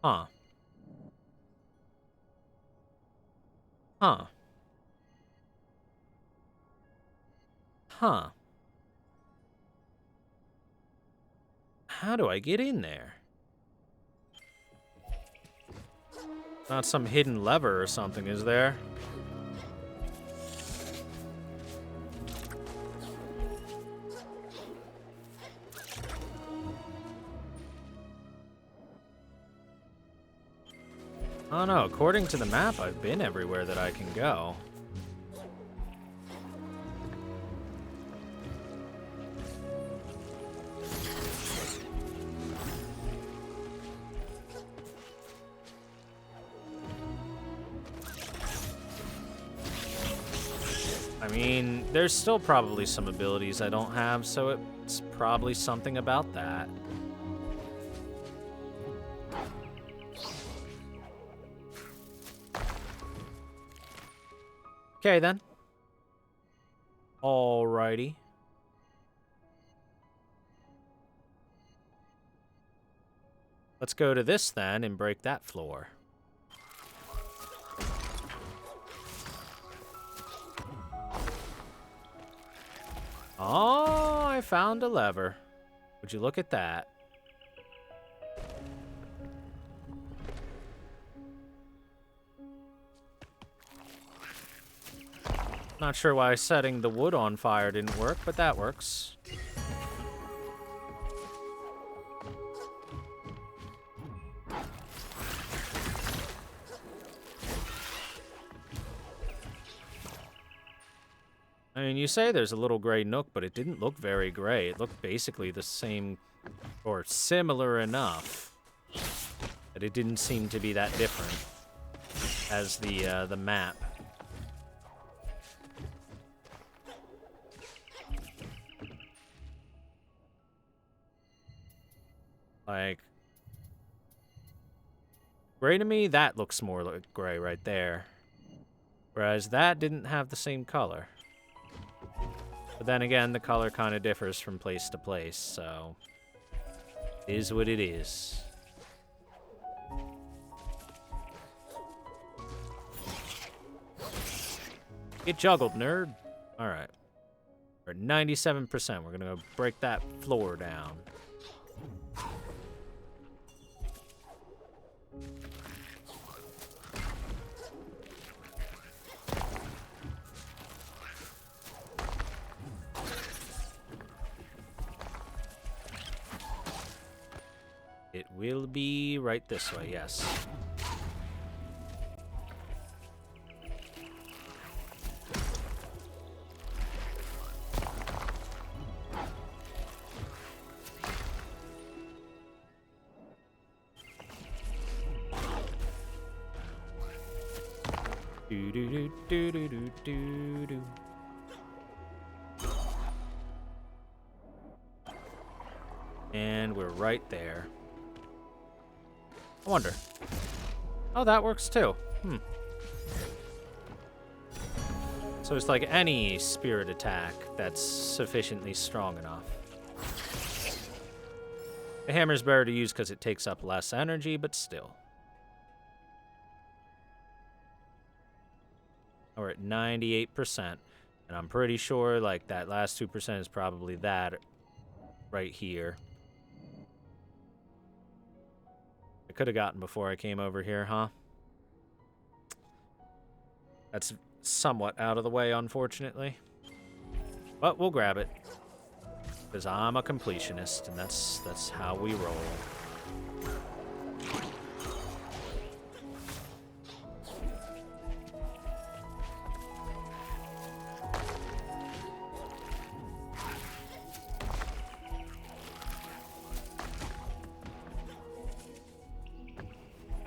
Huh. Huh. Huh. How do I get in there? Not some hidden lever or something, is there? I don't know. According to the map, I've been everywhere that I can go. I mean, there's still probably some abilities I don't have, so it's probably something about that. Okay, then. Alrighty. Let's go to this, then, and break that floor. Oh, I found a lever. Would you look at that? Not sure why setting the wood on fire didn't work, but that works. I mean, you say there's a little gray nook, but it didn't look very gray. It looked basically the same, or similar enough, that it didn't seem to be that different as the map. Like, gray to me, that looks more like gray right there. Whereas that didn't have the same color. But then again, the color kind of differs from place to place, so it is what it is. Get juggled, nerd. All right. We're at 97%. We're going to go break that floor down. It will be right this way, yes. Do do do do do do do do. And we're right there. I wonder. Oh, that works too. So it's like any spirit attack that's sufficiently strong enough. The hammer's better to use because it takes up less energy, but still. We're at 98%. And I'm pretty sure like that last 2% is probably that right here. Could have gotten before I came over here, huh? That's somewhat out of the way, unfortunately. But we'll grab it. Because I'm a completionist, and that's how we roll.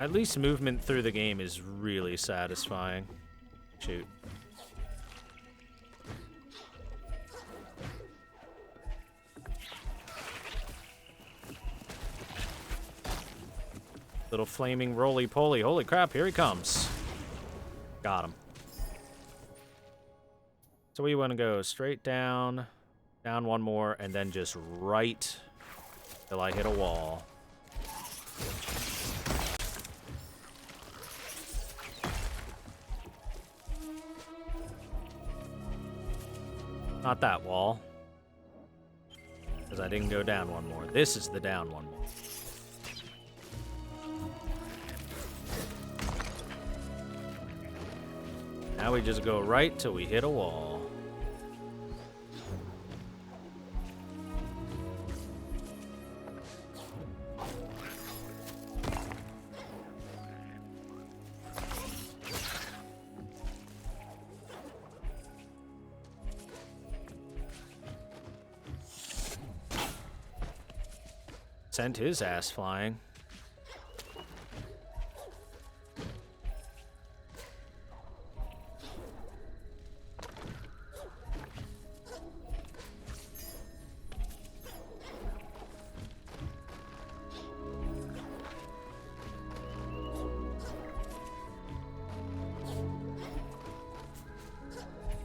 At least movement through the game is really satisfying. Shoot. Little flaming roly-poly. Holy crap, here he comes. Got him. So we want to go straight down, down one more, and then just right till I hit a wall. Not that wall. Because I didn't go down one more. This is the down one more. Now we just go right till we hit a wall. Sent his ass flying.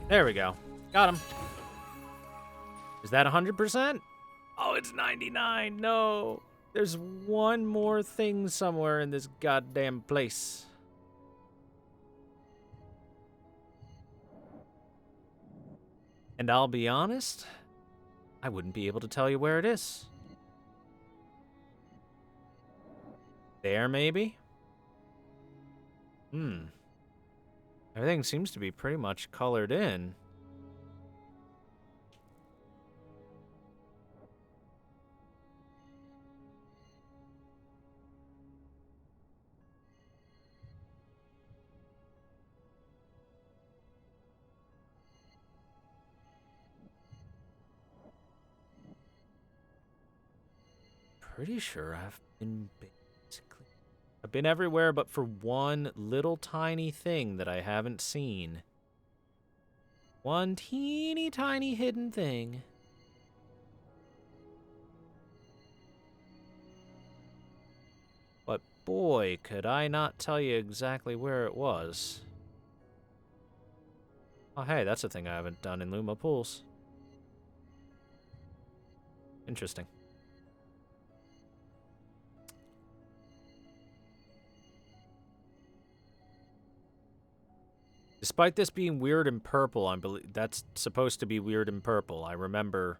There we go. Got him. Is that 100%? Oh, it's 99. No. There's one more thing somewhere in this goddamn place. And I'll be honest, I wouldn't be able to tell you where it is. There, maybe? Everything seems to be pretty much colored in. Pretty sure I've been basically... I've been everywhere but for one little tiny thing that I haven't seen. One teeny tiny hidden thing. But boy, could I not tell you exactly where it was. Oh hey, that's a thing I haven't done in Luma Pools. Interesting. Despite this being weird and purple, that's supposed to be weird and purple. I remember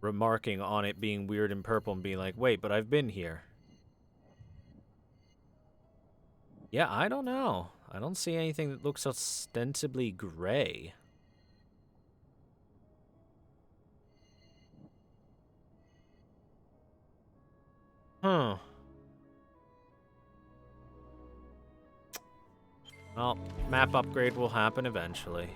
remarking on it being weird and purple and being like, wait, but I've been here. Yeah, I don't know. I don't see anything that looks ostensibly gray. Huh. Well, map upgrade will happen eventually.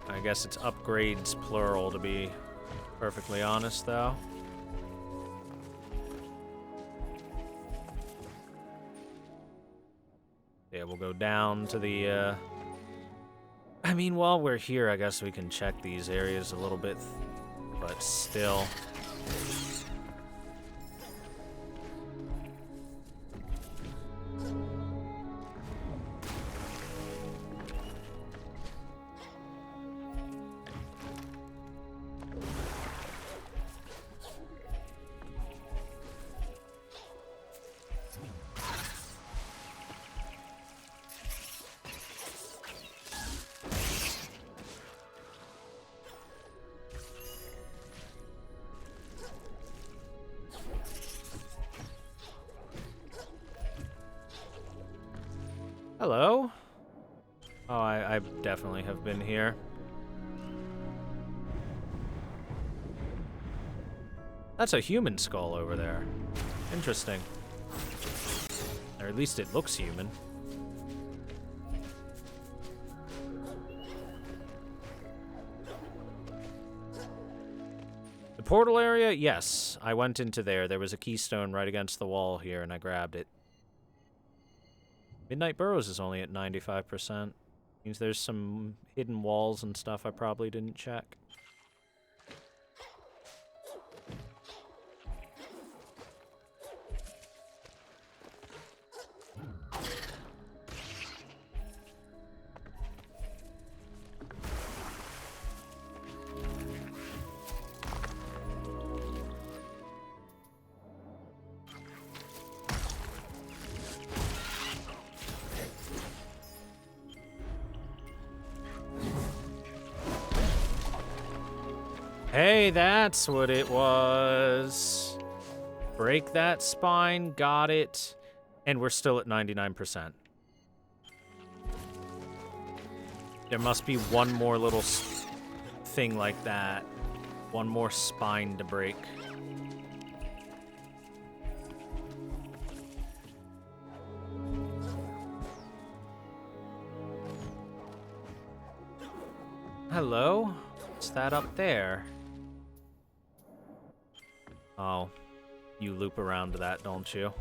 I guess it's upgrades plural to be perfectly honest, though. Yeah, we'll go down to the, I mean, while we're here, I guess we can check these areas a little bit, but still... Hello? Oh, I definitely have been here. That's a human skull over there. Interesting. Or at least it looks human. The portal area? Yes. I went into there. There was a keystone right against the wall here, and I grabbed it. Midnight Burrows is only at 95%. Means there's some hidden walls and stuff I probably didn't check. Okay, that's what it was. Break that spine, got it. And we're still at 99%. There must be one more little thing like that. One more spine to break. Hello? What's that up there? Oh, you loop around to that, don't you?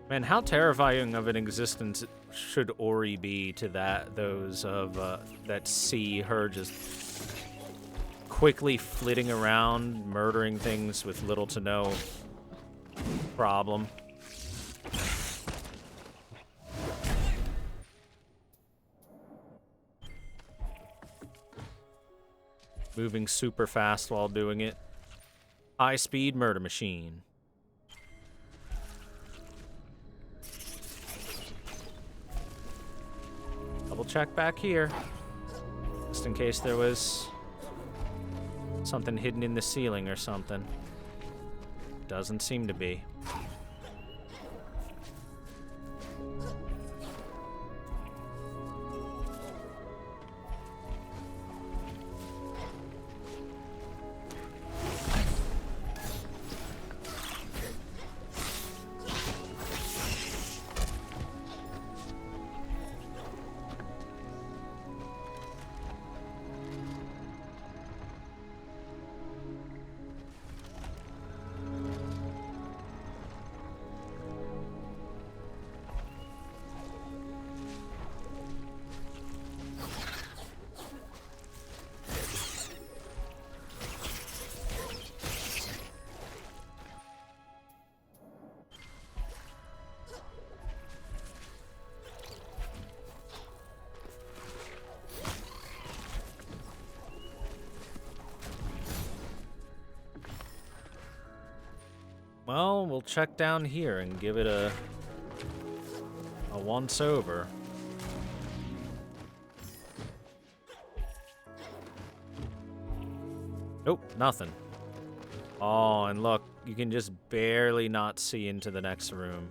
Man, how terrifying of an existence should Ori be to those of that see her just quickly flitting around, murdering things with little to no problem. Moving super fast while doing it. High-speed murder machine. Double check back here, just in case there was something hidden in the ceiling or something. Doesn't seem to be. Well, we'll check down here and give it a once over. Nope, nothing. Oh, and look, you can just barely not see into the next room.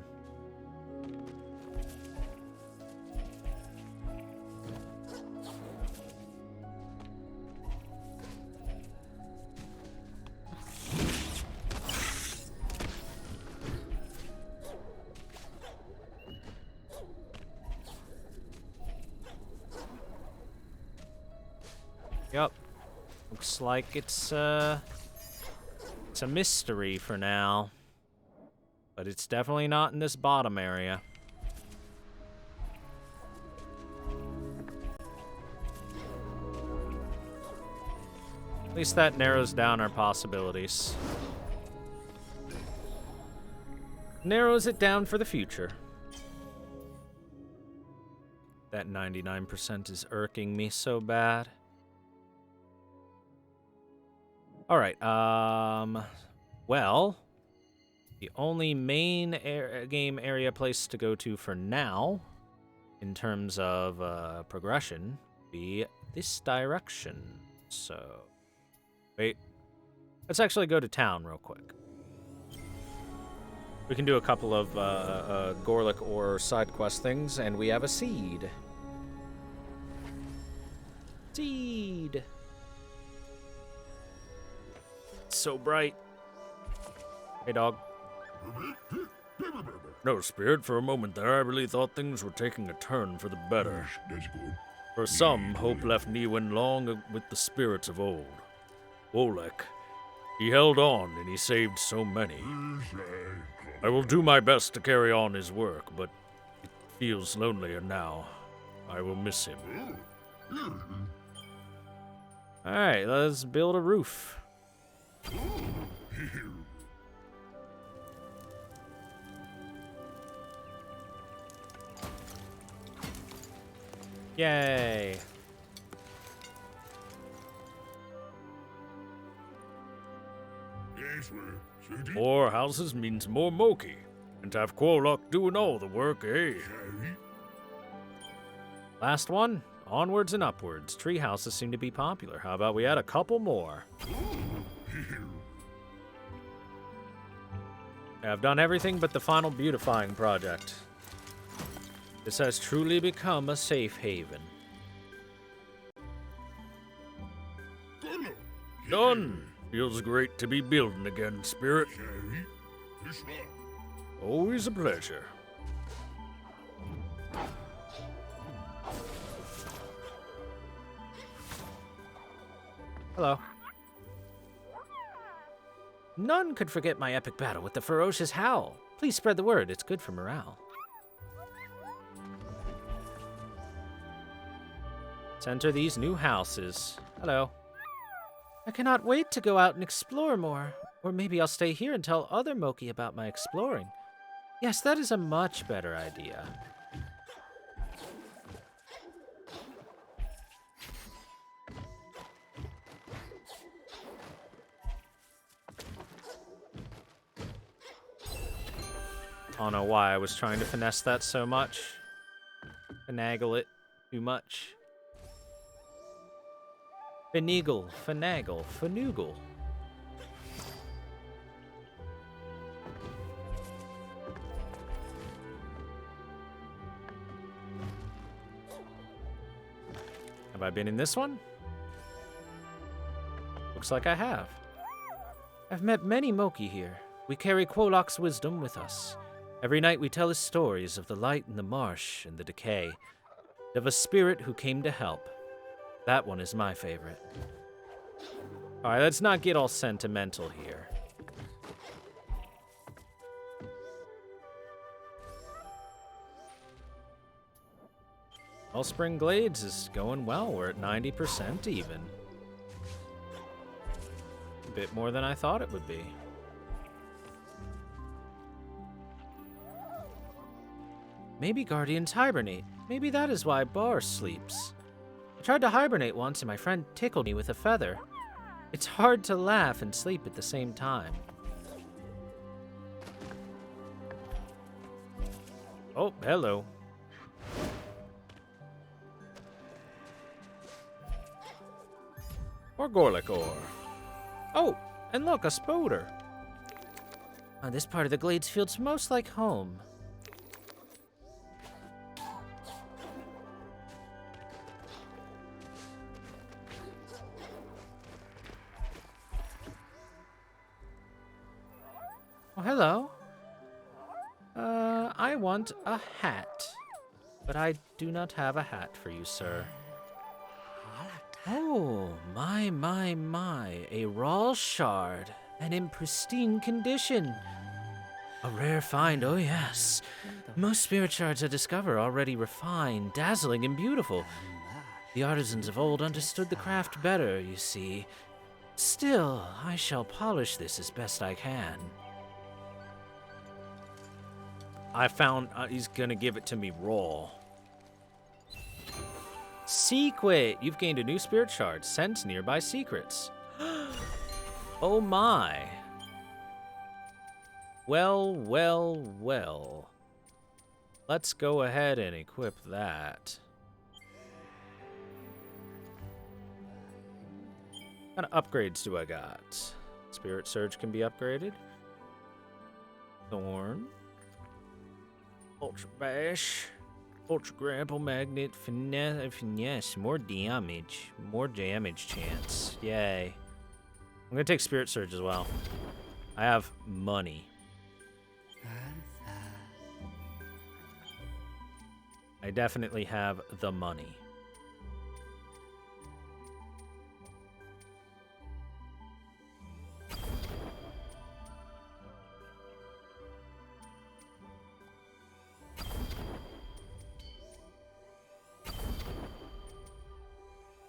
Yep. Looks like it's a mystery for now. But it's definitely not in this bottom area. At least that narrows down our possibilities. Narrows it down for the future. That 99% is irking me so bad. Alright, well, the only main game area place to go to for now, in terms of progression, be this direction. So, wait, let's actually go to town real quick. We can do a couple of Gorlick or side quest things, and we have a seed. Seed! So bright. Hey, dog.
No, Spirit, for a moment there, I really thought things were taking a turn for the better. For some, hope left Niwen long with the spirits of old. Wolek, he held on and he saved so many. I will do my best to carry on his work, but it feels lonelier now. I will miss him.
Alright, let's build a roof. Yay.
More houses means more Moki. And to have Quolok doing all the work, eh?
Last one. Onwards and upwards. Tree houses seem to be popular. How about we add a couple more? I've done everything but the final beautifying project. This has truly become a safe haven.
Done! Feels great to be building again, Spirit. Always a pleasure.
Hello. None could forget my epic battle with the ferocious howl. Please spread the word. It's good for morale. Let's enter these new houses. Hello. I cannot wait to go out and explore more. Or maybe I'll stay here and tell other Moki about my exploring. Yes, that is a much better idea. I don't know why I was trying to finesse that so much. Finagle it too much. Finagle, finagle, fanoogle. Have I been in this one? Looks like I have. I've met many Moki here. We carry Quolok's wisdom with us. Every night we tell his stories of the light in the marsh and the decay, and of a spirit who came to help. That one is my favorite. Alright, let's not get all sentimental here. Wellspring Glades is going well. We're at 90% even. A bit more than I thought it would be. Maybe Guardians hibernate. Maybe that is why Bar sleeps. I tried to hibernate once and my friend tickled me with a feather. It's hard to laugh and sleep at the same time. Oh, hello. Or Gorlick ore. Oh, and look, a spoder. This part of the glades feels most like home. Oh, hello. I want a hat. But I do not have a hat for you, sir. Oh, my. A raw shard, and in pristine condition. A rare find, oh yes. Most spirit shards I discover are already refined, dazzling, and beautiful. The artisans of old understood the craft better, you see. Still, I shall polish this as best I can. I found he's gonna give it to me raw. Secret! You've gained a new spirit shard. Sense nearby secrets. Oh my. Well. Let's go ahead and equip that. What kind of upgrades do I got? Spirit Surge can be upgraded. Thorn. Ultra Bash. Ultra Grapple, Magnet, Finesse, more damage. More damage chance. Yay. I'm gonna take Spirit Surge as well. I have money. I definitely have the money.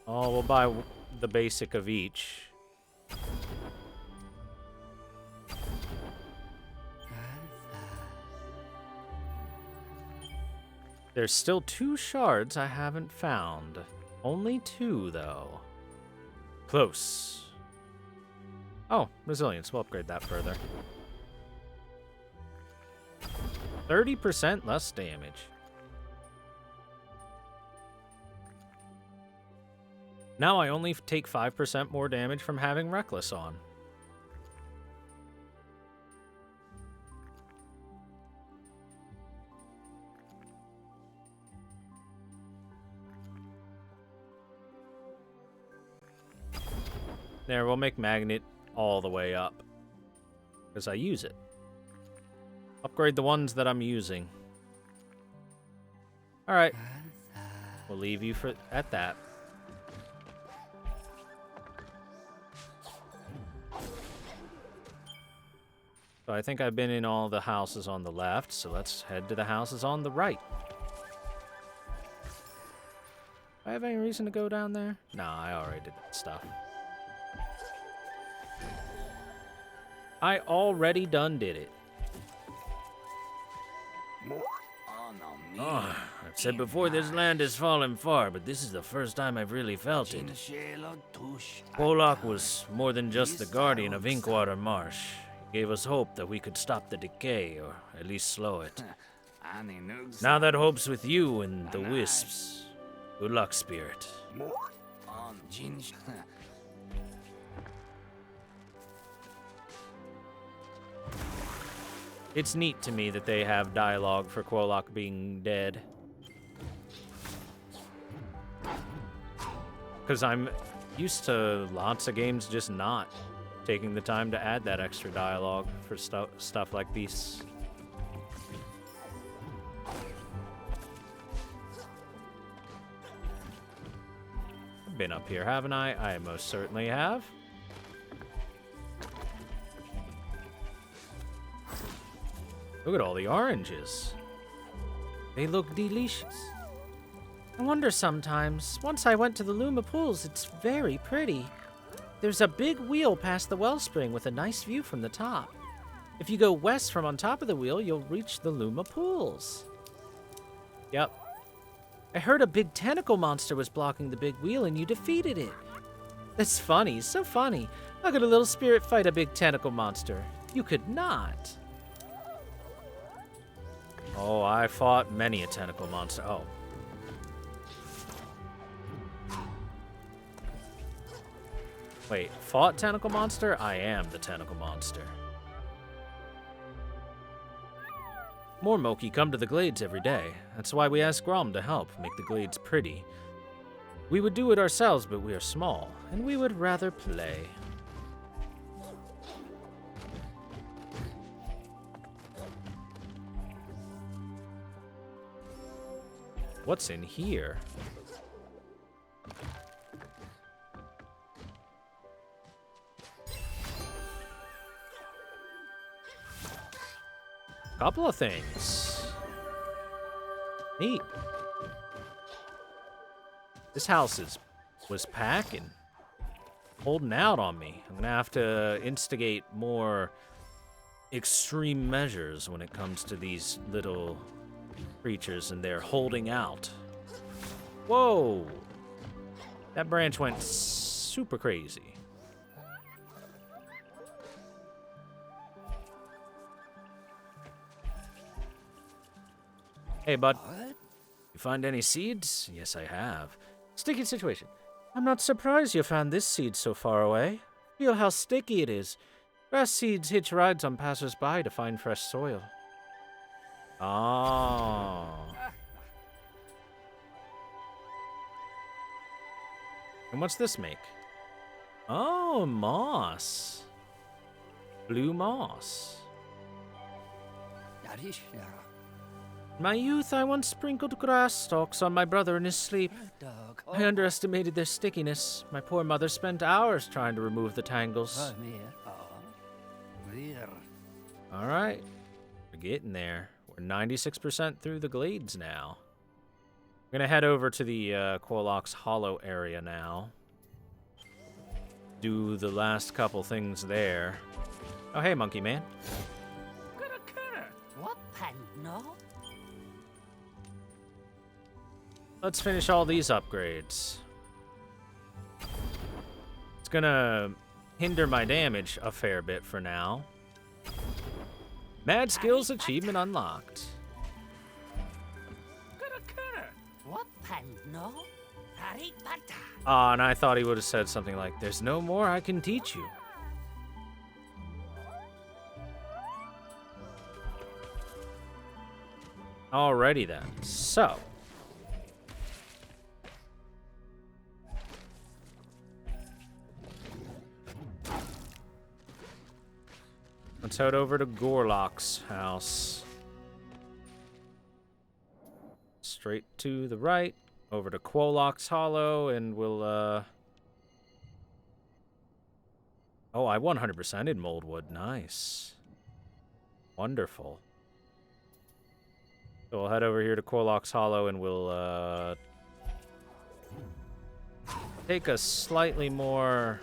Oh, we'll buy the basic of each. There's still 2 shards I haven't found. Only 2, though. Close. Oh, resilience. We'll upgrade that further. 30% less damage. Now I only take 5% more damage from having Reckless on. There, we'll make Magnet all the way up. Because I use it. Upgrade the ones that I'm using. Alright. We'll leave you at that. So I think I've been in all the houses on the left, so let's head to the houses on the right. Do I have any reason to go down there? Nah, I already did that stuff. I already done did it.
Oh, I've said before this land has fallen far, but this is the first time I've really felt it. Polak was more than just the guardian of Inkwater Marsh. He gave us hope that we could stop the decay, or at least slow it. Now that hope's with you and the Wisps. Good luck, Spirit.
It's neat to me that they have dialogue for Quolok being dead. Because I'm used to lots of games just not taking the time to add that extra dialogue for stuff like these. I've been up here, haven't I? I most certainly have. Look at all the oranges. They look delicious. I wonder sometimes, once I went to the Luma pools, it's very pretty. There's a big wheel past the wellspring with a nice view from the top. If you go west from on top of the wheel, you'll reach the Luma pools. Yep. I heard a big tentacle monster was blocking the big wheel and you defeated it. That's funny, so funny. How could a little spirit fight a big tentacle monster? You could not. Oh, I fought many a tentacle monster. Oh. Wait, fought tentacle monster? I am the tentacle monster. More Moki come to the glades every day. That's why we ask Grom to help make the glades pretty. We would do it ourselves, but we are small, and we would rather play. What's in here? Couple of things. Neat. This house was packing. Holding out on me. I'm gonna have to instigate more extreme measures when it comes to these little creatures, and they're holding out. Whoa! That branch went super crazy. Hey, bud. You find any seeds? Yes, I have. Sticky situation. I'm not surprised you found this seed so far away. Feel how sticky it is. Grass seeds hitch rides on passers-by to find fresh soil. Oh. And what's this make? Oh, moss. Blue moss. In my youth, I once sprinkled grass stalks on my brother in his sleep. I underestimated their stickiness. My poor mother spent hours trying to remove the tangles. All right. We're getting there. We're 96% through the glades now. gonna head over to the Quolox Hollow area now. Do the last couple things there. Oh, hey, Monkey Man. Let's finish all these upgrades. It's gonna hinder my damage a fair bit for now. Mad Skills achievement unlocked. And I thought he would have said something like, "There's no more I can teach you." Alrighty then. So. Let's head over to Gorlock's house. Straight to the right, over to Quolox Hollow, and we'll, Oh, I 100%ed Moldwood. Nice. Wonderful. So we'll head over here to Quolox Hollow, and we'll, take a slightly more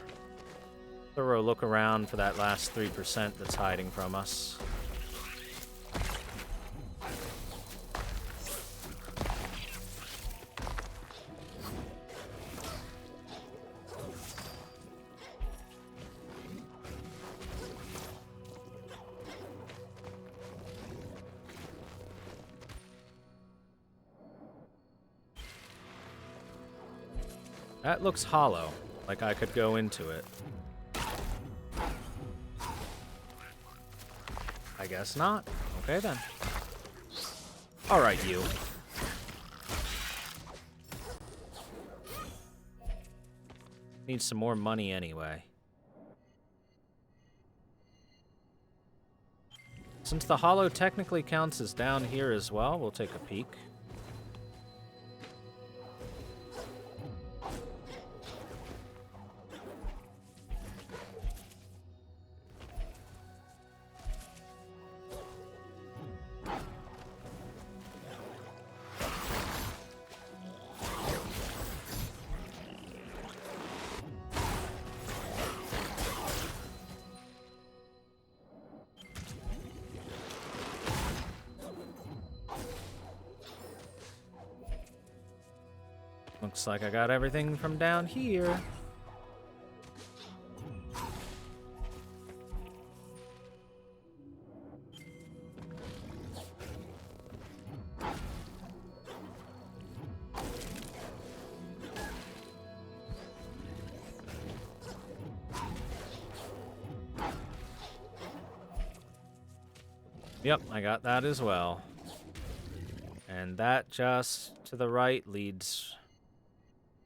thorough look around for that last 3% that's hiding from us. That looks hollow, like I could go into it. I guess not. Okay, then. Alright, you. Need some more money anyway. Since the hollow technically counts as down here as well, we'll take a peek. Looks like I got everything from down here. Yep, I got that as well. And that just to the right leads...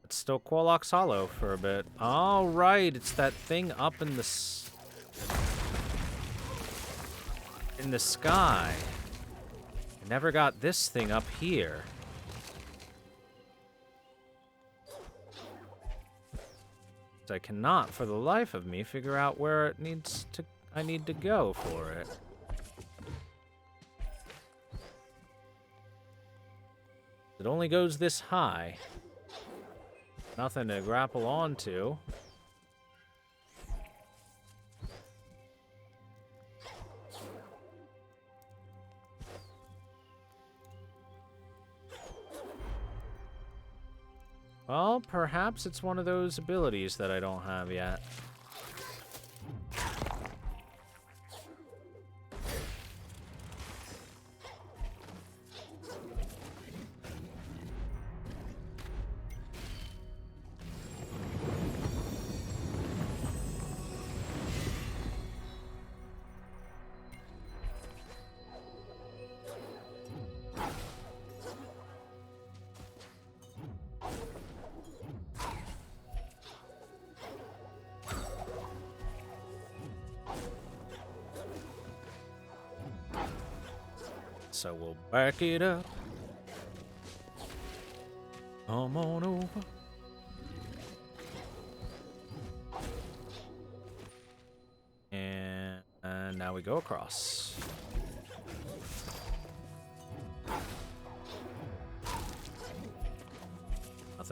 It's still Quolox Hollow for a bit. All right, it's that thing up in the sky. I never got this thing up here. I cannot, for the life of me, figure out where it needs to. I need to go for it. It only goes this high. Nothing to grapple onto. Well, perhaps it's one of those abilities that I don't have yet. So we'll back it up. Come on over. And now we go across.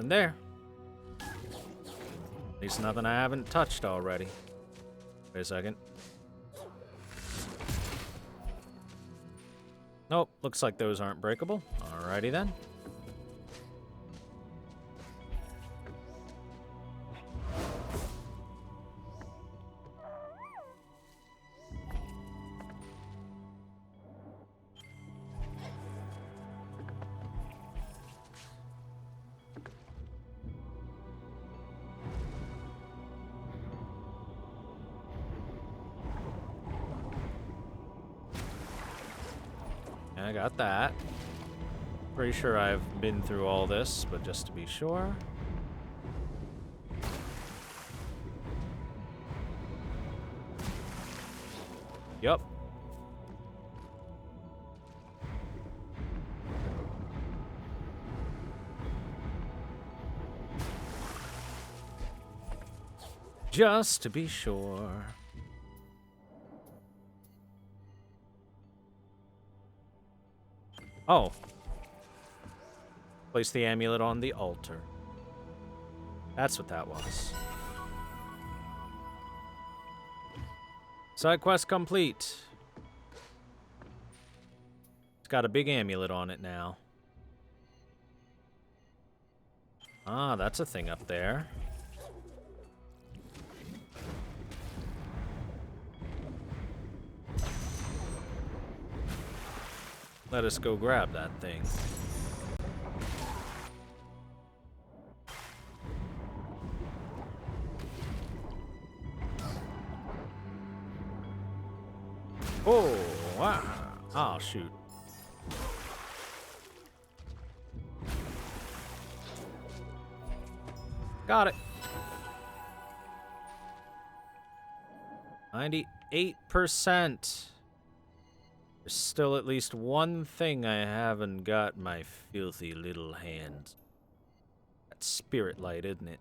Nothing there. At least nothing I haven't touched already. Wait a second. Nope, looks like those aren't breakable. Alrighty then. I got that. Pretty sure I've been through all this, but just to be sure. Yup. Just to be sure. Oh. Place the amulet on the altar. That's what that was. Side quest complete. It's got a big amulet on it now. Ah, that's a thing up there. Let us go grab that thing. Oh, wow. Oh, shoot. Got it. 98%. There's still at least one thing I haven't got in my filthy little hands. That spirit light, isn't it?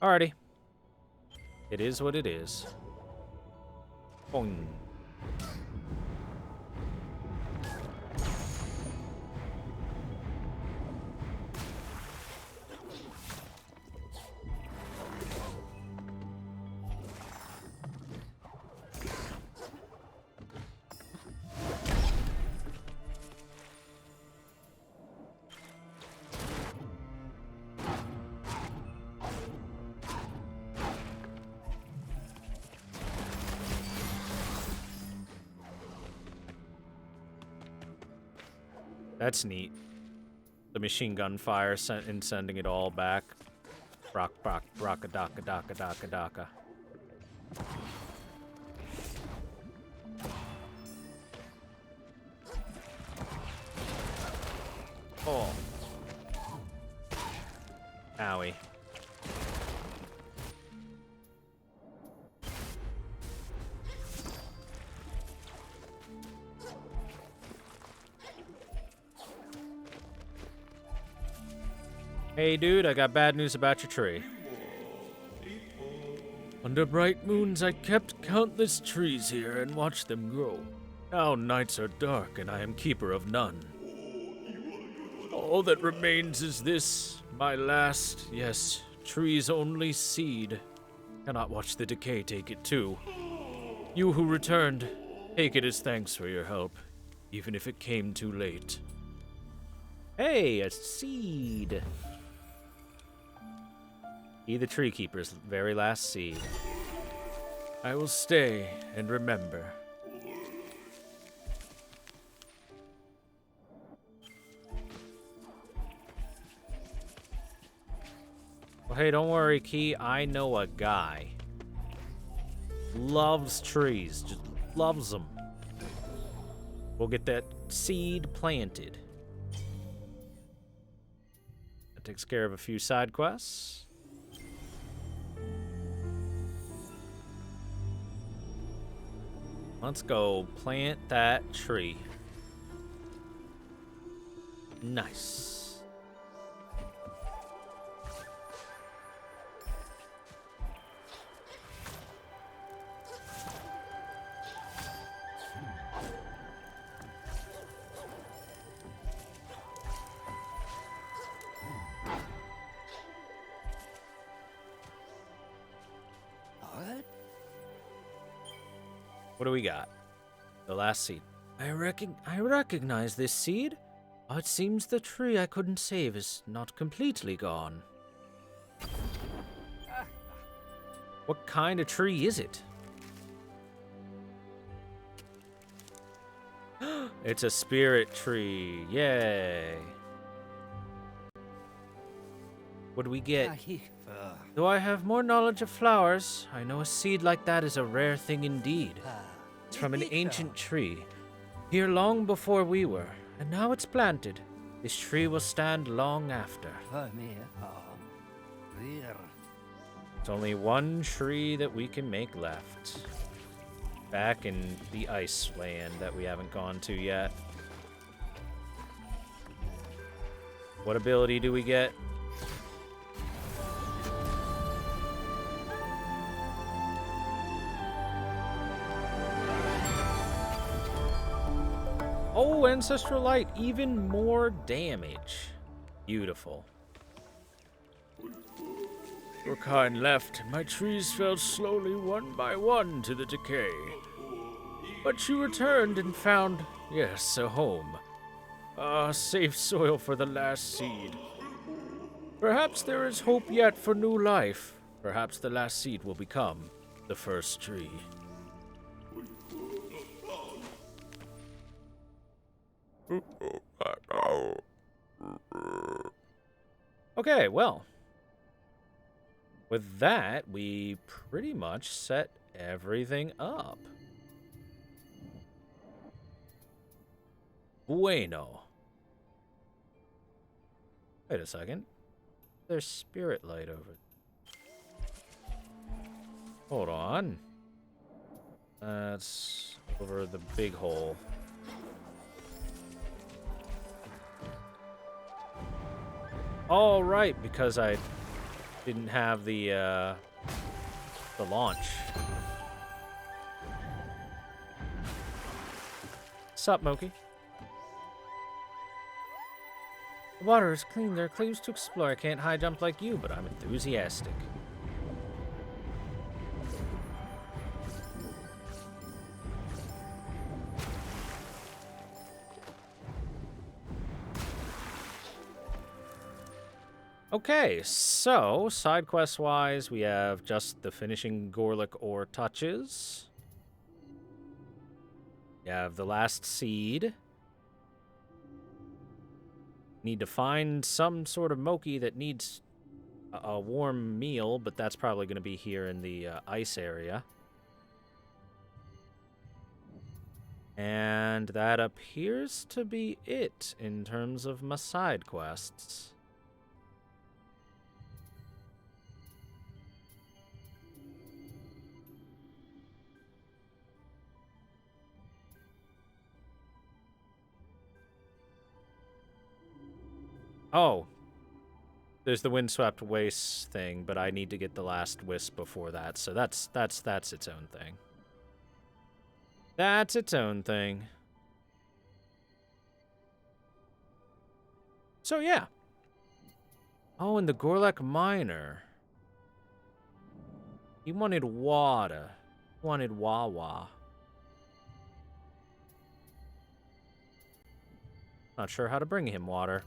Alrighty. It is what it is. Boing. That's neat. The machine gun fire and sending it all back. Rock, rock, rocka, daka, daka, daka, daka. Oh. Owie. Hey dude, I got bad news about your tree. Under bright moons I kept countless trees here and watched them grow. Now nights are dark and I am keeper of none. All that remains is this, my last, yes, tree's only seed. Cannot watch the decay take it too. You who returned, take it as thanks for your help, even if it came too late. Hey, a seed. Be the tree keeper's very last seed. I will stay and remember. Well, hey, don't worry, Key. I know a guy. Loves trees. Just loves them. We'll get that seed planted. That takes care of a few side quests. Let's go plant that tree. Nice.
What do we got? The last seed. I recognize this seed. Oh, it seems the tree I couldn't save is not completely gone. What kind of tree is it? It's a spirit tree. Yay. What do we get? Though I have more knowledge of flowers, I know a seed like that is a rare thing indeed. It's from an ancient tree, here long before we were, and now it's planted. This tree will stand long after. There's only one tree that we can make left. Back in the ice land that we haven't gone to yet. What ability do we get? Oh, Ancestral Light, even more damage. Beautiful. Your kind left, and my trees fell slowly one by one to the decay. But you returned and found, yes, a home. Safe soil for the last seed. Perhaps there is hope yet for new life. Perhaps the last seed will become the first tree. Okay, well. With that, we pretty much set everything up. Bueno. Wait a second. There's spirit light over. Hold on. That's over the big hole. All right, because I didn't have the launch. Sup, Moki? The water is clean. There are caves to explore. I can't high jump like you, but I'm enthusiastic. Okay, so side quest wise, we have just the finishing Gorlick ore touches. We have the last seed. Need to find some sort of Moki that needs a warm meal, but that's probably going to be here in the ice area. And that appears to be it in terms of my side quests. Oh, there's the windswept wastes thing, but I need to get the last wisp before that, so that's its own thing. That's its own thing. So yeah. Oh, and the Gorlek miner. He wanted water. He wanted Wawa. Not sure how to bring him water.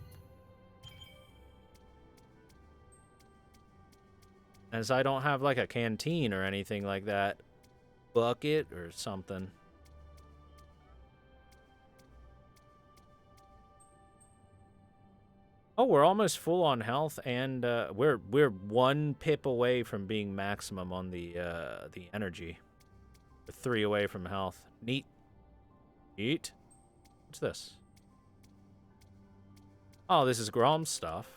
As I don't have, like, a canteen or anything like that. Bucket or something. Oh, we're almost full on health, and we're 1 pip away from being maximum on the energy. We're 3 away from health. Neat. Neat. What's this? Oh, this is Grom's stuff.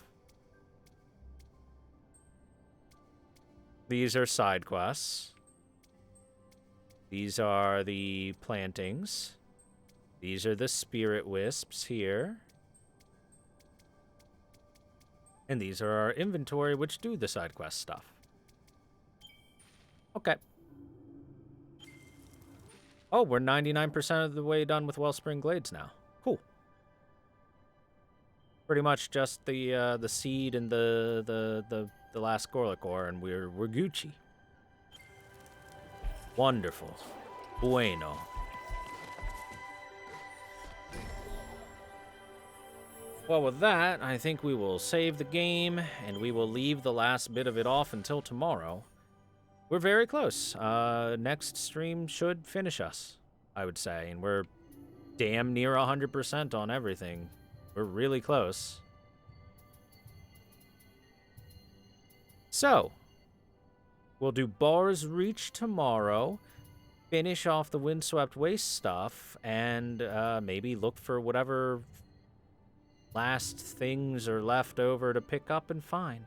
These are side quests. These are the plantings. These are the spirit wisps here. And these are our inventory, which do the side quest stuff. Okay. Oh, we're 99% of the way done with Wellspring Glades now. Cool. Pretty much just the seed and the last Gorlick ore, and we're Gucci. Wonderful. Bueno. Well, with that, I think we will save the game, and we will leave the last bit of it off until tomorrow. We're very close. Next stream should finish us, I would say, and we're damn near 100% on everything. We're really close. So, we'll do Bar's Reach tomorrow, finish off the Windswept Waste stuff, and maybe look for whatever last things are left over to pick up and find.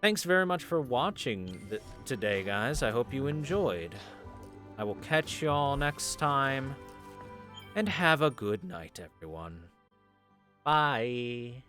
Thanks very much for watching today, guys. I hope you enjoyed. I will catch y'all next time, and have a good night, everyone. Bye.